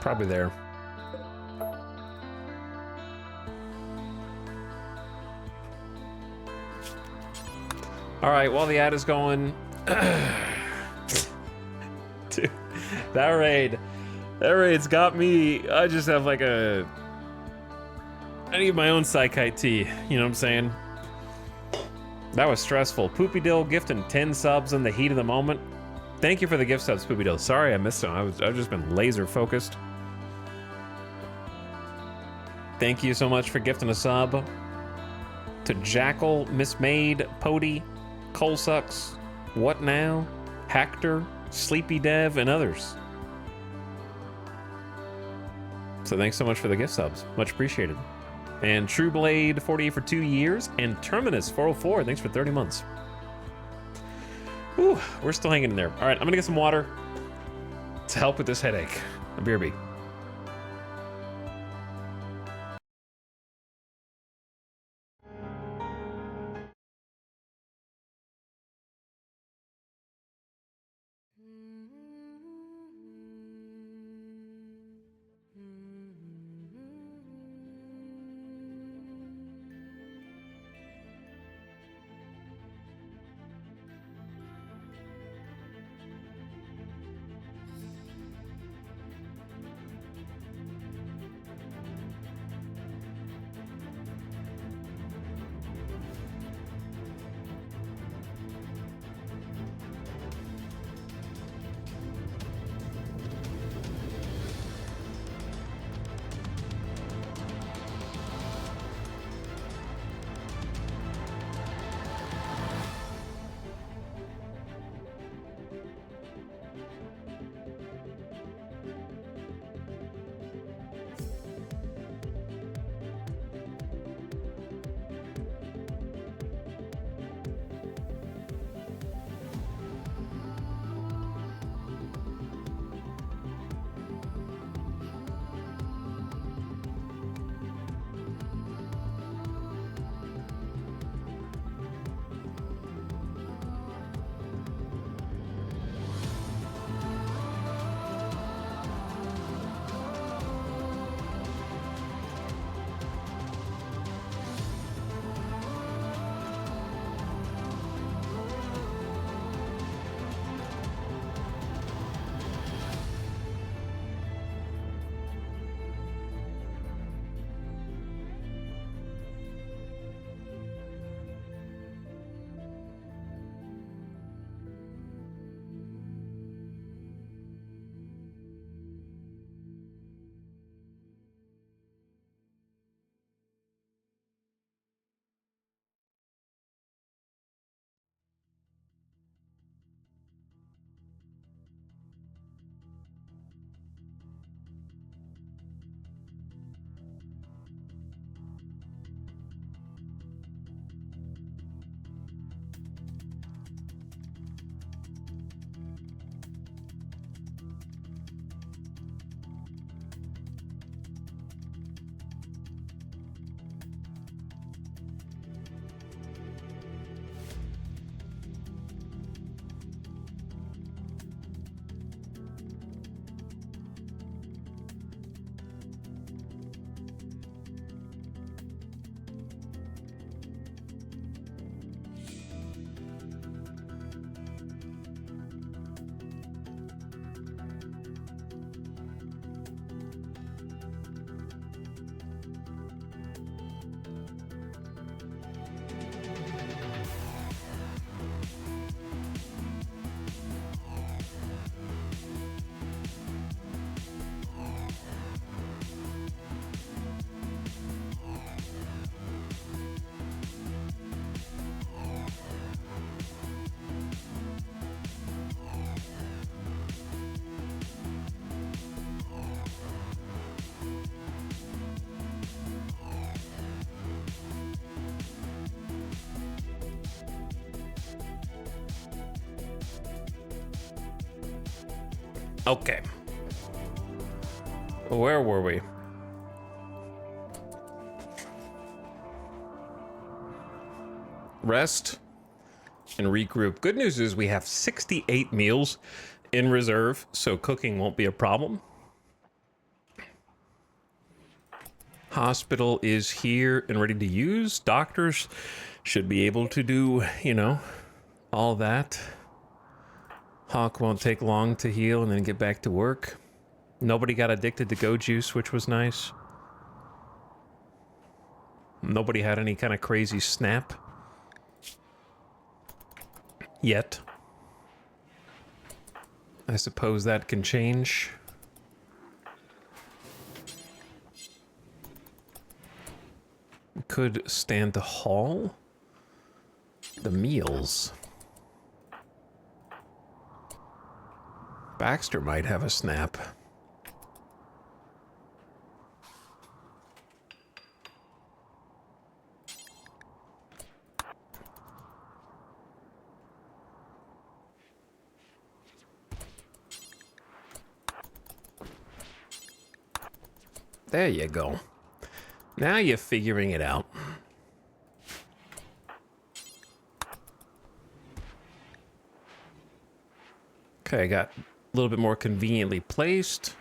Speaker 1: Probably there. All right, while the ad is going, dude, that raid's got me. I just have like I need my own psychite tea. You know what I'm saying? That was stressful. Poopy Dill gifting 10 subs in the heat of the moment. Thank you for the gift subs, Poopy Dill. Sorry I missed them. I've just been laser focused. Thank you so much for gifting a sub to Jackal, Mismade, Pody, Colesucks, What Now, Hector, Sleepy Dev, and others. So thanks so much for the gift subs. Much appreciated. And Trueblade, 48 for 2 years, and Terminus, 404, thanks for 30 months. Whew, we're still hanging in there. All right, I'm gonna get some water to help with this headache. A BRB. Okay. Where were we? Rest and regroup. Good news is we have 68 meals in reserve, so cooking won't be a problem. Hospital is here and ready to use. Doctors should be able to do, you know, all that. Hawk won't take long to heal and then get back to work. Nobody got addicted to Go Juice, which was nice. Nobody had any kind of crazy snap. Yet. I suppose that can change. Could stand to haul the meals. Baxter might have a snap. There you go. Now you're figuring it out. Okay, I got a little bit more conveniently placed.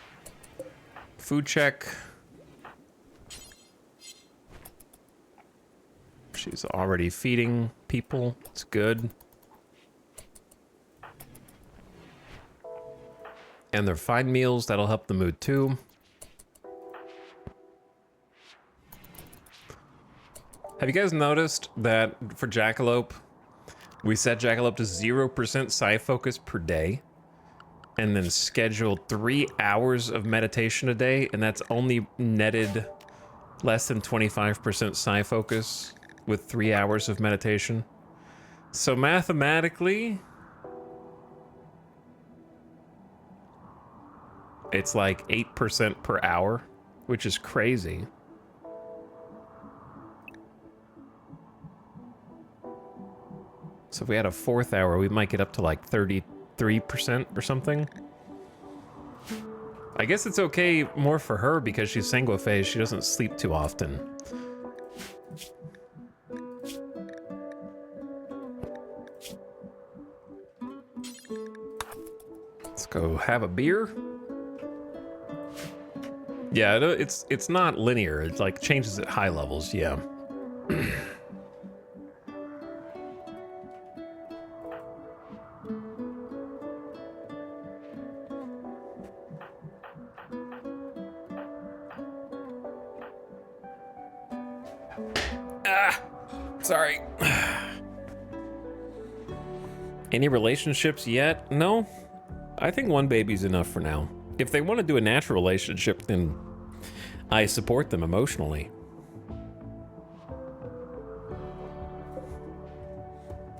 Speaker 1: Food check. She's already feeding people. It's good. And they're fine meals. That'll help the mood too. Have you guys noticed that for Jackalope, we set Jackalope to 0% psi focus per day, and then scheduled 3 hours of meditation a day, and that's only netted less than 25% psi focus with 3 hours of meditation. So mathematically, it's like 8% per hour, which is crazy. So if we had a 4th hour, we might get up to like 33% or something. I guess it's okay more for her because she's sanguiphase. She doesn't sleep too often. Let's go have a beer. Yeah, it's not linear. It like changes at high levels, yeah. Sorry. Any relationships yet? No. I think one baby's enough for now. If they want to do a natural relationship, then I support them emotionally.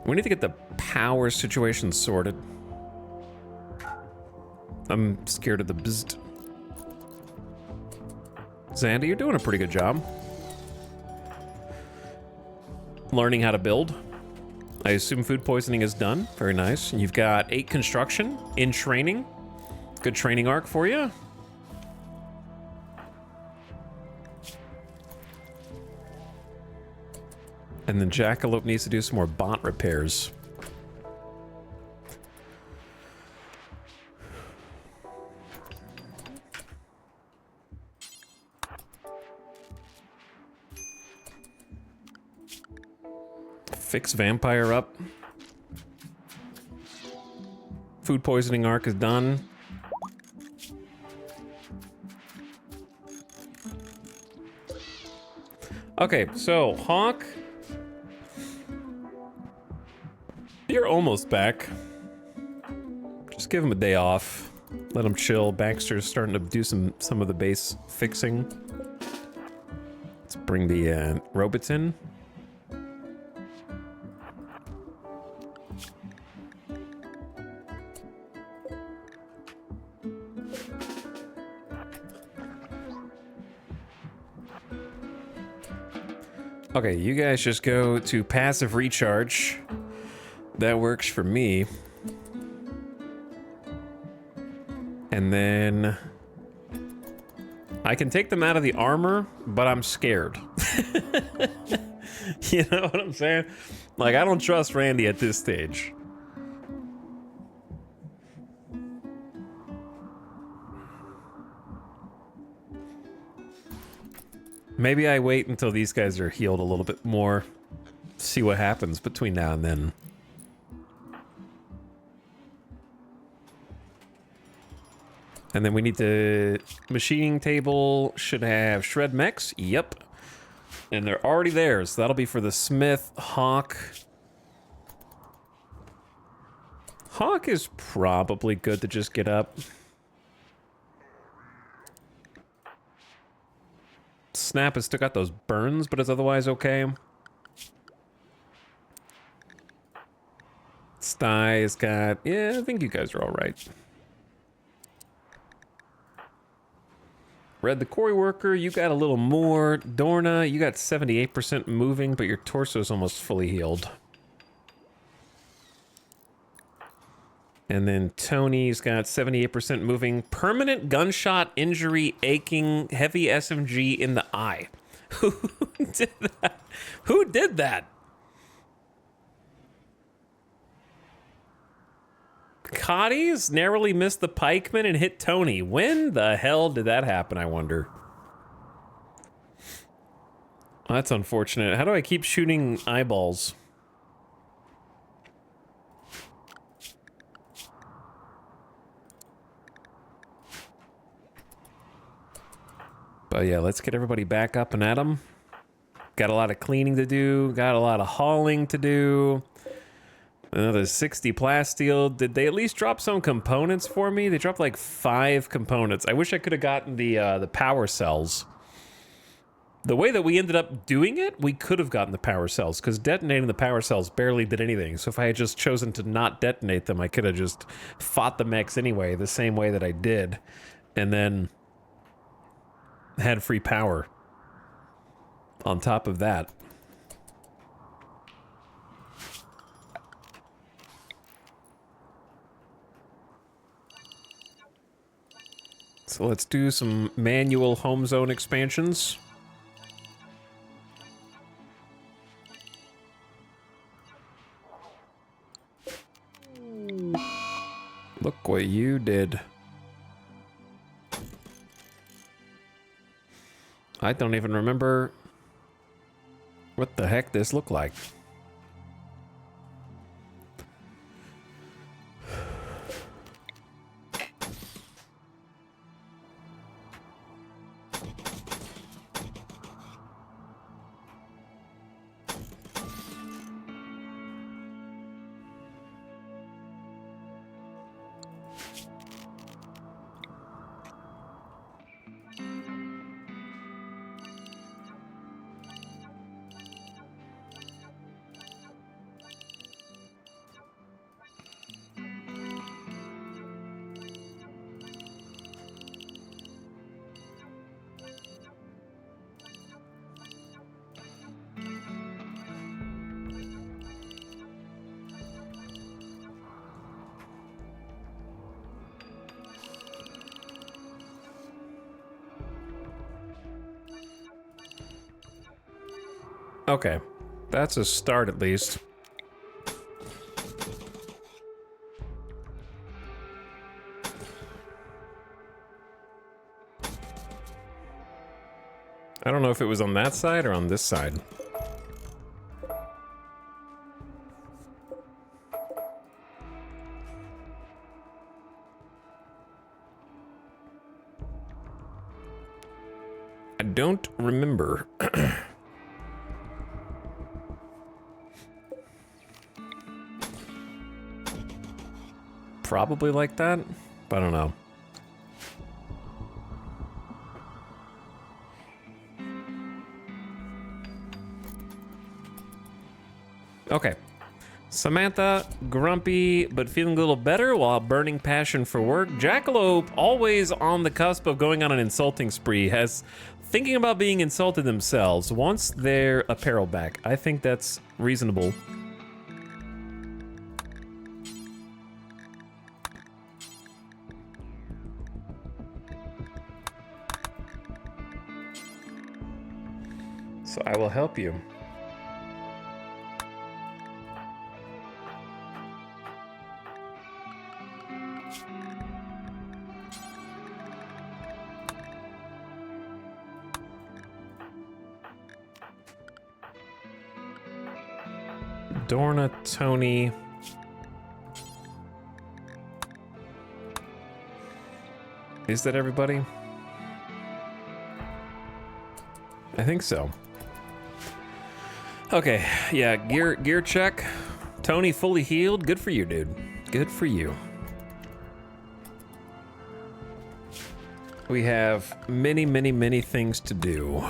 Speaker 1: We need to get the power situation sorted. I'm scared of the bzzzt. Xandy, you're doing a pretty good job. Learning how to build. I assume food poisoning is done. Very nice. And you've got 8 construction in training. Good training arc for you. And then Jackalope needs to do some more bot repairs. Fix vampire up. Food poisoning arc is done. Okay, so Hawk, you're almost back. Just give him a day off. Let him chill. Baxter's starting to do some of the base fixing. Let's bring the robots in. Okay, you guys just go to passive recharge. That works for me. And then I can take them out of the armor, but I'm scared. You know what I'm saying? Like, I don't trust Randy at this stage. Maybe I wait until these guys are healed a little bit more. See what happens between now and then. And then we need the machining table should have shred mechs. Yep. And they're already there, so that'll be for the Smith. Hawk. Hawk is probably good to just get up. Snap has still got those burns, but is otherwise okay. Stye's got... yeah, I think you guys are all right. Red the Quarry Worker, you got a little more. Dorna, you got 78% moving, but your torso's almost fully healed. And then Tony's got 78% moving. Permanent gunshot injury, aching, heavy SMG in the eye. Who did that? Who did that? Cotties narrowly missed the pikeman and hit Tony. When the hell did that happen, I wonder? Well, that's unfortunate. How do I keep shooting eyeballs? But yeah, let's get everybody back up and at them. Got a lot of cleaning to do. Got a lot of hauling to do. Another 60 plasteel. Did they at least drop some components for me? They dropped like 5 components. I wish I could have gotten the power cells. The way that we ended up doing it, we could have gotten the power cells, because detonating the power cells barely did anything. So if I had just chosen to not detonate them, I could have just fought the mechs anyway, the same way that I did, and then had free power on top of that. So let's do some manual home zone expansions. Look what you did. I don't even remember what the heck this looked like. Okay, that's a start at least. I don't know if it was on that side or on this side. I don't remember. Probably like that, but I don't know. Okay. Samantha, grumpy, but feeling a little better while burning passion for work. Jackalope, always on the cusp of going on an insulting spree, has thinking about being insulted themselves, wants their apparel back. I think that's reasonable. I will help you. Dorna, Tony. Is that everybody? I think so. Okay, yeah, gear check. Tony fully healed. Good for you, dude. Good for you. We have many, many, many things to do.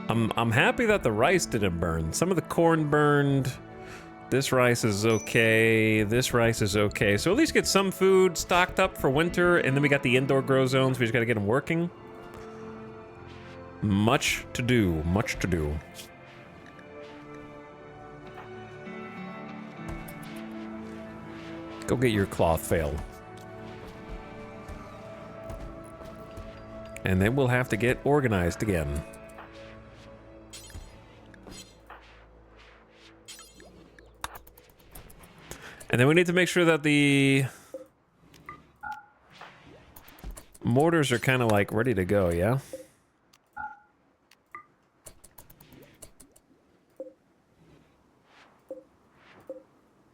Speaker 1: I'm happy that the rice didn't burn. Some of the corn burned. This rice is okay. This rice is okay. So at least get some food stocked up for winter, and then we got the indoor grow zones. We just got to get them working. Much to do. Much to do. Go get your cloth fail. And then we'll have to get organized again. And then we need to make sure that the mortars are kind of like ready to go, yeah?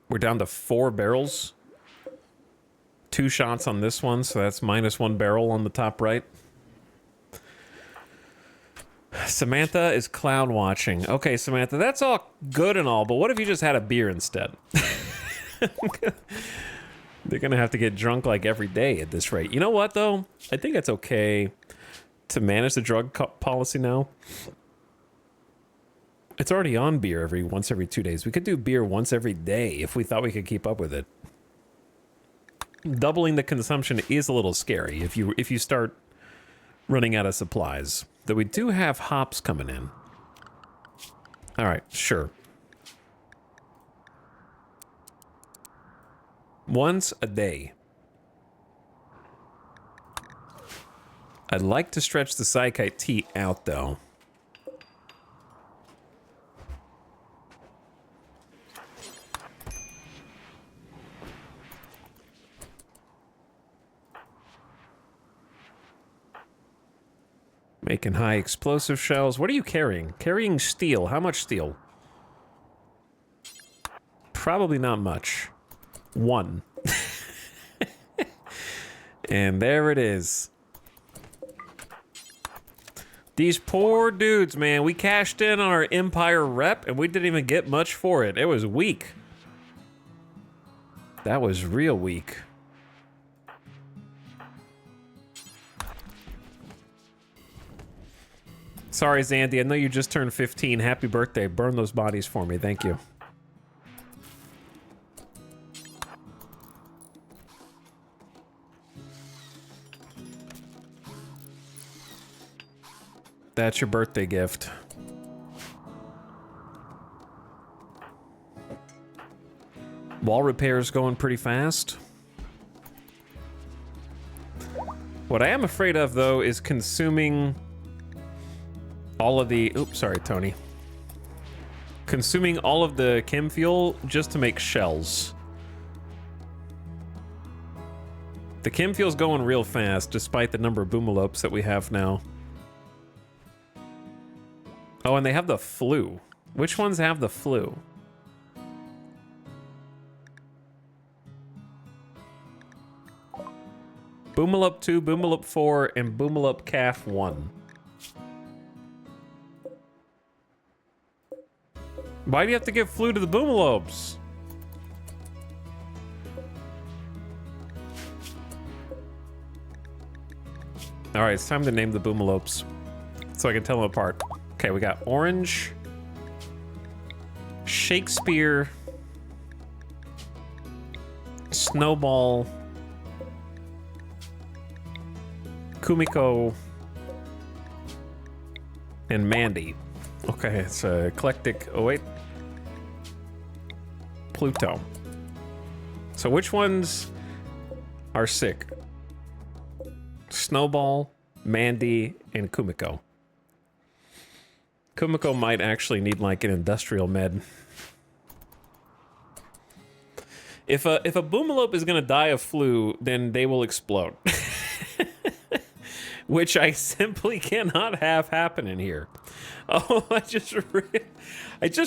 Speaker 1: We're down to 4 barrels. 2 shots on this one, so that's -1 barrel on the top right. Samantha is cloud watching. Okay, Samantha, that's all good and all, but what if you just had a beer instead? They're gonna have to get drunk like every day at this rate. You know what, though? I think it's okay to manage the drug policy now. It's already on beer once every 2 days. We could do beer once every day if we thought we could keep up with it. Doubling the consumption is a little scary if you start running out of supplies. Though we do have hops coming in. All right, sure. Once a day. I'd like to stretch the Psychite tea out, though. Making high explosive shells. What are you carrying? Carrying steel. How much steel? Probably not much. 1. And there it is. These poor dudes, man. We cashed in on our Empire rep and we didn't even get much for it. It was weak. That was real weak. Sorry, Zandy. I know you just turned 15. Happy birthday. Burn those bodies for me. Thank you. That's your birthday gift. Wall repair's going pretty fast. What I am afraid of, though, is consuming all of the... Oops, sorry, Tony. Consuming all of the chem fuel just to make shells. The chem fuel's going real fast, despite the number of boomalopes that we have now. Oh, and they have the flu. Which ones have the flu? Boomalop 2, Boomalop 4, and Boomalop Calf 1. Why do you have to give flu to the boomalopes? All right, it's time to name the boomalopes so I can tell them apart. Okay, we got Orange, Shakespeare, Snowball, Kumiko, and Mandy. Okay, it's eclectic. Oh, wait. Pluto. So which ones are sick? Snowball, Mandy, and Kumiko. Kumiko might actually need like an industrial med. If a Boomalope is gonna die of flu, then they will explode. Which I simply cannot have happen in here. Oh, I just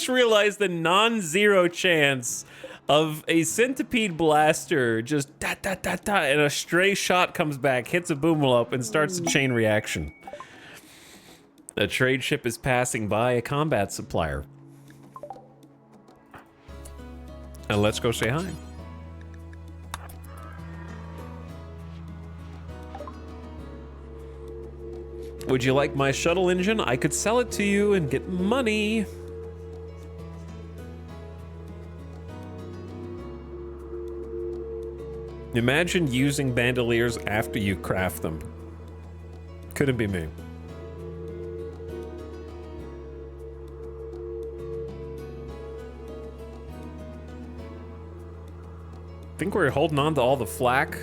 Speaker 1: realized the non-zero chance of a centipede blaster just da-da-da-da, and a stray shot comes back, hits a Boomalope, and starts a chain reaction. A trade ship is passing by a combat supplier. And let's go say hi. Would you like my shuttle engine? I could sell it to you and get money. Imagine using bandoliers after you craft them. Couldn't be me. Think we're holding on to all the flak.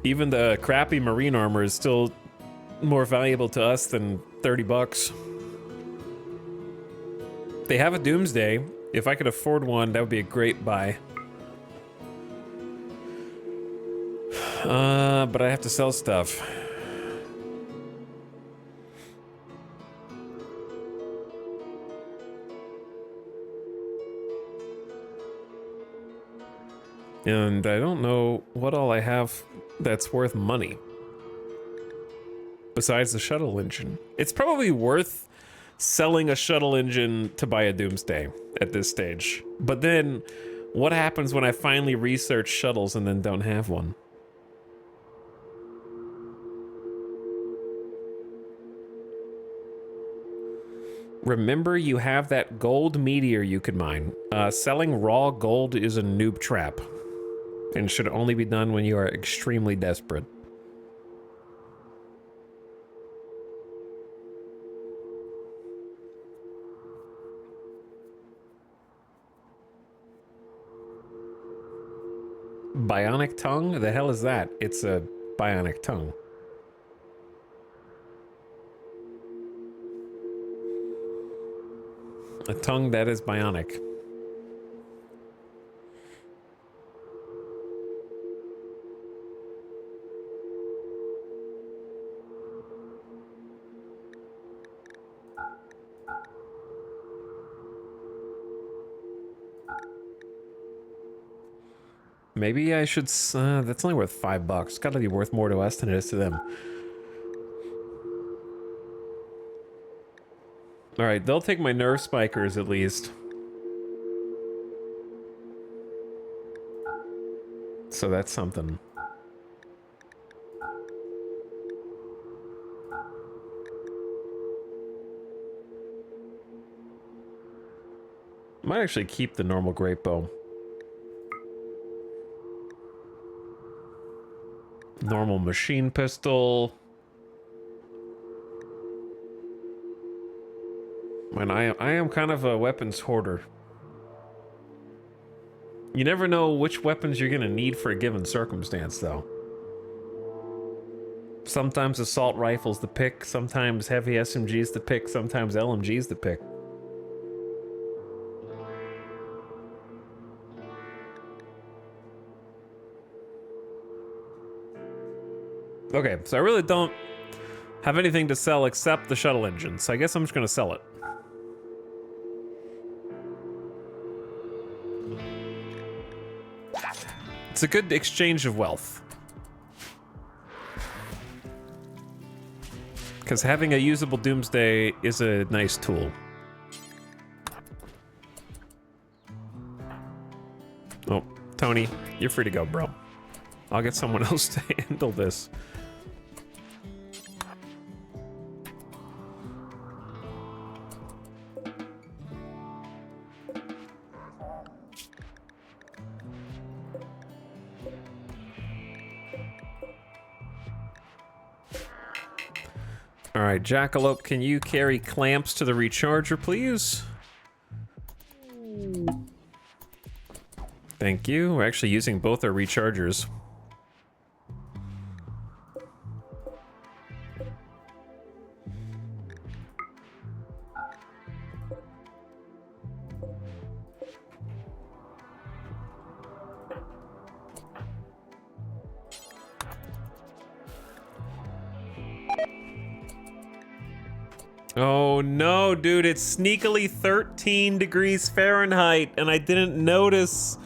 Speaker 1: Even the crappy marine armor is still more valuable to us than 30 bucks. They have a Doomsday. If I could afford one, that would be a great buy. But I have to sell stuff. And I don't know what all I have that's worth money. Besides the shuttle engine. It's probably worth selling a shuttle engine to buy a Doomsday at this stage. But then, what happens when I finally research shuttles and then don't have one? Remember, you have that gold meteor you could mine. Selling raw gold is a noob trap. And should only be done when you are extremely desperate. Bionic tongue? The hell is that? It's a bionic tongue. A tongue that is bionic. Maybe I should, that's only worth $5. It's gotta be worth more to us than it is to them. Alright, they'll take my nerve spikers at least. So that's something. Might actually keep the normal great bow. Normal machine pistol. Man, I am kind of a weapons hoarder. You never know which weapons you're gonna need for a given circumstance, though. Sometimes assault rifles the pick, sometimes heavy SMGs the pick, sometimes LMGs the pick. Okay, so I really don't have anything to sell except the shuttle engine, so I guess I'm just gonna sell it. It's a good exchange of wealth. Because having a usable Doomsday is a nice tool. Oh, Tony, you're free to go, bro. I'll get someone else to handle this. Alright, Jackalope, can you carry clamps to the recharger, please? Thank you. We're actually using both our rechargers. Oh no, dude, it's sneakily 13 degrees Fahrenheit and I didn't notice.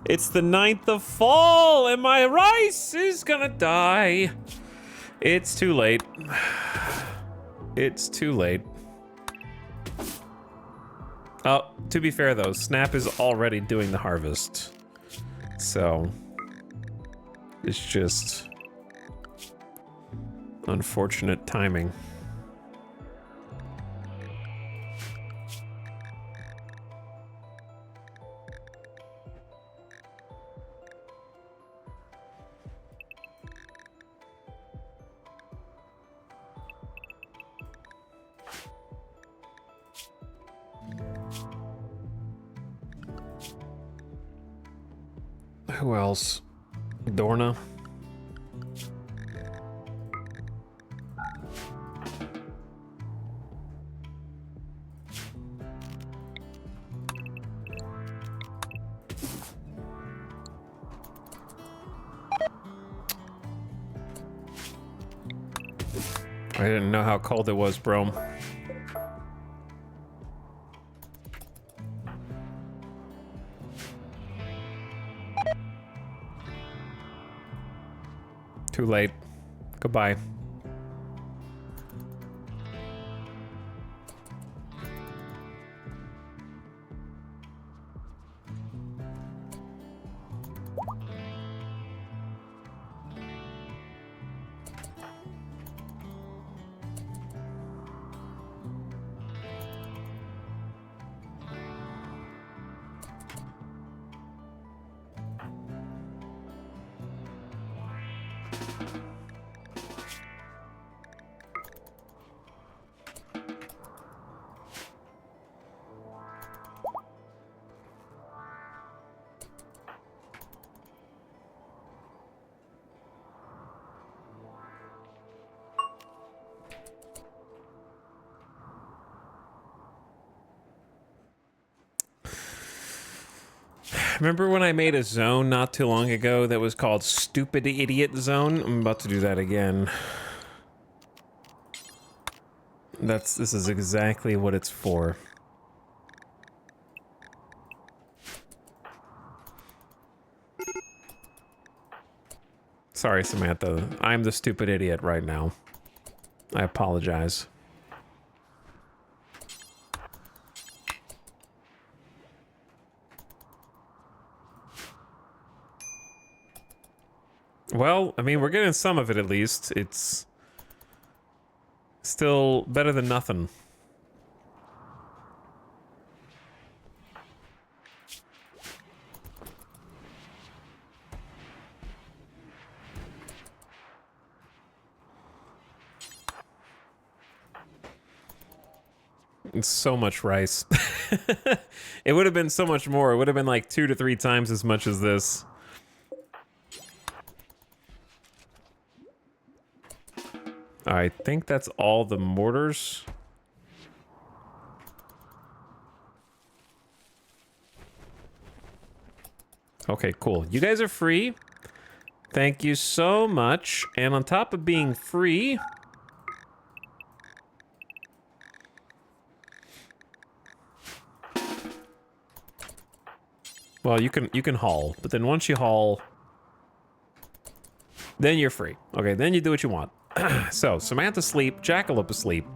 Speaker 1: It's the 9th of fall and my rice is gonna die. It's too late. It's too late. Oh, to be fair though, Snap is already doing the harvest. So, it's just unfortunate timing. Who else? Dorna. I didn't know how cold it was, bro. Too late. Goodbye. Remember when I made a zone not too long ago that was called Stupid Idiot Zone? I'm about to do that again. This is exactly what it's for. Sorry, Samantha. I'm the stupid idiot right now. I apologize. Well, I mean, we're getting some of it at least. It's still better than nothing. It's so much rice. It would have been so much more. It would have been like 2 to 3 times as much as this. I think that's all the mortars. Okay, cool. You guys are free. Thank you so much. And on top of being free... Well, you can haul, but then once you haul, then you're free. Okay, then you do what you want. So, Samantha asleep, Jackalope asleep.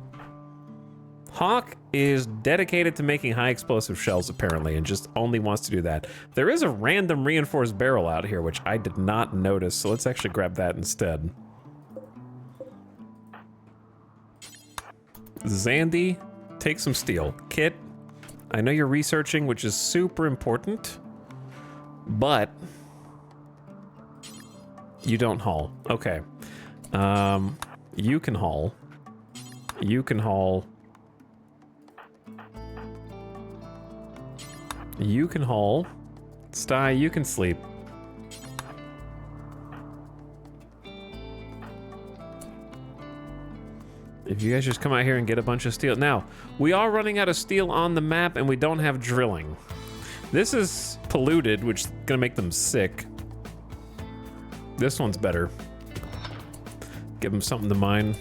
Speaker 1: Hawk is dedicated to making high explosive shells, apparently, and just only wants to do that. There is a random reinforced barrel out here, which I did not notice, so let's actually grab that instead. Zandy, take some steel. Kit, I know you're researching, which is super important, but you don't haul. Okay. You can haul. You can haul. You can haul. Sty, you can sleep. If you guys just come out here and get a bunch of steel. Now, we are running out of steel on the map and we don't have drilling. This is polluted, which is gonna make them sick. This one's better. Give them something to mine.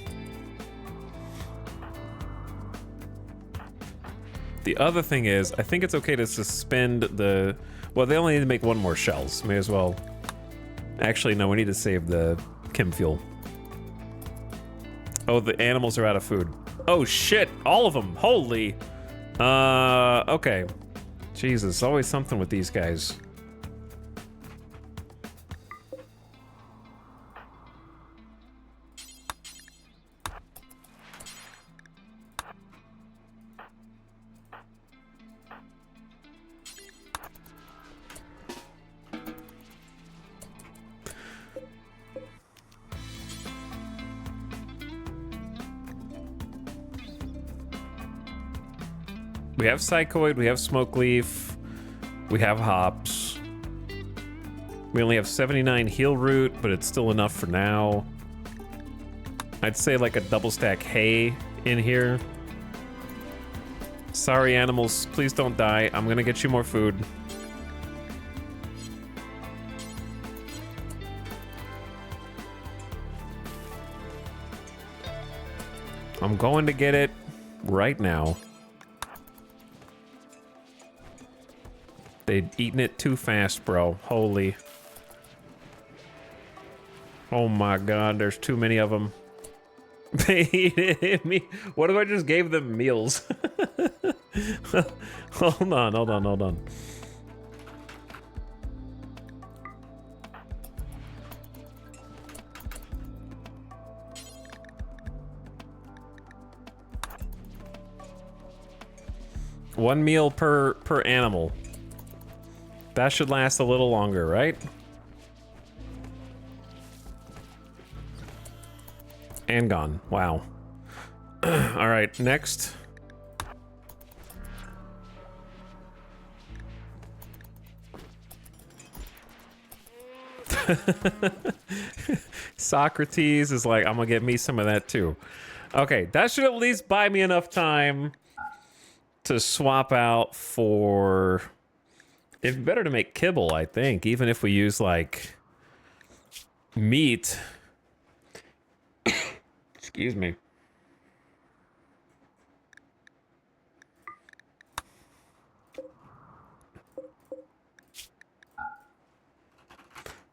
Speaker 1: The other thing is, I think it's okay to suspend the... Well, they only need to make one more shells. May as well... Actually, no, we need to save the chem fuel. Oh, the animals are out of food. Oh, shit! All of them! Holy! Okay. Jesus, always something with these guys. We have Psychoid, we have Smoke Leaf, we have Hops. We only have 79 Heal Root, but it's still enough for now. I'd say like a double stack hay in here. Sorry animals, please don't die. I'm gonna get you more food. I'm going to get it right now. They'd eaten it too fast, bro. Holy. Oh my god, there's too many of them. They ate me. What if I just gave them meals? Hold on, hold on, hold on. One meal per animal. That should last a little longer, right? And gone. Wow. All right, next. Socrates is like, I'm gonna get me some of that too. Okay, that should at least buy me enough time to swap out for... It's better to make kibble, I think, even if we use, like, meat. Excuse me.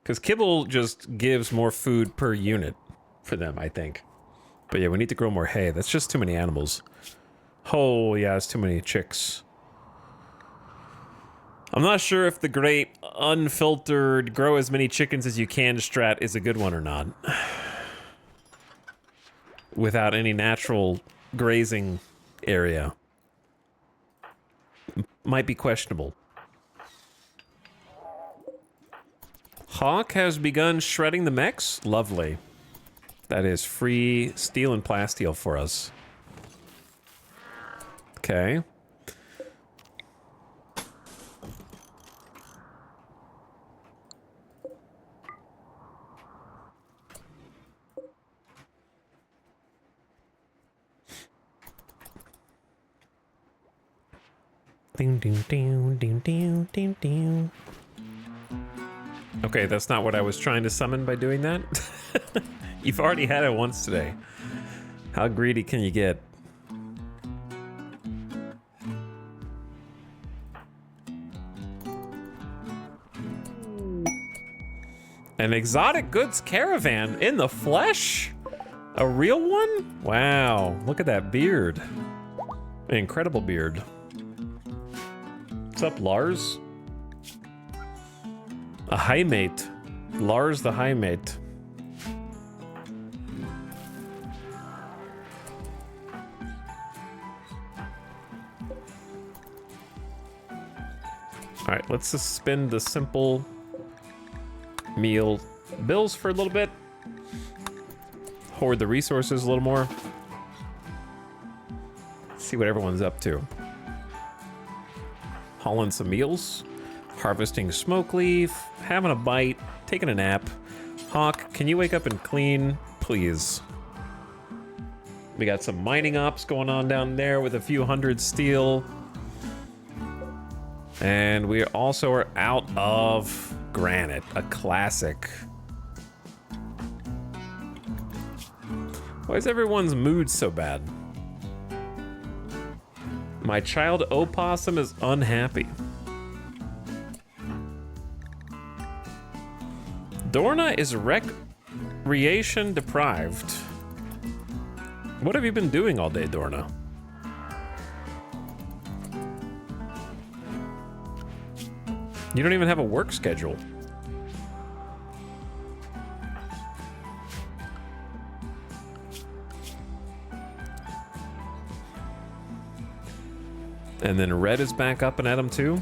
Speaker 1: Because kibble just gives more food per unit for them, I think. But yeah, we need to grow more hay. That's just too many animals. Oh, yeah, it's too many chicks. I'm not sure if the great unfiltered grow as many chickens as you can strat is a good one or not. Without any natural grazing area. Might be questionable. Hawk has begun shredding the mechs. Lovely. That is free steel and plasteel for us. Okay. Ding, ding, ding, ding, ding, ding, ding. Okay, that's not what I was trying to summon by doing that. You've already had it once today. How greedy can you get? An exotic goods caravan in the flesh? A real one? Wow, look at that beard. An incredible beard. What's up, Lars? A high mate. Lars the high mate. Alright, let's suspend the simple meal bills for a little bit. Hoard the resources a little more. See what everyone's up to. Hauling some meals. Harvesting smoke leaf. Having a bite. Taking a nap. Hawk, can you wake up and clean, please? We got some mining ops going on down there with a few hundred steel. And we also are out of granite, a classic. Why is everyone's mood so bad? My child opossum is unhappy. Dorna is recreation deprived. What have you been doing all day, Dorna? You don't even have a work schedule. And then Red is back up and at him too.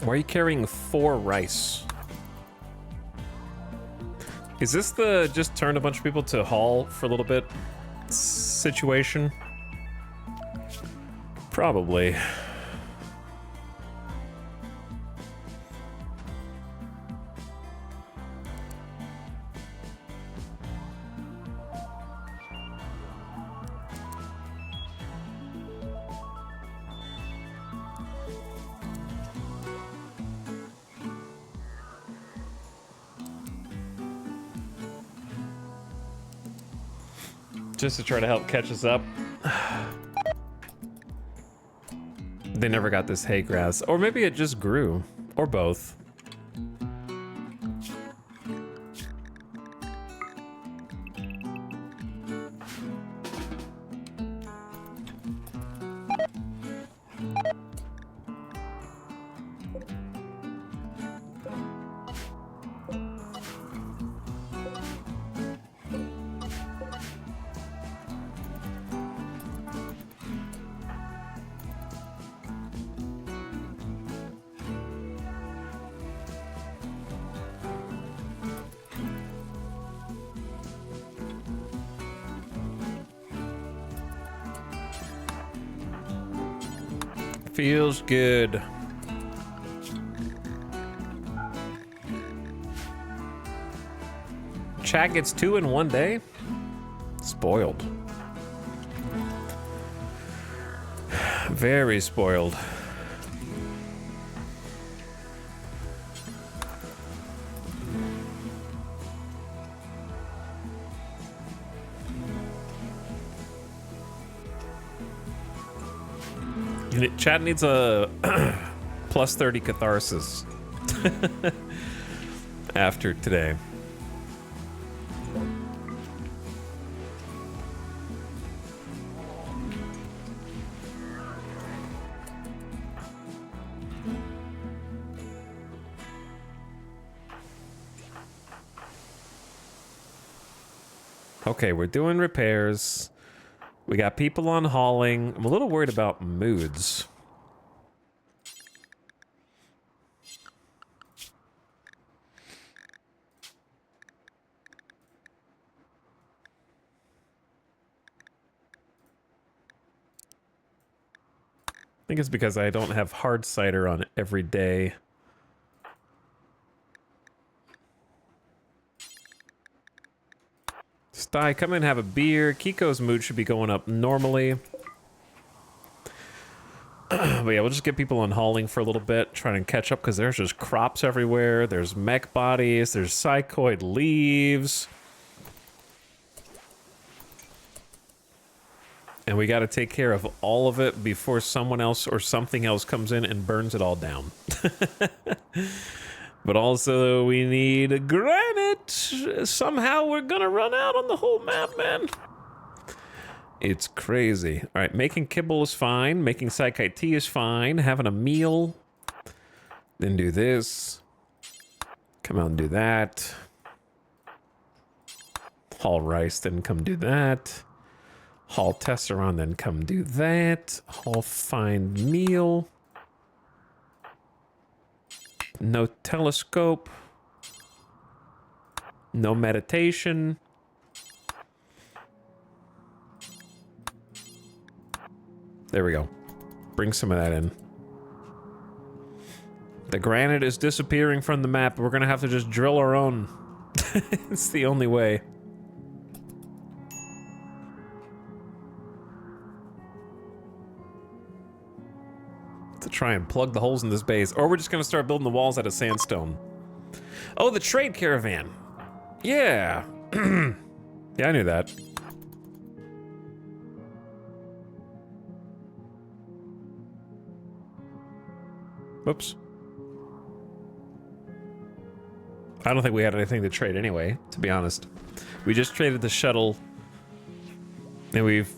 Speaker 1: Why are you carrying 4 rice? Is this the just turn a bunch of people to haul for a little bit situation? Probably. Just to try to help catch us up. They never got this hay grass. Or maybe it just grew. Or both. Feels good. Chat gets 2 in one day? Spoiled. Very spoiled. Chat needs a plus 30 catharsis after today. Okay, we're doing repairs. We got people on hauling. I'm a little worried about moods. I think it's because I don't have hard cider on every day. Sty, come in and have a beer. Kiko's mood should be going up normally. But yeah, we'll just get people on hauling for a little bit, trying to catch up, because there's just crops everywhere. There's mech bodies. There's psychoid leaves. And we got to take care of all of it before someone else or something else comes in and burns it all down. But also, we need granite. Somehow we're gonna run out on the whole map, man. It's crazy. All right, making kibble is fine. Making psychite tea is fine. Having a meal. Then do this. Come out and do that. Haul rice, then come do that. Haul tesseron, then come do that. Haul find meal. No telescope. No meditation. There we go. Bring some of that in. The granite is disappearing from the map. We're gonna have to just drill our own. It's the only way. To try and plug the holes in this base. Or we're just gonna start building the walls out of sandstone. Oh, the trade caravan. Yeah. Yeah, I knew that. Whoops. I don't think we had anything to trade anyway, to be honest. We just traded the shuttle, and we've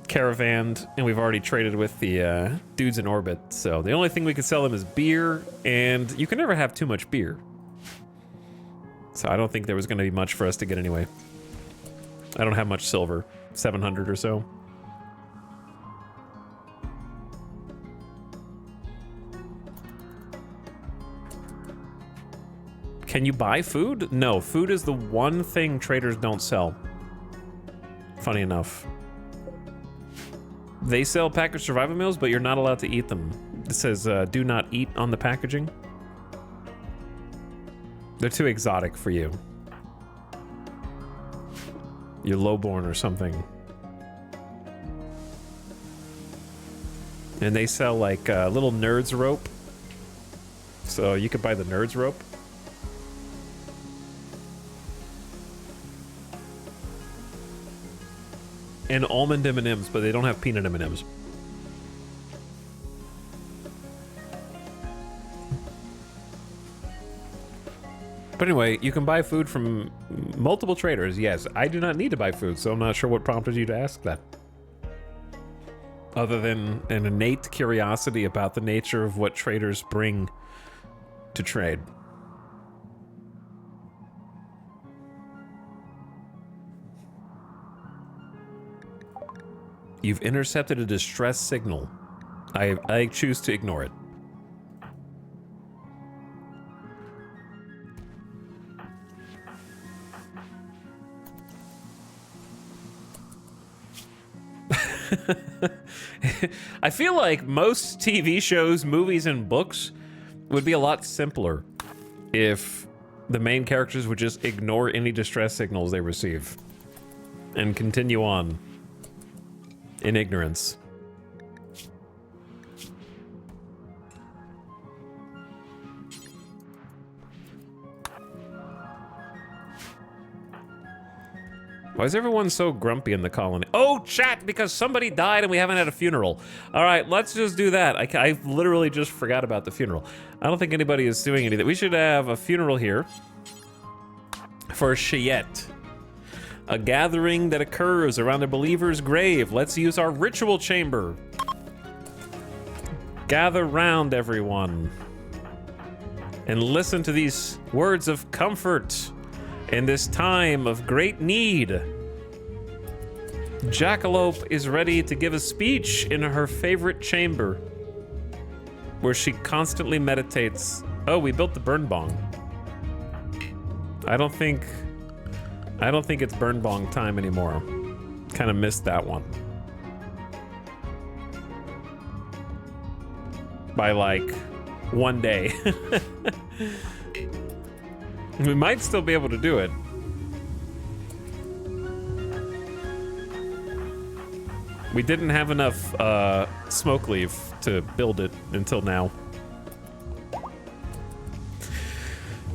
Speaker 1: caravanned, and we've already traded with the dudes in orbit. So the only thing we could sell them is beer, and you can never have too much beer. So I don't think there was going to be much for us to get anyway. I don't have much silver, 700 or so. Can you buy food? No, food is the one thing traders don't sell. Funny enough. They sell packaged survival meals, but you're not allowed to eat them. It says, do not eat on the packaging. They're too exotic for you. You're lowborn or something. And they sell like little nerds rope. So you could buy the nerds rope. And almond M&Ms, but they don't have peanut M&Ms. But anyway, you can buy food from multiple traders. Yes, I do not need to buy food, so I'm not sure what prompted you to ask that. Other than an innate curiosity about the nature of what traders bring to trade. You've intercepted a distress signal. I choose to ignore it. I feel like most TV shows, movies, and books would be a lot simpler if the main characters would just ignore any distress signals they receive and continue on in ignorance. Why is everyone so grumpy in the colony? Oh, chat, because somebody died and we haven't had a funeral. All right, let's just do that. I literally just forgot about the funeral. I don't think anybody is doing anything. We should have a funeral here for Cheyette. A gathering that occurs around a believer's grave. Let's use our ritual chamber. Gather round, everyone, and listen to these words of comfort in this time of great need. Jackalope is ready to give a speech in her favorite chamber, where she constantly meditates. Oh, we built the burn bong. I don't think it's burn bong time anymore. Kind of missed that one. By like 1 day. We might still be able to do it. We didn't have enough smoke leaf to build it until now.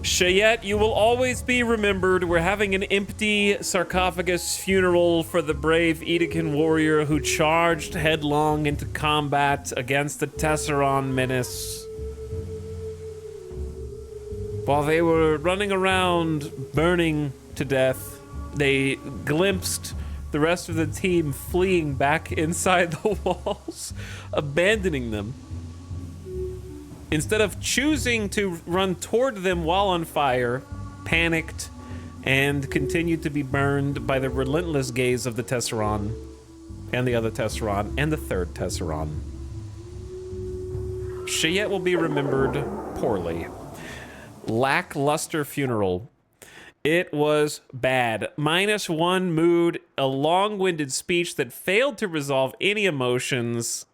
Speaker 1: Cheyette, you will always be remembered. We're having an empty sarcophagus funeral for the brave Edekin warrior who charged headlong into combat against the Tesseron menace. While they were running around burning to death, they glimpsed the rest of the team fleeing back inside the walls, abandoning them. Instead of choosing to run toward them while on fire, panicked, and continued to be burned by the relentless gaze of the Tesseron, and the other Tesseron, and the third Tesseron. Cheyette will be remembered poorly. Lackluster funeral. It was bad. -1 mood, a long-winded speech that failed to resolve any emotions.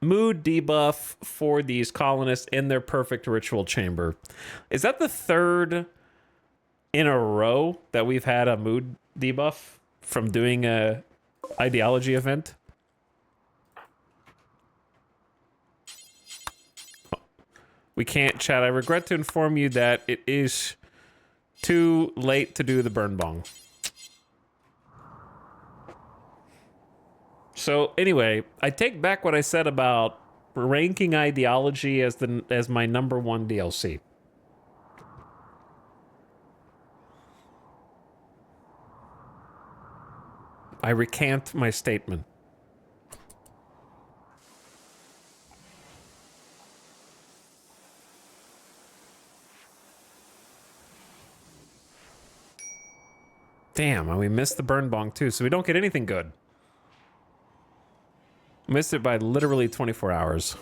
Speaker 1: mood debuff for these colonists in their perfect ritual chamber. Is that the third in a row that we've had a mood debuff from doing a ideology event? We can't chat. I regret to inform you that it is too late to do the burn bong. So anyway, I take back what I said about ranking ideology as my #1 DLC. I recant my statement. Damn, and we missed the burn bong too, so we don't get anything good. Missed it by literally 24 hours.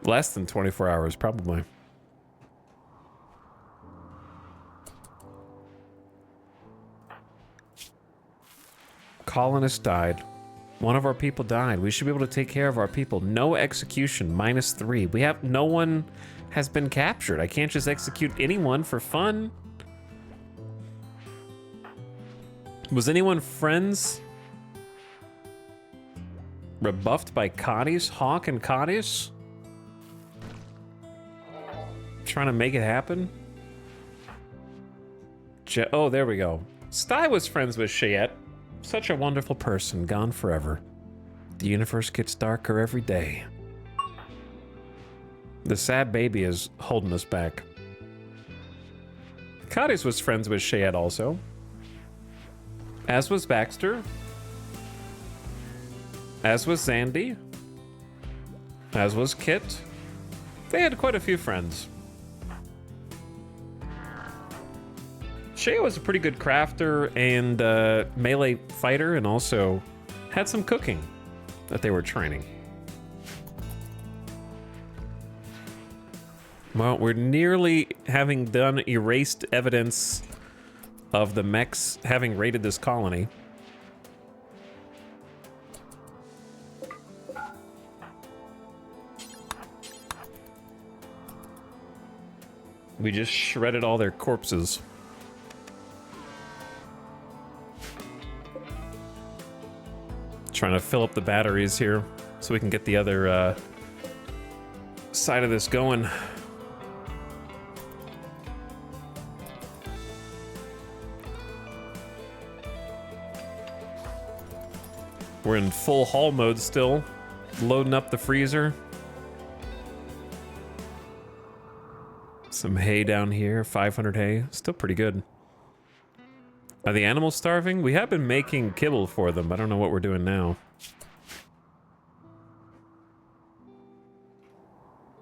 Speaker 1: Less than 24 hours, probably. Colonist died. One of our people died. We should be able to take care of our people. No execution, -3. We have no one has been captured. I can't just execute anyone for fun. Was anyone friends rebuffed by Cotties? Hawk and Cotties? Trying to make it happen? Oh, there we go. Sty was friends with Cheyette. Such a wonderful person, gone forever. The universe gets darker every day. The sad baby is holding us back. Cotties was friends with Cheyette also. As was Baxter. As was Zandy. As was Kit. They had quite a few friends. Cheyette was a pretty good crafter and melee fighter, and also had some cooking that they were training. Well, we're nearly having done erased evidence of the mechs having raided this colony. We just shredded all their corpses. Trying to fill up the batteries here so we can get the other side of this going. We're in full haul mode still, loading up the freezer. Some hay down here, 500 hay, still pretty good. Are the animals starving? We have been making kibble for them. I don't know what we're doing now.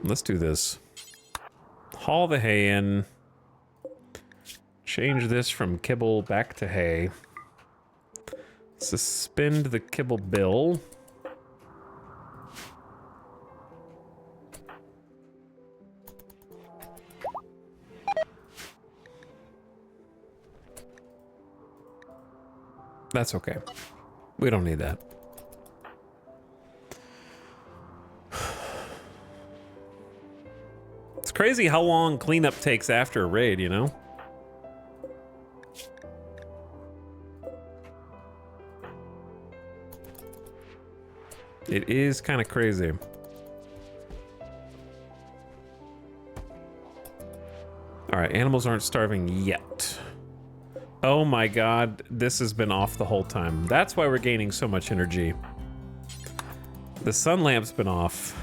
Speaker 1: Let's do this. Haul the hay in. Change this from kibble back to hay. Suspend the kibble bill. That's okay. We don't need that. It's crazy how long cleanup takes after a raid, you know? It is kind of crazy. All right, animals aren't starving yet. Oh my god, this has been off the whole time. That's why we're gaining so much energy. The sun lamp's been off.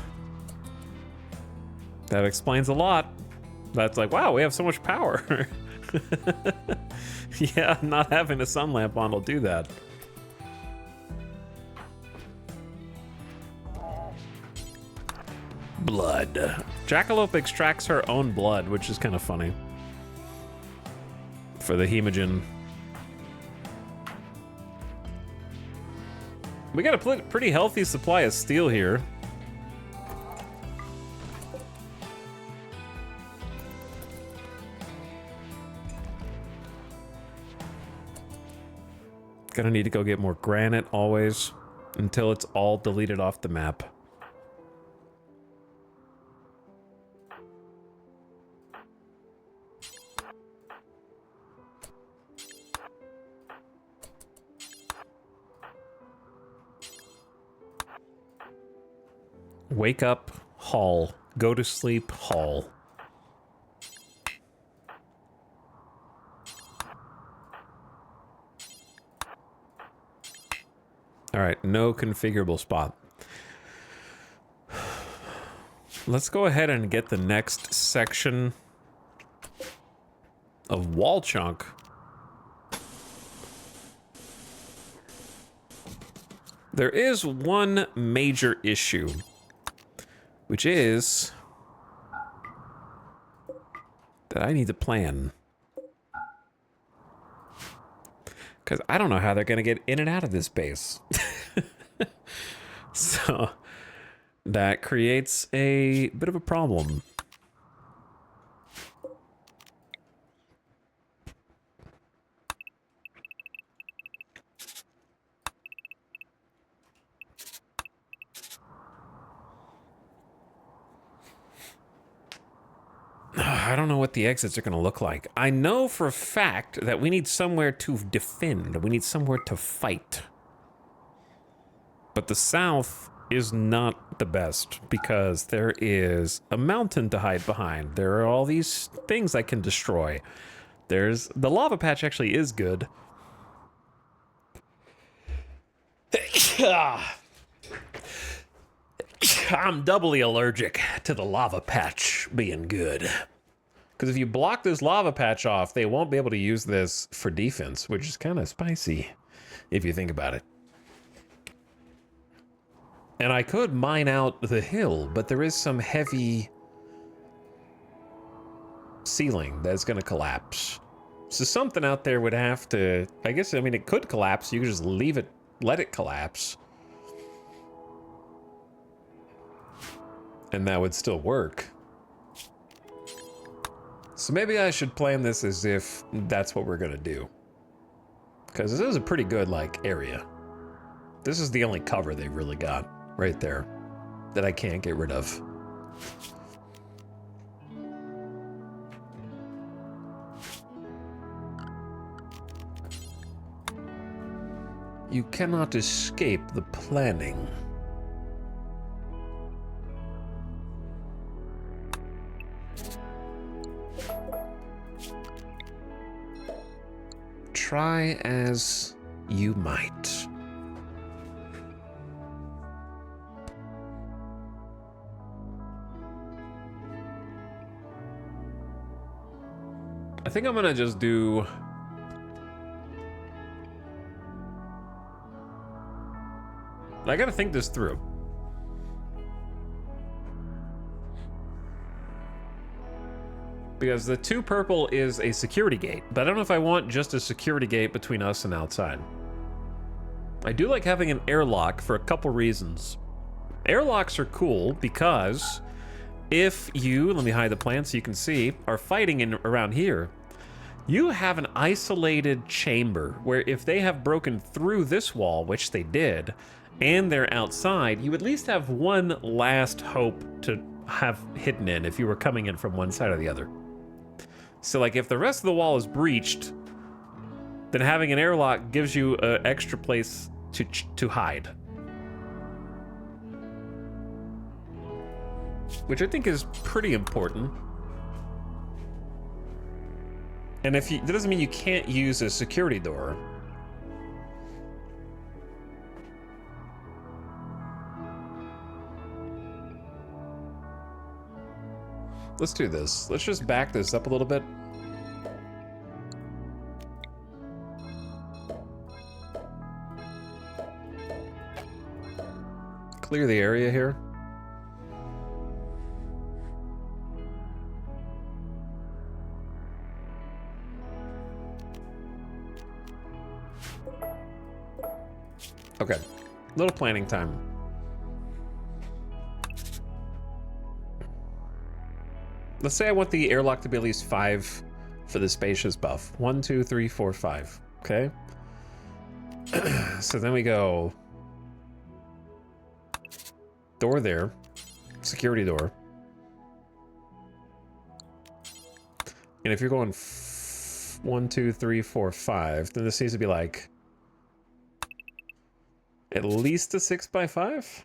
Speaker 1: That explains a lot. That's like, wow, we have so much power. Yeah, not having a sun lamp on will do that. Blood. Jackalope extracts her own blood, which is kind of funny. For the hemogen. We got a pretty healthy supply of steel here. Gonna need to go get more granite always until it's all deleted off the map. Wake up, haul. Go to sleep, haul. All right, no configurable spot. Let's go ahead and get the next section of wall chunk. There is one major issue, which is that I need to plan. Because I don't know how they're going to get in and out of this base. So that creates a bit of a problem. I don't know what the exits are going to look like. I know for a fact that we need somewhere to defend. We need somewhere to fight. But the south is not the best because there is a mountain to hide behind. There are all these things I can destroy. There's the lava patch actually is good. I'm doubly allergic to the lava patch being good. Because if you block this lava patch off, they won't be able to use this for defense, which is kind of spicy, if you think about it. And I could mine out the hill, but there is some heavy ceiling that's going to collapse. So something out there would have to, I guess, I mean, it could collapse. You could just leave it, let it collapse. And that would still work. So maybe I should plan this as if that's what we're gonna do. Because this is a pretty good, like, area. This is the only cover they've really got right there that I can't get rid of. You cannot escape the planning. Try as you might. I think I'm gonna just do... I gotta think this through. Because the 2 purple is a security gate, but I don't know if I want just a security gate between us and outside. I do like having an airlock for a couple reasons. Airlocks are cool because if you, let me hide the plant so you can see, are fighting in around here, you have an isolated chamber where if they have broken through this wall, which they did, and they're outside, you at least have one last hope to have hidden in if you were coming in from one side or the other. So like if the rest of the wall is breached, then having an airlock gives you an extra place to hide. Which I think is pretty important. And if you, that doesn't mean you can't use a security door. Let's do this. Let's just back this up a little bit. Clear the area here. Okay, little planning time. Let's say I want the airlock to be at least 5 for the spacious buff. 1, 2, 3, 4, 5. Okay. So then we go door there, security door. And if you're going 1, 2, 3, 4, 5, then this needs to be like at least a 6x5.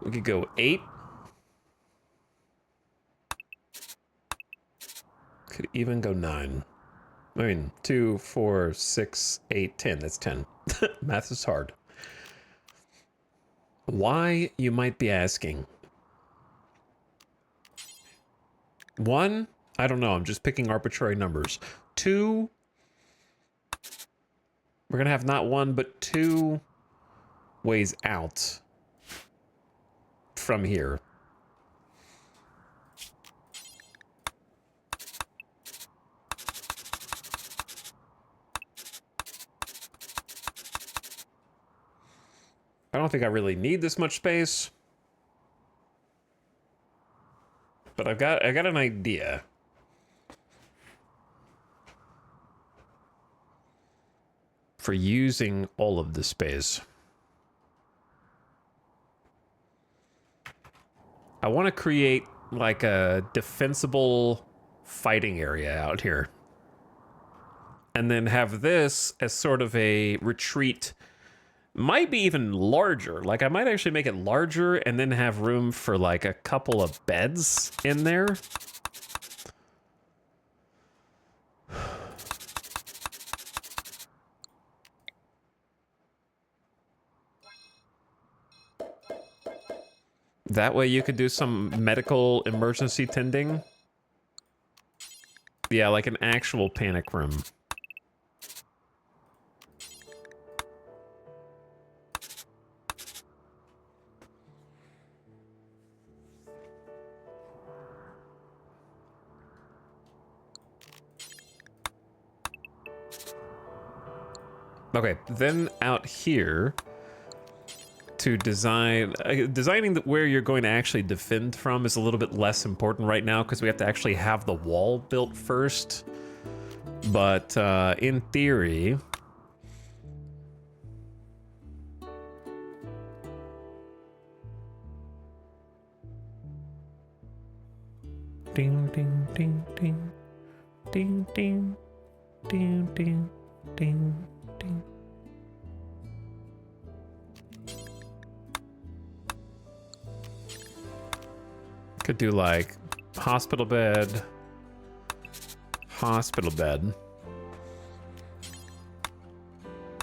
Speaker 1: We could go 8. Could even go 9. I mean, 2, 4, 6, 8, 10. That's 10. Math is hard. Why, you might be asking? 1, I don't know. I'm just picking arbitrary numbers. 2, we're going to have not 1, but 2 ways out from here. I don't think I really need this much space, but I got an idea. For using all of the space. I want to create like a defensible fighting area out here. And then have this as sort of a retreat. Might be even larger. Like I might actually make it larger and then have room for like a couple of beds in there. That way you could do some medical emergency tending. Yeah, like an actual panic room. Okay, then out here to design, designing where you're going to actually defend from is a little bit less important right now because we have to actually have the wall built first. But in theory, ding ding ding ding ding ding ding ding ding ding. Could do like hospital bed,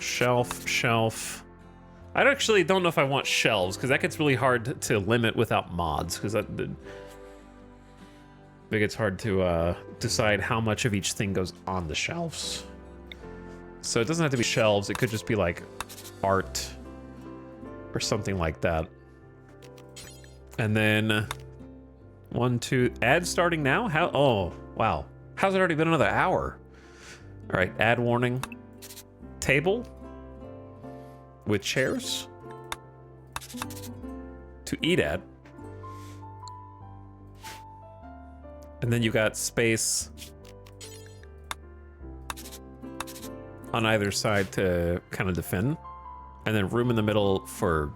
Speaker 1: shelf. I actually don't know if I want shelves because that gets really hard to limit without mods because it gets hard to decide how much of each thing goes on the shelves. So it doesn't have to be shelves. It could just be like art or something like that. And then 1, 2, ad starting now? How? Oh, wow. How's it already been another hour? All right, ad warning. Table with chairs to eat at. And then you got space on either side to kind of defend. And then room in the middle for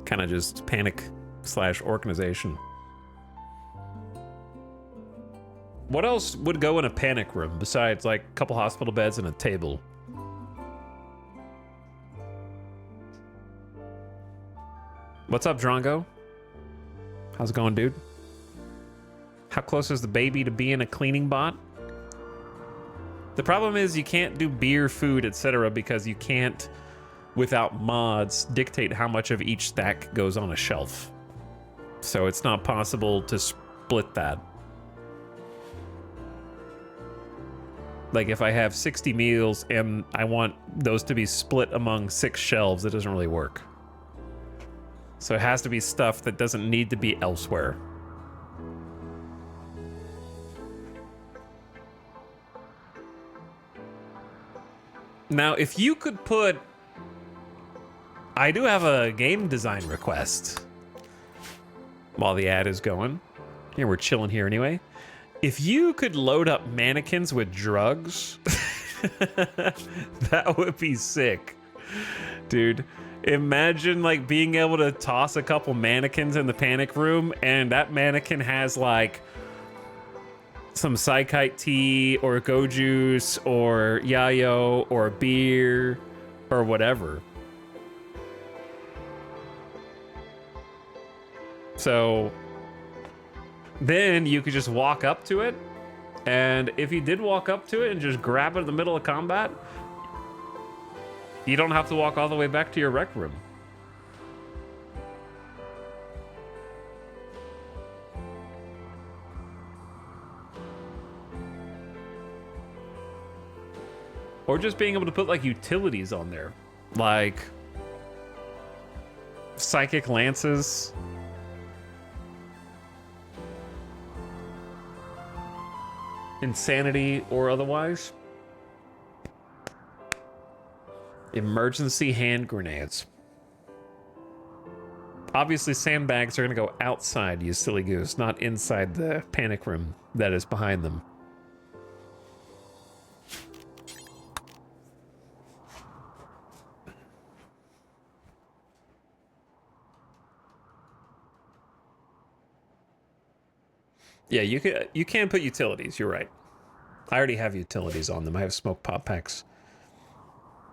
Speaker 1: kind of just panic / organization. What else would go in a panic room besides like a couple hospital beds and a table? What's up, Drongo? How's it going, dude? How close is the baby to being a cleaning bot? The problem is you can't do beer, food, etc. because you can't, without mods, dictate how much of each stack goes on a shelf. So it's not possible to split that. Like if I have 60 meals and I want those to be split among 6 shelves, it doesn't really work. So it has to be stuff that doesn't need to be elsewhere. Now, if you could put... I do have a game design request while the ad is going. Here, we're chilling here anyway. If you could load up mannequins with drugs, that would be sick. Dude, imagine like being able to toss a couple mannequins in the panic room and that mannequin has like some psychite tea or go juice or yayo or beer or whatever. So then you could just walk up to it, and if you did walk up to it and just grab it in the middle of combat, you don't have to walk all the way back to your rec room. Or just being able to put like utilities on there, like psychic lances. Insanity or otherwise. Emergency hand grenades. Obviously sandbags are gonna go outside, you silly goose, not inside the panic room that is behind them. Yeah, you can put utilities, you're right. I already have utilities on them. I have smoke pop packs.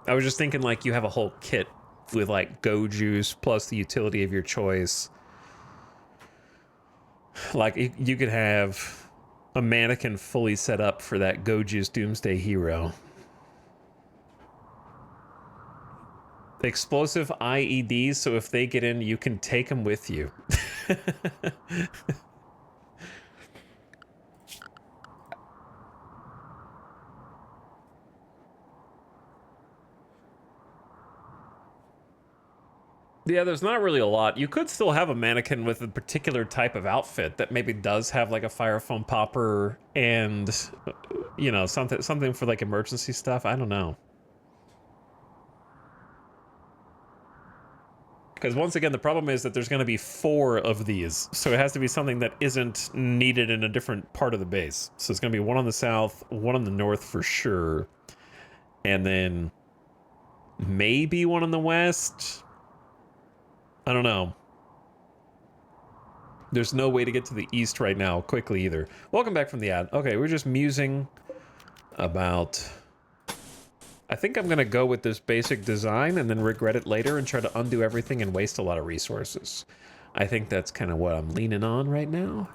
Speaker 1: I was just thinking like you have a whole kit with like go juice plus the utility of your choice. Like you could have a mannequin fully set up for that go juice doomsday hero. Explosive IEDs, so if they get in, you can take them with you. Yeah, there's not really a lot. You could still have a mannequin with a particular type of outfit that maybe does have like a fire foam popper and, you know, something for like emergency stuff. I don't know. Because once again, the problem is that there's going to be 4 of these. So it has to be something that isn't needed in a different part of the base. So it's going to be 1 on the south, 1 on the north for sure. And then maybe 1 on the west. I don't know. There's no way to get to the east right now quickly either. Welcome back from the ad. Okay, we're just musing about... I think I'm going to go with this basic design and then regret it later and try to undo everything and waste a lot of resources. I think that's kind of what I'm leaning on right now.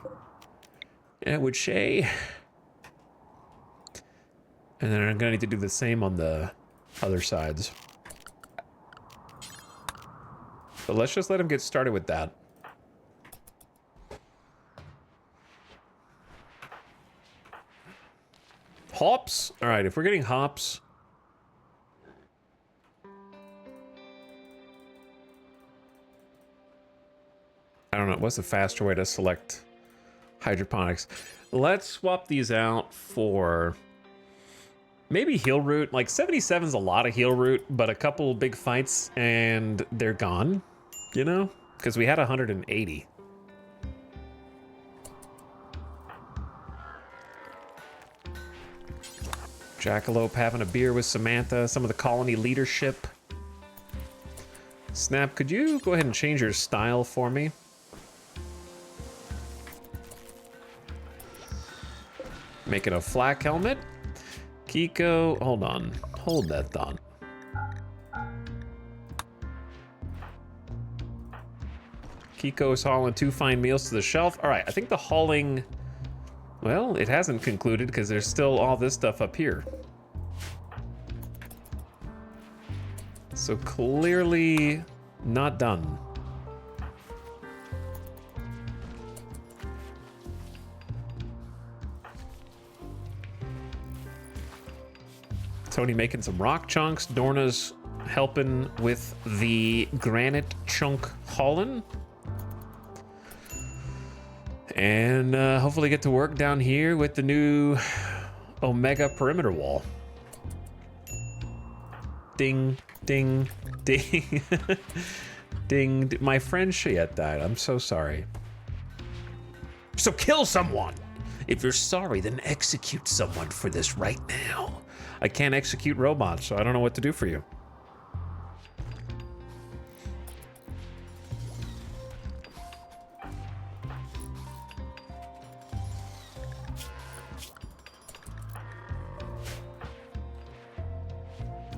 Speaker 1: I would say. And then I'm going to need to do the same on the other sides. But let's just let him get started with that. Hops? All right, if we're getting hops... I don't know, what's the faster way to select hydroponics? Let's swap these out for... maybe heal root. Like 77's a lot of heal root, but a couple big fights and they're gone. You know? Because we had 180. Jackalope having a beer with Samantha, some of the colony leadership. Snap, could you go ahead and change your style for me? Making a flak helmet. Kiko, hold on. Hold that thought. Kiko's hauling 2 fine meals to the shelf. All right, I think the hauling, well, it hasn't concluded because there's still all this stuff up here. So clearly not done. Tony making some rock chunks. Dorna's helping with the granite chunk hauling. And hopefully get to work down here with the new Omega perimeter wall. Ding, ding, ding. Ding. My friend Cheyette died. I'm so sorry. So kill someone. If you're sorry, then execute someone for this right now. I can't execute robots, so I don't know what to do for you.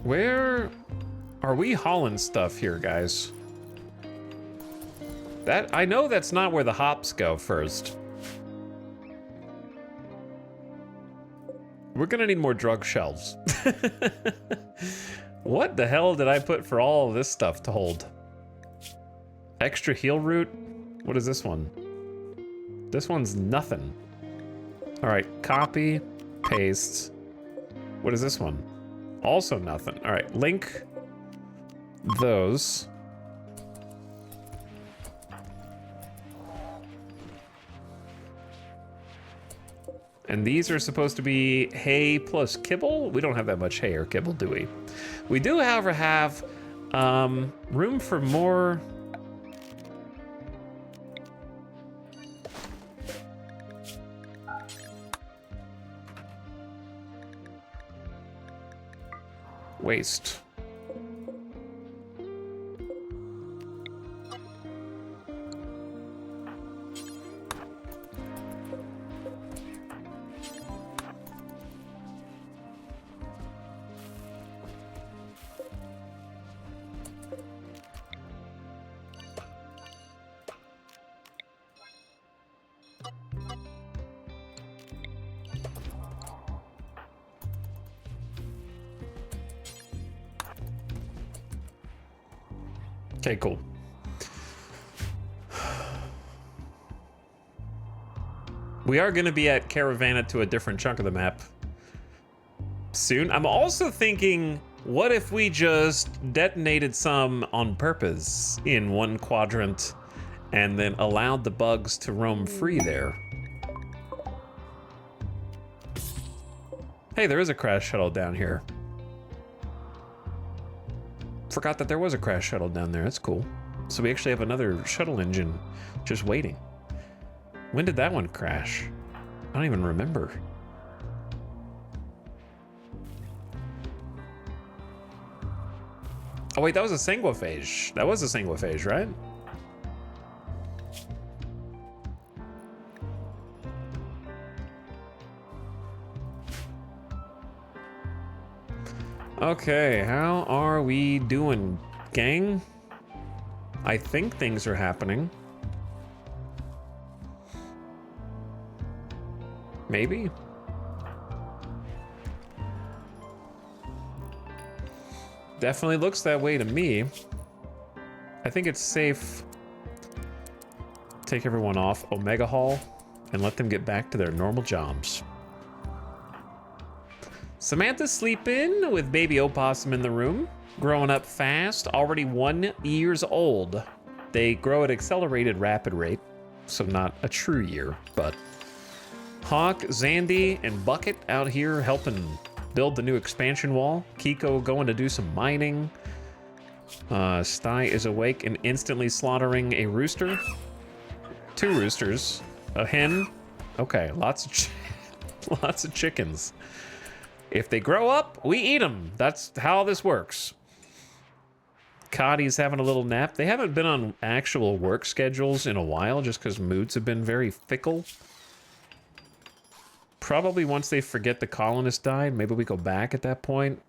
Speaker 1: Where are we hauling stuff here, guys? That I know that's not where the hops go first. We're gonna need more drug shelves. What the hell did I put for all of this stuff to hold? Extra heal root? What is this one? This one's nothing. All right, copy, paste. What is this one? Also nothing. All right, link those. And these are supposed to be hay plus kibble. We don't have that much hay or kibble, do we? We do, however, have room for more. Waste. Okay, cool. We are going to be at Caravana to a different chunk of the map soon. I'm also thinking, what if we just detonated some on purpose in one quadrant and then allowed the bugs to roam free there? Hey, there is a crash shuttle down here. Forgot that there was a crash shuttle down there. That's cool. So we actually have another shuttle engine just waiting. When did that one crash? I don't even remember. Oh wait, that was a sanguiphage. That was a sanguiphage, right? Okay, how are we doing, gang? I think things are happening. Maybe? Definitely looks that way to me. I think it's safe. Take everyone off Omega Hall and let them get back to their normal jobs. Samantha's sleeping with baby opossum in the room. Growing up fast, already 1 year old. They grow at accelerated rapid rate, so not a true year, but Hawk, Zandy, and Bucket out here helping build the new expansion wall. Kiko going to do some mining. Sty is awake and instantly slaughtering a rooster. 2 roosters, a hen. Okay, lots of chickens. If they grow up, we eat them. That's how this works. Cotty's having a little nap. They haven't been on actual work schedules in a while just because moods have been very fickle. Probably once they forget the colonist died, maybe we go back at that point.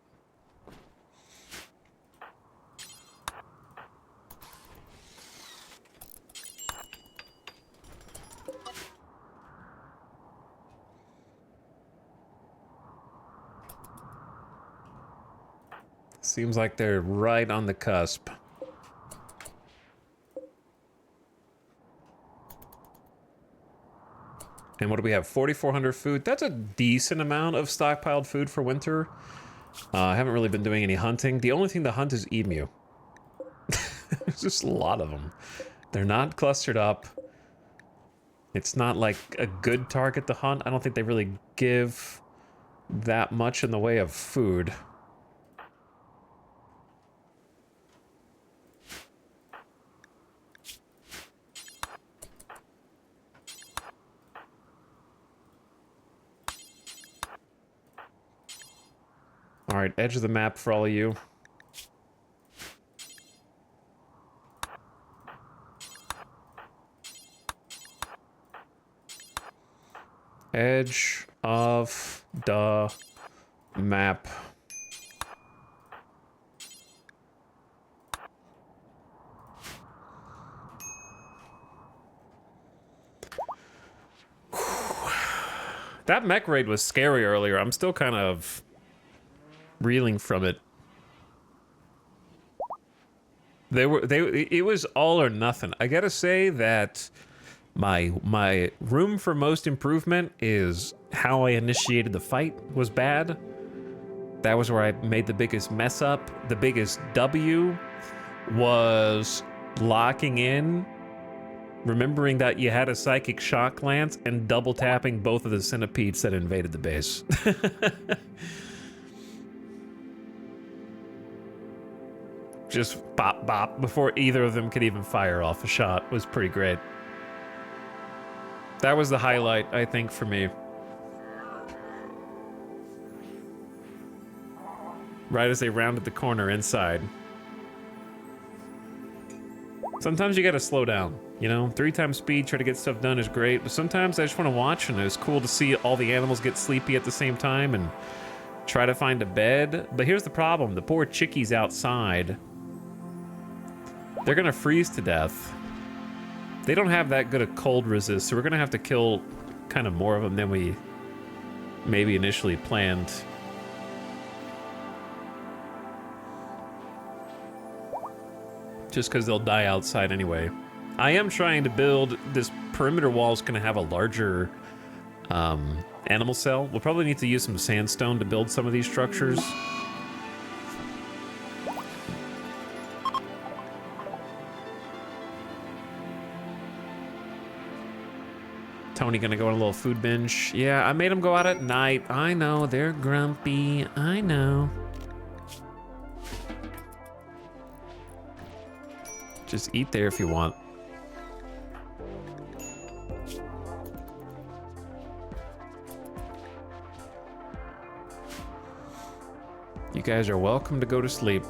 Speaker 1: Seems like they're right on the cusp. And what do we have? 4,400 food. That's a decent amount of stockpiled food for winter. I haven't really been doing any hunting. The only thing to hunt is emu. There's just a lot of them. They're not clustered up. It's not like a good target to hunt. I don't think they really give that much in the way of food. right, edge of the map for all of you. Edge of the map. That mech raid was scary earlier. I'm still kind of reeling from it. It was all or nothing. I gotta say that my room for most improvement is how I initiated the fight was bad. That was where I made the biggest mess up. The biggest W was locking in, remembering that you had a psychic shock lance, and double tapping both of the centipedes that invaded the base. Just bop bop before either of them could even fire off a shot was pretty great. That was the highlight, I think, for me. Right as they rounded the corner inside. Sometimes you gotta slow down, you know? 3 times speed, try to get stuff done is great, but sometimes I just want to watch, and it's cool to see all the animals get sleepy at the same time and try to find a bed. But here's the problem, the poor chickies outside, they're gonna freeze to death. They don't have that good a cold resist, so we're gonna have to kill kind of more of them than we maybe initially planned. Just because they'll die outside anyway. I am trying to build, this perimeter wall is going to have a larger animal cell. We'll probably need to use some sandstone to build some of these structures. Tony gonna go on a little food binge. Yeah, I made him go out at night. I know, they're grumpy. I know. Just eat there if you want. You guys are welcome to go to sleep.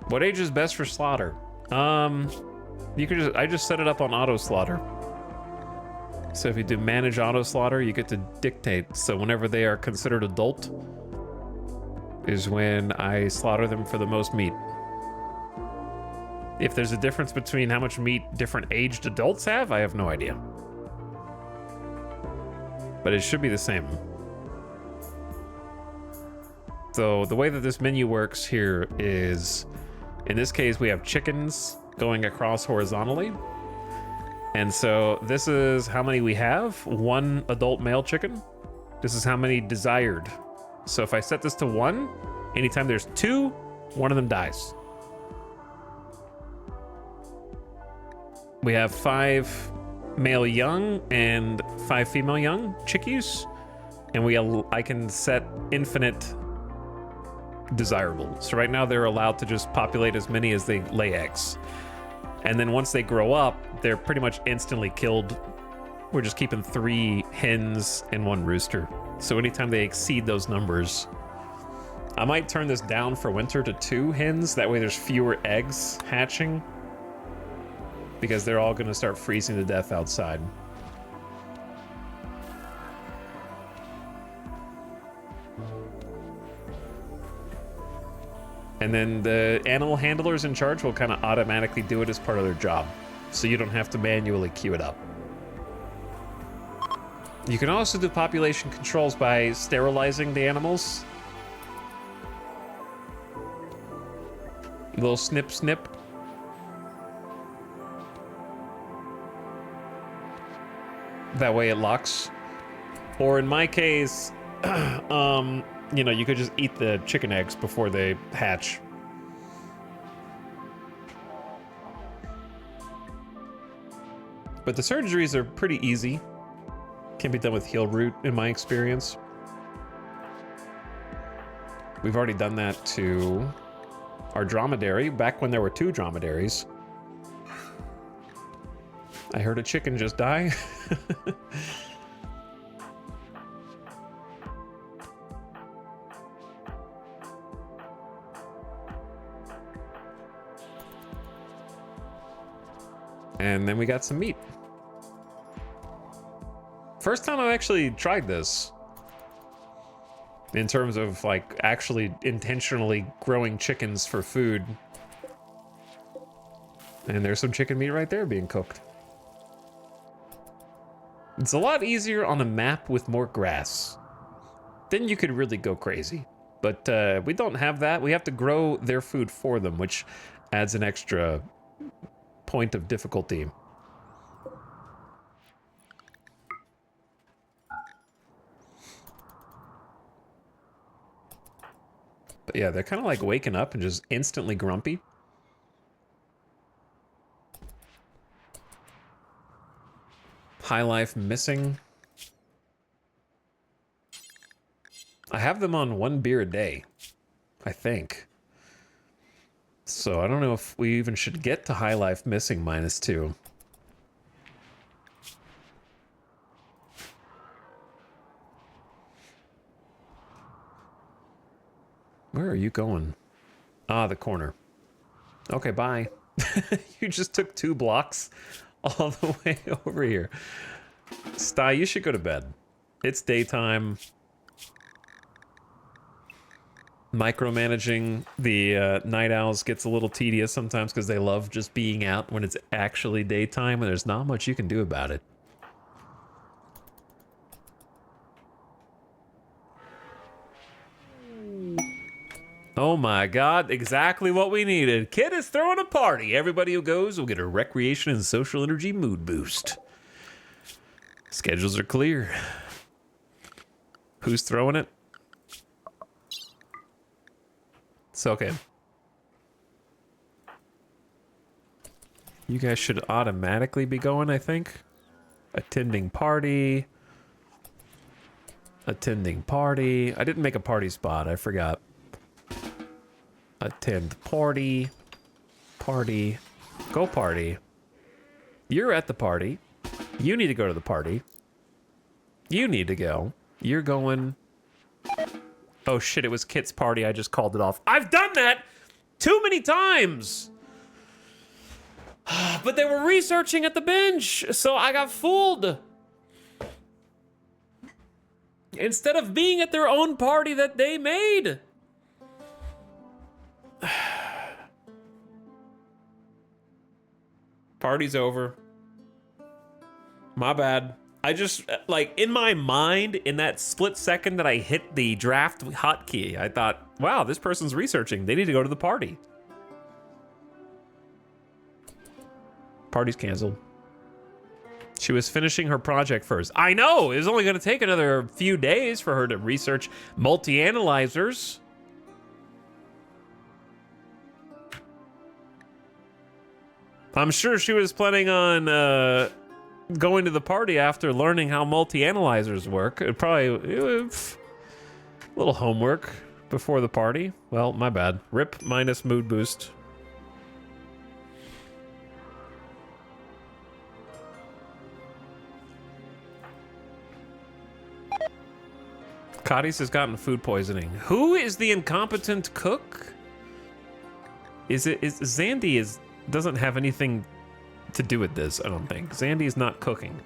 Speaker 1: What age is best for slaughter? You can just, I just set it up on auto slaughter. So if you do manage auto slaughter, you get to dictate. So whenever they are considered adult is when I slaughter them for the most meat. If there's a difference between how much meat different aged adults have, I have no idea. But it should be the same. So the way that this menu works here is, in this case, we have chickens going across horizontally. And so this is how many we have. 1 adult male chicken. This is how many desired. So if I set this to 1, anytime there's 2, one of them dies. We have 5 male young and 5 female young chickies, and I can set infinite desirable. So right now they're allowed to just populate as many as they lay eggs. And then once they grow up, they're pretty much instantly killed. We're just keeping 3 hens and 1 rooster. So anytime they exceed those numbers, I might turn this down for winter to 2 hens. That way there's fewer eggs hatching, because they're all gonna start freezing to death outside. And then the animal handlers in charge will kind of automatically do it as part of their job. So you don't have to manually queue it up. You can also do population controls by sterilizing the animals. A little snip snip. That way it locks. Or in my case, you know, you could just eat the chicken eggs before they hatch. But the surgeries are pretty easy. Can be done with heel root, in my experience. We've already done that to our dromedary, back when there were 2 dromedaries. I heard a chicken just die. And then we got some meat. First time I've actually tried this. In terms of like actually intentionally growing chickens for food. And there's some chicken meat right there being cooked. It's a lot easier on a map with more grass. Then you could really go crazy. But we don't have that. We have to grow their food for them, which adds an extra point of difficulty. But yeah, they're kind of like waking up and just instantly grumpy. High life missing. I have them on 1 beer a day, I think. So I don't know if we even should get to high life missing -2. Where are you going? Ah, the corner. Okay, bye. You just took 2 blocks all the way over here. Sty, you should go to bed. It's daytime. Micromanaging the night owls gets a little tedious sometimes because they love just being out when it's actually daytime and there's not much you can do about it. Oh my god, exactly what we needed. Kid is throwing a party. Everybody who goes will get a recreation and social energy mood boost. Schedules are clear. Who's throwing it? It's okay. You guys should automatically be going, I think. Attending party. Attending party. I didn't make a party spot, I forgot. Attend party. Party. Go party. You're at the party. You need to go to the party. You need to go. You're going... Oh shit, it was Kit's party. I just called it off. I've done that too many times! But they were researching at the bench, so I got fooled. Instead of being at their own party that they made. Party's over. My bad. I just, like, in my mind, in that split second that I hit the draft hotkey, I thought, wow, this person's researching. They need to go to the party. Party's canceled. She was finishing her project first. I know! It was only going to take another few days for her to research multi-analyzers. I'm sure she was planning on going to the party after learning how multi-analyzers work. It probably a little homework before the party. Well, my bad. RIP minus mood boost. Cotties has gotten food poisoning. Who is the incompetent cook? Is Zandy doesn't have anything to do with this, I don't think. Zandy's not cooking.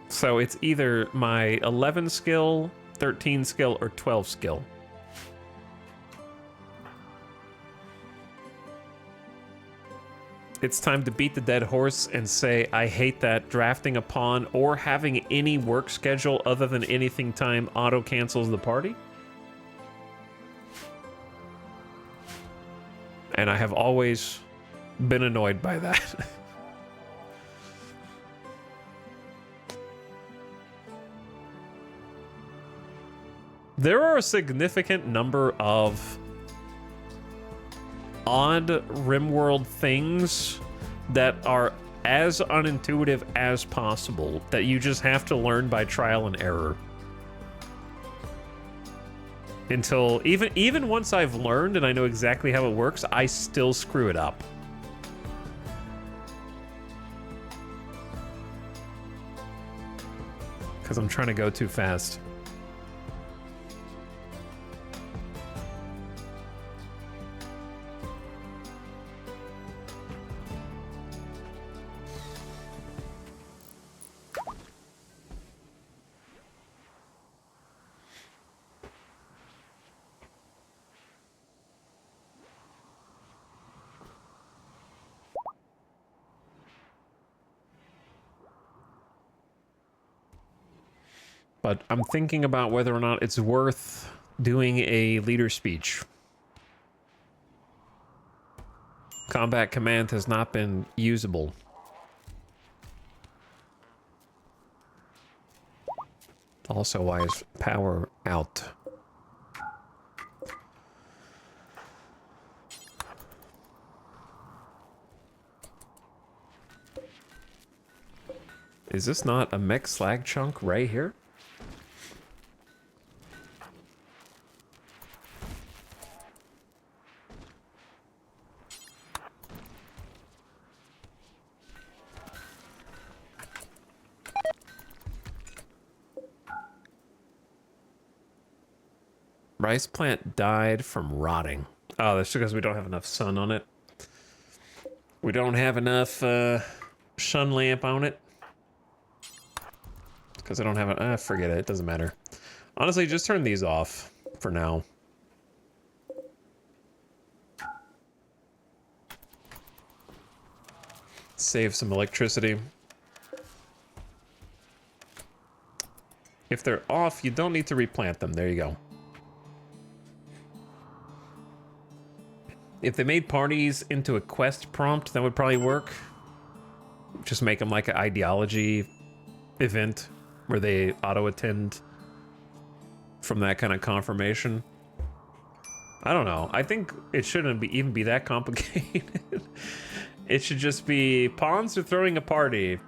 Speaker 1: So it's either my 11 skill, 13 skill, or 12 skill. It's time to beat the dead horse and say, I hate that drafting a pawn or having any work schedule other than anything time auto cancels the party. And I have always been annoyed by that. There are a significant number of odd RimWorld things that are as unintuitive as possible that you just have to learn by trial and error. Until even once I've learned and I know exactly how it works, I still screw it up. Because I'm trying to go too fast. But I'm thinking about whether or not it's worth doing a leader speech. Combat command has not been usable. Also, why is power out? Is this not a mech slag chunk right here? Rice plant died from rotting. Oh, that's because we don't have enough sun on it. We don't have enough sun lamp on it. Because I don't have it. Forget it. It doesn't matter. Honestly, just turn these off for now. Save some electricity. If they're off, you don't need to replant them. There you go. If they made parties into a quest prompt, that would probably work. Just make them like an ideology event where they auto-attend from that kind of confirmation. I don't know. I think it shouldn't even be that complicated. It should just be pawns are throwing a party.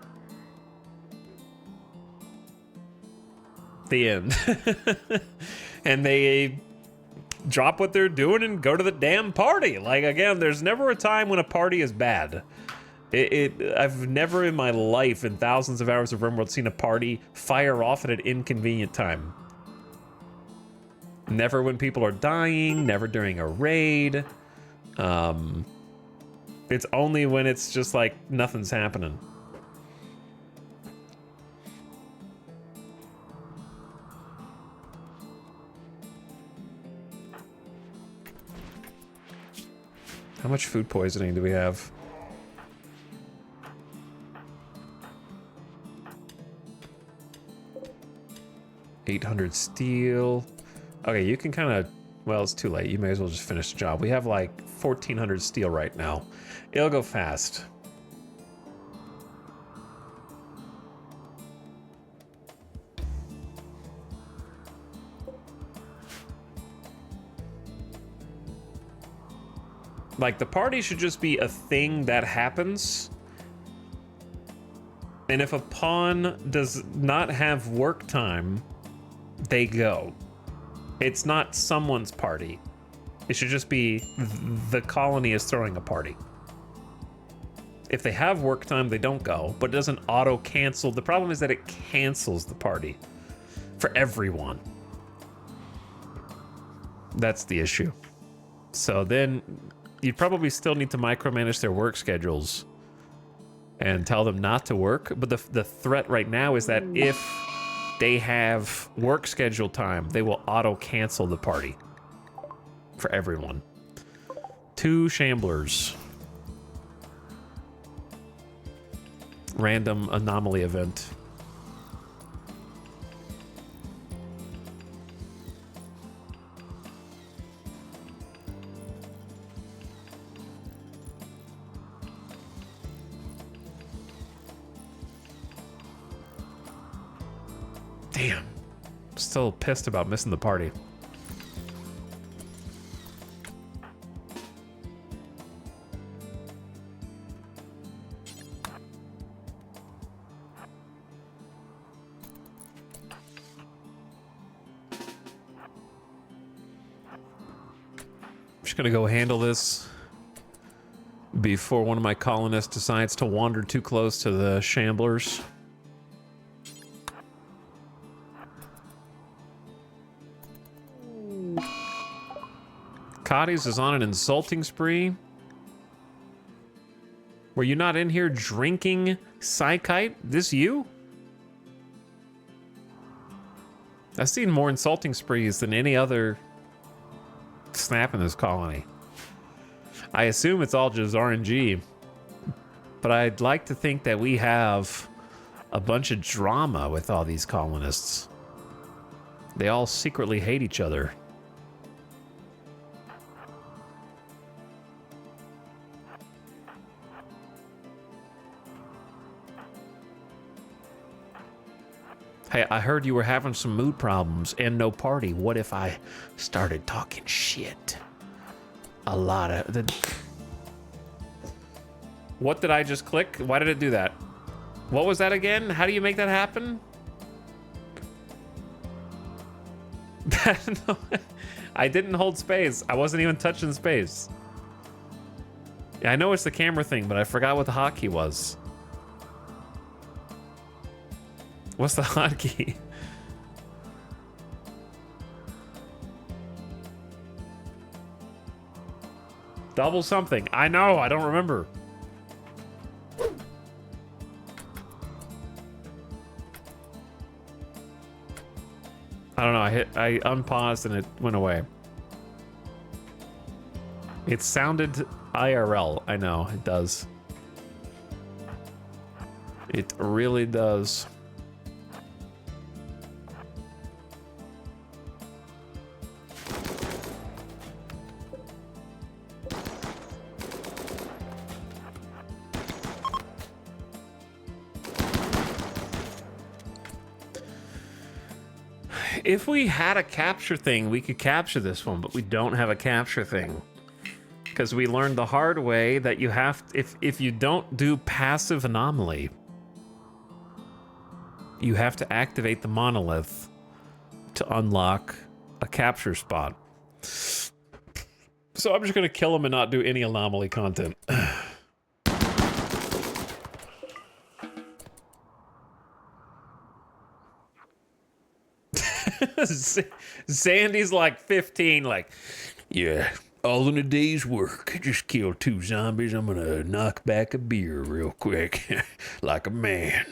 Speaker 1: The end. And they drop what they're doing and go to the damn party. Like, again, there's never a time when a party is bad. I've never in my life, in thousands of hours of RimWorld, seen a party fire off at an inconvenient time. Never when people are dying, never during a raid. It's only when it's just like nothing's happening. How much food poisoning do we have? $800 steel. Okay, you can kind of... Well, it's too late. You may as well just finish the job. We have like 1,400 steel right now. It'll go fast. Like, the party should just be a thing that happens. And if a pawn does not have work time, they go. It's not someone's party. It should just be the colony is throwing a party. If they have work time, they don't go, but it doesn't auto-cancel. The problem is that it cancels the party for everyone. That's the issue. So then you'd probably still need to micromanage their work schedules and tell them not to work. But the threat right now is that if they have work schedule time, they will auto-cancel the party for everyone. 2 shamblers. Random anomaly event. Damn. Still pissed about missing the party. I'm just gonna go handle this before one of my colonists decides to wander too close to the shamblers. Cotties is on an insulting spree. Were you not in here drinking Psychite? This you? I've seen more insulting sprees than any other snap in this colony. I assume it's all just RNG, but I'd like to think that we have a bunch of drama with all these colonists. They all secretly hate each other. Hey, I heard you were having some mood problems and no party. What if I started talking shit? A lot of the... What did I just click? Why did it do that? What was that again? How do you make that happen? No, I didn't hold space. I wasn't even touching space. Yeah, I know it's the camera thing, but I forgot what the hotkey was. What's the hotkey? Double something. I know, I don't remember. I don't know, I unpaused and it went away. It sounded IRL. I know, it does. It really does. If we had a capture thing, we could capture this one, but we don't have a capture thing. Because we learned the hard way that you have, if you don't do passive anomaly, you have to activate the monolith to unlock a capture spot. So I'm just gonna kill him and not do any anomaly content. Sandy's like 15, like, yeah, all in a day's work. Just killed 2 zombies. I'm gonna knock back a beer real quick, like a man.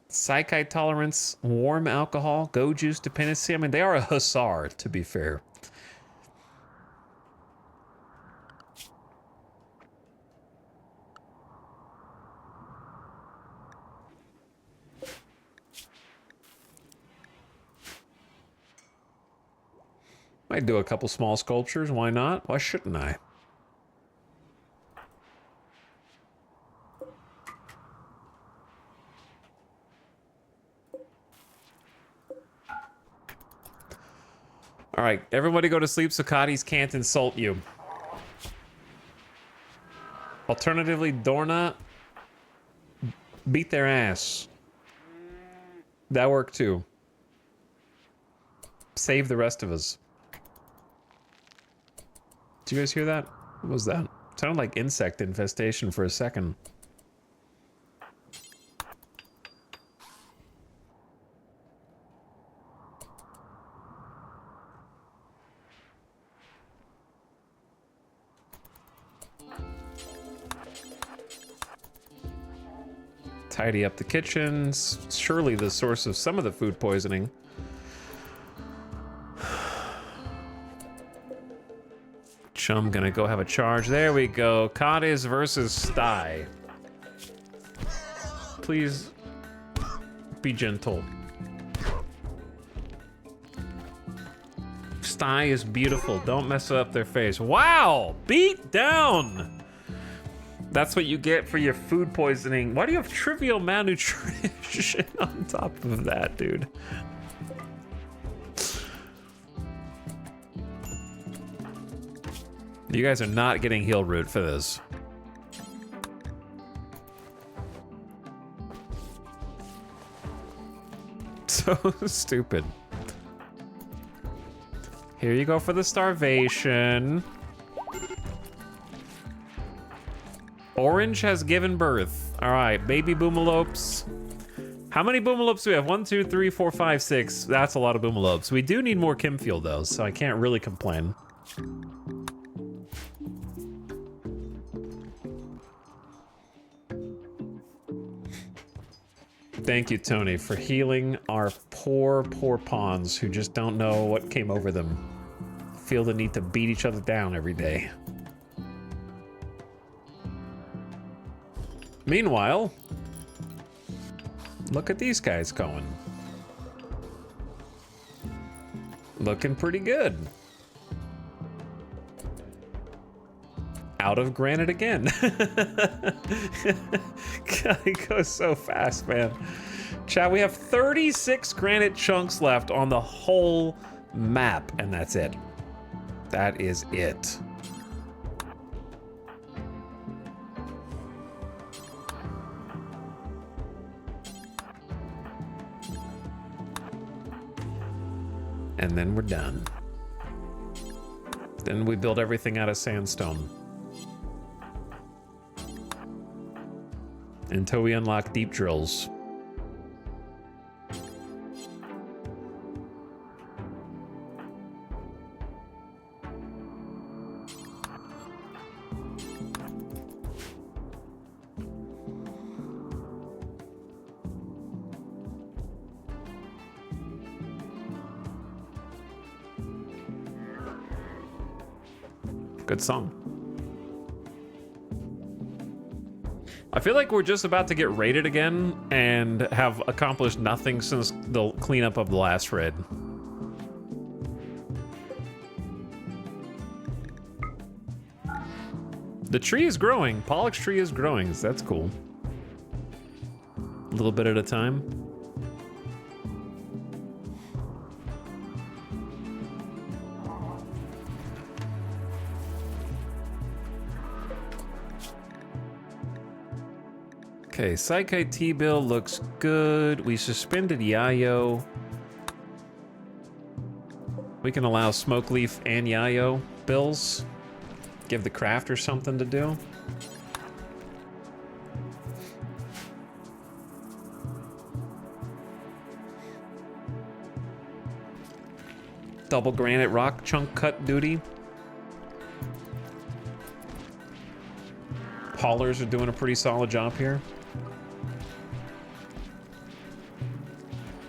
Speaker 1: Psychite tolerance, warm alcohol, go juice dependency. I mean, they are a hussar, to be fair. Might do a couple small sculptures, why not? Why shouldn't I? All right, everybody go to sleep so Cotties can't insult you. Alternatively, Dorna, beat their ass. That worked too. Save the rest of us. Did you guys hear that? What was that? It sounded like insect infestation for a second. Tidy up the kitchens. Surely the source of some of the food poisoning. Chum gonna go have a charge. There we go. Cotties versus Sty. Please be gentle. Sty is beautiful. Don't mess up their face. Wow! Beat down! That's what you get for your food poisoning. Why do you have trivial malnutrition on top of that, dude? You guys are not getting heal root for this. So stupid. Here you go for the starvation. Orange has given birth. All right, baby boomalopes. How many boomalopes do we have? 1, 2, 3, 4, 5, 6. That's a lot of boomalopes. We do need more Kimfield though, so I can't really complain. Thank you, Tony, for healing our poor, poor pawns who just don't know what came over them. Feel the need to beat each other down every day. Meanwhile, look at these guys going. Looking pretty good. Out of granite again. God, it goes so fast, man. Chat, we have 36 granite chunks left on the whole map, and that's it. That is it. And then we're done. Then we build everything out of sandstone. Until we unlock deep drills. Good song. I feel like we're just about to get raided again and have accomplished nothing since the cleanup of the last raid. The tree is growing. Pollock's tree is growing, so that's cool. A little bit at a time. Okay, Psyche T-bill looks good. We suspended Yayo. We can allow Smoke Leaf and Yayo bills. Give the crafter something to do. Double granite rock chunk cut duty. Haulers are doing a pretty solid job here.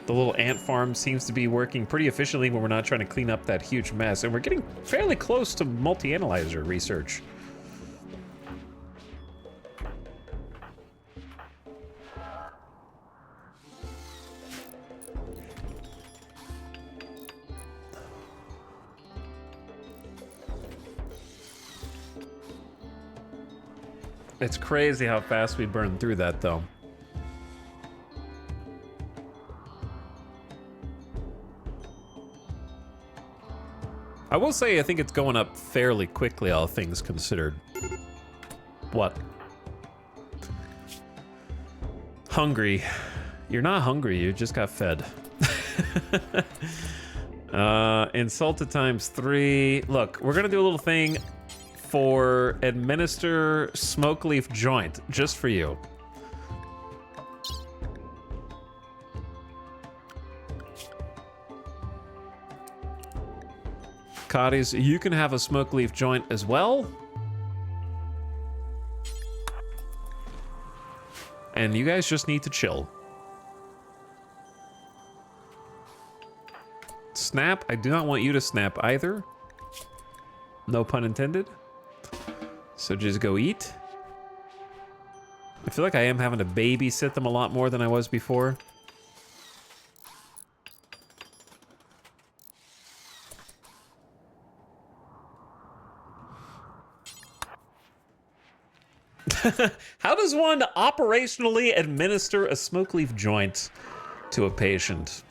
Speaker 1: The little ant farm seems to be working pretty efficiently when we're not trying to clean up that huge mess. And we're getting fairly close to multi-analyzer research. It's crazy how fast we burn through that, though. I will say I think it's going up fairly quickly, all things considered. What? Hungry. You're not hungry, you just got fed. Insulted times 3. Look, we're gonna do a little thing for administer smoke leaf joint, just for you. Cotties, you can have a smoke leaf joint as well. And you guys just need to chill. Snap, I do not want you to snap either. No pun intended. So just go eat. I feel like I am having to babysit them a lot more than I was before. How does one operationally administer a smoke leaf joint to a patient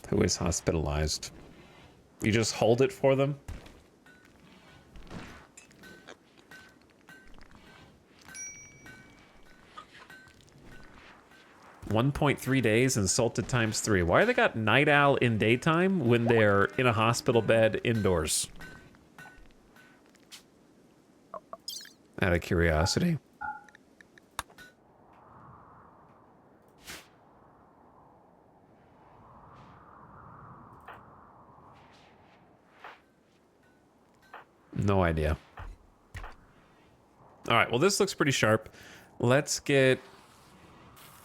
Speaker 1: who is hospitalized? You just hold it for them? $1.3 days insulted times 3. Why they got night owl in daytime when they're in a hospital bed indoors? Out of curiosity. No idea. All right, well, this looks pretty sharp. Let's get...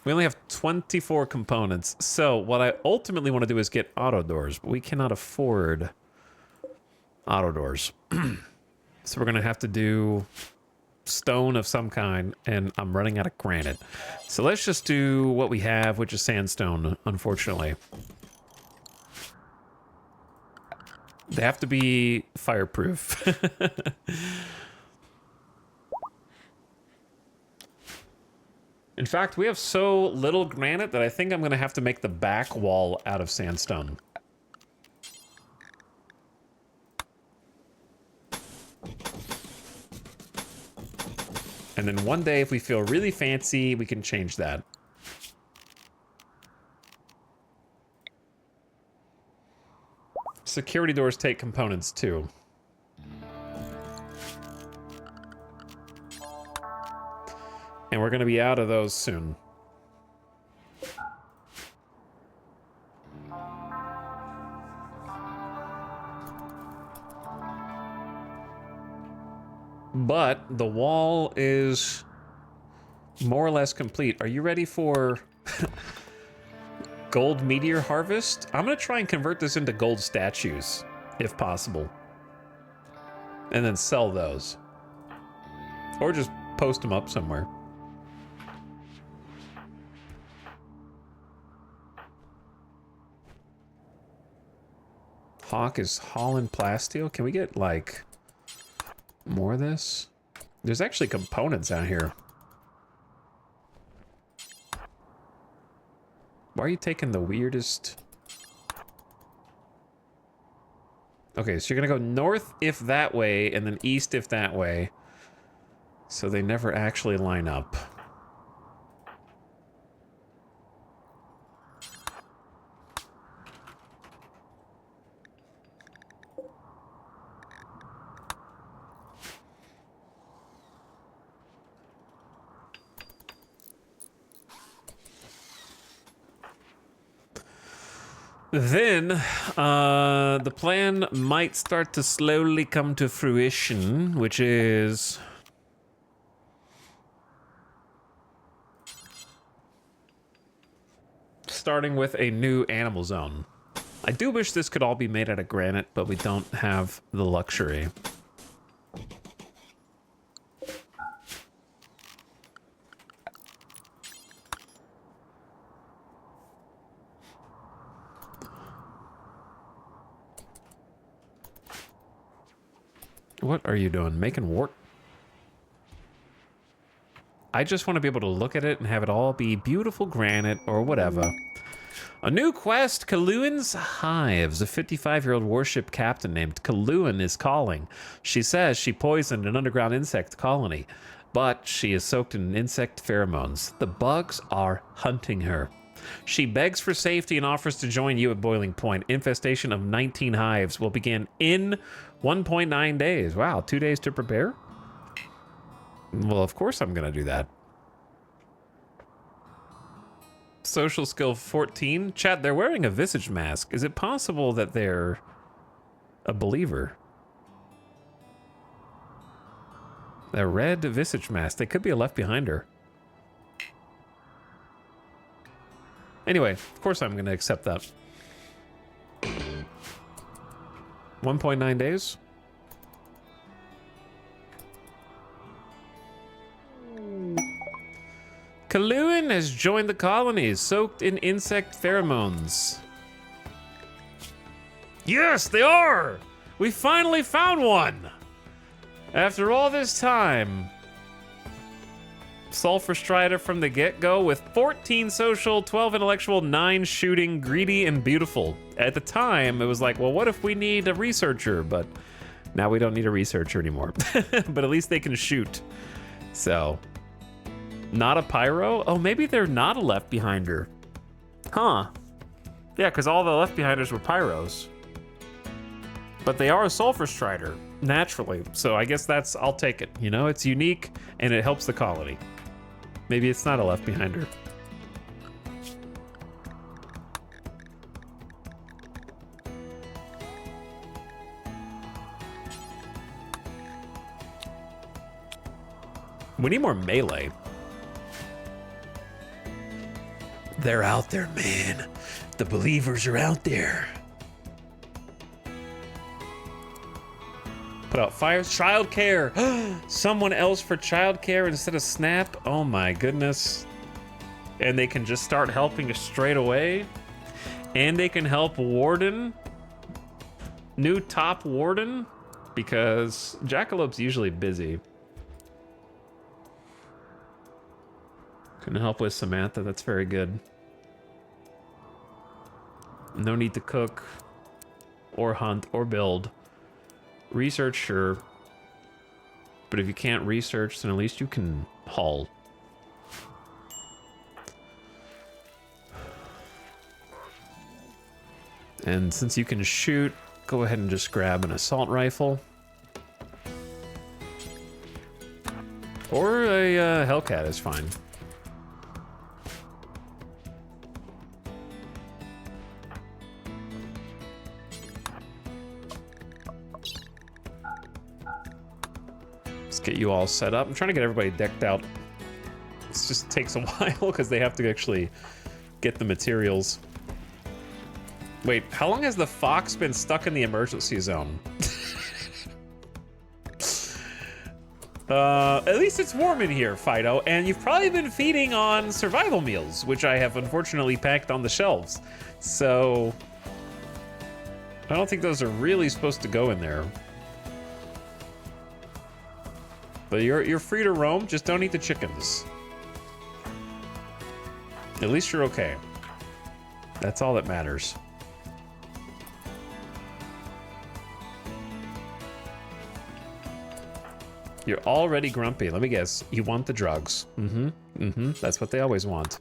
Speaker 1: We only have 24 components. So what I ultimately want to do is get auto doors, but we cannot afford auto doors. So we're going to have to do stone of some kind, and I'm running out of granite. So let's just do what we have, which is sandstone, unfortunately. They have to be fireproof. In fact, we have so little granite that I think I'm going to have to make the back wall out of sandstone. And then one day, if we feel really fancy, we can change that. Security doors take components too. And we're going to be out of those soon. But the wall is more or less complete. Are you ready for gold meteor harvest? I'm going to try and convert this into gold statues, if possible. And then sell those. Or just post them up somewhere. Hawk is Holland plasteel. Can we get, like, more of this? There's actually components out here. Why are you taking the weirdest? Okay, so you're gonna go north if that way, and then east if that way. So they never actually line up. Then, the plan might start to slowly come to fruition, which is... starting with a new animal zone. I do wish this could all be made out of granite, but we don't have the luxury. What are you doing? Making wart? I just want to be able to look at it and have it all be beautiful granite or whatever. A new quest, Kaluan's Hives. A 55-year-old warship captain named Kaluan is calling. She says she poisoned an underground insect colony, but she is soaked in insect pheromones. The bugs are hunting her. She begs for safety and offers to join you at boiling point. Infestation of 19 hives will begin in 1.9 days. Wow, 2 days to prepare? Well, of course I'm going to do that. Social skill 14. Chat, they're wearing a visage mask. Is it possible that they're a believer? A red visage mask. They could be a Left Behinder. Anyway, of course I'm going to accept that. 1.9 days. Kaluan has joined the colonies, soaked in insect pheromones. Yes, they are! We finally found one! After all this time. Sulfurstrider from the get-go with 14 social, 12 intellectual, 9 shooting, greedy, and beautiful. At the time, it was like, well, what if we need a researcher? But now we don't need a researcher anymore. But at least they can shoot. So, not a pyro? Oh, maybe they're not a Left Behinder. Huh. Yeah, because all the Left Behinders were pyros. But they are a Sulfurstrider, naturally. So I guess that's, I'll take it. You know, it's unique, and it helps the colony. Maybe it's not a Left Behinder. We need more melee. They're out there, man. The believers are out there. Put out fires. Childcare. Someone else for childcare instead of Snap. Oh my goodness. And they can just start helping us straight away. And they can help Warden. New top Warden. Because Jackalop's usually busy. Can help with Samantha. That's very good. No need to cook. Or hunt. Or build. Research, sure. But if you can't research, then at least you can haul. And since you can shoot, go ahead and just grab an assault rifle. Or a Hellcat is fine. Let's get you all set up. I'm trying to get everybody decked out. This just takes a while because they have to actually get the materials. Wait, how long has the fox been stuck in the emergency zone? At least it's warm in here, Fido, and you've probably been feeding on survival meals, which I have unfortunately packed on the shelves. So I don't think those are really supposed to go in there. But you're free to roam, just don't eat the chickens. At least you're okay. That's all that matters. You're already grumpy. Let me guess. You want the drugs. That's what they always want.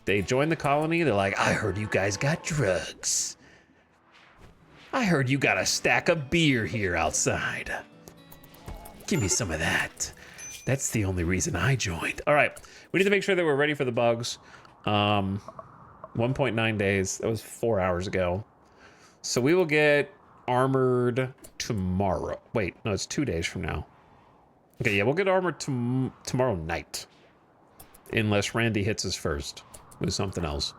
Speaker 1: They join the colony. They're like, I heard you guys got drugs. I heard you got a stack of beer here outside. Give me some of that. That's the only reason I joined. All right. We need to make sure that we're ready for the bugs. 1.9 days. That was 4 hours ago. So we will get armored tomorrow. Wait, no, it's 2 days from now. Okay, yeah, we'll get armored tomorrow night. Unless Randy hits us first with something else.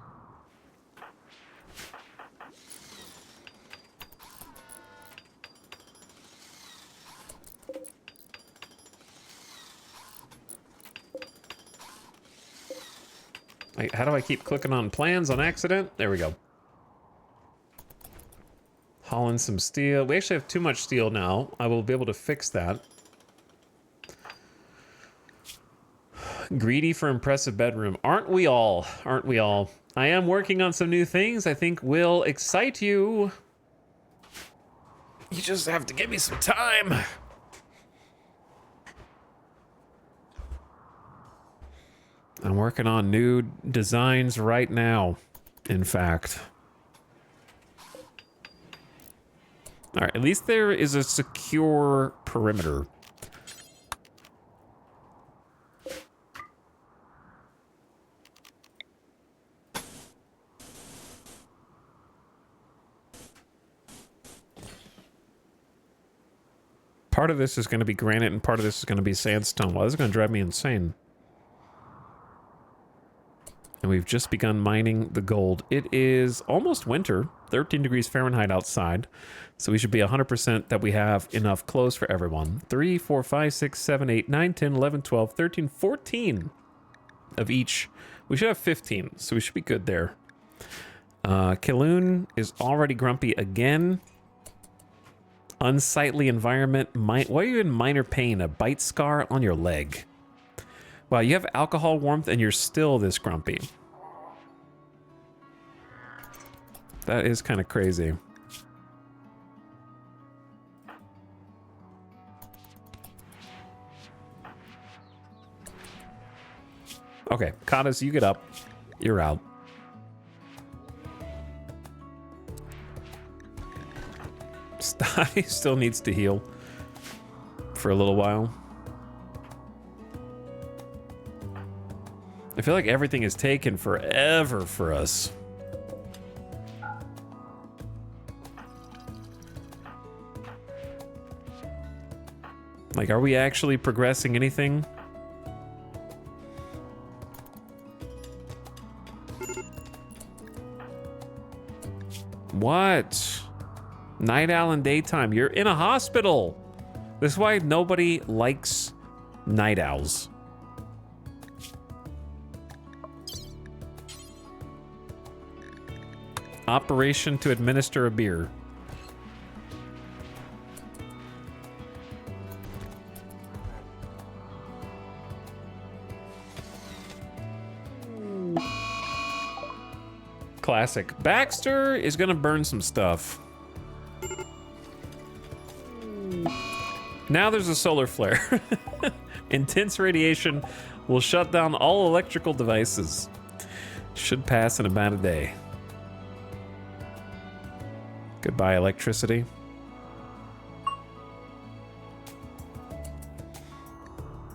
Speaker 1: Wait, how do I keep clicking on plans on accident? There we go. Haul in some steel. We actually have too much steel now. I will be able to fix that. Greedy for impressive bedroom. Aren't we all? Aren't we all? I am working on some new things I think will excite you. You just have to give me some time. I'm working on new designs right now, in fact. All right, at least there is a secure perimeter. Part of this is going to be granite and part of this is going to be sandstone. Well, this is going to drive me insane. And we've just begun mining the gold. It is almost winter, 13 degrees Fahrenheit outside. So we should be 100% that we have enough clothes for everyone. 3, 4, 5, 6, 7, 8, 9, 10, 11, 12, 13, 14 of each. We should have 15, so we should be good there. Kaloon is already grumpy again. Unsightly environment. Why are you in minor pain? A bite scar on your leg. Wow, you have alcohol warmth and you're still this grumpy. That is kind of crazy. Okay, Katas, you get up. You're out. Sty still needs to heal for a little while. I feel like everything is taken forever for us. Like, are we actually progressing anything? What? Night owl and daytime. You're in a hospital. This is why nobody likes night owls. Operation to administer a beer. Classic. Baxter is gonna burn some stuff. Now there's a solar flare. Intense radiation will shut down all electrical devices. Should pass in about a day. Goodbye, electricity.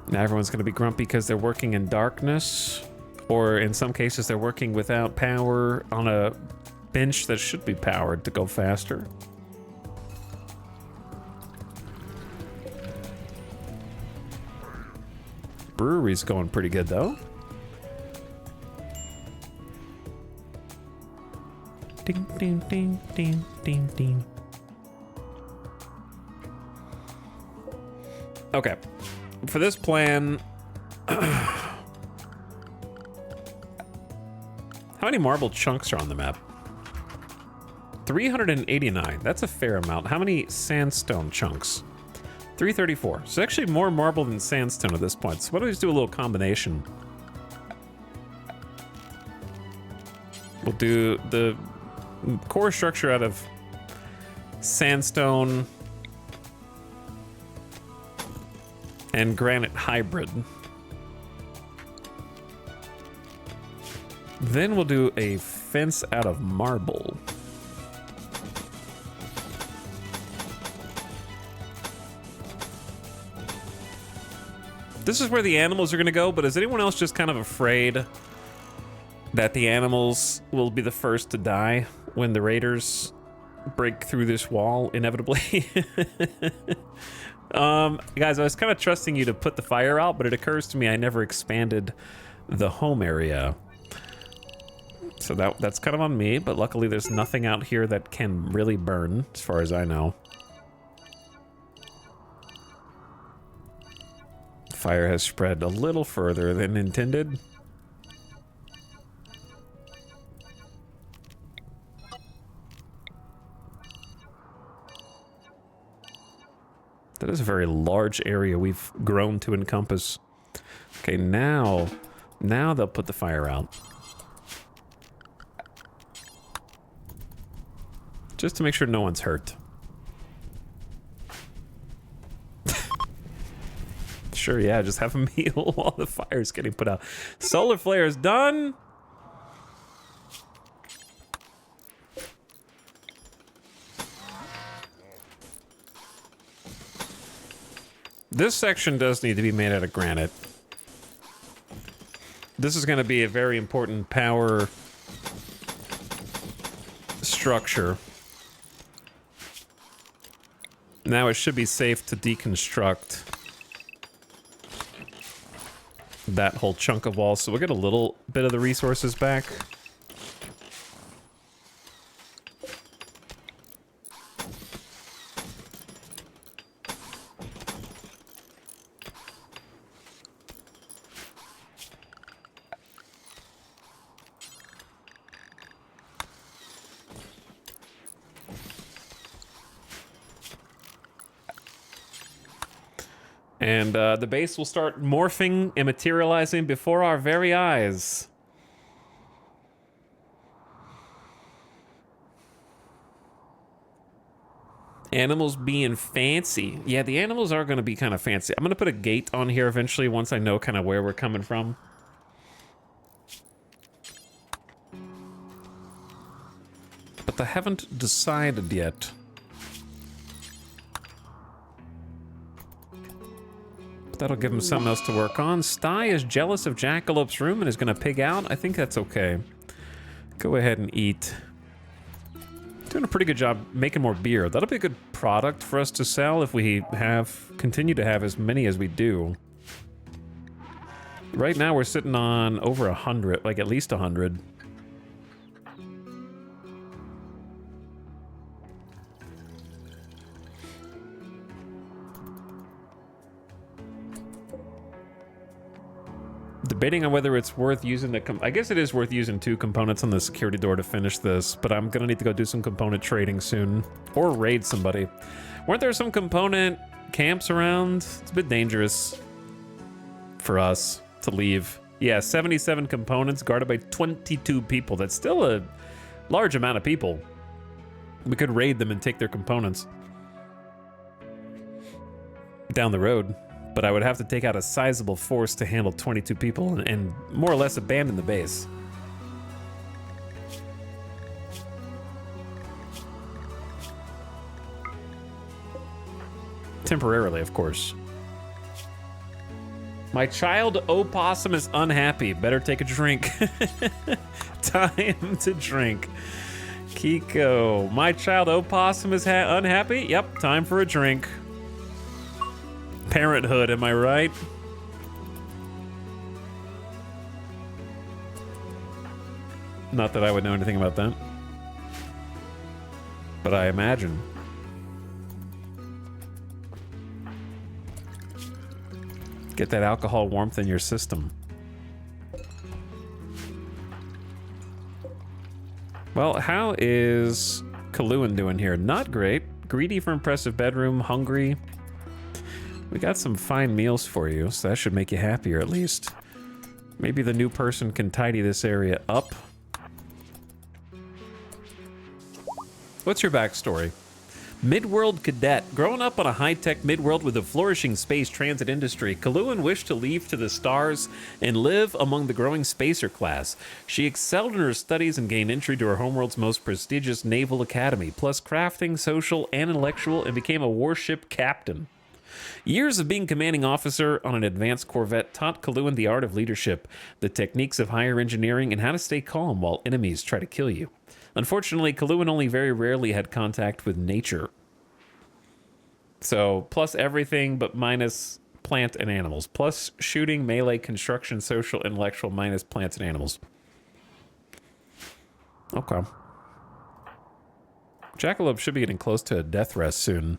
Speaker 1: Now everyone's gonna be grumpy because they're working in darkness. Or in some cases, they're working without power on a bench that should be powered to go faster. Brewery's going pretty good, though. Ding, ding, ding, ding, ding, ding. Okay. For this plan... How many marble chunks are on the map? 389. That's a fair amount. How many sandstone chunks? 334. So actually more marble than sandstone at this point. So why don't we just do a little combination? We'll do the core structure out of sandstone and granite hybrid. Then we'll do a fence out of marble. This is where the animals are going to go, but is anyone else just kind of afraid that the animals will be the first to die when the raiders break through this wall inevitably? Guys, I was kind of trusting you to put the fire out, but it occurs to me I never expanded the home area. So that's kind of on me, but luckily there's nothing out here that can really burn, as far as I know. Fire has spread a little further than intended. That is a very large area we've grown to encompass. Okay, now they'll put the fire out. Just to make sure no one's hurt. Sure, yeah, just have a meal while the fire's getting put out. Solar flare is done. This section does need to be made out of granite. This is going to be a very important power structure. Now it should be safe to deconstruct that whole chunk of wall, so we'll get a little bit of the resources back. And the base will start morphing and materializing before our very eyes. Animals being fancy. Yeah, the animals are going to be kind of fancy. I'm going to put a gate on here eventually once I know kind of where we're coming from. But I haven't decided yet. That'll give him something else to work on. Sty is jealous of Jackalope's room and is going to pig out. I think that's okay. Go ahead and eat. Doing a pretty good job making more beer. That'll be a good product for us to sell if we continue to have as many as we do. Right now we're sitting on over 100, like at least 100. Debating on whether it's worth using the... I guess it is worth using 2 components on the security door to finish this, but I'm gonna need to go do some component trading soon. Or raid somebody. Weren't there some component camps around? It's a bit dangerous for us to leave. Yeah, 77 components guarded by 22 people. That's still a large amount of people. We could raid them and take their components down the road. But I would have to take out a sizable force to handle 22 people and more or less abandon the base. Temporarily, of course. My child opossum is unhappy. Better take a drink. Time to drink. Kiko, my child opossum is unhappy? Yep, time for a drink. Parenthood, am I right? Not that I would know anything about that. But I imagine. Get that alcohol warmth in your system. Well, how is Kaluan doing here? Not great. Greedy for impressive bedroom, hungry. We got some fine meals for you, so that should make you happier at least. Maybe the new person can tidy this area up. What's your backstory? Midworld cadet. Growing up on a high-tech midworld with a flourishing space transit industry, Kaluan wished to leave to the stars and live among the growing spacer class. She excelled in her studies and gained entry to her homeworld's most prestigious naval academy, plus crafting, social, and intellectual, and became a warship captain. Years of being commanding officer on an advanced corvette taught Kaluan the art of leadership, the techniques of higher engineering, and how to stay calm while enemies try to kill you. Unfortunately, Kaluan only very rarely had contact with nature. So, plus everything but minus plant and animals. Plus shooting, melee, construction, social, intellectual, minus plants and animals. Okay. Jackalope should be getting close to a death rest soon.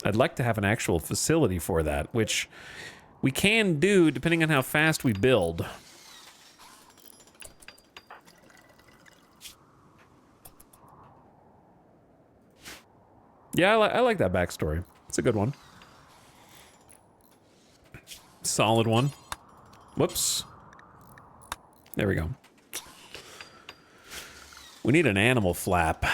Speaker 1: I'd like to have an actual facility for that, which we can do depending on how fast we build. Yeah, I like that backstory. It's a good one. Solid one. Whoops. There we go. We need an animal flap.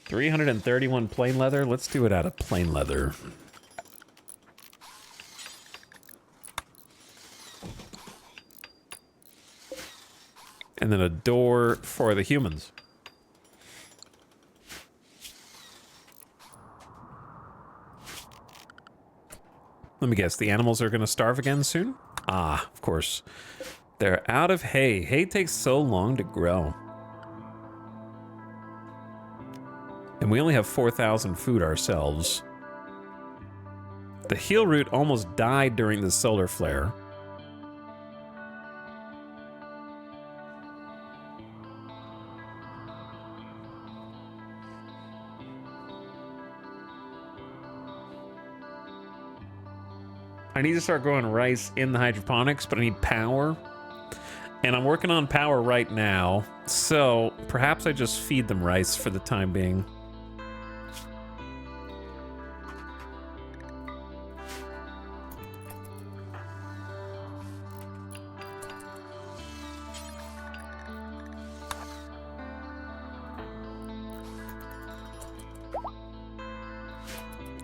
Speaker 1: 331 plain leather. Let's do it out of plain leather. And then a door for the humans. Let me guess, the animals are going to starve again soon? Ah, of course. They're out of hay. Hay takes so long to grow. And we only have 4,000 food ourselves. The heel root almost died during the solar flare. I need to start growing rice in the hydroponics, but I need power. And I'm working on power right now, so perhaps I just feed them rice for the time being.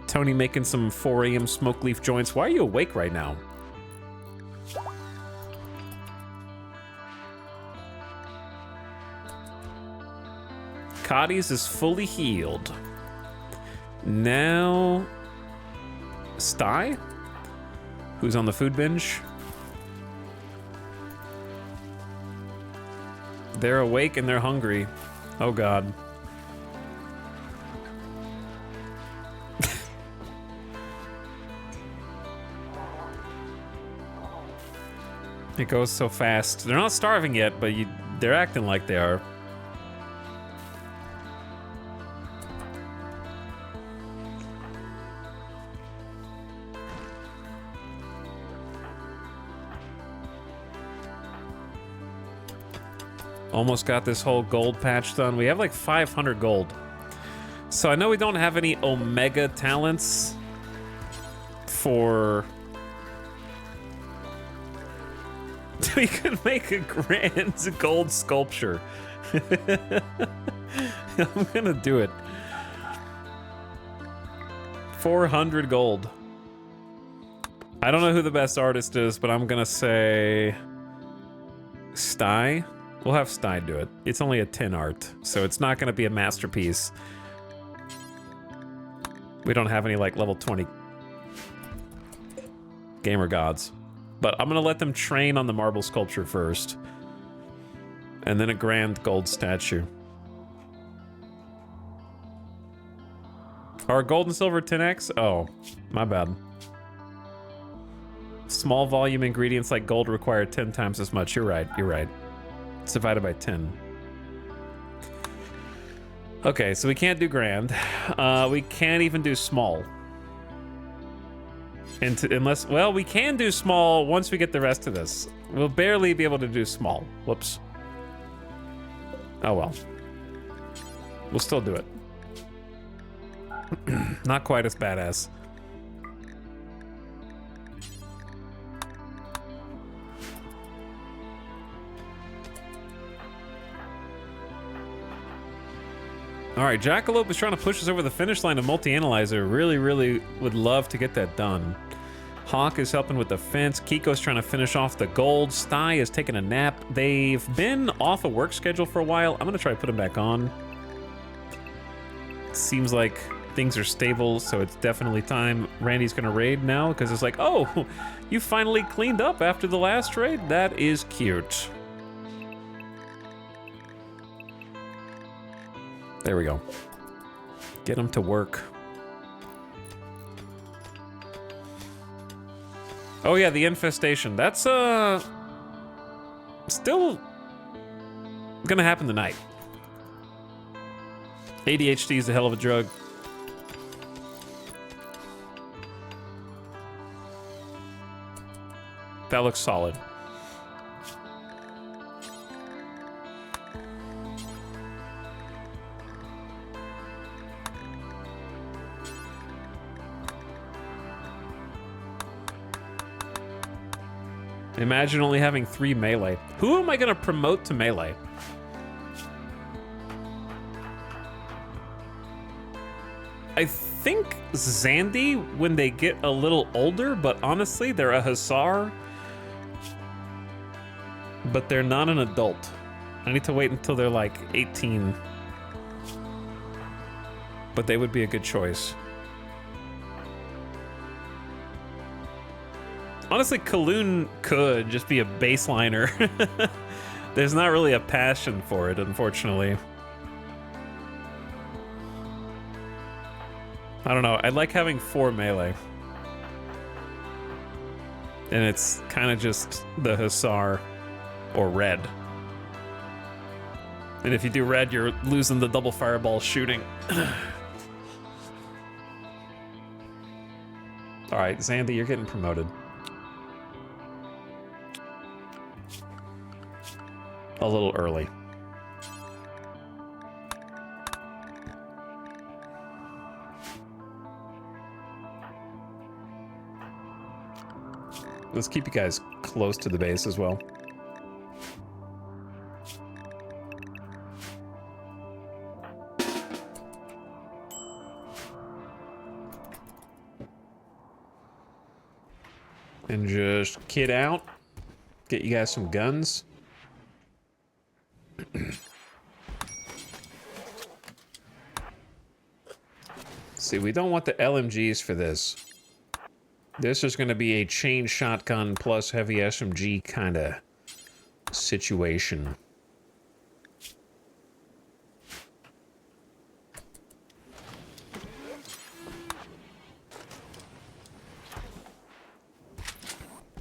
Speaker 1: Tony making some 4 a.m. smoke leaf joints. Why are you awake right now? Cotties is fully healed. Now... Sty? Who's on the food binge? They're awake and they're hungry. Oh god. It goes so fast. They're not starving yet, but they're acting like they are. Almost got this whole gold patch done. We have like 500 gold. So I know we don't have any Omega talents for... We could make a grand gold sculpture. I'm gonna do it. 400 gold. I don't know who the best artist is, but I'm gonna say... Sty? We'll have Sty do it. It's only a 10 art, so it's not gonna be a masterpiece. We don't have any, like, level 20 gamer gods. But I'm gonna let them train on the marble sculpture first. And then a grand gold statue. Are gold and silver 10x? Oh, my bad. Small volume ingredients like gold require 10 times as much. You're right, you're right. It's divided by 10. Okay, so we can't do grand. We can't even do small. Unless, well, we can do small once we get the rest of this. We'll barely be able to do small. Whoops. Oh well. We'll still do it. Not quite as badass. All right, Jackalope is trying to push us over the finish line of Multi-Analyzer. Really, really would love to get that done. Hawk is helping with the fence. Kiko's trying to finish off the gold. Sty is taking a nap. They've been off a work schedule for a while. I'm gonna try to put them back on. Seems like things are stable, so it's definitely time. Randy's gonna raid now because it's like, oh, you finally cleaned up after the last raid? That is cute. There we go. Get them to work. Oh yeah, the infestation. That's still gonna happen tonight. ADHD is a hell of a drug. That looks solid. Imagine only having 3 melee. Who am I gonna promote to melee? I think Zandy when they get a little older, but honestly, they're a Hussar. But they're not an adult. I need to wait until they're like 18. But they would be a good choice. Honestly, Kaloon could just be a baseliner. There's not really a passion for it, unfortunately. I don't know. I like having 4 melee. And it's kind of just the Hussar or red. And if you do red, you're losing the double fireball shooting. All right, Zandy, you're getting promoted. A little early. Let's keep you guys close to the base as well. And just kid out. Get you guys some guns. See, we don't want the LMGs for this. This is going to be a chain shotgun plus heavy SMG kind of situation.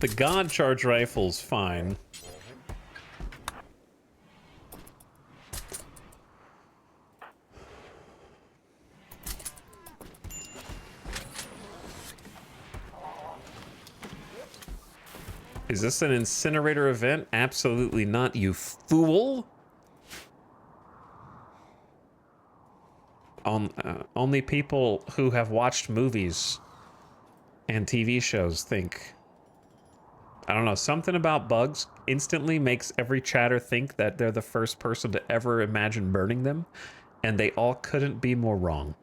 Speaker 1: The God Charge rifle's fine. Is this an incinerator event? Absolutely not, you fool. Only people who have watched movies and TV shows think. I don't know, something about bugs instantly makes every chatter think that they're the first person to ever imagine burning them, and they all couldn't be more wrong.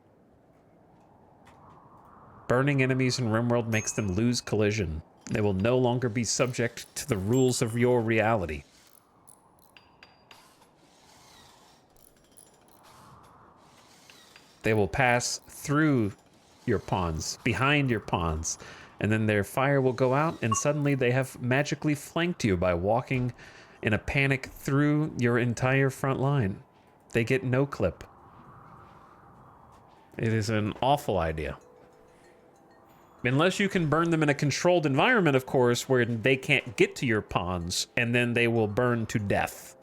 Speaker 1: Burning enemies in RimWorld makes them lose collision. They will no longer be subject to the rules of your reality. They will pass through your pawns, behind your pawns, and then their fire will go out, and suddenly they have magically flanked you by walking in a panic through your entire front line. They get no clip. It is an awful idea. Unless you can burn them in a controlled environment, of course, where they can't get to your pawns, and then they will burn to death.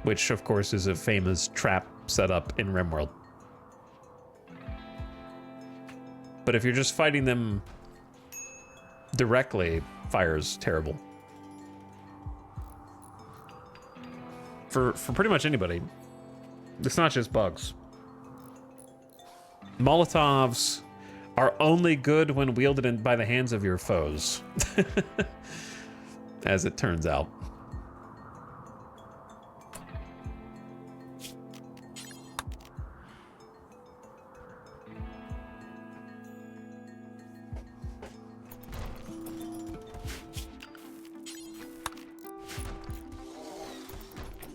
Speaker 1: Which, of course, is a famous trap set up in RimWorld. But if you're just fighting them directly, fire's terrible. For pretty much anybody. It's not just bugs. Molotovs are only good when wielded by the hands of your foes. As it turns out.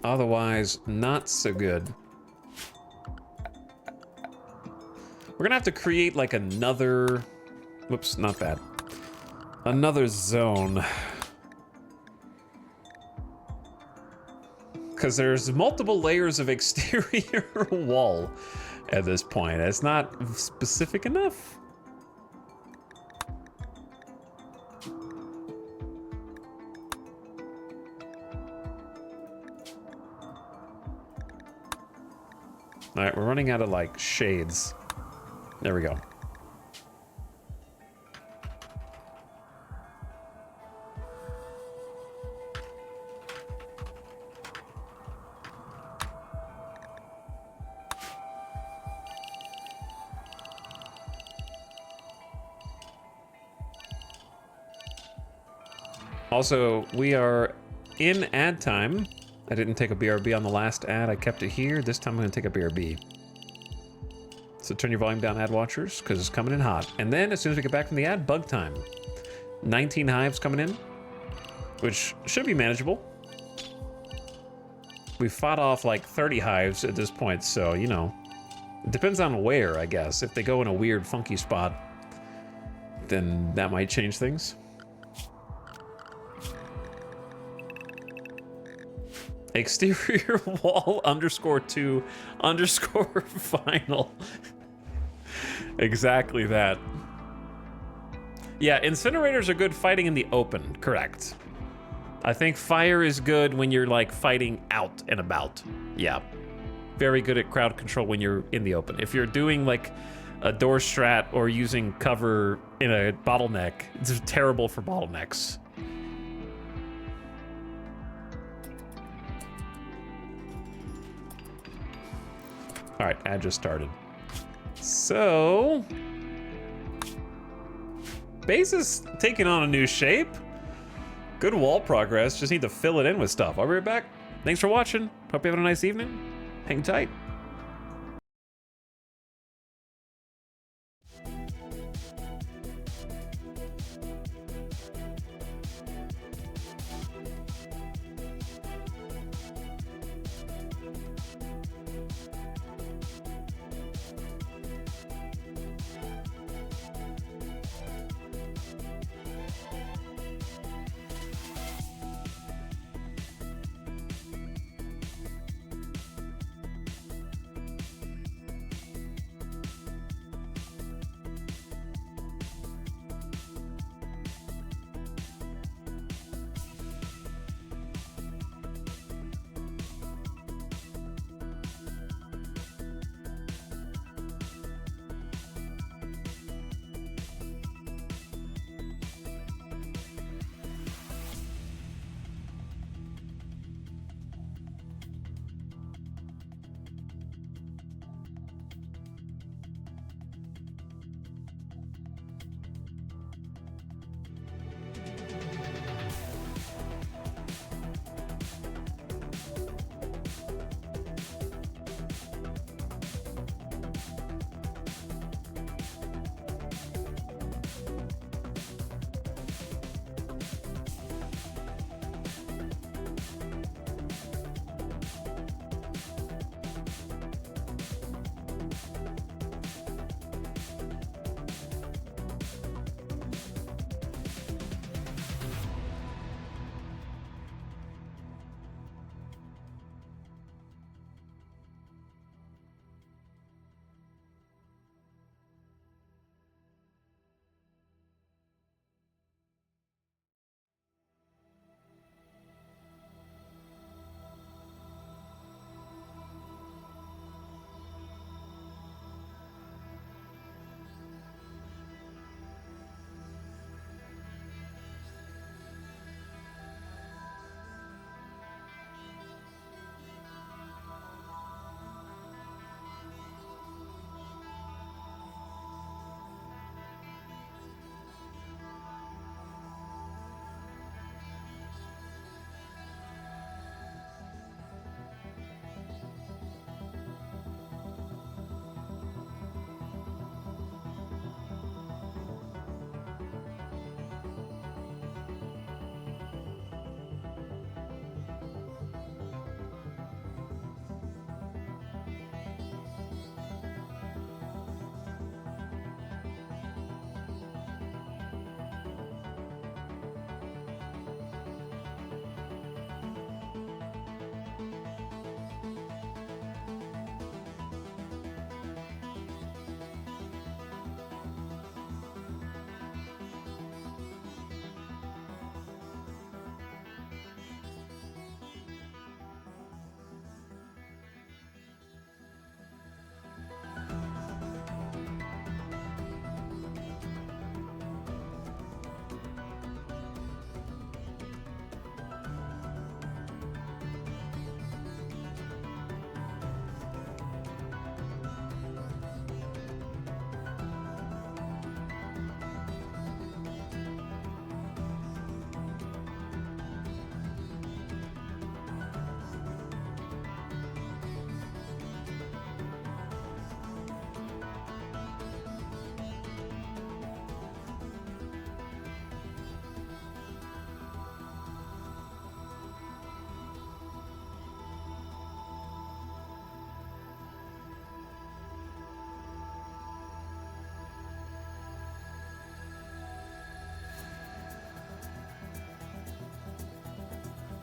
Speaker 1: Otherwise, not so good. We're gonna have to create like another... Whoops, not that. Another zone. Because there's multiple layers of exterior wall at this point. It's not specific enough. All right, we're running out of like shades. There we go. Also, we are in ad time. I didn't take a BRB on the last ad. I kept it here. This time I'm going to take a BRB. So turn your volume down, ad watchers, because it's coming in hot. And then as soon as we get back from the ad, bug time. 19 hives coming in, which should be manageable. We fought off like 30 hives at this point, so, you know. It depends on where, I guess. If they go in a weird, funky spot, then that might change things. Exterior wall _2 _ final. Exactly that. Yeah, incinerators are good fighting in the open, correct. I think fire is good when you're like fighting out and about. Yeah. Very good at crowd control when you're in the open. If you're doing like a door strat or using cover in a bottleneck, it's terrible for bottlenecks. All right, ad just started. So, base is taking on a new shape. Good wall progress, just need to fill it in with stuff. I'll be right back. Thanks for watching. Hope you have a nice evening. Hang tight.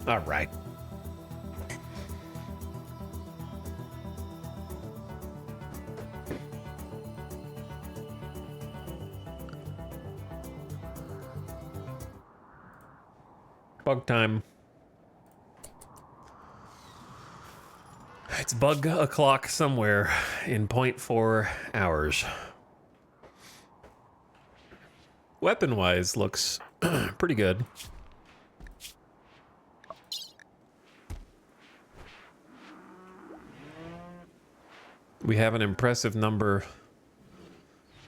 Speaker 1: All right. Bug time. It's bug o'clock somewhere in 0.4 hours. Weapon-wise, looks pretty good. We have an impressive number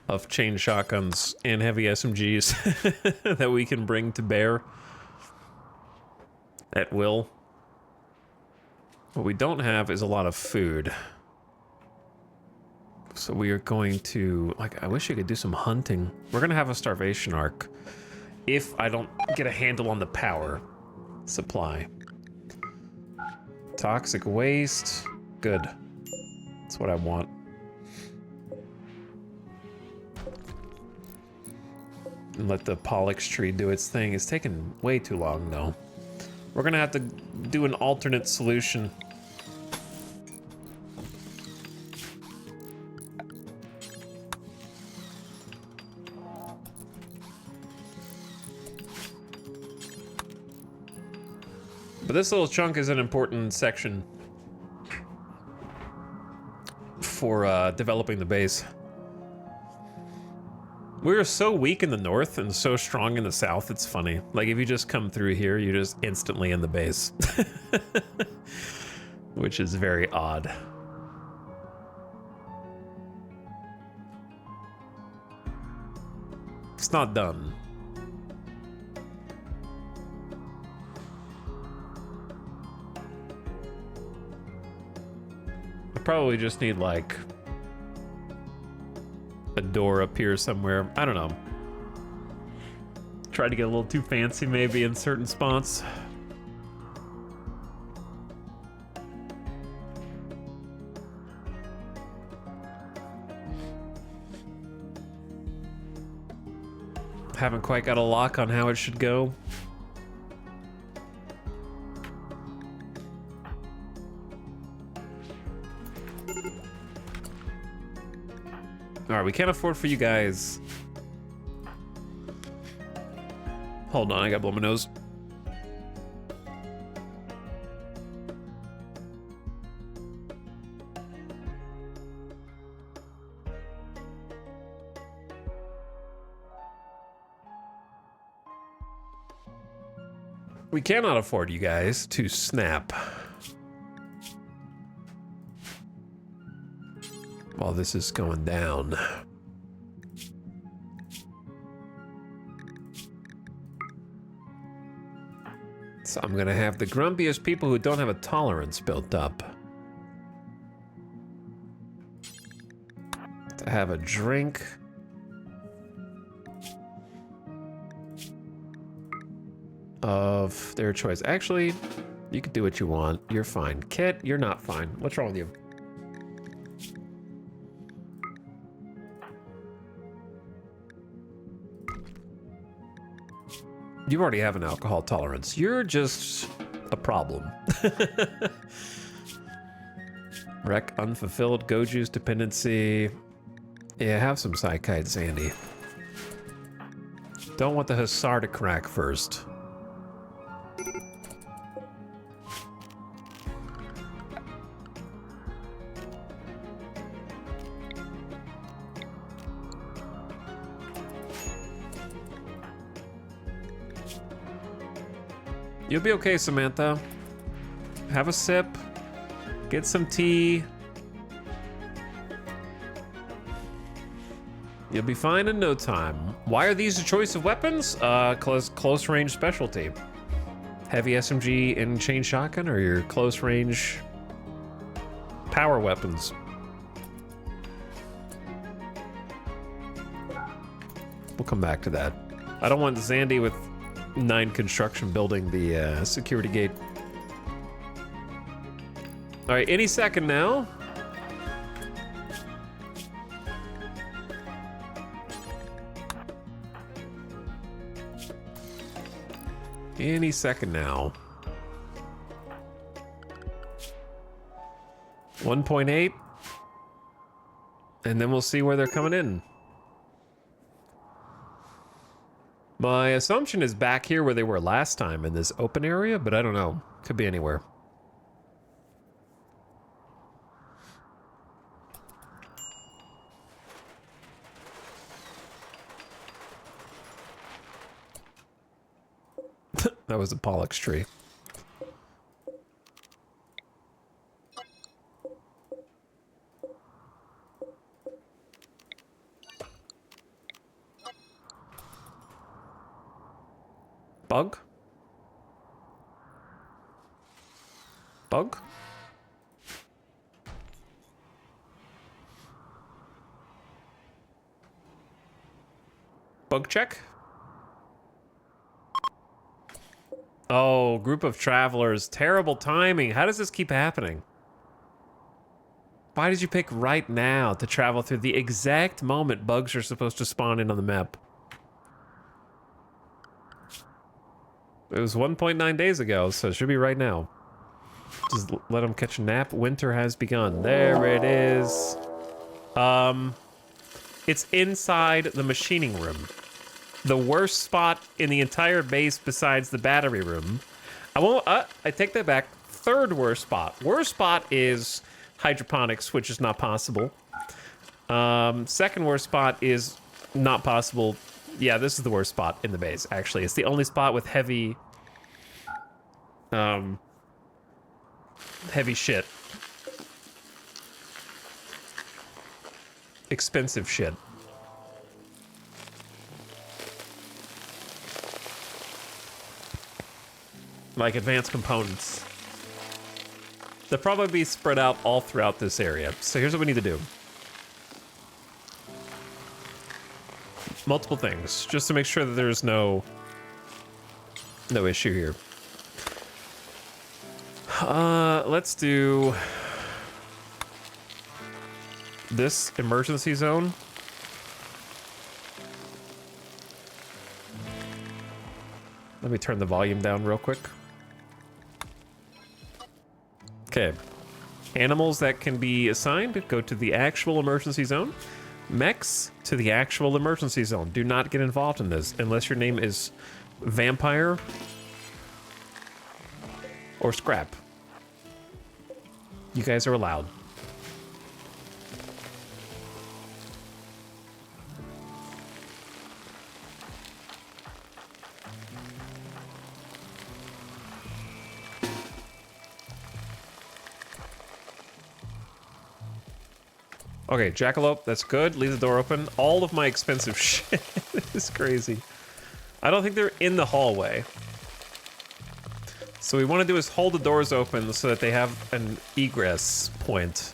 Speaker 1: of chain shotguns and heavy SMGs that we can bring to bear at will. What we don't have is a lot of food. So we are going to, like, I wish I could do some hunting. We're gonna have a starvation arc if I don't get a handle on the power supply. Toxic waste, good. That's what I want. And let the Pollux tree do its thing. It's taking way too long though. We're gonna have to do an alternate solution. But this little chunk is an important section for developing the base. We're so weak in the north and so strong in the south, it's funny. Like, if you just come through here, you're just instantly in the base. Which is very odd. It's not done. I probably just need, like, a door up here somewhere. I don't know. Tried to get a little too fancy maybe in certain spots. Haven't quite got a lock on how it should go. Alright, we can't afford for you guys. Hold on, I gotta blow my nose. We cannot afford you guys to snap while this is going down. So I'm gonna have the grumpiest people who don't have a tolerance built up to have a drink. Of their choice. Actually, you can do what you want. You're fine. Kit, you're not fine. What's wrong with you? You already have an alcohol tolerance. You're just a problem. Wreck unfulfilled, go juice dependency. Yeah, have some psychite, Sandy. Don't want the hussar to crack first. You'll be okay, Samantha. Have a sip. Get some tea. You'll be fine in no time. Why are these a choice of weapons? Close range specialty. Heavy SMG and chain shotgun are your close range power weapons. We'll come back to that. I don't want Zandy with 9 construction building the security gate. All right, any second now. Any second now. 1.8. And then we'll see where they're coming in. My assumption is back here where they were last time in this open area, but I don't know. Could be anywhere. That was a Pollux tree. Bug? Bug? Bug check? Oh, group of travelers. Terrible timing. How does this keep happening? Why did you pick right now to travel through the exact moment bugs are supposed to spawn in on the map? It was 1.9 days ago, so it should be right now. Just let them catch a nap. Winter has begun. There it is. It's inside the machining room. The worst spot in the entire base besides the battery room. I take that back. Third worst spot. Worst spot is hydroponics, which is not possible. Second worst spot is not possible. Yeah, this is the worst spot in the base, actually. It's the only spot with heavy shit. Expensive shit. Like advanced components. They'll probably be spread out all throughout this area. So here's what we need to do. Multiple things, just to make sure that there's no issue here. Let's do this emergency zone. Let me turn the volume down real quick. Okay. Animals that can be assigned go to the actual emergency zone. Mechs to the actual emergency zone. Do not get involved in this unless your name is Vampire or Scrap. You guys are allowed. Okay, Jackalope, that's good. Leave the door open. All of my expensive shit is crazy. I don't think they're in the hallway. So what we want to do is hold the doors open so that they have an egress point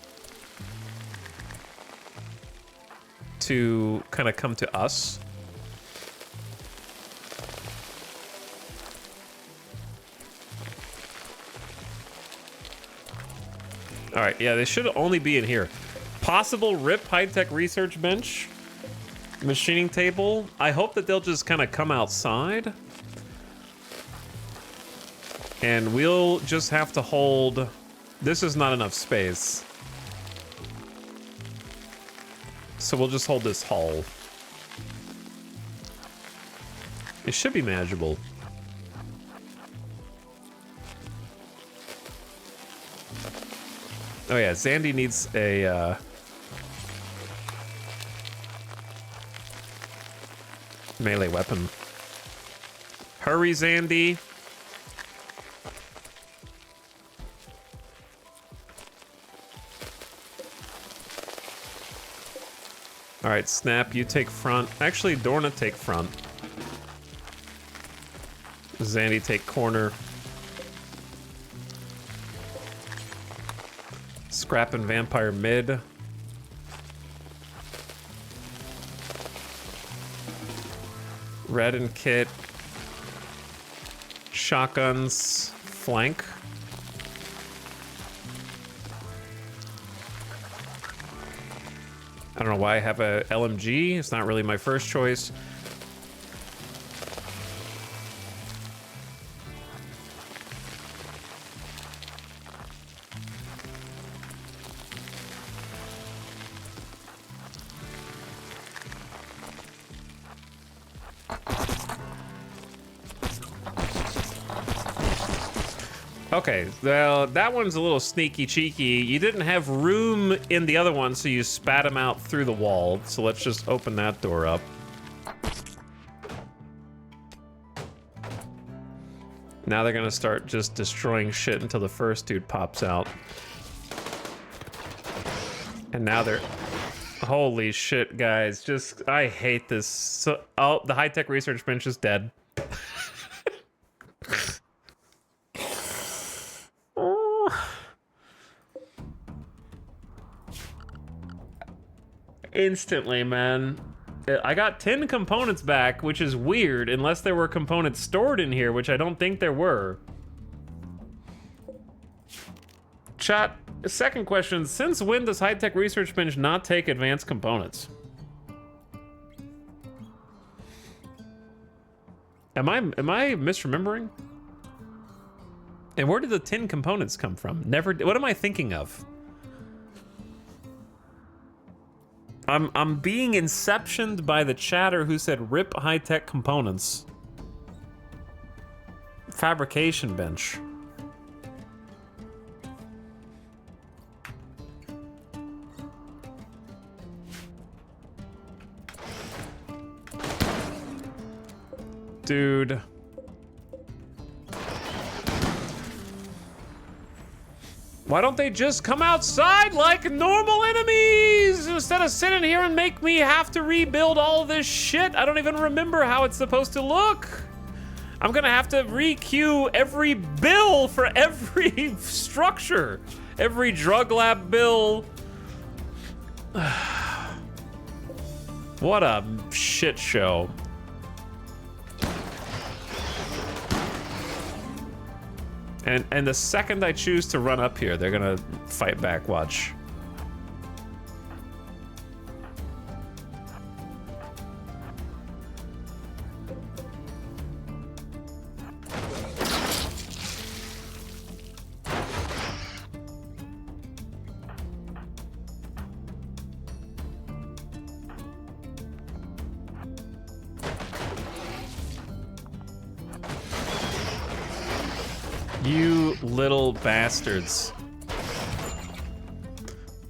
Speaker 1: to kind of come to us. All right, yeah, they should only be in here. Possible RIP high-tech research bench, machining table. I hope that they'll just kind of come outside. And we'll just have to hold... This is not enough space. So we'll just hold this hull. It should be manageable. Oh yeah, Zandy needs a... melee weapon. Hurry, Zandy. All right, Snap, you take front. Actually, Dorna, take front. Zandy, take corner. Scrap and Vampire mid. Red and Kit. Shotguns, flank. I don't know why I have a LMG. It's not really my first choice. Okay, well, that one's a little sneaky cheeky. You didn't have room in the other one, so you spat them out through the wall. So let's just open that door up. Now they're gonna start just destroying shit until the first dude pops out. And now they're... Holy shit, guys. Just, I hate this. So, oh, the high-tech research bench is dead. Instantly, man. I got 10 components back, which is weird, unless there were components stored in here, which I don't think there were. Chat, second question, since when does high-tech research bench not take advanced components? Am I misremembering? And where did the 10 components come from? Never, what am I thinking of? I'm being inceptioned by the chatter who said rip high-tech components. Fabrication bench. Dude. Why don't they just come outside like normal enemies instead of sitting here and make me have to rebuild all this shit? I don't even remember how it's supposed to look. I'm gonna have to re-queue every bill for every structure. Every drug lab bill. What a shit show. And the second I choose to run up here, they're gonna fight back, watch. You little bastards.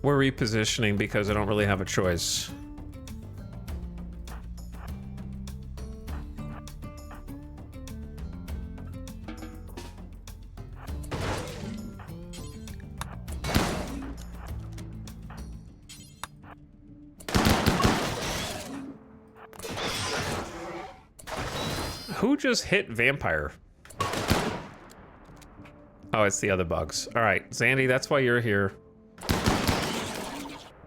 Speaker 1: We're repositioning because I don't really have a choice. Who just hit vampire? Oh, it's the other bugs. All right, Zandy, that's why you're here.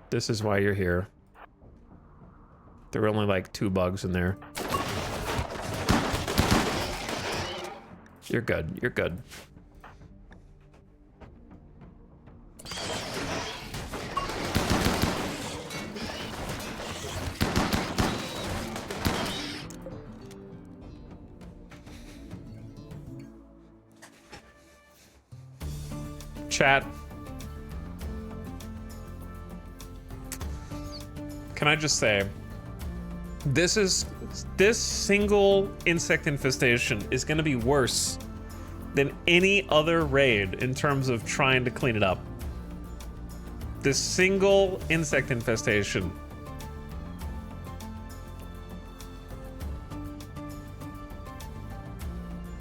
Speaker 1: This is why you're here. There were only like 2 bugs in there. You're good, you're good. Chat. Can I just say, this single insect infestation is gonna be worse than any other raid in terms of trying to clean it up. This single insect infestation.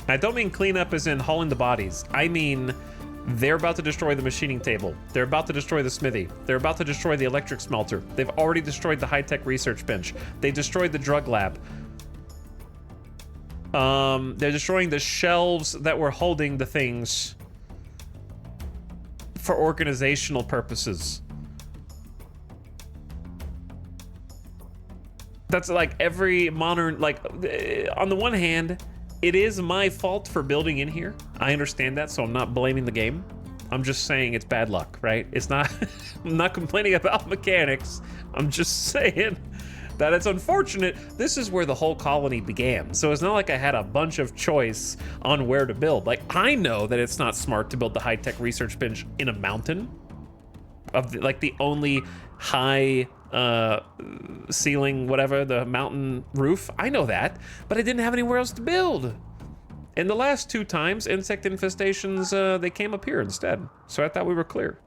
Speaker 1: I don't mean clean up as in hauling the bodies. I mean, they're about to destroy the machining table. They're about to destroy the smithy. They're about to destroy the electric smelter. They've already destroyed the high-tech research bench. They destroyed the drug lab. They're destroying the shelves that were holding the things for organizational purposes. That's like every modern, like, on the one hand, it is my fault for building in here. I understand that, so I'm not blaming the game. I'm just saying it's bad luck, right? It's not, I'm not complaining about mechanics. I'm just saying that it's unfortunate. This is where the whole colony began. So it's not like I had a bunch of choice on where to build. Like, I know that it's not smart to build the high-tech research bench in a mountain. Like the only high ceiling, whatever, the mountain roof. I know that, but I didn't have anywhere else to build. And the last 2 times, insect infestations, they came up here instead. So I thought we were clear.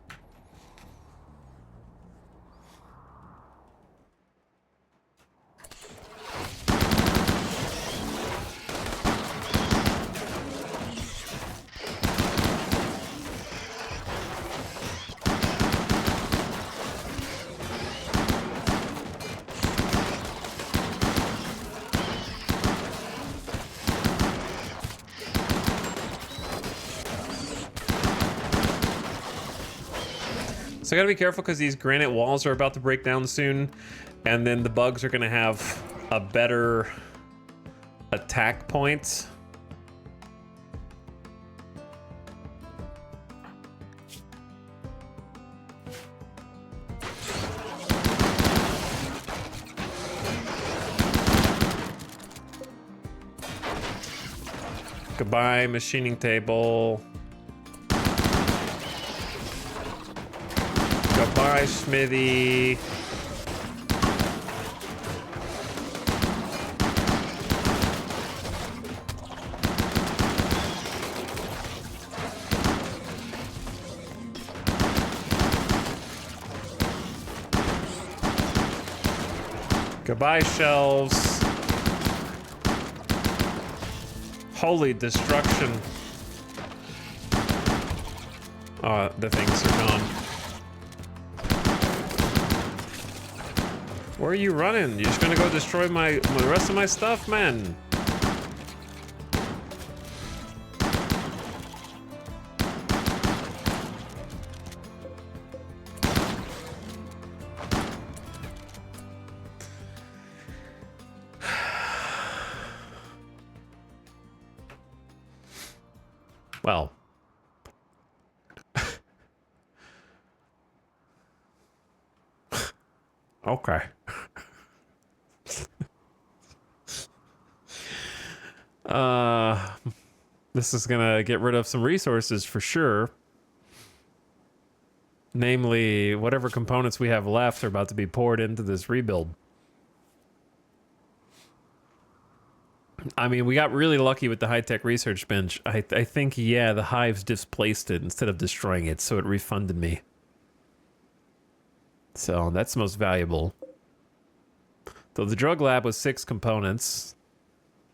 Speaker 1: So I gotta be careful because these granite walls are about to break down soon, and then the bugs are gonna have a better attack point. Goodbye, machining table. Goodbye, Smithy. Goodbye, shelves. Holy destruction. Oh, the things are gone. Where are you running? You're just gonna go destroy the rest of my stuff, man. Well. Okay. This is gonna get rid of some resources for sure. Namely, whatever components we have left are about to be poured into this rebuild. I mean, we got really lucky with the high-tech research bench. I think, yeah, the hives displaced it instead of destroying it, so it refunded me. So that's the most valuable. Though the drug lab was 6 components,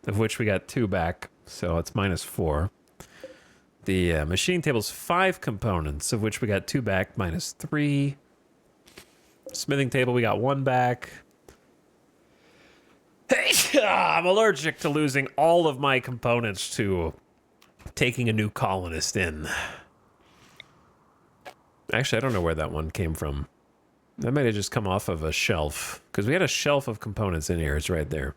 Speaker 1: of which we got 2 back, so it's -4. The machine table's 5 components, of which we got 2 back, -3. Smithing table, we got 1 back. I'm allergic to losing all of my components to taking a new colonist in. Actually, I don't know where that one came from. That might have just come off of a shelf, because we had a shelf of components in here. It's right there.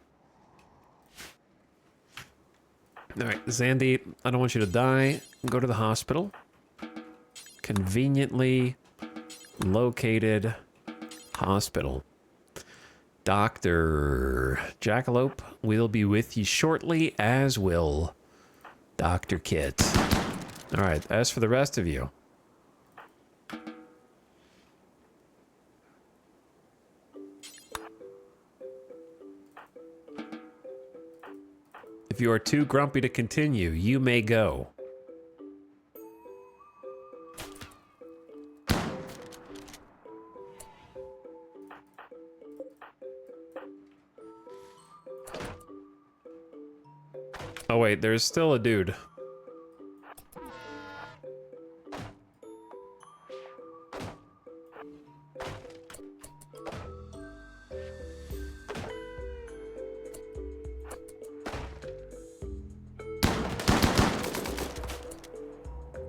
Speaker 1: All right, Zandy, I don't want you to die. Go to the hospital. Conveniently located hospital. Dr. Jackalope will be with you shortly, as will Dr. Kit. All right, as for the rest of you. If you are too grumpy to continue, you may go. Oh wait, there's still a dude.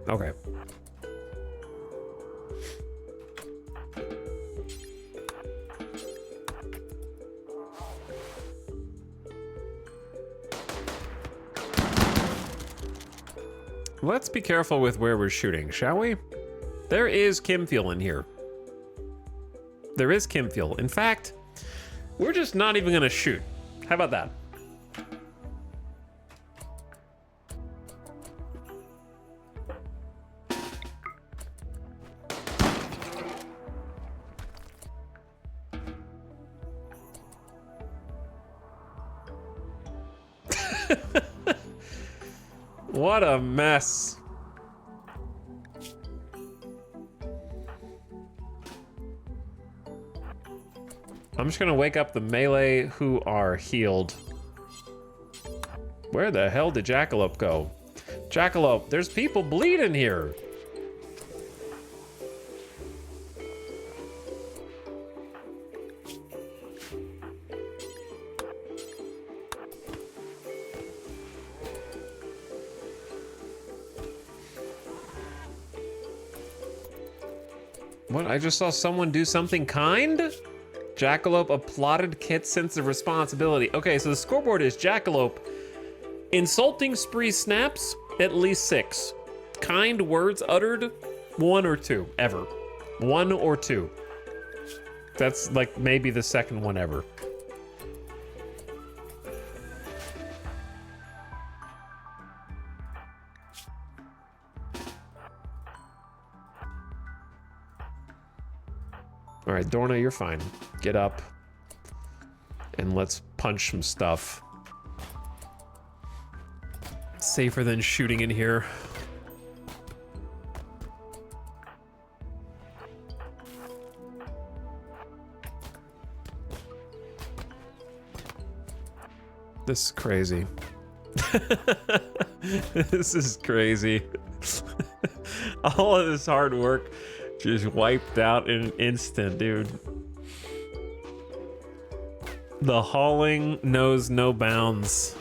Speaker 1: Okay. Let's be careful with where we're shooting, shall we? There is chem fuel in here. There is chem fuel. In fact, we're just not even gonna shoot. How about that? What a mess. I'm just gonna wake up the melee who are healed. Where the hell did Jackalope go? Jackalope, there's people bleeding here. What? I just saw someone do something kind? Jackalope applauded Kit's sense of responsibility. Okay, so the scoreboard is Jackalope. Insulting spree snaps, at least 6. Kind words uttered, 1 or 2, ever. 1 or 2. That's like maybe the second one ever. All right, Dorna, you're fine. Get up and let's punch some stuff. Safer than shooting in here. This is crazy. This is crazy. All of this hard work just wiped out in an instant, dude. The hauling knows no bounds.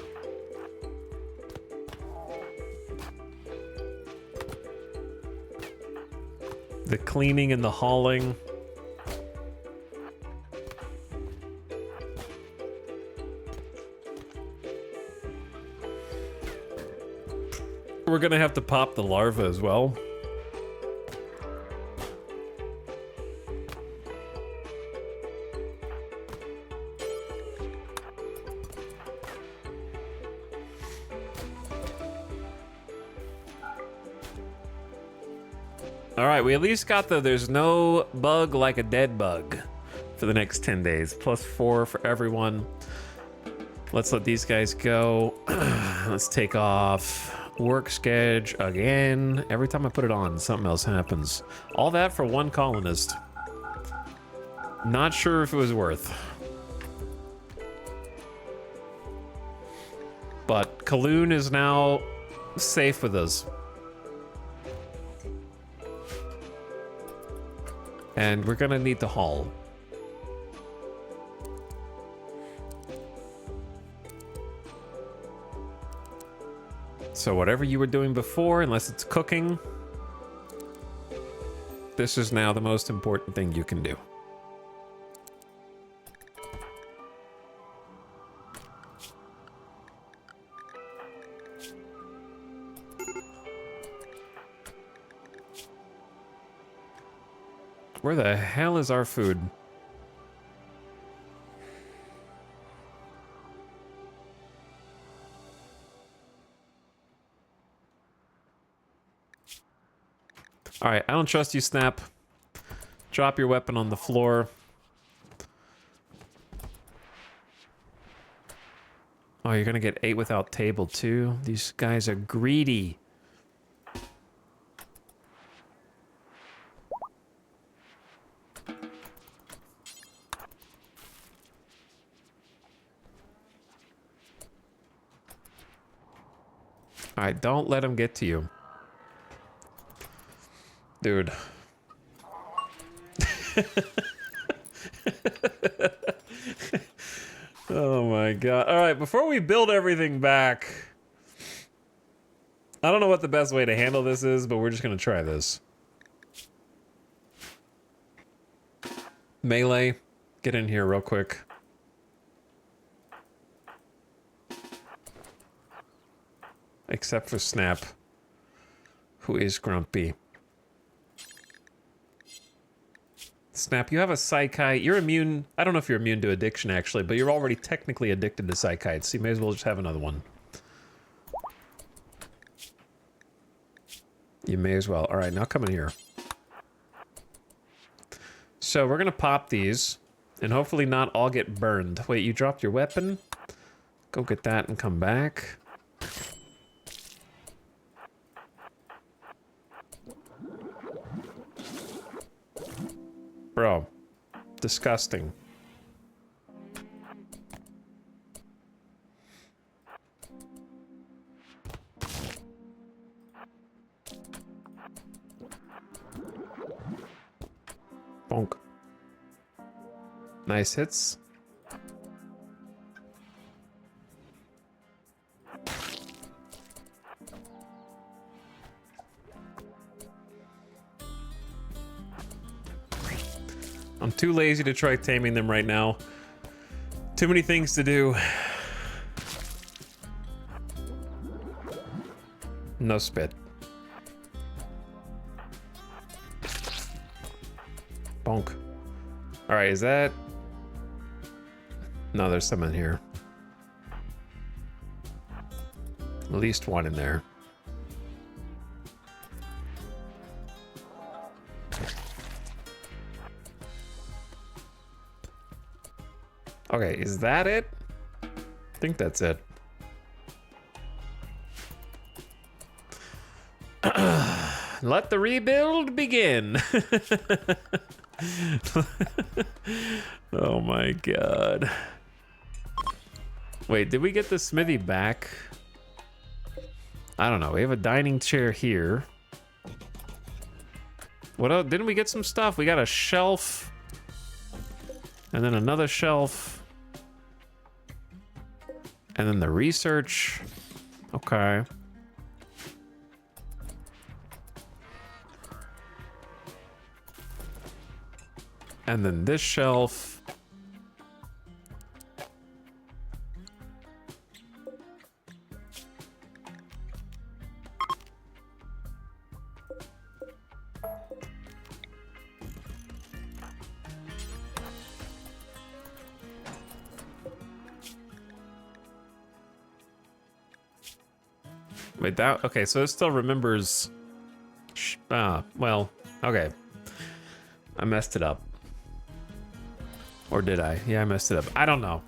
Speaker 1: The cleaning and the hauling. We're gonna have to pop the larva as well. All right, we at least got the there's no bug like a dead bug for the next 10 days. +4 for everyone. Let's let these guys go. Let's take off work schedule again. Every time I put it on, something else happens. All that for one colonist. Not sure if it was worth. But Kaloon is now safe with us. And we're gonna need to haul. So whatever you were doing before, unless it's cooking, this is now the most important thing you can do. Where the hell is our food? All right, I don't trust you, Snap. Drop your weapon on the floor. Oh, you're gonna get 8 without table too? These guys are greedy. All right, don't let him get to you. Dude. Oh my god. All right, before we build everything back, I don't know what the best way to handle this is, but we're just gonna try this. Melee, get in here real quick. Except for Snap, who is grumpy. Snap, you have a psychite. You're immune. I don't know if you're immune to addiction, actually, but you're already technically addicted to psychites, so you may as well just have another one. You may as well. All right, now come in here. So we're going to pop these, and hopefully not all get burned. Wait, you dropped your weapon? Go get that and come back. Bro. Disgusting. Bonk. Nice hits. I'm too lazy to try taming them right now. Too many things to do. No spit. Bonk. All right, is that... No, there's some in here. At least one in there. Okay, is that it? I think that's it. Let the rebuild begin. Oh my god. Wait, did we get the smithy back? I don't know. We have a dining chair here. What else? Didn't we get some stuff? We got a shelf. And then another shelf. And then the research. Okay. And then this shelf. Wait, that... Okay, so it still remembers... well, okay. I messed it up. Or did I? Yeah, I messed it up. I don't know.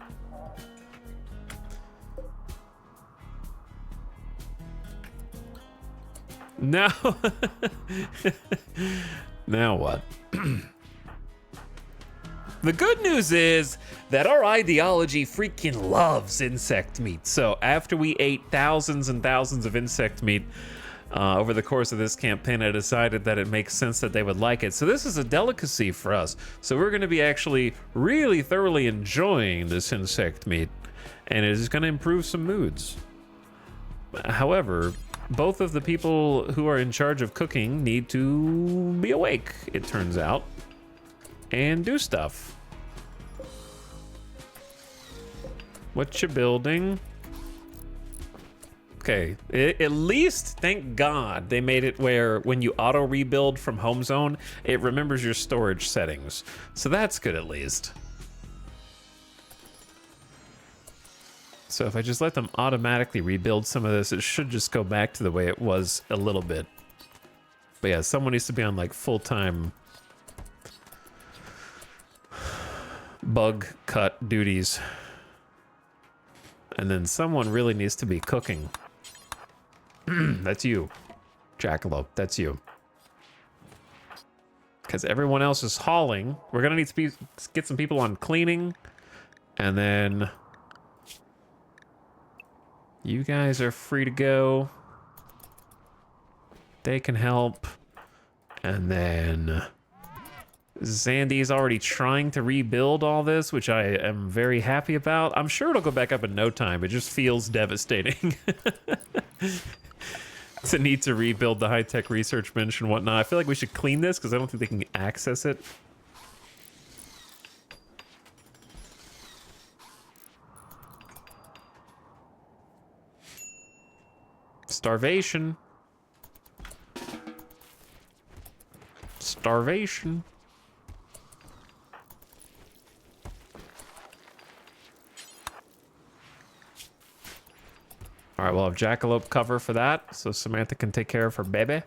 Speaker 1: No. Now what? The good news is that our ideology freaking loves insect meat. So after we ate thousands and thousands of insect meat over the course of this campaign, I decided that it makes sense that they would like it. So this is a delicacy for us. So we're going to be actually really thoroughly enjoying this insect meat, and it is going to improve some moods. However, both of the people who are in charge of cooking need to be awake, it turns out, and do stuff. What you building? Okay, at least, thank God, they made it where when you auto rebuild from home zone, it remembers your storage settings. So that's good at least. So if I just let them automatically rebuild some of this, it should just go back to the way it was a little bit. But yeah, someone needs to be on like full-time bug cut duties. And then someone really needs to be cooking. That's you, Jackalope. That's you. Because everyone else is hauling. We're gonna need to get some people on cleaning, and then you guys are free to go. They can help, and then Zandy's already trying to rebuild all this, which I am very happy about. I'm sure it'll go back up in no time. It just feels devastating. To need to rebuild the high-tech research bench and whatnot. I feel like we should clean this because I don't think they can access it. Starvation. Starvation. All right, we'll have Jackalope cover for that, so Samantha can take care of her baby.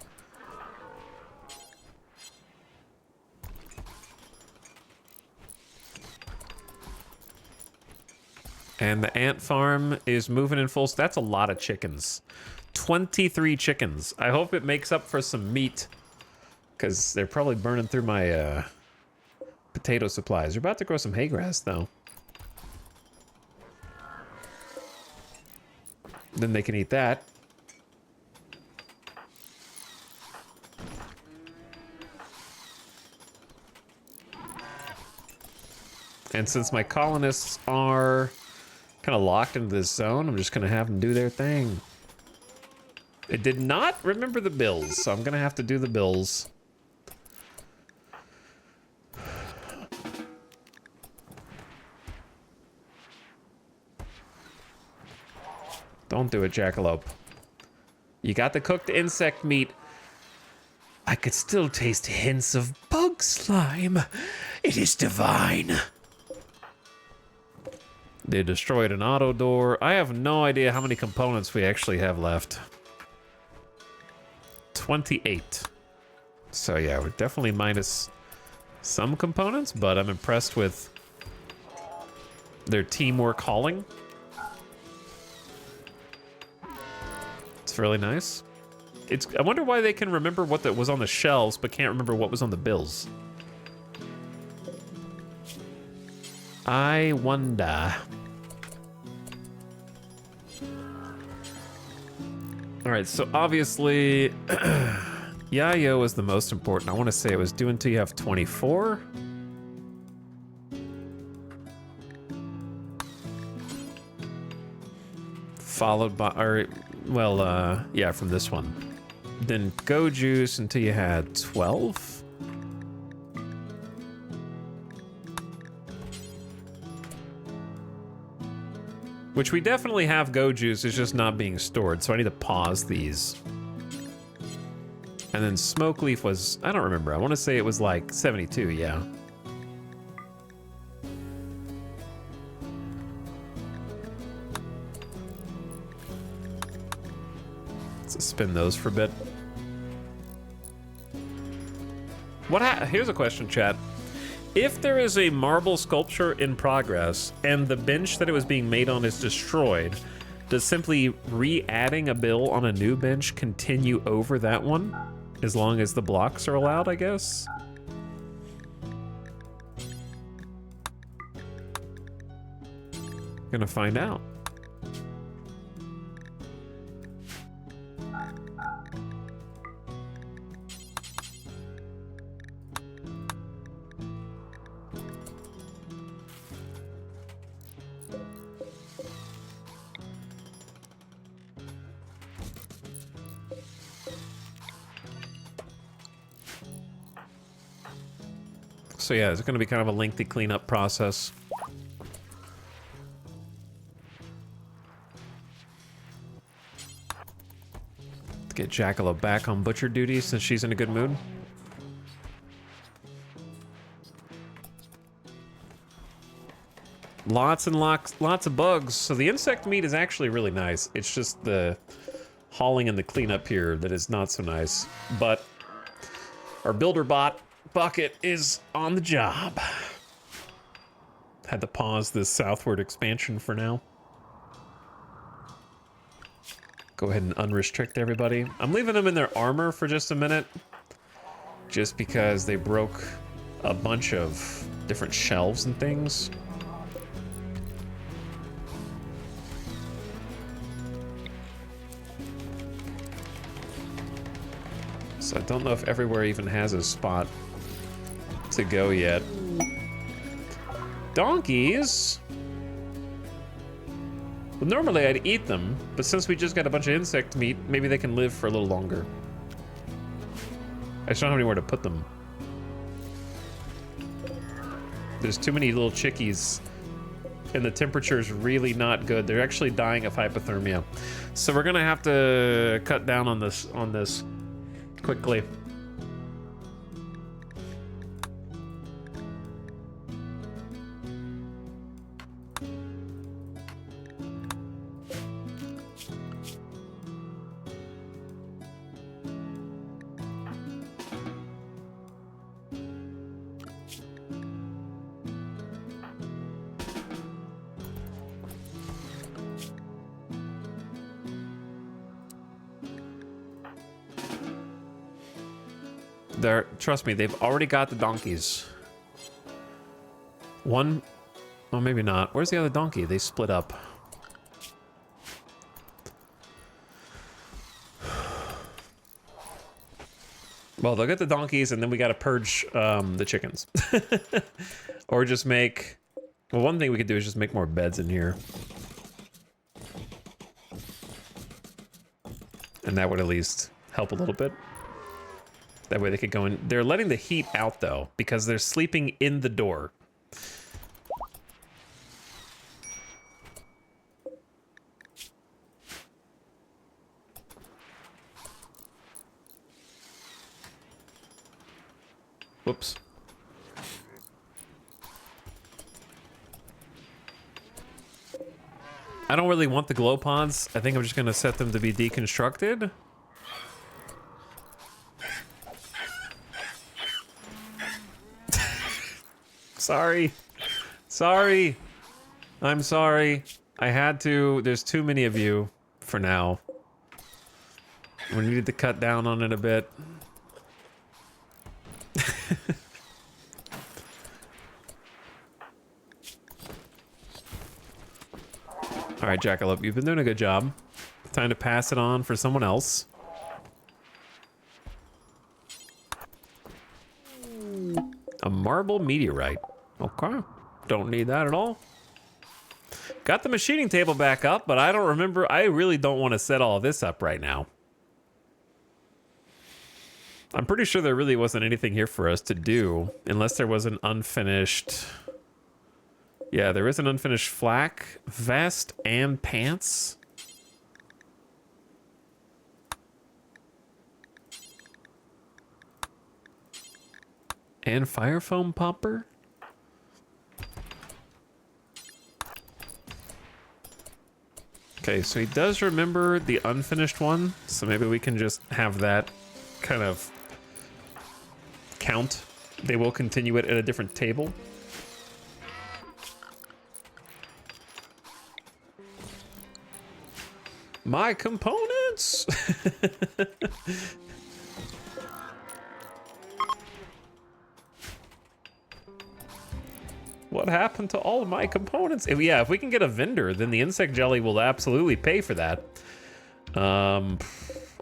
Speaker 1: And the ant farm is moving in full. That's a lot of chickens. 23 chickens. I hope it makes up for some meat, because they're probably burning through my potato supplies. You're about to grow some hay grass, though. Then they can eat that. And since my colonists are kind of locked into this zone, I'm just going to have them do their thing. It did not remember the bills, so I'm going to have to do the bills. Don't do it, Jackalope. You got the cooked insect meat. I could still taste hints of bug slime. It is divine. They destroyed an auto door. I have no idea how many components we actually have left. 28. So yeah, we're definitely minus some components, but I'm impressed with their teamwork hauling. It's really nice. I wonder why they can remember what that was on the shelves, but can't remember what was on the bills. I wonder. All right, so obviously, Yayo is the most important. I want to say it was due until you have 24. Followed by, or, well, yeah, from this one. Then Go Juice until you had 12. Which we definitely have Go Juice, it's just not being stored, so I need to pause these. And then Smoke Leaf was, I don't remember, I want to say it was like 72, yeah. Let's spin those for a bit. Here's a question, chat. If there is a marble sculpture in progress and the bench that it was being made on is destroyed, does simply re-adding a bill on a new bench continue over that one? As long as the blocks are allowed, I guess? Gonna find out. So yeah, it's going to be kind of a lengthy cleanup process. Let's get Jackalope back on butcher duty since she's in a good mood. Lots and lots of bugs. So the insect meat is actually really nice. It's just the hauling and the cleanup here that is not so nice. But our builder bot Bucket is on the job. Had to pause this southward expansion for now. Go ahead and unrestrict everybody. I'm leaving them in their armor for just a minute. Just because they broke a bunch of different shelves and things. So I don't know if everywhere even has a spot to go yet. Donkeys? Well, normally I'd eat them, but since we just got a bunch of insect meat, maybe they can live for a little longer. I just don't have anywhere to put them. There's too many little chickies, and the temperature's really not good. They're actually dying of hypothermia. So we're gonna have to cut down on this quickly. Trust me, they've already got the donkeys. One, well, maybe not. Where's the other donkey? They split up. Well, they'll get the donkeys, and then we gotta purge the chickens. Or just make... Well, one thing we could do is just make more beds in here. And that would at least help a little bit. That way they could go in. They're letting the heat out, though, because they're sleeping in the door. Whoops. I don't really want the glow pods. I think I'm just gonna set them to be deconstructed. Sorry. Sorry. I'm sorry. I had to. There's too many of you for now. We needed to cut down on it a bit. All right, Jackalope, you've been doing a good job. Time to pass it on for someone else. A marble meteorite. Okay. Don't need that at all. Got the machining table back up, but I don't remember. I really don't want to set all of this up right now. I'm pretty sure there really wasn't anything here for us to do, unless there was an unfinished... Yeah, there is an unfinished flak, vest, and pants. And fire foam popper. Okay, so he does remember the unfinished one, so maybe we can just have that kind of count. They will continue it at a different table. My components! What happened to all of my components? Yeah, if we can get a vendor, then the insect jelly will absolutely pay for that.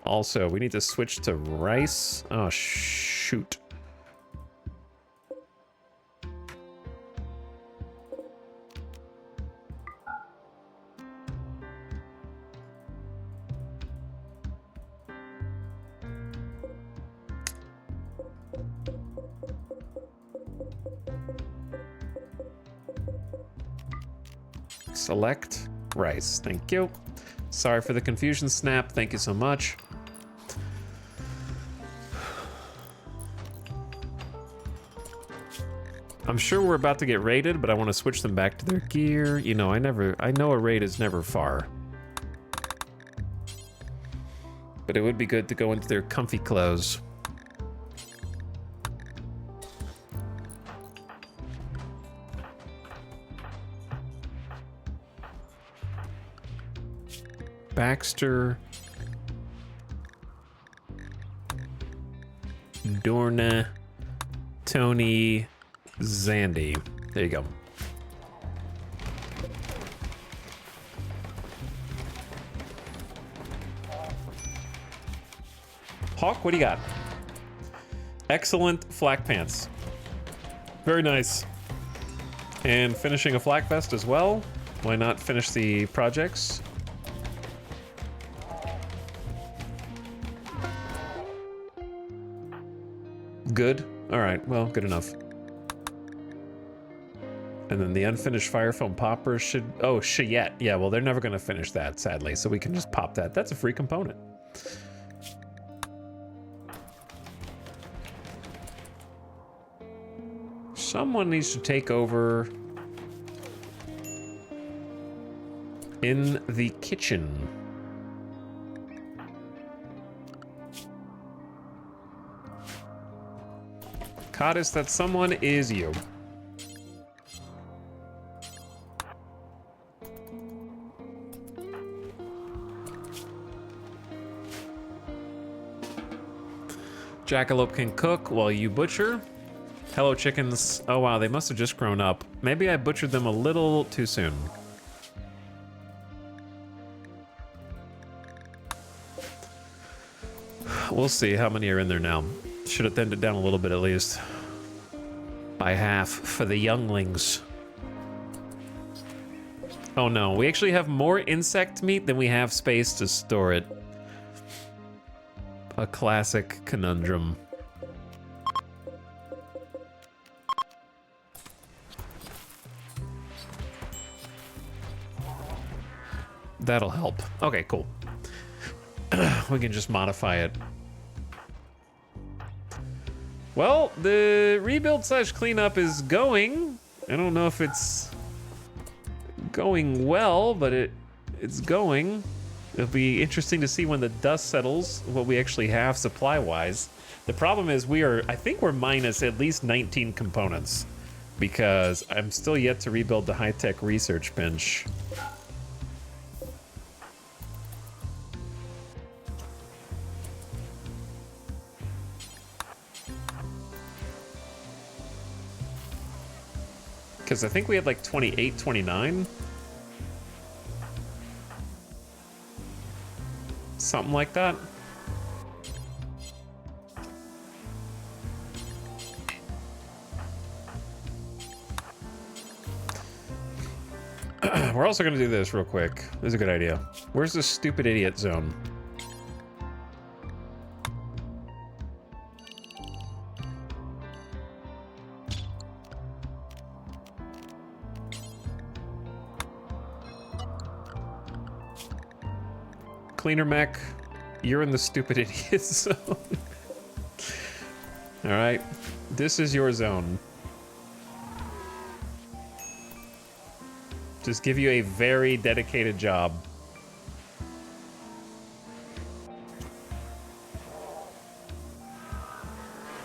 Speaker 1: Also, we need to switch to rice. Oh, shoot. Select rice. Thank you. Sorry for the confusion, Snap. Thank you so much. I'm sure we're about to get raided, but I want to switch them back to their gear. You know, I know a raid is never far. But it would be good to go into their comfy clothes. Baxter, Dorna, Tony, Zandy. There you go. Hawk, what do you got? Excellent flak pants. Very nice. And finishing a flak vest as well. Why not finish the projects? Good. All right. Well, good enough. And then the unfinished fire foam popper should... Oh, Cheyette. Yeah, well, they're never going to finish that, sadly. So we can just pop that. That's a free component. Someone needs to take over in the kitchen. Codis, that someone is you. Jackalope can cook while you butcher. Hello, chickens. Oh, wow, they must have just grown up. Maybe I butchered them a little too soon. We'll see how many are in there now. Should have thinned it down a little bit at least. By half for the younglings. Oh no, we actually have more insect meat than we have space to store it. A classic conundrum. That'll help. Okay, cool. We can just modify it. Well, the rebuild slash cleanup is going. I don't know if it's going well, but it's going. It'll be interesting to see when the dust settles what we actually have supply-wise. The problem is I think we're minus at least 19 components because I'm still yet to rebuild the high-tech research bench. Because I think we had like 28, 29. Something like that. We're also going to do this real quick. This is a good idea. Where's this stupid idiot zone? Cleaner mech, you're in the stupid idiot zone. All right, this is your zone. Just give you a very dedicated job.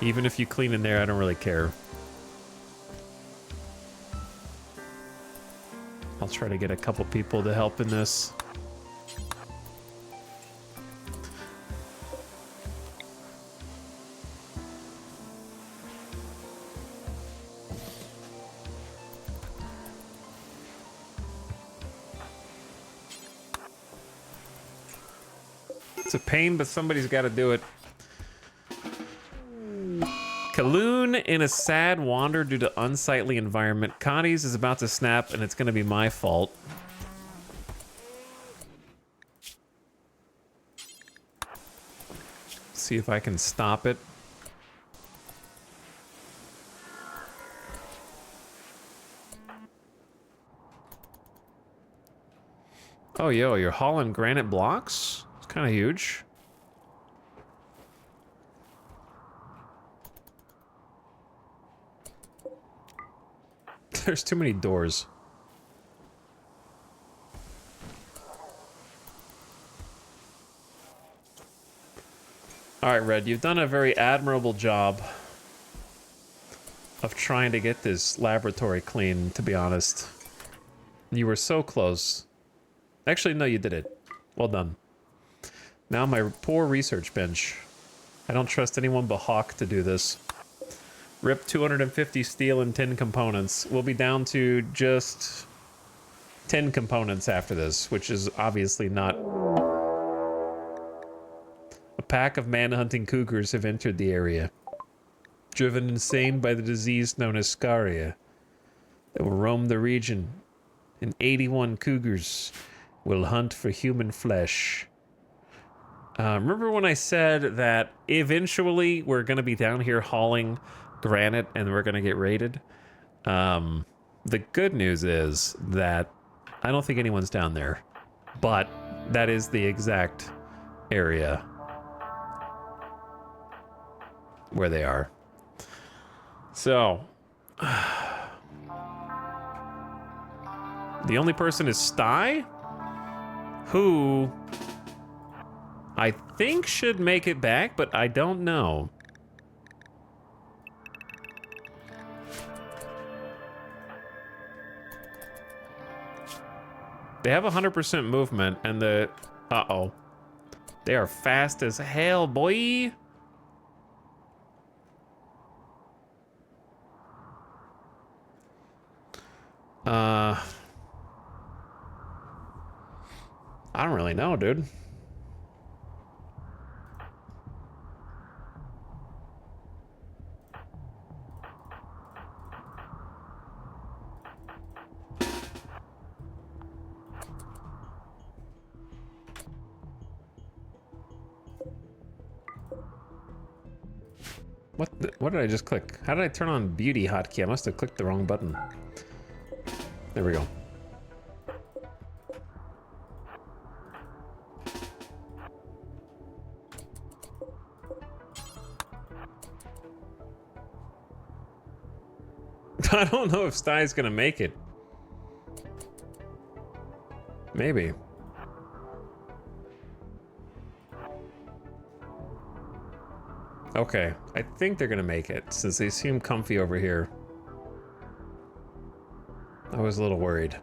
Speaker 1: Even if you clean in there, I don't really care. I'll try to get a couple people to help in this. It's a pain, but somebody's got to do it. Kaloon in a sad wander due to unsightly environment. Connie's is about to snap, and it's going to be my fault. See if I can stop it. Oh, yo, you're hauling granite blocks? It's kind of huge. There's too many doors. All right, Red, you've done a very admirable job of trying to get this laboratory clean, to be honest. You were so close. Actually, no, you did it. Well done. Now my poor research bench. I don't trust anyone but Hawk to do this. Rip 250 steel and 10 components. We'll be down to just 10 components after this, which is obviously not... A pack of man-hunting cougars have entered the area. Driven insane by the disease known as scaria. They will roam the region. And 81 cougars will hunt for human flesh. Remember when I said that eventually we're going to be down here hauling granite and we're going to get raided? The good news is that I don't think anyone's down there, but that is the exact area where they are. So, the only person is Sty, who I think should make it back, but I don't know. They have 100% movement, and the... Uh-oh. They are fast as hell, boy! I don't really know, dude. What did I just click? How did I turn on beauty hotkey? I must have clicked the wrong button. There we go. I don't know if Stye's gonna make it. Maybe. Okay, I think they're gonna make it since they seem comfy over here. I was a little worried,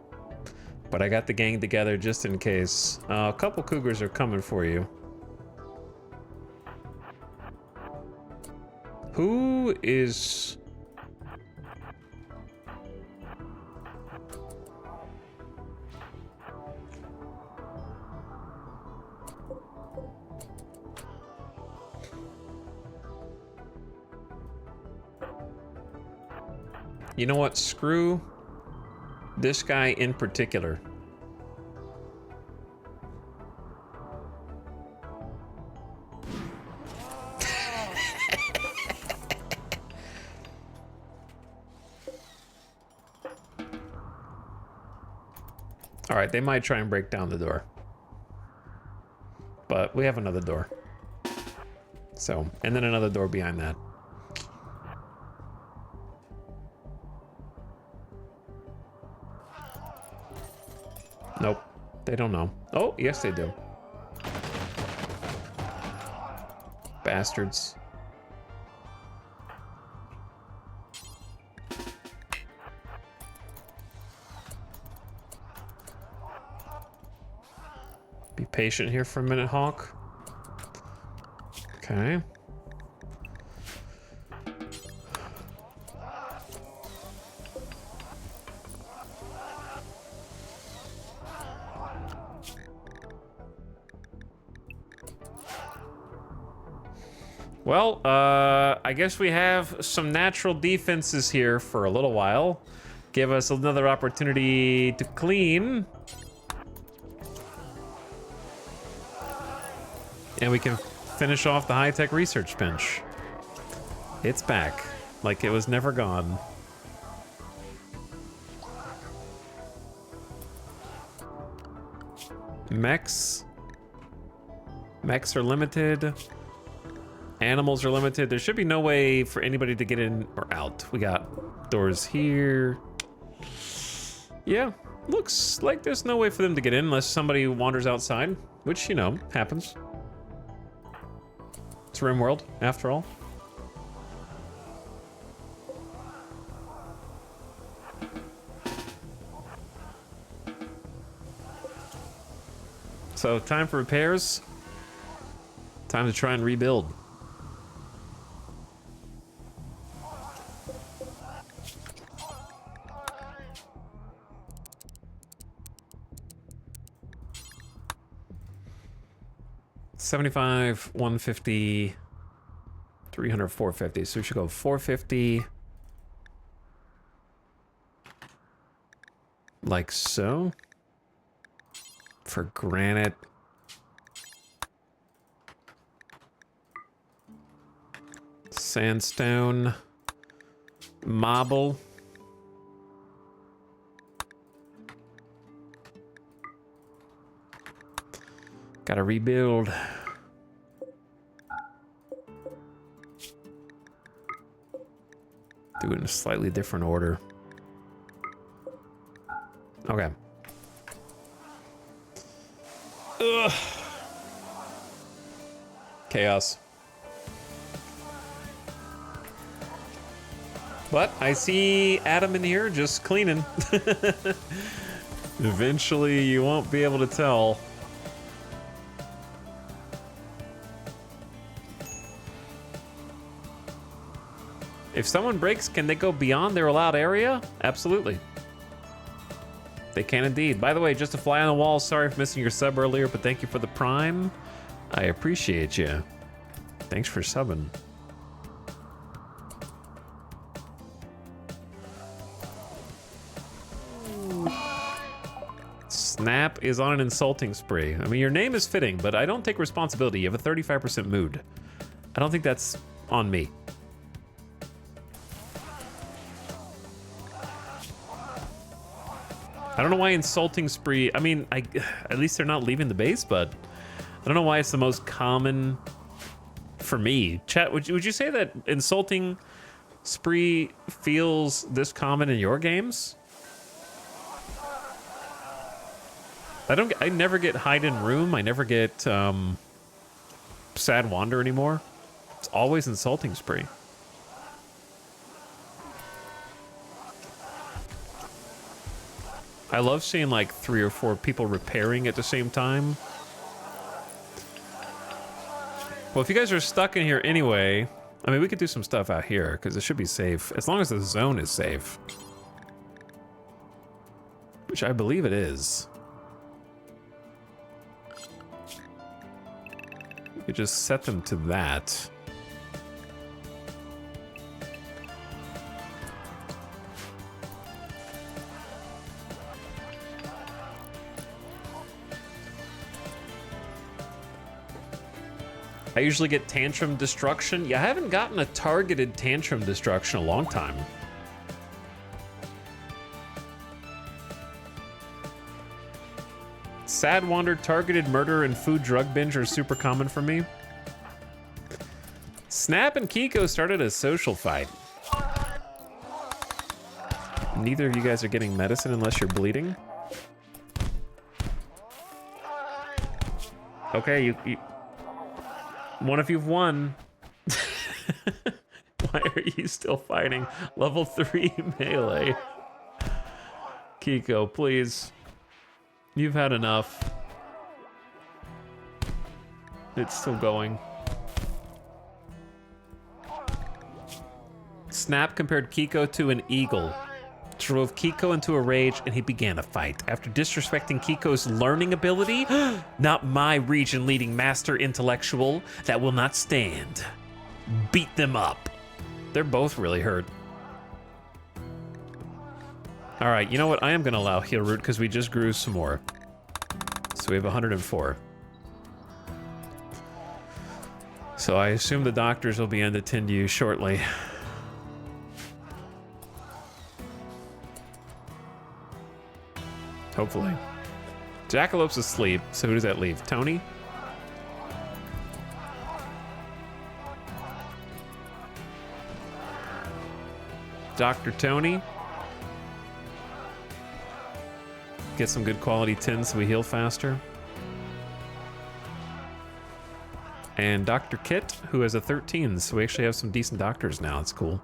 Speaker 1: but I got the gang together just in case. A couple cougars are coming for you. Who is... You know what? Screw this guy in particular. All right, they might try and break down the door. But we have another door. So, and then another door behind that. Nope, they don't know. Oh, yes they do. Bastards. Be patient here for a minute, Hawk. Okay. Well, I guess we have some natural defenses here for a little while. Give us another opportunity to clean. And we can finish off the high-tech research bench. It's back, like it was never gone. Mechs are limited. Animals are limited. There should be no way for anybody to get in or out. We got doors here. Yeah, looks like there's no way for them to get in unless somebody wanders outside, which, you know, happens. It's RimWorld, after all. So, time for repairs. Time to try and rebuild. $75, $150, $300, $450. So we should go $450. Like so. For granite. Sandstone. Marble. Gotta rebuild. Do it in a slightly different order. Okay. Ugh. Chaos. But I see Adam in here just cleaning. Eventually you won't be able to tell. If someone breaks, can they go beyond their allowed area? Absolutely. They can indeed. By the way, just a fly on the wall. Sorry for missing your sub earlier, but thank you for the prime. I appreciate you. Thanks for subbing. Snap is on an insulting spree. I mean, your name is fitting, but I don't take responsibility. You have a 35% mood. I don't think that's on me. I don't know why insulting spree. I mean, at least they're not leaving the base, but I don't know why it's the most common for me. Chat, would you say that insulting spree feels this common in your games? I never get hide in room. I never get sad wander anymore. It's always insulting spree. I love seeing like 3 or 4 people repairing at the same time. Well, if you guys are stuck in here anyway, I mean, we could do some stuff out here because it should be safe as long as the zone is safe, which I believe it is. We could just set them to that. I usually get tantrum destruction. Yeah, I haven't gotten a targeted tantrum destruction in a long time. Sad wander, targeted murder, and food drug binge are super common for me. Snap and Kiko started a social fight. Neither of you guys are getting medicine unless you're bleeding. Okay, you one of you've won. Why are you still fighting? Level 3 melee. Kiko, please. You've had enough. It's still going. Snap compared Kiko to an eagle. Drove Kiko into a rage and he began a fight. After disrespecting Kiko's learning ability, not my region-leading master intellectual, that will not stand. Beat them up. They're both really hurt. All right, you know what? I am gonna allow heal root because we just grew some more. So we have 104. So I assume the doctors will be in to tend to you shortly. Hopefully. Jackalope's asleep, so who does that leave? Tony? Dr. Tony? Get some good quality tins so we heal faster. And Dr. Kit, who has a 13, so we actually have some decent doctors now. It's cool.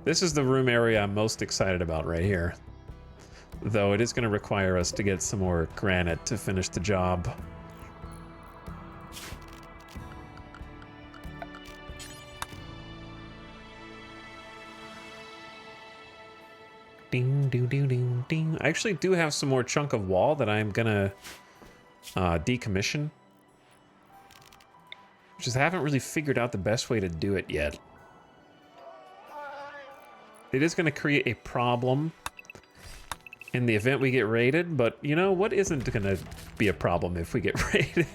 Speaker 1: This is the room area I'm most excited about right here. Though it is going to require us to get some more granite to finish the job. Ding, ding, ding, ding, ding. I actually do have some more chunk of wall that I'm gonna decommission. Just haven't really figured out the best way to do it yet. It is gonna create a problem in the event we get raided, but you know what isn't gonna be a problem if we get raided?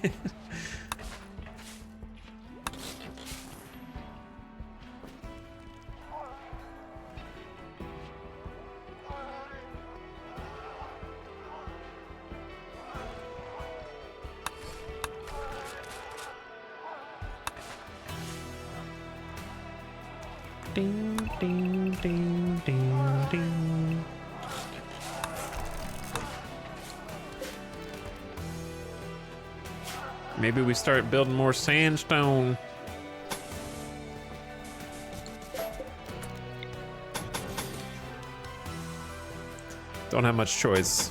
Speaker 1: Ding, ding, ding, ding, ding. Maybe we start building more sandstone. Don't have much choice.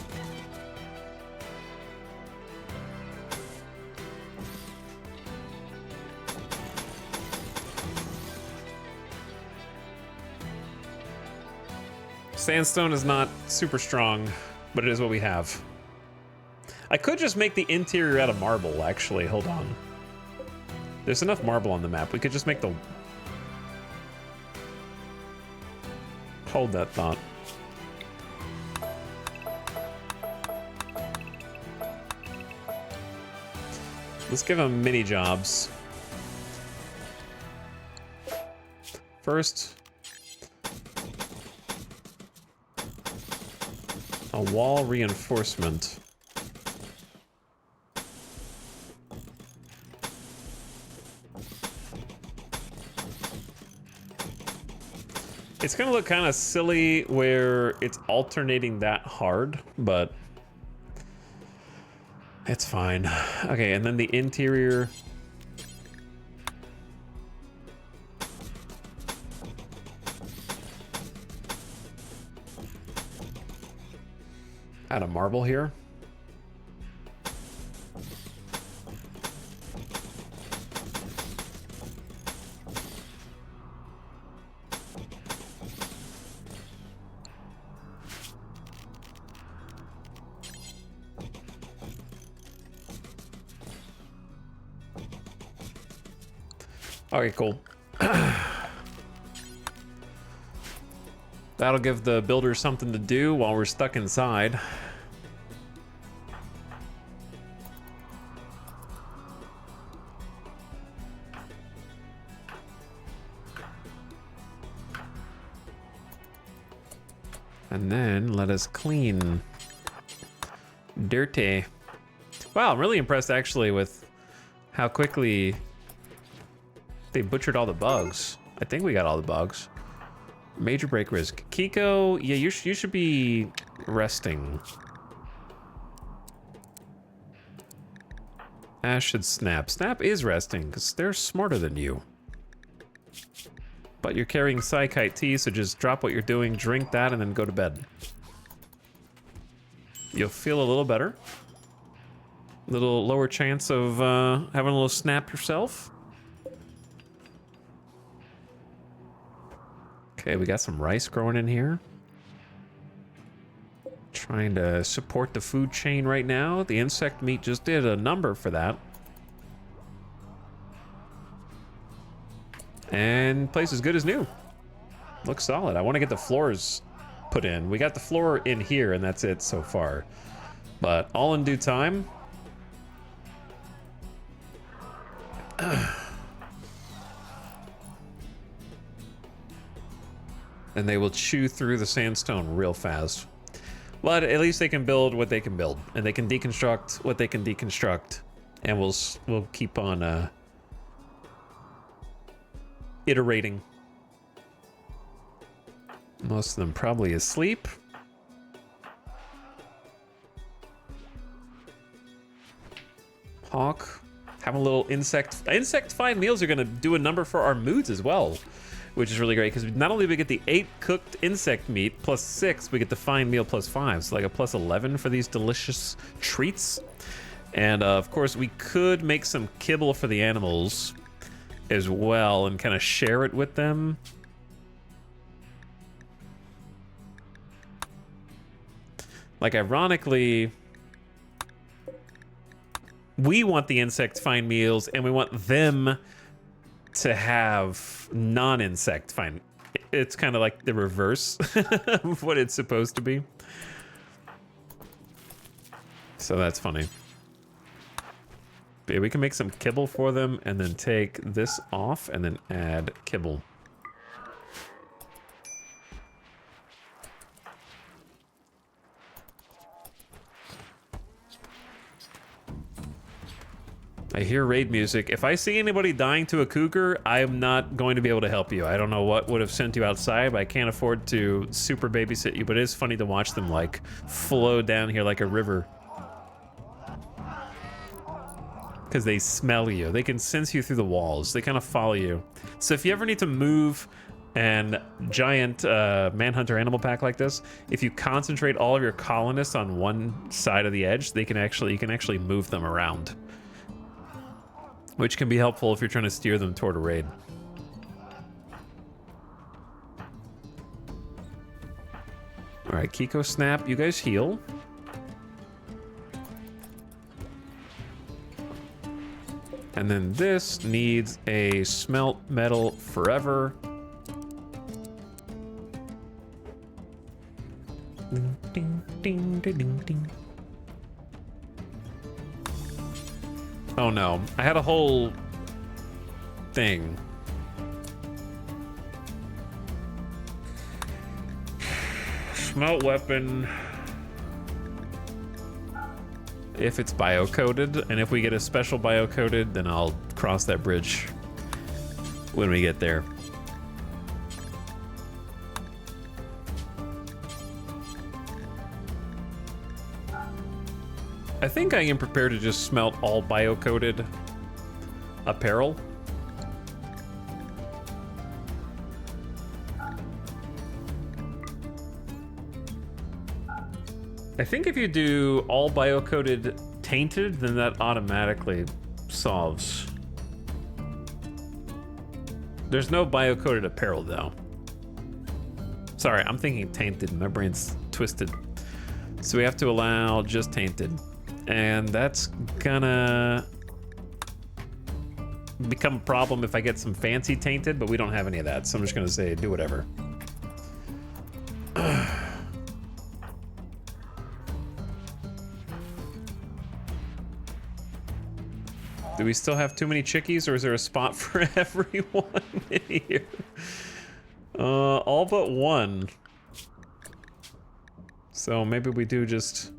Speaker 1: Sandstone is not super strong, but it is what we have. I could just make the interior out of marble, actually. Hold on. There's enough marble on the map. We could just make the... Hold that thought. Let's give them mini jobs. First, a wall reinforcement. It's gonna look kind of silly where it's alternating that hard, but it's fine. Okay, and then the interior. Add a marble here. Okay, cool. That'll give the builders something to do while we're stuck inside. And then let us clean. Dirty. Wow, I'm really impressed actually with how quickly they butchered all the bugs. I think we got all the bugs. Major break risk. Kiko, yeah, you should be resting. Ash should snap. Snap is resting because they're smarter than you. But you're carrying Psykite tea, so just drop what you're doing, drink that, and then go to bed. You'll feel a little better. A little lower chance of having a little snap yourself. Okay, we got some rice growing in here. Trying to support the food chain right now. The insect meat just did a number for that. And place is good as new. Looks solid. I want to get the floors put in. We got the floor in here and that's it so far. But all in due time. And they will chew through the sandstone real fast. But at least they can build what they can build. And they can deconstruct what they can deconstruct. And we'll keep on iterating. Most of them probably asleep. Hawk. Have a little insect. Insect find meals are gonna do a number for our moods as well, which is really great because not only do we get the 8 cooked insect meat plus 6, we get the fine meal plus 5. So like a plus 11 for these delicious treats. And of course we could make some kibble for the animals as well and kind of share it with them. Like ironically, we want the insect find meals and we want them to have non-insect fine. It's kind of like the reverse of what it's supposed to be. So that's funny. But yeah, we can make some kibble for them and then take this off and then add kibble. I hear raid music. If I see anybody dying to a cougar, I am not going to be able to help you. I don't know what would have sent you outside, but I can't afford to super babysit you. But it is funny to watch them like flow down here like a river. Because they smell you. They can sense you through the walls. They kind of follow you. So if you ever need to move an giant manhunter animal pack like this, if you concentrate all of your colonists on one side of the edge, you can actually move them around. Which can be helpful if you're trying to steer them toward a raid. All right, Kiko Snap, you guys heal. And then this needs a smelt metal forever. Ding, ding, ding, ding, ding. Oh no, I had a whole thing. Smelt weapon. If it's bio-coded, and if we get a special bio-coded, then I'll cross that bridge when we get there. I think I am prepared to just smelt all bio-coded apparel. I think if you do all bio-coded tainted, then that automatically solves. There's no bio-coded apparel though. Sorry, I'm thinking tainted. My brain's twisted. So we have to allow just tainted. And that's gonna become a problem if I get some fancy tainted, but we don't have any of that. So I'm just gonna say do whatever. Do we still have too many chickies, or is there a spot for everyone in here? All but one. So maybe we do just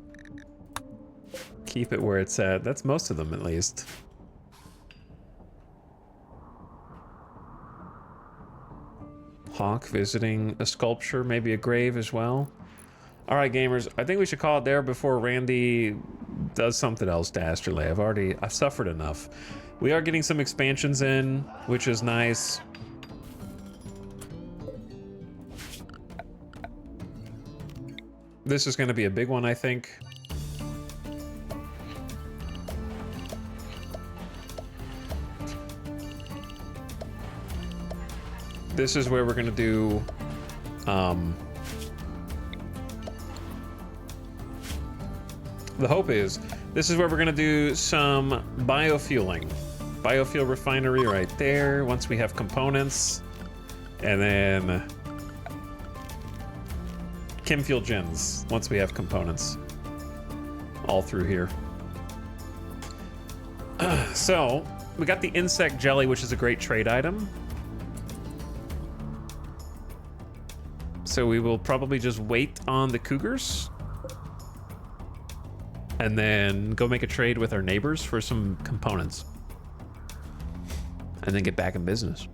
Speaker 1: keep it where it's at. That's most of them, at least. Hawk visiting a sculpture, maybe a grave as well. All right, gamers, I think we should call it there before Randy does something else dastardly. I've suffered enough. We are getting some expansions in, which is nice. This is going to be a big one, I think. This is where we're going to do the hope is this is where we're going to do some biofueling. Biofuel refinery right there once we have components. And then Chemfuel gens once we have components. All through here. So, we got the insect jelly, which is a great trade item. So we will probably just wait on the cougars. And then go make a trade with our neighbors for some components. And then get back in business.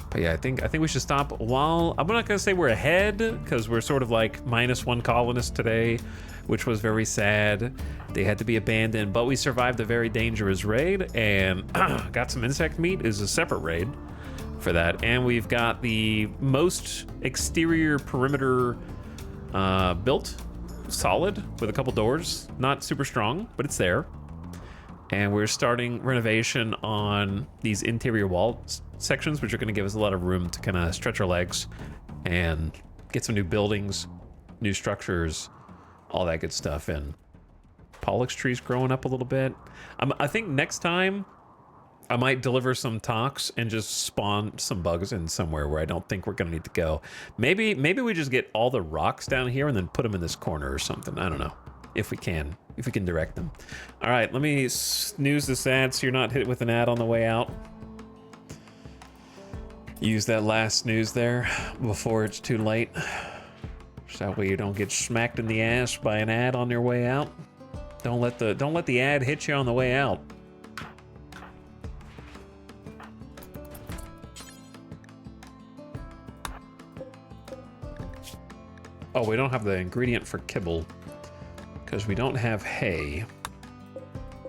Speaker 1: But yeah, I think we should stop while... I'm not gonna say we're ahead, because we're sort of like -1 colonist today, which was very sad. They had to be abandoned, but we survived a very dangerous raid, and got some insect meat is a separate raid for that. And we've got the most exterior perimeter built. Solid with a couple doors, not super strong, but it's there. And we're starting renovation on these interior wall sections, which are going to give us a lot of room to kind of stretch our legs and get some new buildings, new structures, all that good stuff. And Pollux tree's growing up a little bit. I think next time I might deliver some talks and just spawn some bugs in somewhere where I don't think we're gonna need to go. Maybe we just get all the rocks down here and then put them in this corner or something. I don't know if we can direct them. All right, let me snooze this ad so you're not hit with an ad on the way out. Use that last snooze there before it's too late. So that way you don't get smacked in the ass by an ad on your way out. Don't let the ad hit you on the way out. Oh, we don't have the ingredient for kibble because we don't have hay,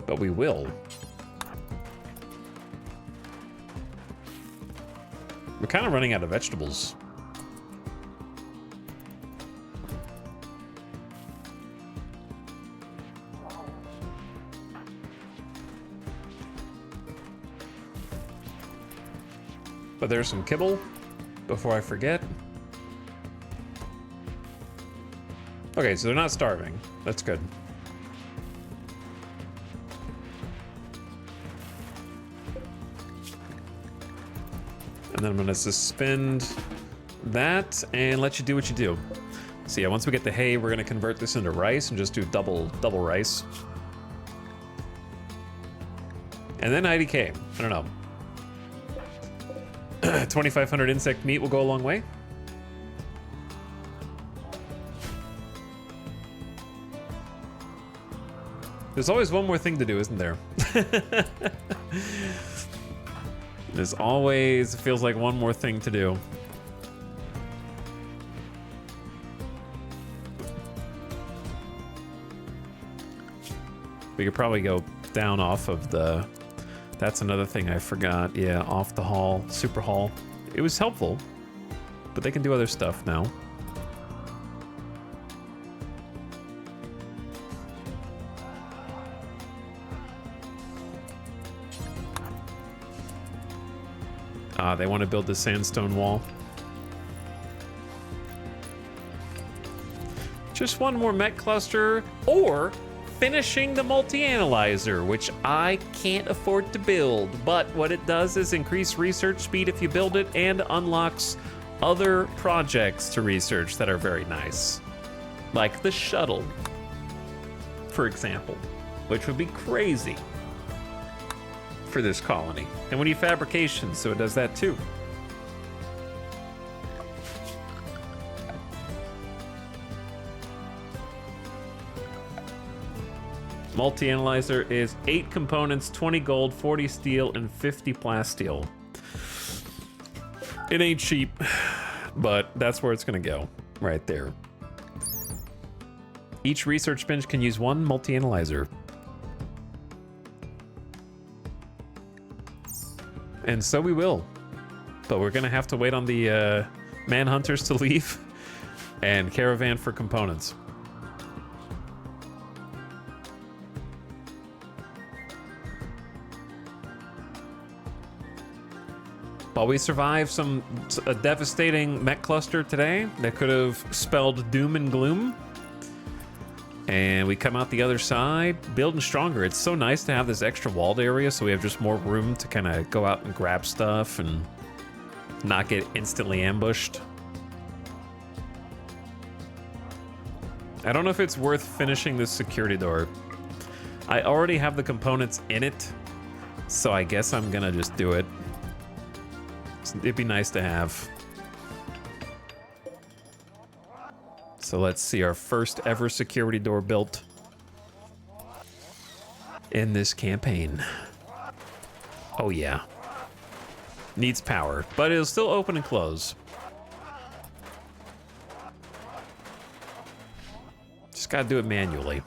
Speaker 1: but we will. We're kind of running out of vegetables. But there's some kibble before I forget. Okay, so they're not starving. That's good. And then I'm gonna suspend that and let you do what you do. So yeah, once we get the hay, we're gonna convert this into rice and just do double rice. And then IDK, I don't know. 2,500 insect meat will go a long way. There's always one more thing to do, isn't there? There's always, feels like one more thing to do. We could probably go down off of the... That's another thing I forgot. Yeah, off the hall, super hall. It was helpful, but they can do other stuff now. They want to build the sandstone wall. Just one more mech cluster, or finishing the multi-analyzer, which I can't afford to build, but what it does is increase research speed if you build it and unlocks other projects to research that are very nice. Like the shuttle, for example, which would be crazy for this colony. And we need fabrication, so it does that too. Multi-analyzer is 8 components, 20 gold, 40 steel, and 50 plasteel. It ain't cheap, but that's where it's gonna go, right there. Each research bench can use 1 multi-analyzer. And so we will. But we're gonna have to wait on the manhunters to leave and caravan for components. While we survived a devastating mech cluster today that could have spelled doom and gloom, and we come out the other side building stronger. It's so nice to have this extra walled area so we have just more room to kind of go out and grab stuff and not get instantly ambushed. I don't know if it's worth finishing this security door. I already have the components in it, so I guess I'm gonna just do it. It'd be nice to have. So let's see our first ever security door built in this campaign. Oh yeah. Needs power, but it'll still open and close. Just gotta do it manually.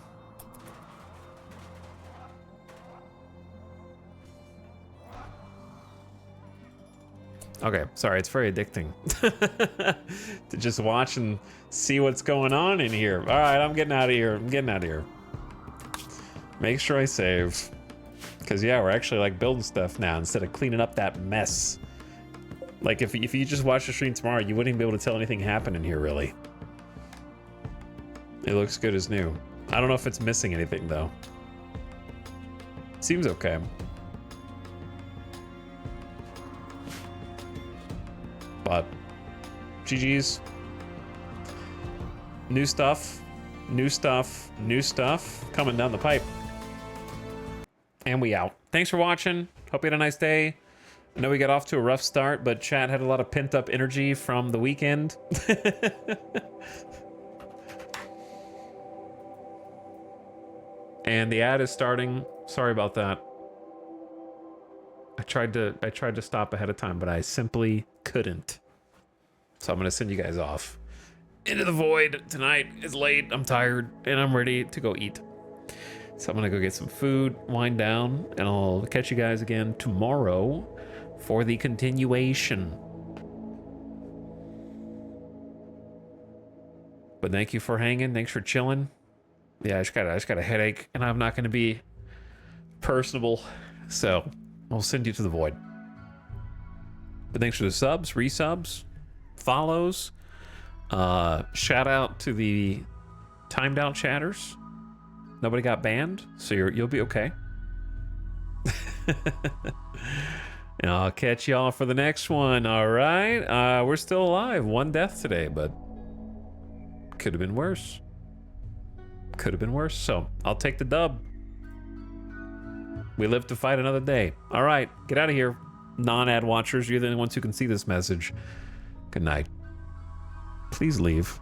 Speaker 1: Okay, sorry, it's very addicting to just watch and see what's going on in here. All right, I'm getting out of here. Make sure I save. Because, yeah, we're actually, like, building stuff now instead of cleaning up that mess. Like, if you just watch the stream tomorrow, you wouldn't even be able to tell anything happened in here, really. It looks good as new. I don't know if it's missing anything, though. Seems okay. But GG's. New stuff coming down the pipe. And we out. Thanks for watching. Hope you had a nice day. I know we got off to a rough start, but chat had a lot of pent up energy from the weekend. And the ad is starting. Sorry about that. I tried to stop ahead of time, but I simply couldn't. So I'm gonna send you guys off into the void tonight. It's late, I'm tired, and I'm ready to go eat. So I'm gonna go get some food, wind down, and I'll catch you guys again tomorrow for the continuation. But thank you for hanging, thanks for chilling. Yeah, I just got a headache, and I'm not gonna be personable, so I'll send you to the void. But thanks for the subs, resubs, follows. Shout out to the timed out chatters. Nobody got banned, so you'll be okay. And I'll catch y'all for the next one, all right? We're still alive. One death today, but could have been worse. Could have been worse, so I'll take the dub. We live to fight another day. All right, get out of here, non-ad watchers. You're the only ones who can see this message. Good night. Please leave.